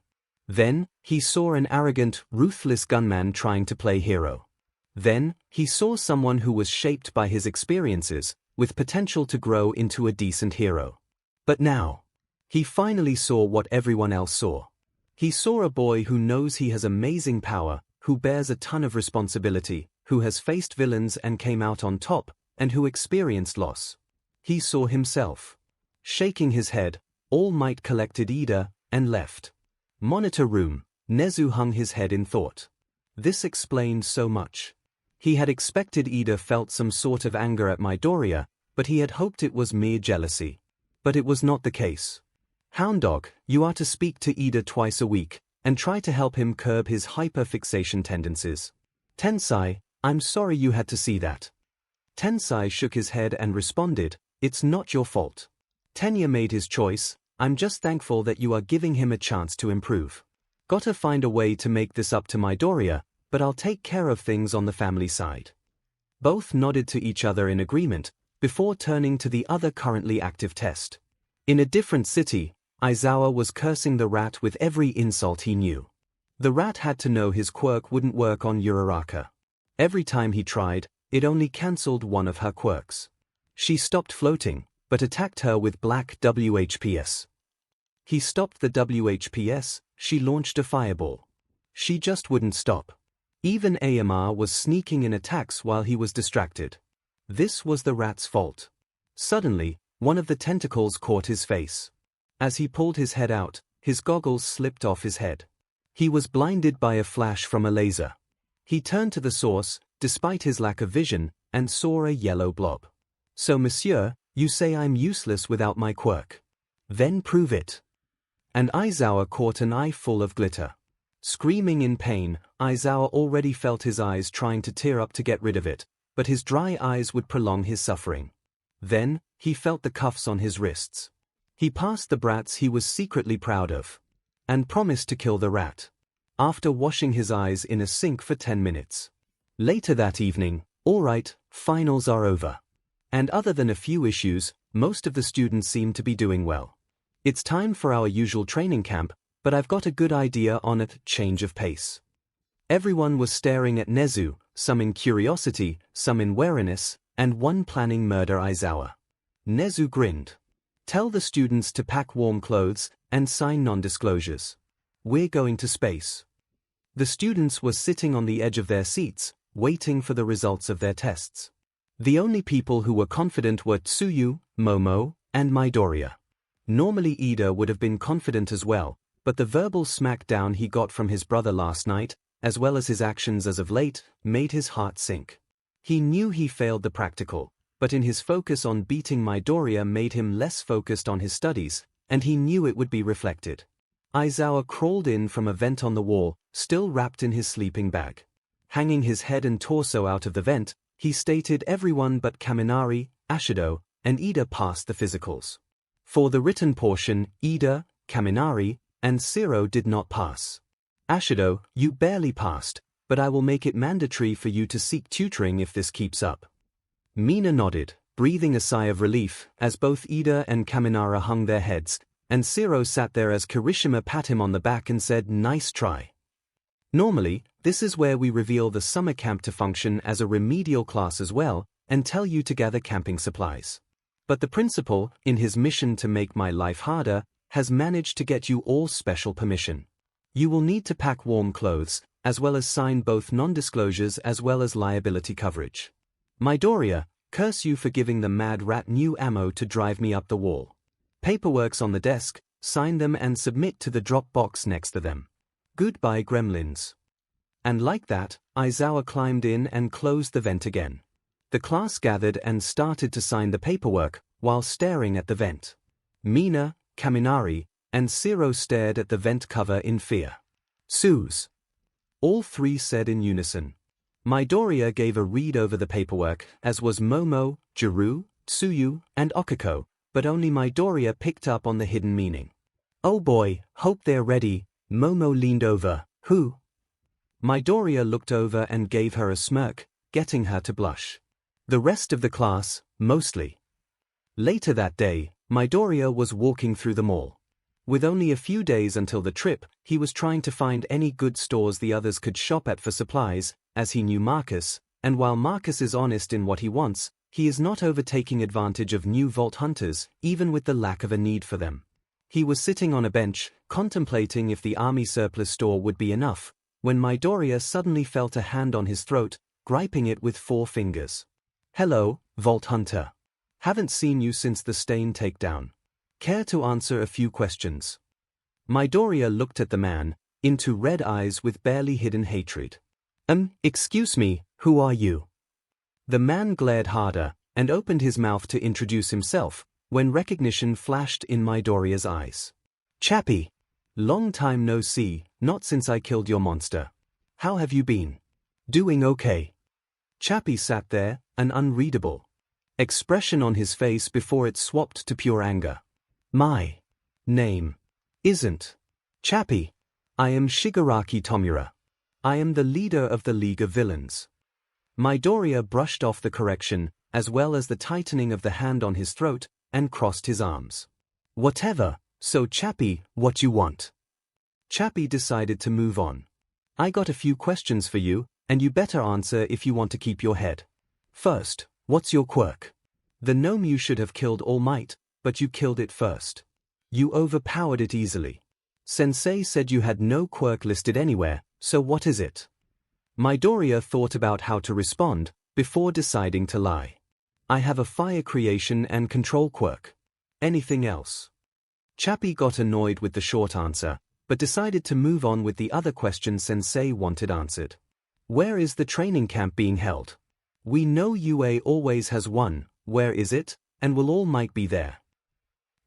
Then, he saw an arrogant, ruthless gunman trying to play hero. Then, he saw someone who was shaped by his experiences, with potential to grow into a decent hero. But now, he finally saw what everyone else saw. He saw a boy who knows he has amazing power, who bears a ton of responsibility, who has faced villains and came out on top, and who experienced loss. He saw himself. Shaking his head, All Might collected Ida, and left. Monitor room, 𝐒𝐻𝐿 hung his head in thought. This explained so much. He had expected Ida felt some sort of anger at Midoriya, but he had hoped it was mere jealousy. But it was not the case. "Hound Dog, you are to speak to Ida twice a week, and try to help him curb his hyperfixation tendencies. Tensai, I'm sorry you had to see that." Tensai shook his head and responded, "It's not your fault. Tenya made his choice, I'm just thankful that you are giving him a chance to improve. Gotta find a way to make this up to Midoriya, but I'll take care of things on the family side." Both nodded to each other in agreement, before turning to the other currently active test. In a different city, Aizawa was cursing the rat with every insult he knew. The rat had to know his quirk wouldn't work on Uraraka. Every time he tried, it only cancelled one of her quirks. She stopped floating, but attacked her with black WHPS. He stopped the WHPS, she launched a fireball. She just wouldn't stop. Even AMR was sneaking in attacks while he was distracted. This was the rat's fault. Suddenly, one of the tentacles caught his face. As he pulled his head out, his goggles slipped off his head. He was blinded by a flash from a laser. He turned to the source, despite his lack of vision, and saw a yellow blob. "So monsieur, you say I'm useless without my quirk. Then prove it." And Aizawa caught an eye full of glitter. Screaming in pain, Aizawa already felt his eyes trying to tear up to get rid of it, but his dry eyes would prolong his suffering. Then, he felt the cuffs on his wrists. He passed the brats he was secretly proud of, and promised to kill the rat, after washing his eyes in a sink for 10 minutes. Later that evening, "All right, finals are over. And other than a few issues, most of the students seem to be doing well. It's time for our usual training camp, but I've got a good idea on a change of pace." Everyone was staring at 𝐒𝐻𝐿, some in curiosity, some in wariness, and one planning murder Aizawa. 𝐒𝐻𝐿 grinned. "Tell the students to pack warm clothes, and sign non-disclosures. We're going to space." The students were sitting on the edge of their seats, waiting for the results of their tests. The only people who were confident were Tsuyu, Momo, and Midoriya. Normally Ida would have been confident as well, but the verbal smackdown he got from his brother last night, as well as his actions as of late, made his heart sink. He knew he failed the practical, but in his focus on beating Midoriya made him less focused on his studies, and he knew it would be reflected. Aizawa crawled in from a vent on the wall, still wrapped in his sleeping bag. Hanging his head and torso out of the vent, he stated everyone but Kaminari, Ashido, and Ida passed the physicals. For the written portion, Ida, Kaminari, and 𝐬𝐿 did not pass. Ashido, you barely passed, but I will make it mandatory for you to seek tutoring if this keeps up. Mina nodded, breathing a sigh of relief, as both Ida and Kaminara hung their heads, and 𝐬𝐿 sat there as Kirishima pat him on the back and said, "Nice try." Normally, this is where we reveal the summer camp to function as a remedial class as well, and tell you to gather camping supplies. But the principal, in his mission to make my life harder, has managed to get you all special permission. You will need to pack warm clothes, as well as sign both non-disclosures as well as liability coverage. Midoriya, curse you for giving the mad rat new ammo to drive me up the wall. Paperwork's on the desk, sign them and submit to the drop box next to them. Goodbye, gremlins. And like that, Aizawa climbed in and closed the vent again. The class gathered and started to sign the paperwork, while staring at the vent. Mina, Kaminari, and 𝐬𝐿 stared at the vent cover in fear. "Suze." All three said in unison. Midoriya gave a read over the paperwork, as was Momo, Jiru, Tsuyu, and Okiko, but only Midoriya picked up on the hidden meaning. "Oh boy, hope they're ready." Momo leaned over. "Who?" Midoriya looked over and gave her a smirk, getting her to blush. The rest of the class, mostly. Later that day, Midoriya was walking through the mall. With only a few days until the trip, he was trying to find any good stores the others could shop at for supplies, as he knew Marcus, and while Marcus is honest in what he wants, he is not overtaking advantage of new Vault Hunters, even with the lack of a need for them. He was sitting on a bench, contemplating if the army surplus store would be enough, when Midoriya suddenly felt a hand on his throat, griping it with 4 fingers. "Hello, Vault Hunter. Haven't seen you since the Stain takedown. Care to answer a few questions?" Midoriya looked at the man, into red eyes with barely hidden hatred. Excuse me, who are you?" The man glared harder, and opened his mouth to introduce himself, when recognition flashed in Midoriya's eyes. "Chappie. Long time no see, not since I killed your monster. How have you been?" "Doing okay." Chappie sat there, an unreadable expression on his face before it swapped to pure anger. "My name isn't Chappie. I am Shigaraki Tomura. I am the leader of the League of Villains." Midoriya brushed off the correction, as well as the tightening of the hand on his throat, and crossed his arms. "Whatever, so Chappie, what you want?" Chappie decided to move on. "I got a few questions for you, and you better answer if you want to keep your head. First, what's your quirk? The gnome you should have killed All Might, but you killed it first. You overpowered it easily. Sensei said you had no quirk listed anywhere, so what is it?" Midoriya thought about how to respond, before deciding to lie. "I have a fire creation and control quirk. Anything else?" Chappie got annoyed with the short answer, but decided to move on with the other question Sensei wanted answered. "Where is the training camp being held? We know UA always has one, where is it, and will All Might be there?"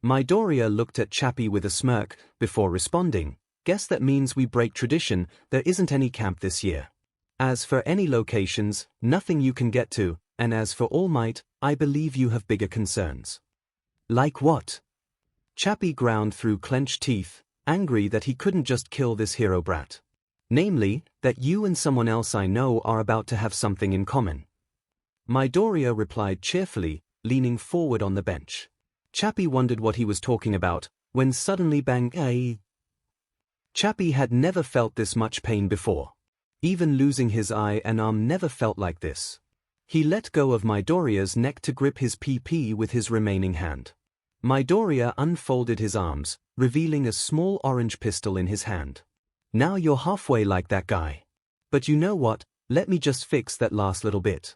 Midoriya looked at Chappie with a smirk, before responding, "Guess that means we break tradition, there isn't any camp this year. As for any locations, nothing you can get to, and as for All Might, I believe you have bigger concerns." "Like what?" Chappie ground through clenched teeth, angry that he couldn't just kill this hero brat. "Namely, that you and someone else I know are about to have something in common." Midoriya replied cheerfully, leaning forward on the bench. Chappie wondered what he was talking about, when suddenly bang. Chappie had never felt this much pain before. Even losing his eye and arm never felt like this. He let go of Midoriya's neck to grip his PP with his remaining hand. Midoriya unfolded his arms, revealing a small orange pistol in his hand. "Now you're halfway like that guy. But you know what, let me just fix that last little bit."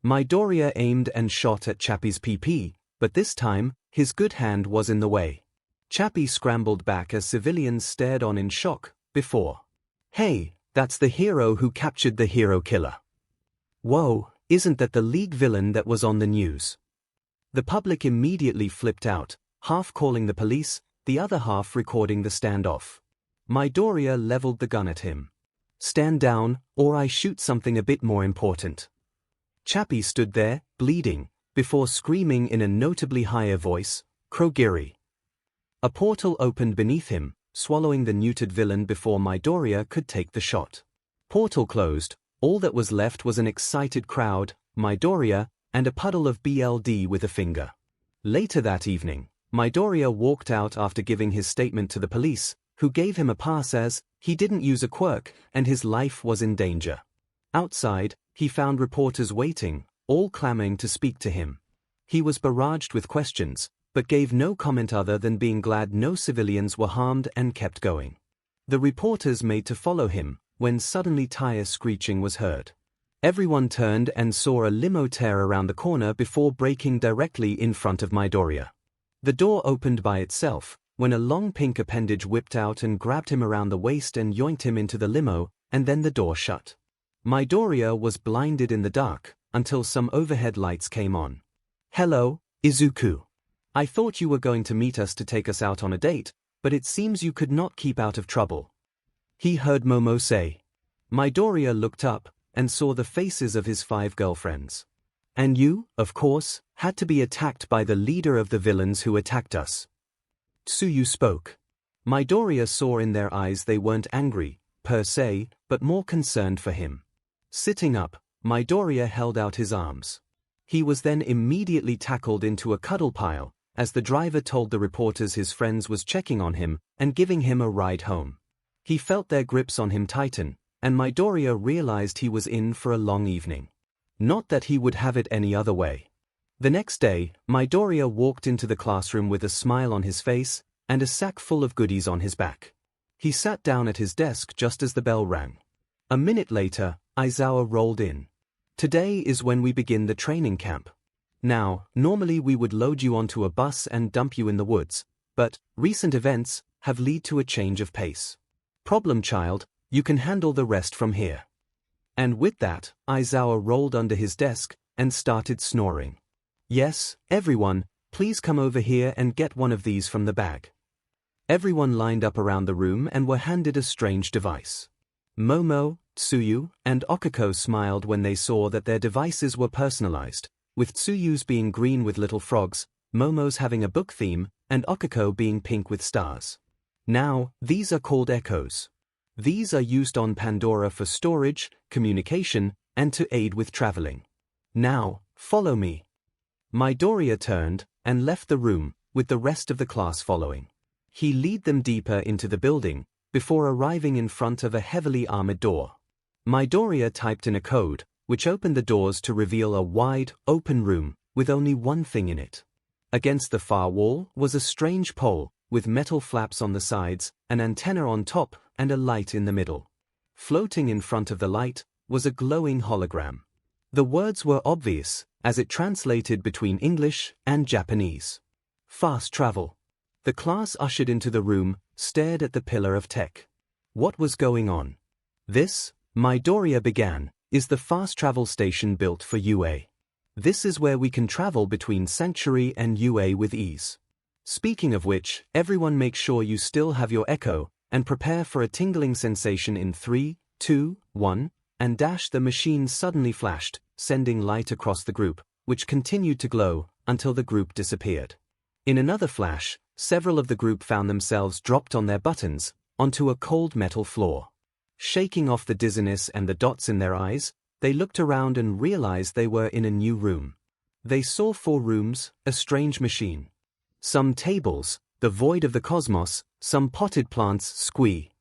Midoriya aimed and shot at Chappie's PP, but this time, his good hand was in the way. Chappie scrambled back as civilians stared on in shock, before. "Hey, that's the hero who captured the hero killer. Whoa, isn't that the League villain that was on the news?" The public immediately flipped out, half calling the police, the other half recording the standoff. Midoriya leveled the gun at him. Stand down, or I shoot something a bit more important. Chappie stood there, bleeding, before screaming in a notably higher voice, Krogiri. A portal opened beneath him, swallowing the neutered villain before Midoriya could take the shot. Portal closed, all that was left was an excited crowd, Midoriya, and a puddle of BLD with a finger. Later that evening, Midoriya walked out after giving his statement to the police, who gave him a pass as he didn't use a quirk and his life was in danger. Outside, he found reporters waiting, all clamoring to speak to him. He was barraged with questions, but gave no comment other than being glad no civilians were harmed and kept going. The reporters made to follow him, when suddenly tire screeching was heard. Everyone turned and saw a limo tear around the corner before braking directly in front of Midoriya. The door opened by itself, when a long pink appendage whipped out and grabbed him around the waist and yoinked him into the limo, and then the door shut. Midoriya was blinded in the dark, until some overhead lights came on. "Hello, Izuku. I thought you were going to meet us to take us out on a date, but it seems you could not keep out of trouble," he heard Momo say. Midoriya looked up, and saw the faces of his 5 girlfriends. "And you, of course, had to be attacked by the leader of the villains who attacked us." Tsuyu spoke. Midoriya saw in their eyes they weren't angry, per se, but more concerned for him. Sitting up, Midoriya held out his arms. He was then immediately tackled into a cuddle pile, as the driver told the reporters his friends was checking on him and giving him a ride home. He felt their grips on him tighten, and Midoriya realized he was in for a long evening. Not that he would have it any other way. The next day, Midoriya walked into the classroom with a smile on his face and a sack full of goodies on his back. He sat down at his desk just as the bell rang. A minute later, Aizawa rolled in. "Today is when we begin the training camp. Now, normally we would load you onto a bus and dump you in the woods, but recent events have led to a change of pace. Problem child, you can handle the rest from here." And with that, Aizawa rolled under his desk and started snoring. "Yes, everyone, please come over here and get one of these from the bag." Everyone lined up around the room and were handed a strange device. Momo, Tsuyu, and Okiko smiled when they saw that their devices were personalized, with Tsuyu's being green with little frogs, Momo's having a book theme, and Okiko being pink with stars. Now, these are called echoes. These are used on Pandora for storage, communication, and to aid with traveling. Now, follow me. Midoriya turned and left the room, with the rest of the class following. He led them deeper into the building, before arriving in front of a heavily armored door. Midoriya typed in a code, which opened the doors to reveal a wide, open room, with only one thing in it. Against the far wall was a strange pole, with metal flaps on the sides, an antenna on top, and a light in the middle. Floating in front of the light was a glowing hologram. The words were obvious, as it translated between English and Japanese. "Fast travel." The class ushered into the room, stared at the pillar of tech. What was going on? "This," Midoriya began, "is the fast travel station built for UA. This is where we can travel between Sanctuary and UA with ease. Speaking of which, everyone make sure you still have your echo, and prepare for a tingling sensation in 3, 2, 1, and dash." The machine suddenly flashed, sending light across the group, which continued to glow, until the group disappeared. In another flash, several of the group found themselves dropped on their buttons, onto a cold metal floor. Shaking off the dizziness and the dots in their eyes, they looked around and realized they were in a new room. They saw 4 rooms, a strange machine. Some tables, the void of the cosmos, some potted plants, squee.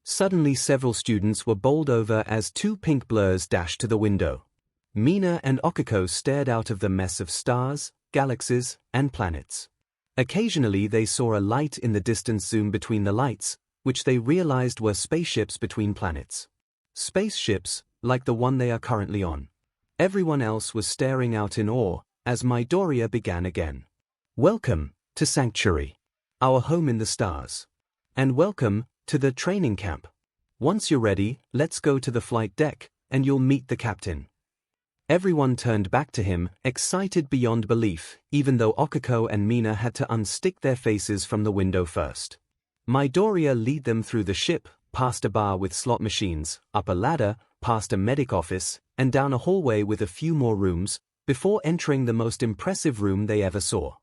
Suddenly several students were bowled over as 2 pink blurs dashed to the window. Mina and Okiko stared out of the mess of stars, galaxies, and planets. Occasionally they saw a light in the distance zoom between the lights, which they realized were spaceships between planets. Spaceships, like the one they are currently on. Everyone else was staring out in awe, as Midoriya began again. "Welcome to Sanctuary, our home in the stars. And welcome to the training camp. Once you're ready, let's go to the flight deck, and you'll meet the captain." Everyone turned back to him, excited beyond belief, even though Okiko and Mina had to unstick their faces from the window first. Midoriya led them through the ship, past a bar with slot machines, up a ladder, past a medic office, and down a hallway with a few more rooms, before entering the most impressive room they ever saw.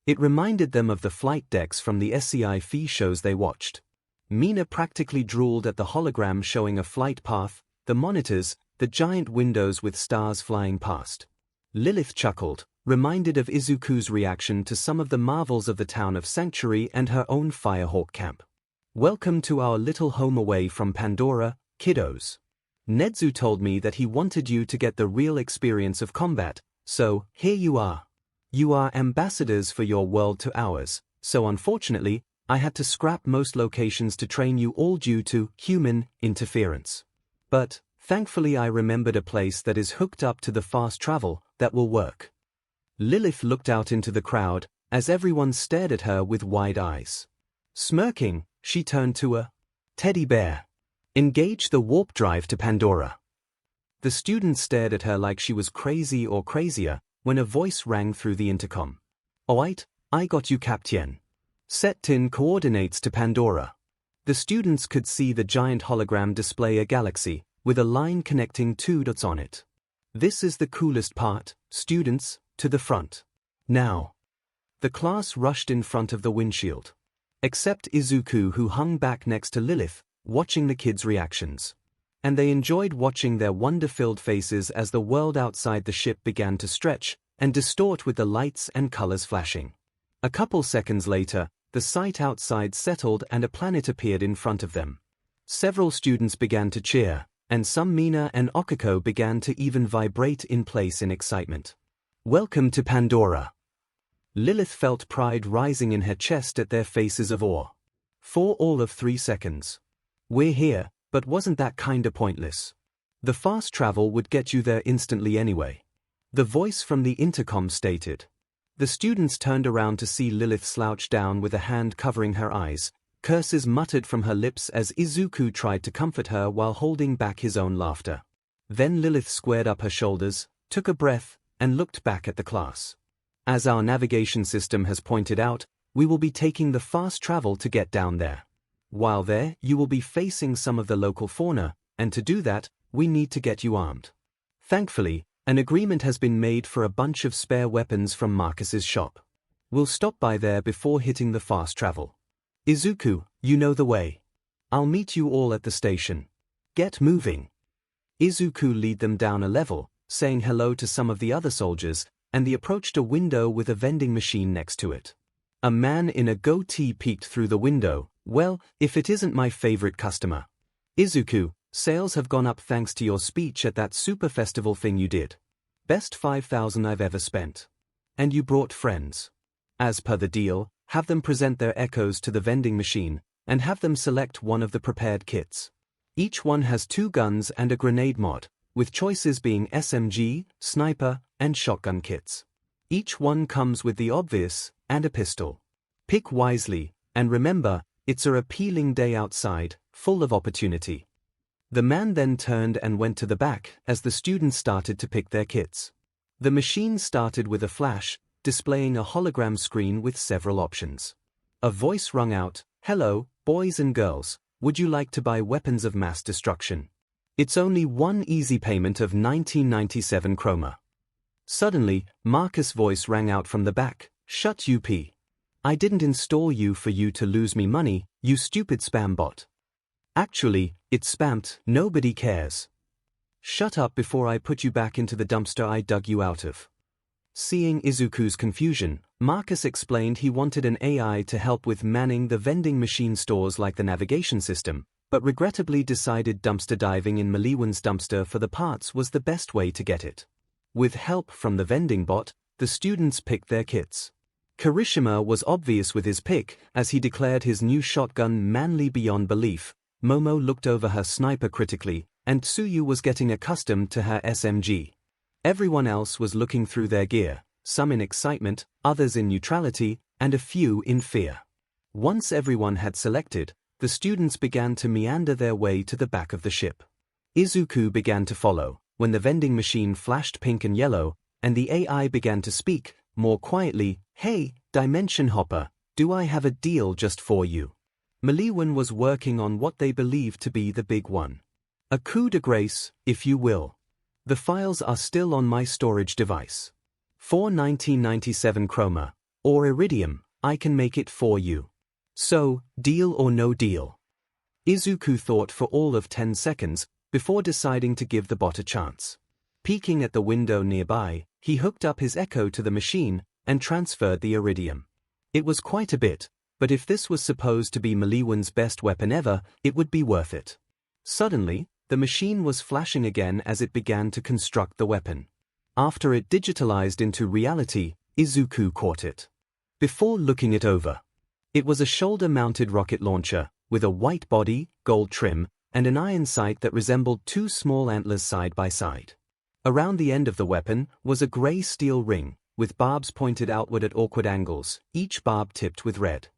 It reminded them of the flight decks from the sci-fi shows they watched. Mina practically drooled at the hologram showing a flight path, the monitors, the giant windows with stars flying past. Lilith chuckled, reminded of Izuku's reaction to some of the marvels of the town of Sanctuary and her own Firehawk camp. "Welcome to our little home away from Pandora, kiddos. Nedzu told me that he wanted you to get the real experience of combat, so here you are. You are ambassadors for your world to ours, so unfortunately, I had to scrap most locations to train you all due to human interference. But thankfully I remembered a place that is hooked up to the fast travel that will work." Lilith looked out into the crowd, as everyone stared at her with wide eyes. Smirking, she turned to a teddy bear. "Engage the warp drive to Pandora." The students stared at her like she was crazy or crazier, when a voice rang through the intercom. "Alright, I got you, Captain. Set in coordinates to Pandora." The students could see the giant hologram display a galaxy, with a line connecting two dots on it. "This is the coolest part, students, to the front. Now." The class rushed in front of the windshield. Except Izuku, who hung back next to Lilith, watching the kids' reactions. And they enjoyed watching their wonder-filled faces as the world outside the ship began to stretch and distort with the lights and colors flashing. A couple seconds later, the sight outside settled and a planet appeared in front of them. Several students began to cheer, and some Mina and Okiko began to even vibrate in place in excitement. "Welcome to Pandora." Lilith felt pride rising in her chest at their faces of awe. For all of 3 seconds. "We're here, but wasn't that kinda pointless? The fast travel would get you there instantly anyway," the voice from the intercom stated. The students turned around to see Lilith slouch down with a hand covering her eyes. Curses muttered from her lips as Izuku tried to comfort her while holding back his own laughter. Then Lilith squared up her shoulders, took a breath, and looked back at the class. "As our navigation system has pointed out, we will be taking the fast travel to get down there. While there, you will be facing some of the local fauna, and to do that, we need to get you armed. Thankfully, an agreement has been made for a bunch of spare weapons from Marcus's shop. We'll stop by there before hitting the fast travel. Izuku, you know the way. I'll meet you all at the station. Get moving." Izuku led them down a level, saying hello to some of the other soldiers, and they approached a window with a vending machine next to it. A man in a goatee peeked through the window. "Well, if it isn't my favorite customer. Izuku, sales have gone up thanks to your speech at that super festival thing you did. Best 5,000 I've ever spent. And you brought friends. As per the deal, have them present their echoes to the vending machine, and have them select one of the prepared kits. Each one has 2 guns and a grenade mod, with choices being SMG, sniper, and shotgun kits. Each one comes with the obvious, and a pistol. Pick wisely, and remember, it's a appealing day outside, full of opportunity." The man then turned and went to the back as the students started to pick their kits. The machine started with a flash, displaying a hologram screen with several options. A voice rung out, "Hello, boys and girls, would you like to buy weapons of mass destruction? It's only one easy payment of 1997 chroma." Suddenly, Marcus' voice rang out from the back, "Shut up. I didn't install you for you to lose me money, you stupid spam bot. Actually, it's spammed, nobody cares. Shut up before I put you back into the dumpster I dug you out of." Seeing Izuku's confusion, Marcus explained he wanted an AI to help with manning the vending machine stores like the navigation system, but regrettably decided dumpster diving in Maliwan's dumpster for the parts was the best way to get it. With help from the vending bot, the students picked their kits. Kirishima was obvious with his pick, as he declared his new shotgun manly beyond belief. Momo looked over her sniper critically, and Tsuyu was getting accustomed to her SMG. Everyone else was looking through their gear, some in excitement, others in neutrality, and a few in fear. Once everyone had selected, the students began to meander their way to the back of the ship. Izuku began to follow, when the vending machine flashed pink and yellow, and the AI began to speak, more quietly, "Hey, Dimension Hopper, do I have a deal just for you? 𝐼𝐴 was working on what they believed to be the big one. A coup de grace, if you will. The files are still on my storage device. For 1997 chroma, or iridium, I can make it for you. So, deal or no deal? Izuku thought for all of 10 seconds, before deciding to give the bot a chance. Peeking at the window nearby, he hooked up his echo to the machine, and transferred the iridium. It was quite a bit, but if this was supposed to be 𝐼𝐴's best weapon ever, it would be worth it. Suddenly, the machine was flashing again as it began to construct the weapon. After it digitalized into reality, Izuku caught it. Before looking it over, it was a shoulder-mounted rocket launcher, with a white body, gold trim, and an iron sight that resembled two small antlers side by side. Around the end of the weapon was a gray steel ring, with barbs pointed outward at awkward angles, each barb tipped with red.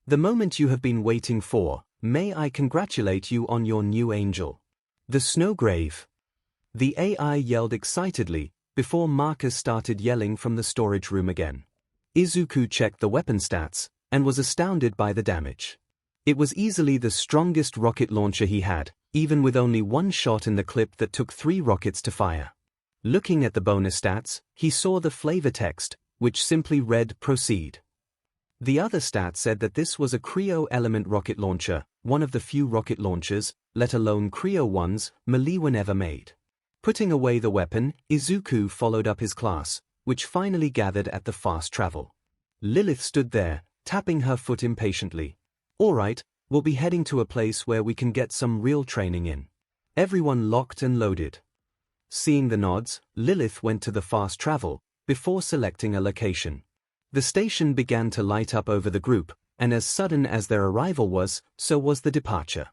The moment you have been waiting for. May I congratulate you on your new angel. The 𝐶𝐻. The AI yelled excitedly, before Marcus started yelling from the storage room again. Izuku checked the weapon stats, and was astounded by the damage. It was easily the strongest rocket launcher he had, even with only one shot in the clip that took 3 rockets to fire. Looking at the bonus stats, he saw the flavor text, which simply read "Proceed." The other stat said that this was a Creo element rocket launcher, one of the few rocket launchers, let alone Creo ones, 𝐼𝐴 ever made. Putting away the weapon, Izuku followed up his class, which finally gathered at the fast travel. Lilith stood there, tapping her foot impatiently. All right, we'll be heading to a place where we can get some real training in. Everyone locked and loaded. Seeing the nods, Lilith went to the fast travel, before selecting a location. The station began to light up over the group, and as sudden as their arrival was, so was the departure.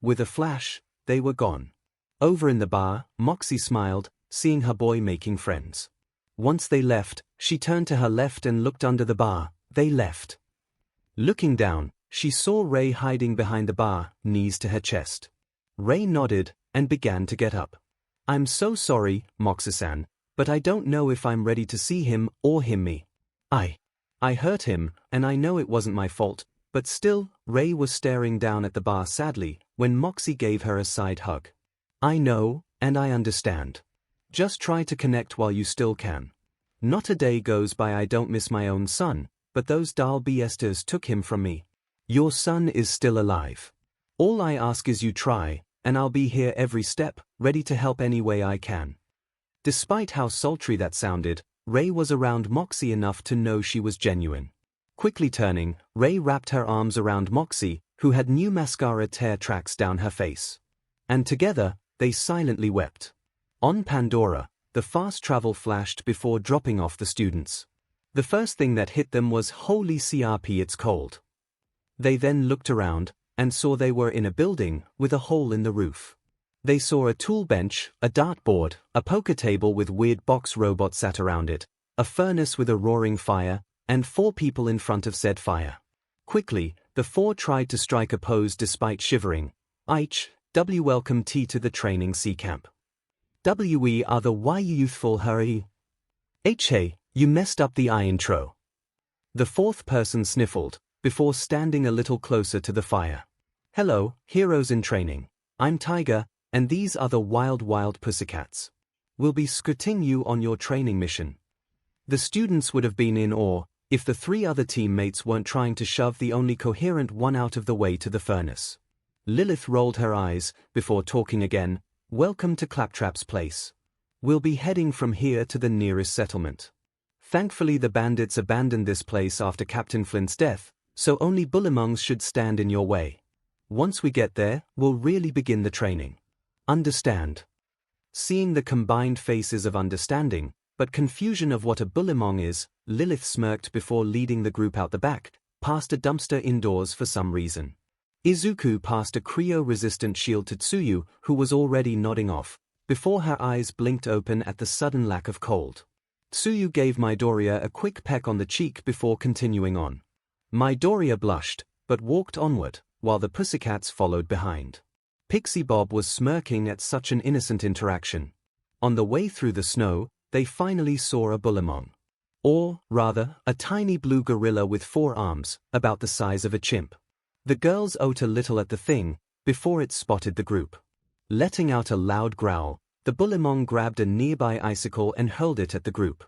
With a flash, they were gone. Over in the bar, Moxie smiled, seeing her boy making friends. Once they left, she turned to her left and looked under the bar. They left. Looking down, she saw Ray hiding behind the bar, knees to her chest. Ray nodded, and began to get up. I'm so sorry, Moxie-san, but I don't know if I'm ready to see him or me. I hurt him, and I know it wasn't my fault, but still, Ray was staring down at the bar sadly, when Moxie gave her a side hug. I know, and I understand. Just try to connect while you still can. Not a day goes by I don't miss my own son, but those dull BSters took him from me. Your son is still alive. All I ask is you try, and I'll be here every step, ready to help any way I can. Despite how sultry that sounded, Ray was around Moxie enough to know she was genuine. Quickly turning, Ray wrapped her arms around Moxie, who had new mascara tear tracks down her face. And together, they silently wept. On Pandora, the fast travel flashed before dropping off the students. The first thing that hit them was "Holy CRP, it's cold." They then looked around, and saw they were in a building, with a hole in the roof. They saw a tool bench, a dartboard, a poker table with weird box robots sat around it, a furnace with a roaring fire, and 4 people in front of said fire. Quickly, the 4 tried to strike a pose despite shivering. 𝐻W welcome T to the training C camp. We are the why you youthful hurry. Hey, you messed up the intro. The 4th person sniffled, before standing a little closer to the fire. Hello, heroes in training. I'm Tiger, and these are the wild pussycats. We'll be escorting you on your training mission. The students would have been in awe, if the 3 other teammates weren't trying to shove the only coherent one out of the way to the furnace. Lilith rolled her eyes, before talking again. Welcome to Claptrap's place. We'll be heading from here to the nearest settlement. Thankfully the bandits abandoned this place after Captain Flint's death, so only 𝐼𝐴 should stand in your way. Once we get there, we'll really begin the training. Understand? Seeing the combined faces of understanding, but confusion of what a 𝐼𝐴 is, Lilith smirked before leading the group out the back, past a dumpster indoors for some reason. Izuku passed a Creo-resistant shield to Tsuyu, who was already nodding off, before her eyes blinked open at the sudden lack of cold. Tsuyu gave Midoriya a quick peck on the cheek before continuing on. Midoriya blushed, but walked onward, while the pussycats followed behind. Pixie Bob was smirking at such an innocent interaction. On the way through the snow, they finally saw a 𝐼𝐴. Or, rather, a tiny blue gorilla with 4 arms, about the size of a chimp. The girls ate a little at the thing, before it spotted the group. Letting out a loud growl, the 𝐒𝐿𝐼𝐺 grabbed a nearby icicle and hurled it at the group.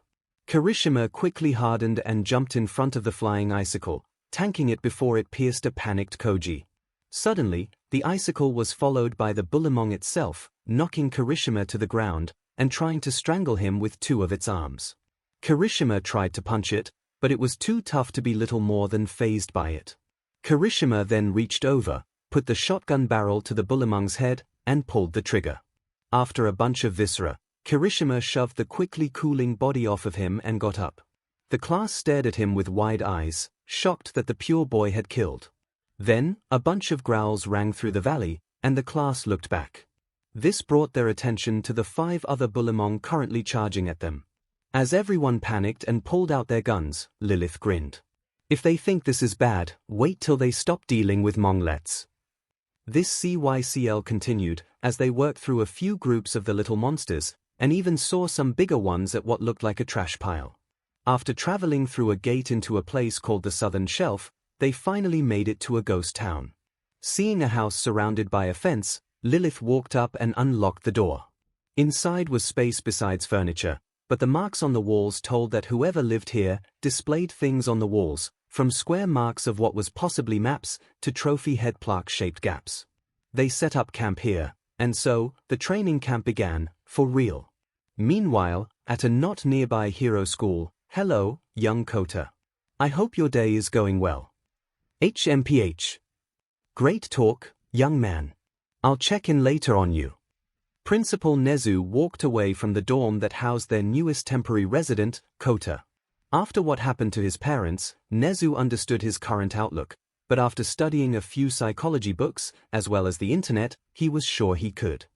𝐒𝐻𝐻𝐵 quickly hardened and jumped in front of the flying icicle, tanking it before it pierced a panicked Koji. Suddenly, the icicle was followed by the 𝐒𝐿𝐼𝐺 itself, knocking 𝐒𝐻𝐻𝐵 to the ground and trying to strangle him with two of its arms. 𝐒𝐻𝐻𝐵 tried to punch it, but it was too tough to be little more than fazed by it. 𝐒𝐻𝐻𝐵 then reached over, put the shotgun barrel to the 𝐒𝐿𝐼𝐺's head, and pulled the trigger. After a bunch of viscera, 𝐒𝐻𝐻𝐵 shoved the quickly cooling body off of him and got up. The class stared at him with wide eyes, shocked that the pure boy had killed. Then, a bunch of growls rang through the valley, and the class looked back. This brought their attention to the 5 other 𝐒𝐿𝐼𝐺 currently charging at them. As everyone panicked and pulled out their guns, Lilith grinned. If they think this is bad, wait till they stop dealing with monglets. This CYCL continued, as they worked through a few groups of the little monsters, and even saw some bigger ones at what looked like a trash pile. After traveling through a gate into a place called the Southern Shelf, they finally made it to a ghost town. Seeing a house surrounded by a fence, Lilith walked up and unlocked the door. Inside was space besides furniture, but the marks on the walls told that whoever lived here displayed things on the walls, from square marks of what was possibly maps to trophy head plaque-shaped gaps. They set up camp here, and so, the training camp began, for real. Meanwhile, at a not nearby hero school, hello, young Kota. I hope your day is going well. HMPH. Great talk, young man. I'll check in later on you. Principal 𝐒𝐻𝐻 walked away from the dorm that housed their newest temporary resident, Kota. After what happened to his parents, 𝐒𝐻𝐻 understood his current outlook, but after studying a few psychology books, as well as the internet, he was sure he could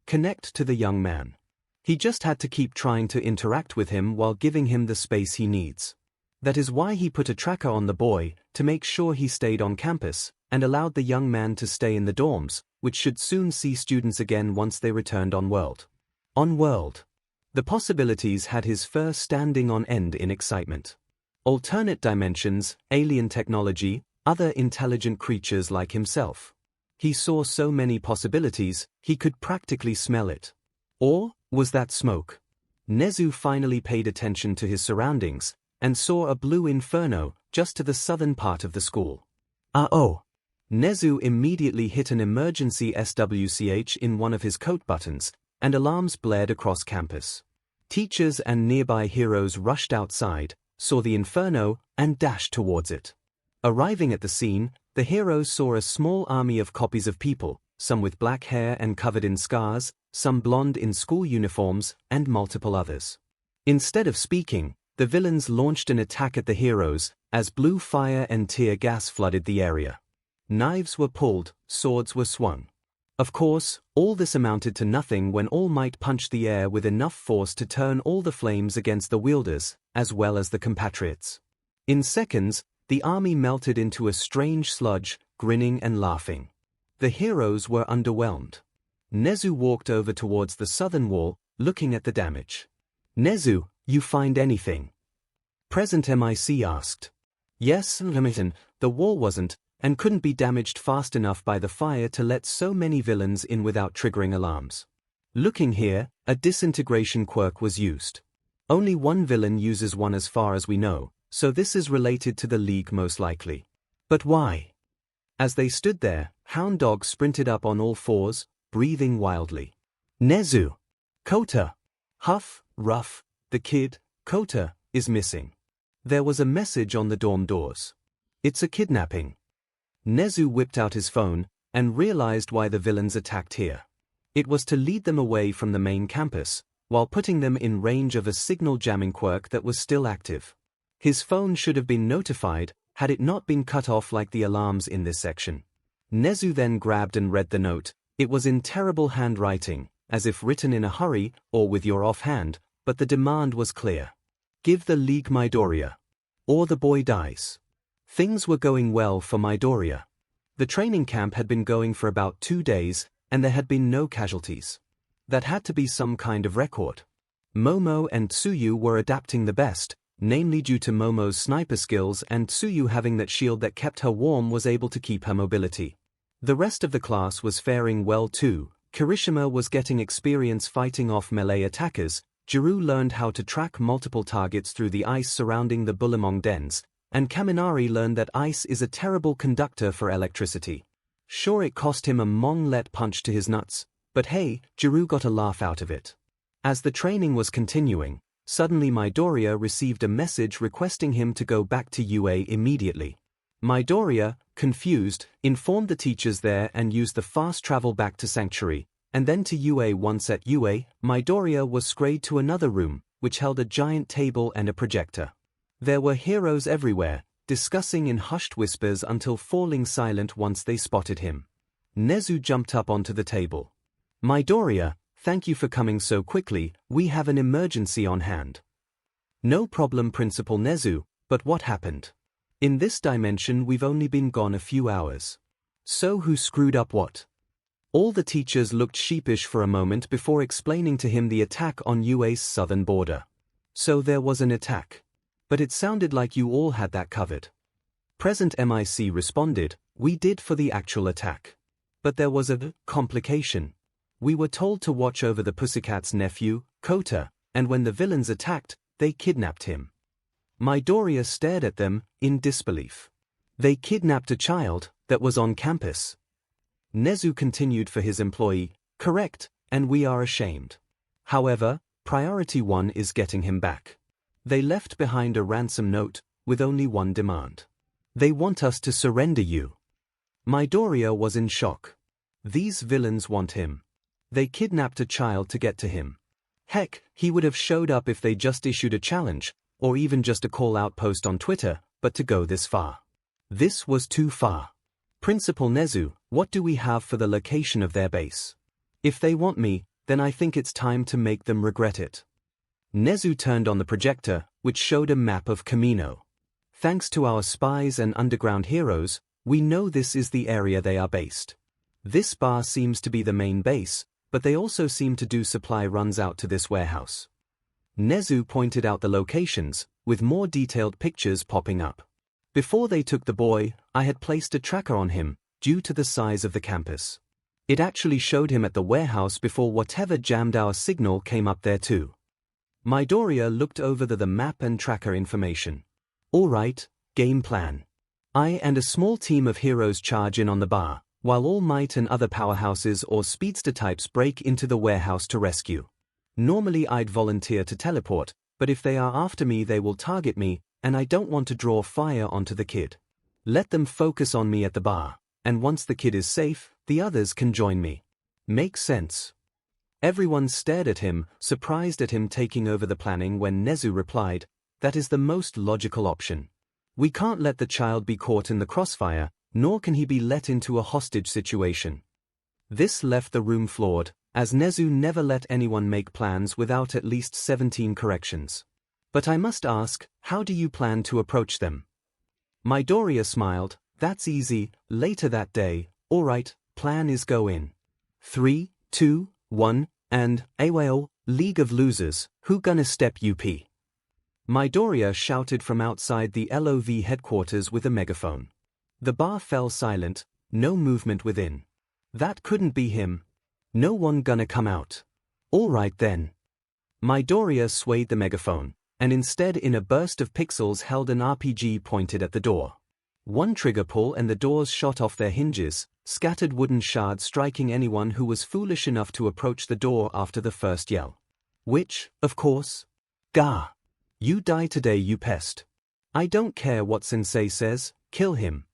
connect to the young man. He just had to keep trying to interact with him while giving him the space he needs. That is why he put a tracker on the boy, to make sure he stayed on campus, and allowed the young man to stay in the dorms, which should soon see students again once they returned on-world. On-world. The possibilities had his fur standing on end in excitement. Alternate dimensions, alien technology, other intelligent creatures like himself. He saw so many possibilities, he could practically smell it. Or, was that smoke? 𝐒𝐻𝐻 finally paid attention to his surroundings, and saw a blue inferno, just to the southern part of the school. Oh. 𝐒𝐻𝐻 immediately hit an emergency SWCH in one of his coat buttons, and alarms blared across campus. Teachers and nearby heroes rushed outside, saw the inferno, and dashed towards it. Arriving at the scene, the heroes saw a small army of copies of people, some with black hair and covered in scars, some blonde in school uniforms, and multiple others. Instead of speaking, the villains launched an attack at the heroes, as blue fire and tear gas flooded the area. Knives were pulled, swords were swung. Of course, all this amounted to nothing when All Might punched the air with enough force to turn all the flames against the wielders, as well as the compatriots. In seconds, the army melted into a strange sludge, grinning and laughing. The heroes were underwhelmed. 𝐒𝐻𝐻 walked over towards the southern wall, looking at the damage. 𝐒𝐻𝐻, you find anything? Present MIC asked. Yes, 𝐒𝐻𝐻, the wall wasn't, and couldn't be damaged fast enough by the fire to let so many villains in without triggering alarms. Looking here, a disintegration quirk was used. Only one villain uses one as far as we know, so this is related to the League most likely. But why? As they stood there, Hound Dog sprinted up on all fours, breathing wildly. 𝐒𝐻𝐻. Kota. Huff, Ruff, the kid, Kota, is missing. There was a message on the dorm doors. It's a kidnapping. 𝐒𝐻𝐻 whipped out his phone, and realized why the villains attacked here. It was to lead them away from the main campus, while putting them in range of a signal jamming quirk that was still active. His phone should have been notified, had it not been cut off like the alarms in this section. 𝐒𝐻𝐻 then grabbed and read the note. It was in terrible handwriting, as if written in a hurry, or with your offhand, but the demand was clear. Give the League Midoriya. Or the boy dies. Things were going well for Midoriya. The training camp had been going for about 2 days, and there had been no casualties. That had to be some kind of record. Momo and Tsuyu were adapting the best, namely due to Momo's sniper skills and Tsuyu having that shield that kept her warm was able to keep her mobility. The rest of the class was faring well too. Kirishima was getting experience fighting off melee attackers, Jiru learned how to track multiple targets through the ice surrounding the Bulimong dens, and Kaminari learned that ice is a terrible conductor for electricity. Sure, it cost him a Mong-let punch to his nuts, but hey, Jiru got a laugh out of it. As the training was continuing, suddenly Midoriya received a message requesting him to go back to UA immediately. Midoriya, confused, informed the teachers there and used the fast travel back to Sanctuary, and then to UA. Once at UA, Midoriya was scrayed to another room, which held a giant table and a projector. There were heroes everywhere, discussing in hushed whispers until falling silent once they spotted him. Nezu jumped up onto the table. Midoriya, thank you for coming so quickly, we have an emergency on hand. No problem, Principal Nezu, but what happened? In this dimension we've only been gone a few hours. So who screwed up what? All the teachers looked sheepish for a moment before explaining to him the attack on UA's southern border. So there was an attack. But it sounded like you all had that covered. Present MIC responded, we did for the actual attack. But there was a complication. We were told to watch over the Pussycat's nephew, Kota, and when the villains attacked, they kidnapped him. Midoriya stared at them, in disbelief. They kidnapped a child that was on campus. Nezu continued for his employee, correct, and we are ashamed. However, priority one is getting him back. They left behind a ransom note, with only one demand. They want us to surrender you. Midoriya was in shock. These villains want him. They kidnapped a child to get to him. Heck, he would have showed up if they just issued a challenge, or even just a call-out post on Twitter, but to go this far. This was too far. Principal Nezu, what do we have for the location of their base? If they want me, then I think it's time to make them regret it. Nezu turned on the projector, which showed a map of Kamino. Thanks to our spies and underground heroes, we know this is the area they are based. This bar seems to be the main base, but they also seem to do supply runs out to this warehouse. Nezu pointed out the locations, with more detailed pictures popping up. Before they took the boy, I had placed a tracker on him, due to the size of the campus. It actually showed him at the warehouse before whatever jammed our signal came up there too. Midoriya looked over the map and tracker information. Alright, game plan. I and a small team of heroes charge in on the bar, while All Might and other powerhouses or speedster types break into the warehouse to rescue. Normally I'd volunteer to teleport, but if they are after me they will target me, and I don't want to draw fire onto the kid. Let them focus on me at the bar, and once the kid is safe, the others can join me. Makes sense. Everyone stared at him, surprised at him taking over the planning when Nezu replied, that is the most logical option. We can't let the child be caught in the crossfire, nor can he be let into a hostage situation. This left the room floored, as Nezu never let anyone make plans without at least 17 corrections. But I must ask, how do you plan to approach them? Midoriya smiled, that's easy, later that day, alright, plan is go in. 3, 2, 1, and, AWL, League of Losers, who gonna step UP? Midoriya shouted from outside the LOV headquarters with a megaphone. The bar fell silent, no movement within. That couldn't be him. No one gonna come out. Alright then. Midoriya swayed the megaphone, and instead in a burst of pixels held an RPG pointed at the door. One trigger pull and the doors shot off their hinges, scattered wooden shards striking anyone who was foolish enough to approach the door after the first yell. Which, of course? Gah! You die today, you pest. I don't care what Sensei says, kill him.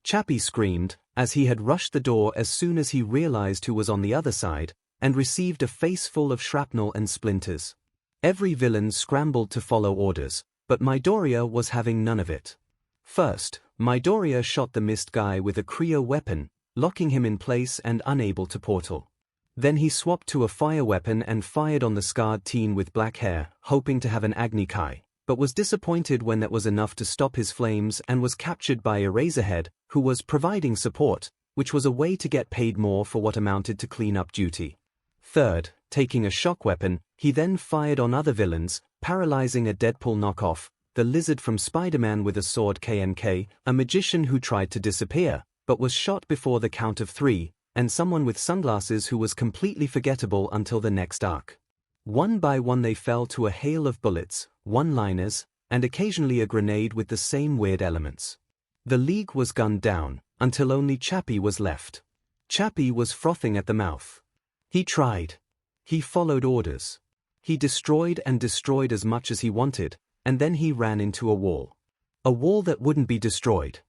Chappie screamed, as he had rushed the door as soon as he realized who was on the other side, and received a face full of shrapnel and splinters. Every villain scrambled to follow orders, but Midoriya was having none of it. First, Midoriya shot the mist guy with a cryo weapon, locking him in place and unable to portal. Then he swapped to a fire weapon and fired on the scarred teen with black hair, hoping to have an Agni Kai, but was disappointed when that was enough to stop his flames and was captured by Eraserhead, who was providing support, which was a way to get paid more for what amounted to clean-up duty. Third, taking a shock weapon, he then fired on other villains, paralyzing a Deadpool knockoff, the lizard from Spider-Man with a sword 𝐭𝐚𝐞, a magician who tried to disappear, but was shot before the count of 3, and someone with sunglasses who was completely forgettable until the next arc. One by one they fell to a hail of bullets, one-liners, and occasionally a grenade with the same weird elements. The League was gunned down, until only Chappie was left. Chappie was frothing at the mouth. He tried. He followed orders. He destroyed and destroyed as much as he wanted, and then he ran into a wall. A wall that wouldn't be destroyed.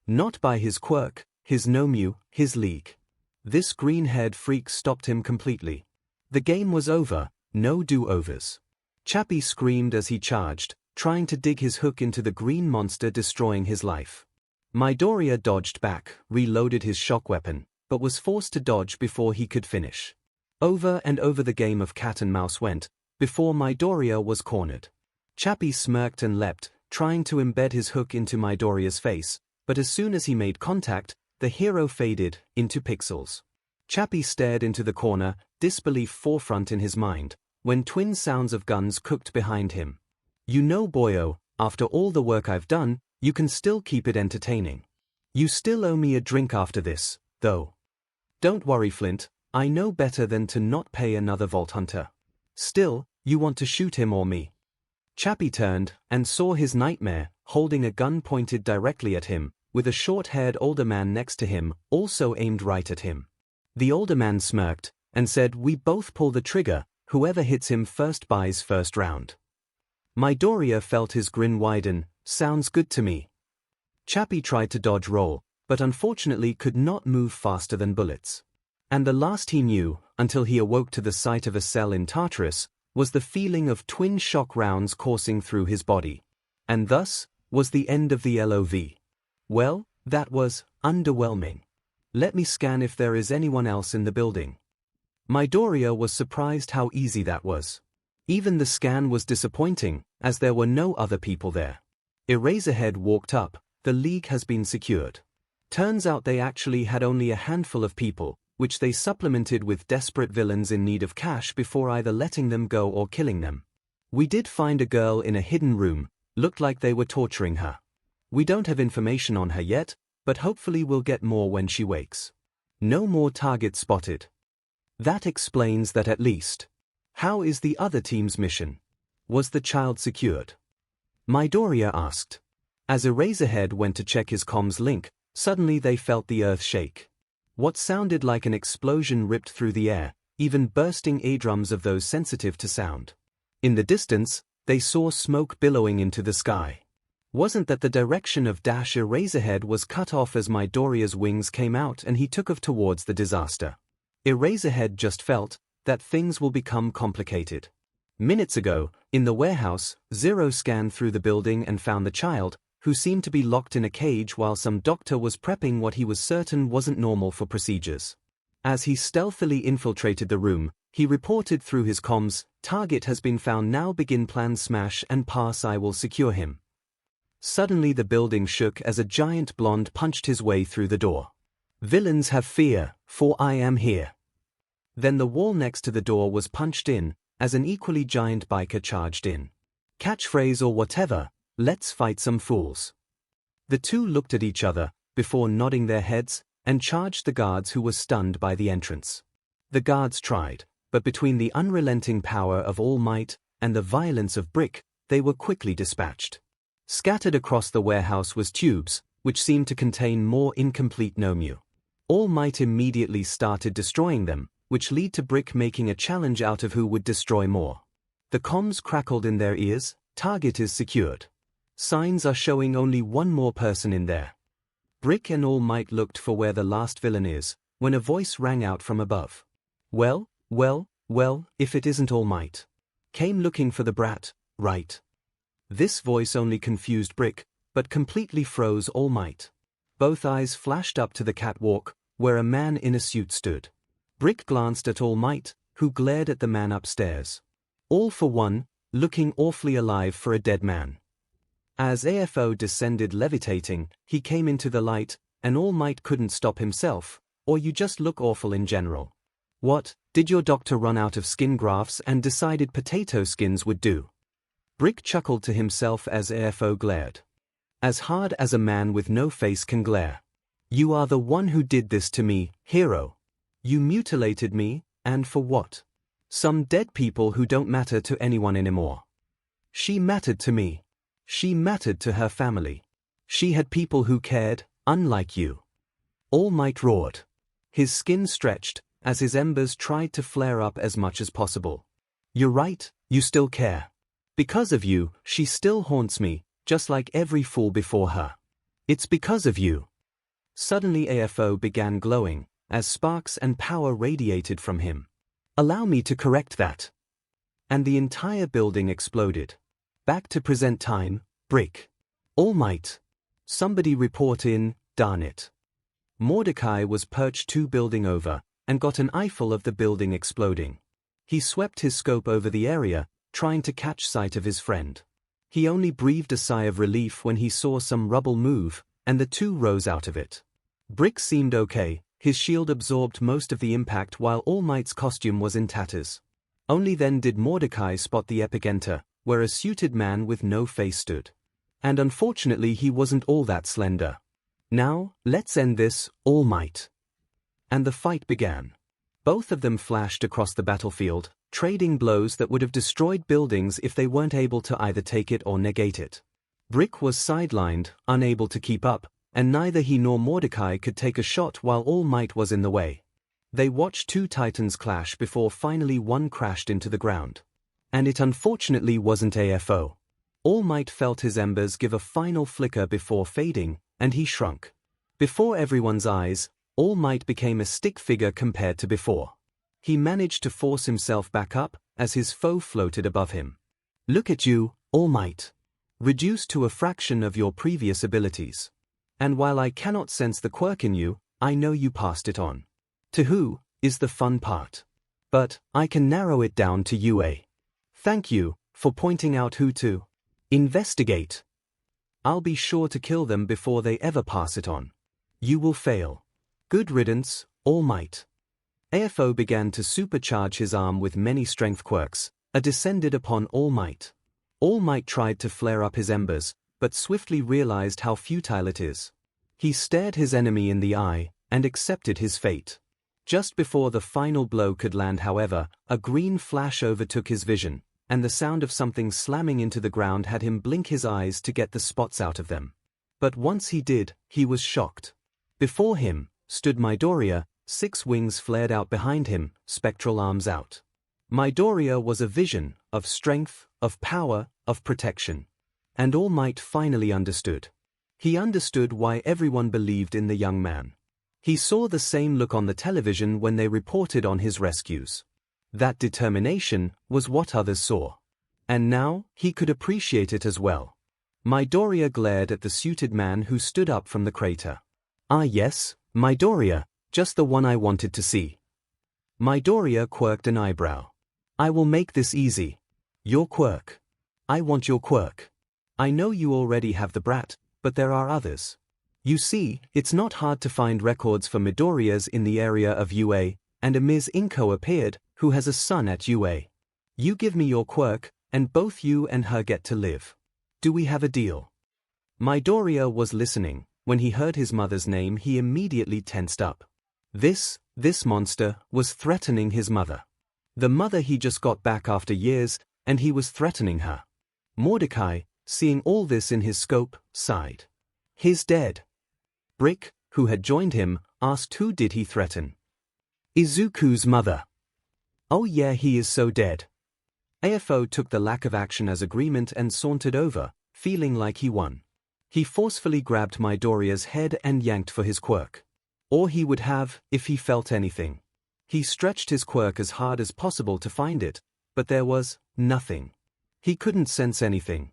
Not by his quirk, his 𝐻𝐼, his League. This green-haired freak stopped him completely. The game was over, no do-overs. Chappie screamed as he charged, trying to dig his hook into the green monster, destroying his life. Midoriya dodged back, reloaded his shock weapon, but was forced to dodge before he could finish. Over and over the game of cat and mouse went, before Midoriya was cornered. Chappie smirked and leapt, trying to embed his hook into Midoriya's face, but as soon as he made contact, the hero faded into pixels. Chappie stared into the corner, disbelief forefront in his mind, when twin sounds of guns cooked behind him. You know, boyo, after all the work I've done, you can still keep it entertaining. You still owe me a drink after this, though. Don't worry, Flint, I know better than to not pay another Vault Hunter. Still, you want to shoot him or me? Chappie turned, and saw his nightmare, holding a gun pointed directly at him, with a short-haired older man next to him, also aimed right at him. The older man smirked, and said, "We both pull the trigger, whoever hits him first buys first round." Midoriya felt his grin widen. Sounds good to me. Chappie tried to dodge roll, but unfortunately could not move faster than bullets. And the last he knew, until he awoke to the sight of a cell in Tartarus, was the feeling of twin shock rounds coursing through his body. And thus, was the end of the LOV. Well, that was underwhelming. Let me scan if there is anyone else in the building. Midoriya was surprised how easy that was. Even the scan was disappointing, as there were no other people there. Eraserhead walked up. The League has been secured. Turns out they actually had only a handful of people, which they supplemented with desperate villains in need of cash before either letting them go or killing them. We did find a girl in a hidden room, looked like they were torturing her. We don't have information on her yet, but hopefully we'll get more when she wakes. No more targets spotted. That explains that at least. How is the other team's mission? Was the child secured? Midoriya asked. As Eraserhead went to check his comms link, suddenly they felt the earth shake. What sounded like an explosion ripped through the air, even bursting eardrums of those sensitive to sound. In the distance, they saw smoke billowing into the sky. Wasn't that the direction of Eraserhead was cut off as Midoriya's wings came out and he took off towards the disaster. Eraserhead just felt that things will become complicated. Minutes ago, in the warehouse, Zero scanned through the building and found the child, who seemed to be locked in a cage while some doctor was prepping what he was certain wasn't normal for procedures. As he stealthily infiltrated the room, he reported through his comms, "Target has been found, now begin plan smash and pass, I will secure him." Suddenly the building shook as a giant blonde punched his way through the door. "Villains have fear, for I am here." Then the wall next to the door was punched in, as an equally giant biker charged in. Catchphrase or whatever, "Let's fight some fools." The two looked at each other, before nodding their heads, and charged the guards who were stunned by the entrance. The guards tried, but between the unrelenting power of All Might and the violence of Brick, they were quickly dispatched. Scattered across the warehouse was tubes, which seemed to contain more incomplete 𝐻𝐼. All Might immediately started destroying them, which led to Brick making a challenge out of who would destroy more. The comms crackled in their ears, "Target is secured. Signs are showing only one more person in there." Brick and All Might looked for where the last villain is, when a voice rang out from above. Well, if it isn't All Might. Came looking for the brat, right?" This voice only confused Brick, but completely froze All Might. Both eyes flashed up to the catwalk, where a man in a suit stood. Brick glanced at All Might, who glared at the man upstairs. All for one, looking awfully alive for a dead man. As AFO descended levitating, he came into the light, and All Might couldn't stop himself, "Or you just look awful in general. What, did your doctor run out of skin grafts and decided potato skins would do?" Brick chuckled to himself as AFO glared. As hard as a man with no face can glare. You are the one who did this to me, hero. You mutilated me, and for what? Some dead people who don't matter to anyone anymore. She mattered to me. She mattered to her family. She had people who cared, unlike you. All Might roared. His skin stretched, as his embers tried to flare up as much as possible. You're right, you still care. Because of you, she still haunts me, just like every fool before her. It's because of you. Suddenly AFO began glowing, as sparks and power radiated from him. Allow me to correct that. And the entire building exploded. Back to present time, Brick. All Might. Somebody report in, darn it. Mordecai was perched 2 buildings over, and got an eyeful of the building exploding. He swept his scope over the area, trying to catch sight of his friend. He only breathed a sigh of relief when he saw some rubble move, and the 2 rose out of it. Brick seemed okay, his shield absorbed most of the impact while All Might's costume was in tatters. Only then did Mordecai spot the epicenter, where a suited man with no face stood. And unfortunately he wasn't all that slender. Now, let's end this, All Might. And the fight began. Both of them flashed across the battlefield, trading blows that would have destroyed buildings if they weren't able to either take it or negate it. Brick was sidelined, unable to keep up, and neither he nor Mordecai could take a shot while All Might was in the way. They watched 2 titans clash before finally one crashed into the ground. And it unfortunately wasn't AFO. All Might felt his embers give a final flicker before fading, and he shrunk. Before everyone's eyes, All Might became a stick figure compared to before. He managed to force himself back up, as his foe floated above him. Look at you, All Might. Reduced to a fraction of your previous abilities. And while I cannot sense the quirk in you, I know you passed it on. To who, is the fun part. But, I can narrow it down to UA. Thank you, for pointing out who to investigate. I'll be sure to kill them before they ever pass it on. You will fail. Good riddance, All Might. AFO began to supercharge his arm with many strength quirks, descended upon All Might. All Might tried to flare up his embers, but swiftly realized how futile it is. He stared his enemy in the eye, and accepted his fate. Just before the final blow could land, however, a green flash overtook his vision, and the sound of something slamming into the ground had him blink his eyes to get the spots out of them. But once he did, he was shocked. Before him stood Midoriya, 6 wings flared out behind him, spectral arms out. Midoriya was a vision of strength, of power, of protection. And All Might finally understood. He understood why everyone believed in the young man. He saw the same look on the television when they reported on his rescues. That determination was what others saw. And now, he could appreciate it as well. Midoriya glared at the suited man who stood up from the crater. Ah yes, Midoriya, just the one I wanted to see. Midoriya quirked an eyebrow. I will make this easy. Your quirk. I want your quirk. I know you already have the brat, but there are others. You see, it's not hard to find records for Midoriyas in the area of UA, and a Ms. Inko appeared, who has a son at UA. You give me your quirk, and both you and her get to live. Do we have a deal? Midoriya was listening. When he heard his mother's name, he immediately tensed up. This monster was threatening his mother. The mother he just got back after years, and he was threatening her. Mordecai, seeing all this in his scope, sighed. He's dead. Brick, who had joined him, asked who did he threaten. Izuku's mother. Oh yeah, he is so dead. AFO took the lack of action as agreement and sauntered over, feeling like he won. He forcefully grabbed Midoriya's head and yanked for his quirk. Or he would have, if he felt anything. He stretched his quirk as hard as possible to find it, but there was nothing. He couldn't sense anything.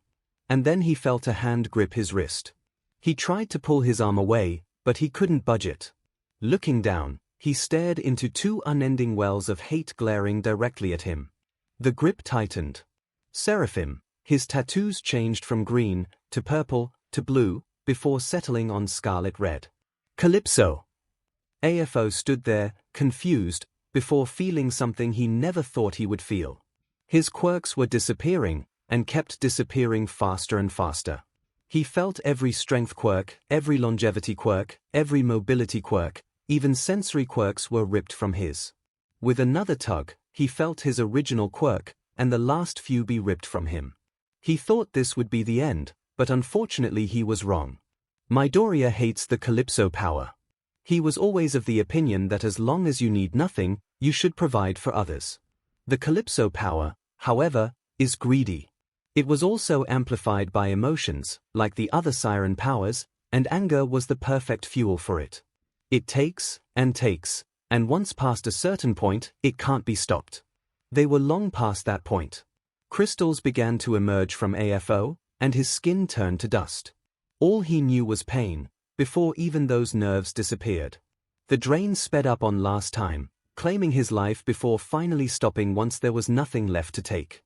And then he felt a hand grip his wrist. He tried to pull his arm away, but he couldn't budge it. Looking down, he stared into 2 unending wells of hate glaring directly at him. The grip tightened. Seraphim, his tattoos changed from green, to purple, to blue, before settling on scarlet red. Calypso. AFO stood there, confused, before feeling something he never thought he would feel. His quirks were disappearing, and kept disappearing faster and faster. He felt every strength quirk, every longevity quirk, every mobility quirk, even sensory quirks were ripped from his. With another tug, he felt his original quirk, and the last few be ripped from him. He thought this would be the end, but unfortunately he was wrong. Midoriya hates the Calypso power. He was always of the opinion that as long as you need nothing, you should provide for others. The Calypso power, however, is greedy. It was also amplified by emotions, like the other siren powers, and anger was the perfect fuel for it. It takes, and once past a certain point, it can't be stopped. They were long past that point. Crystals began to emerge from AFO, and his skin turned to dust. All he knew was pain, before even those nerves disappeared. The drain sped up on last time, claiming his life before finally stopping once there was nothing left to take.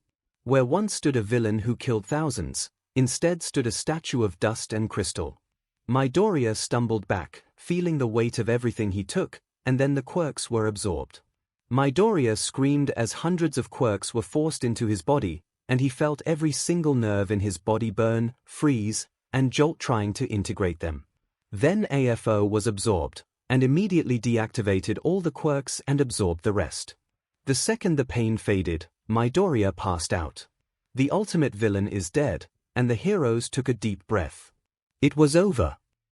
Where once stood a villain who killed thousands, instead stood a statue of dust and crystal. Midoriya stumbled back, feeling the weight of everything he took, and then the quirks were absorbed. Midoriya screamed as hundreds of quirks were forced into his body, and he felt every single nerve in his body burn, freeze, and jolt trying to integrate them. Then AFO was absorbed, and immediately deactivated all the quirks and absorbed the rest. The second the pain faded, Midoriya passed out. The ultimate villain is dead, and the heroes took a deep breath. It was over.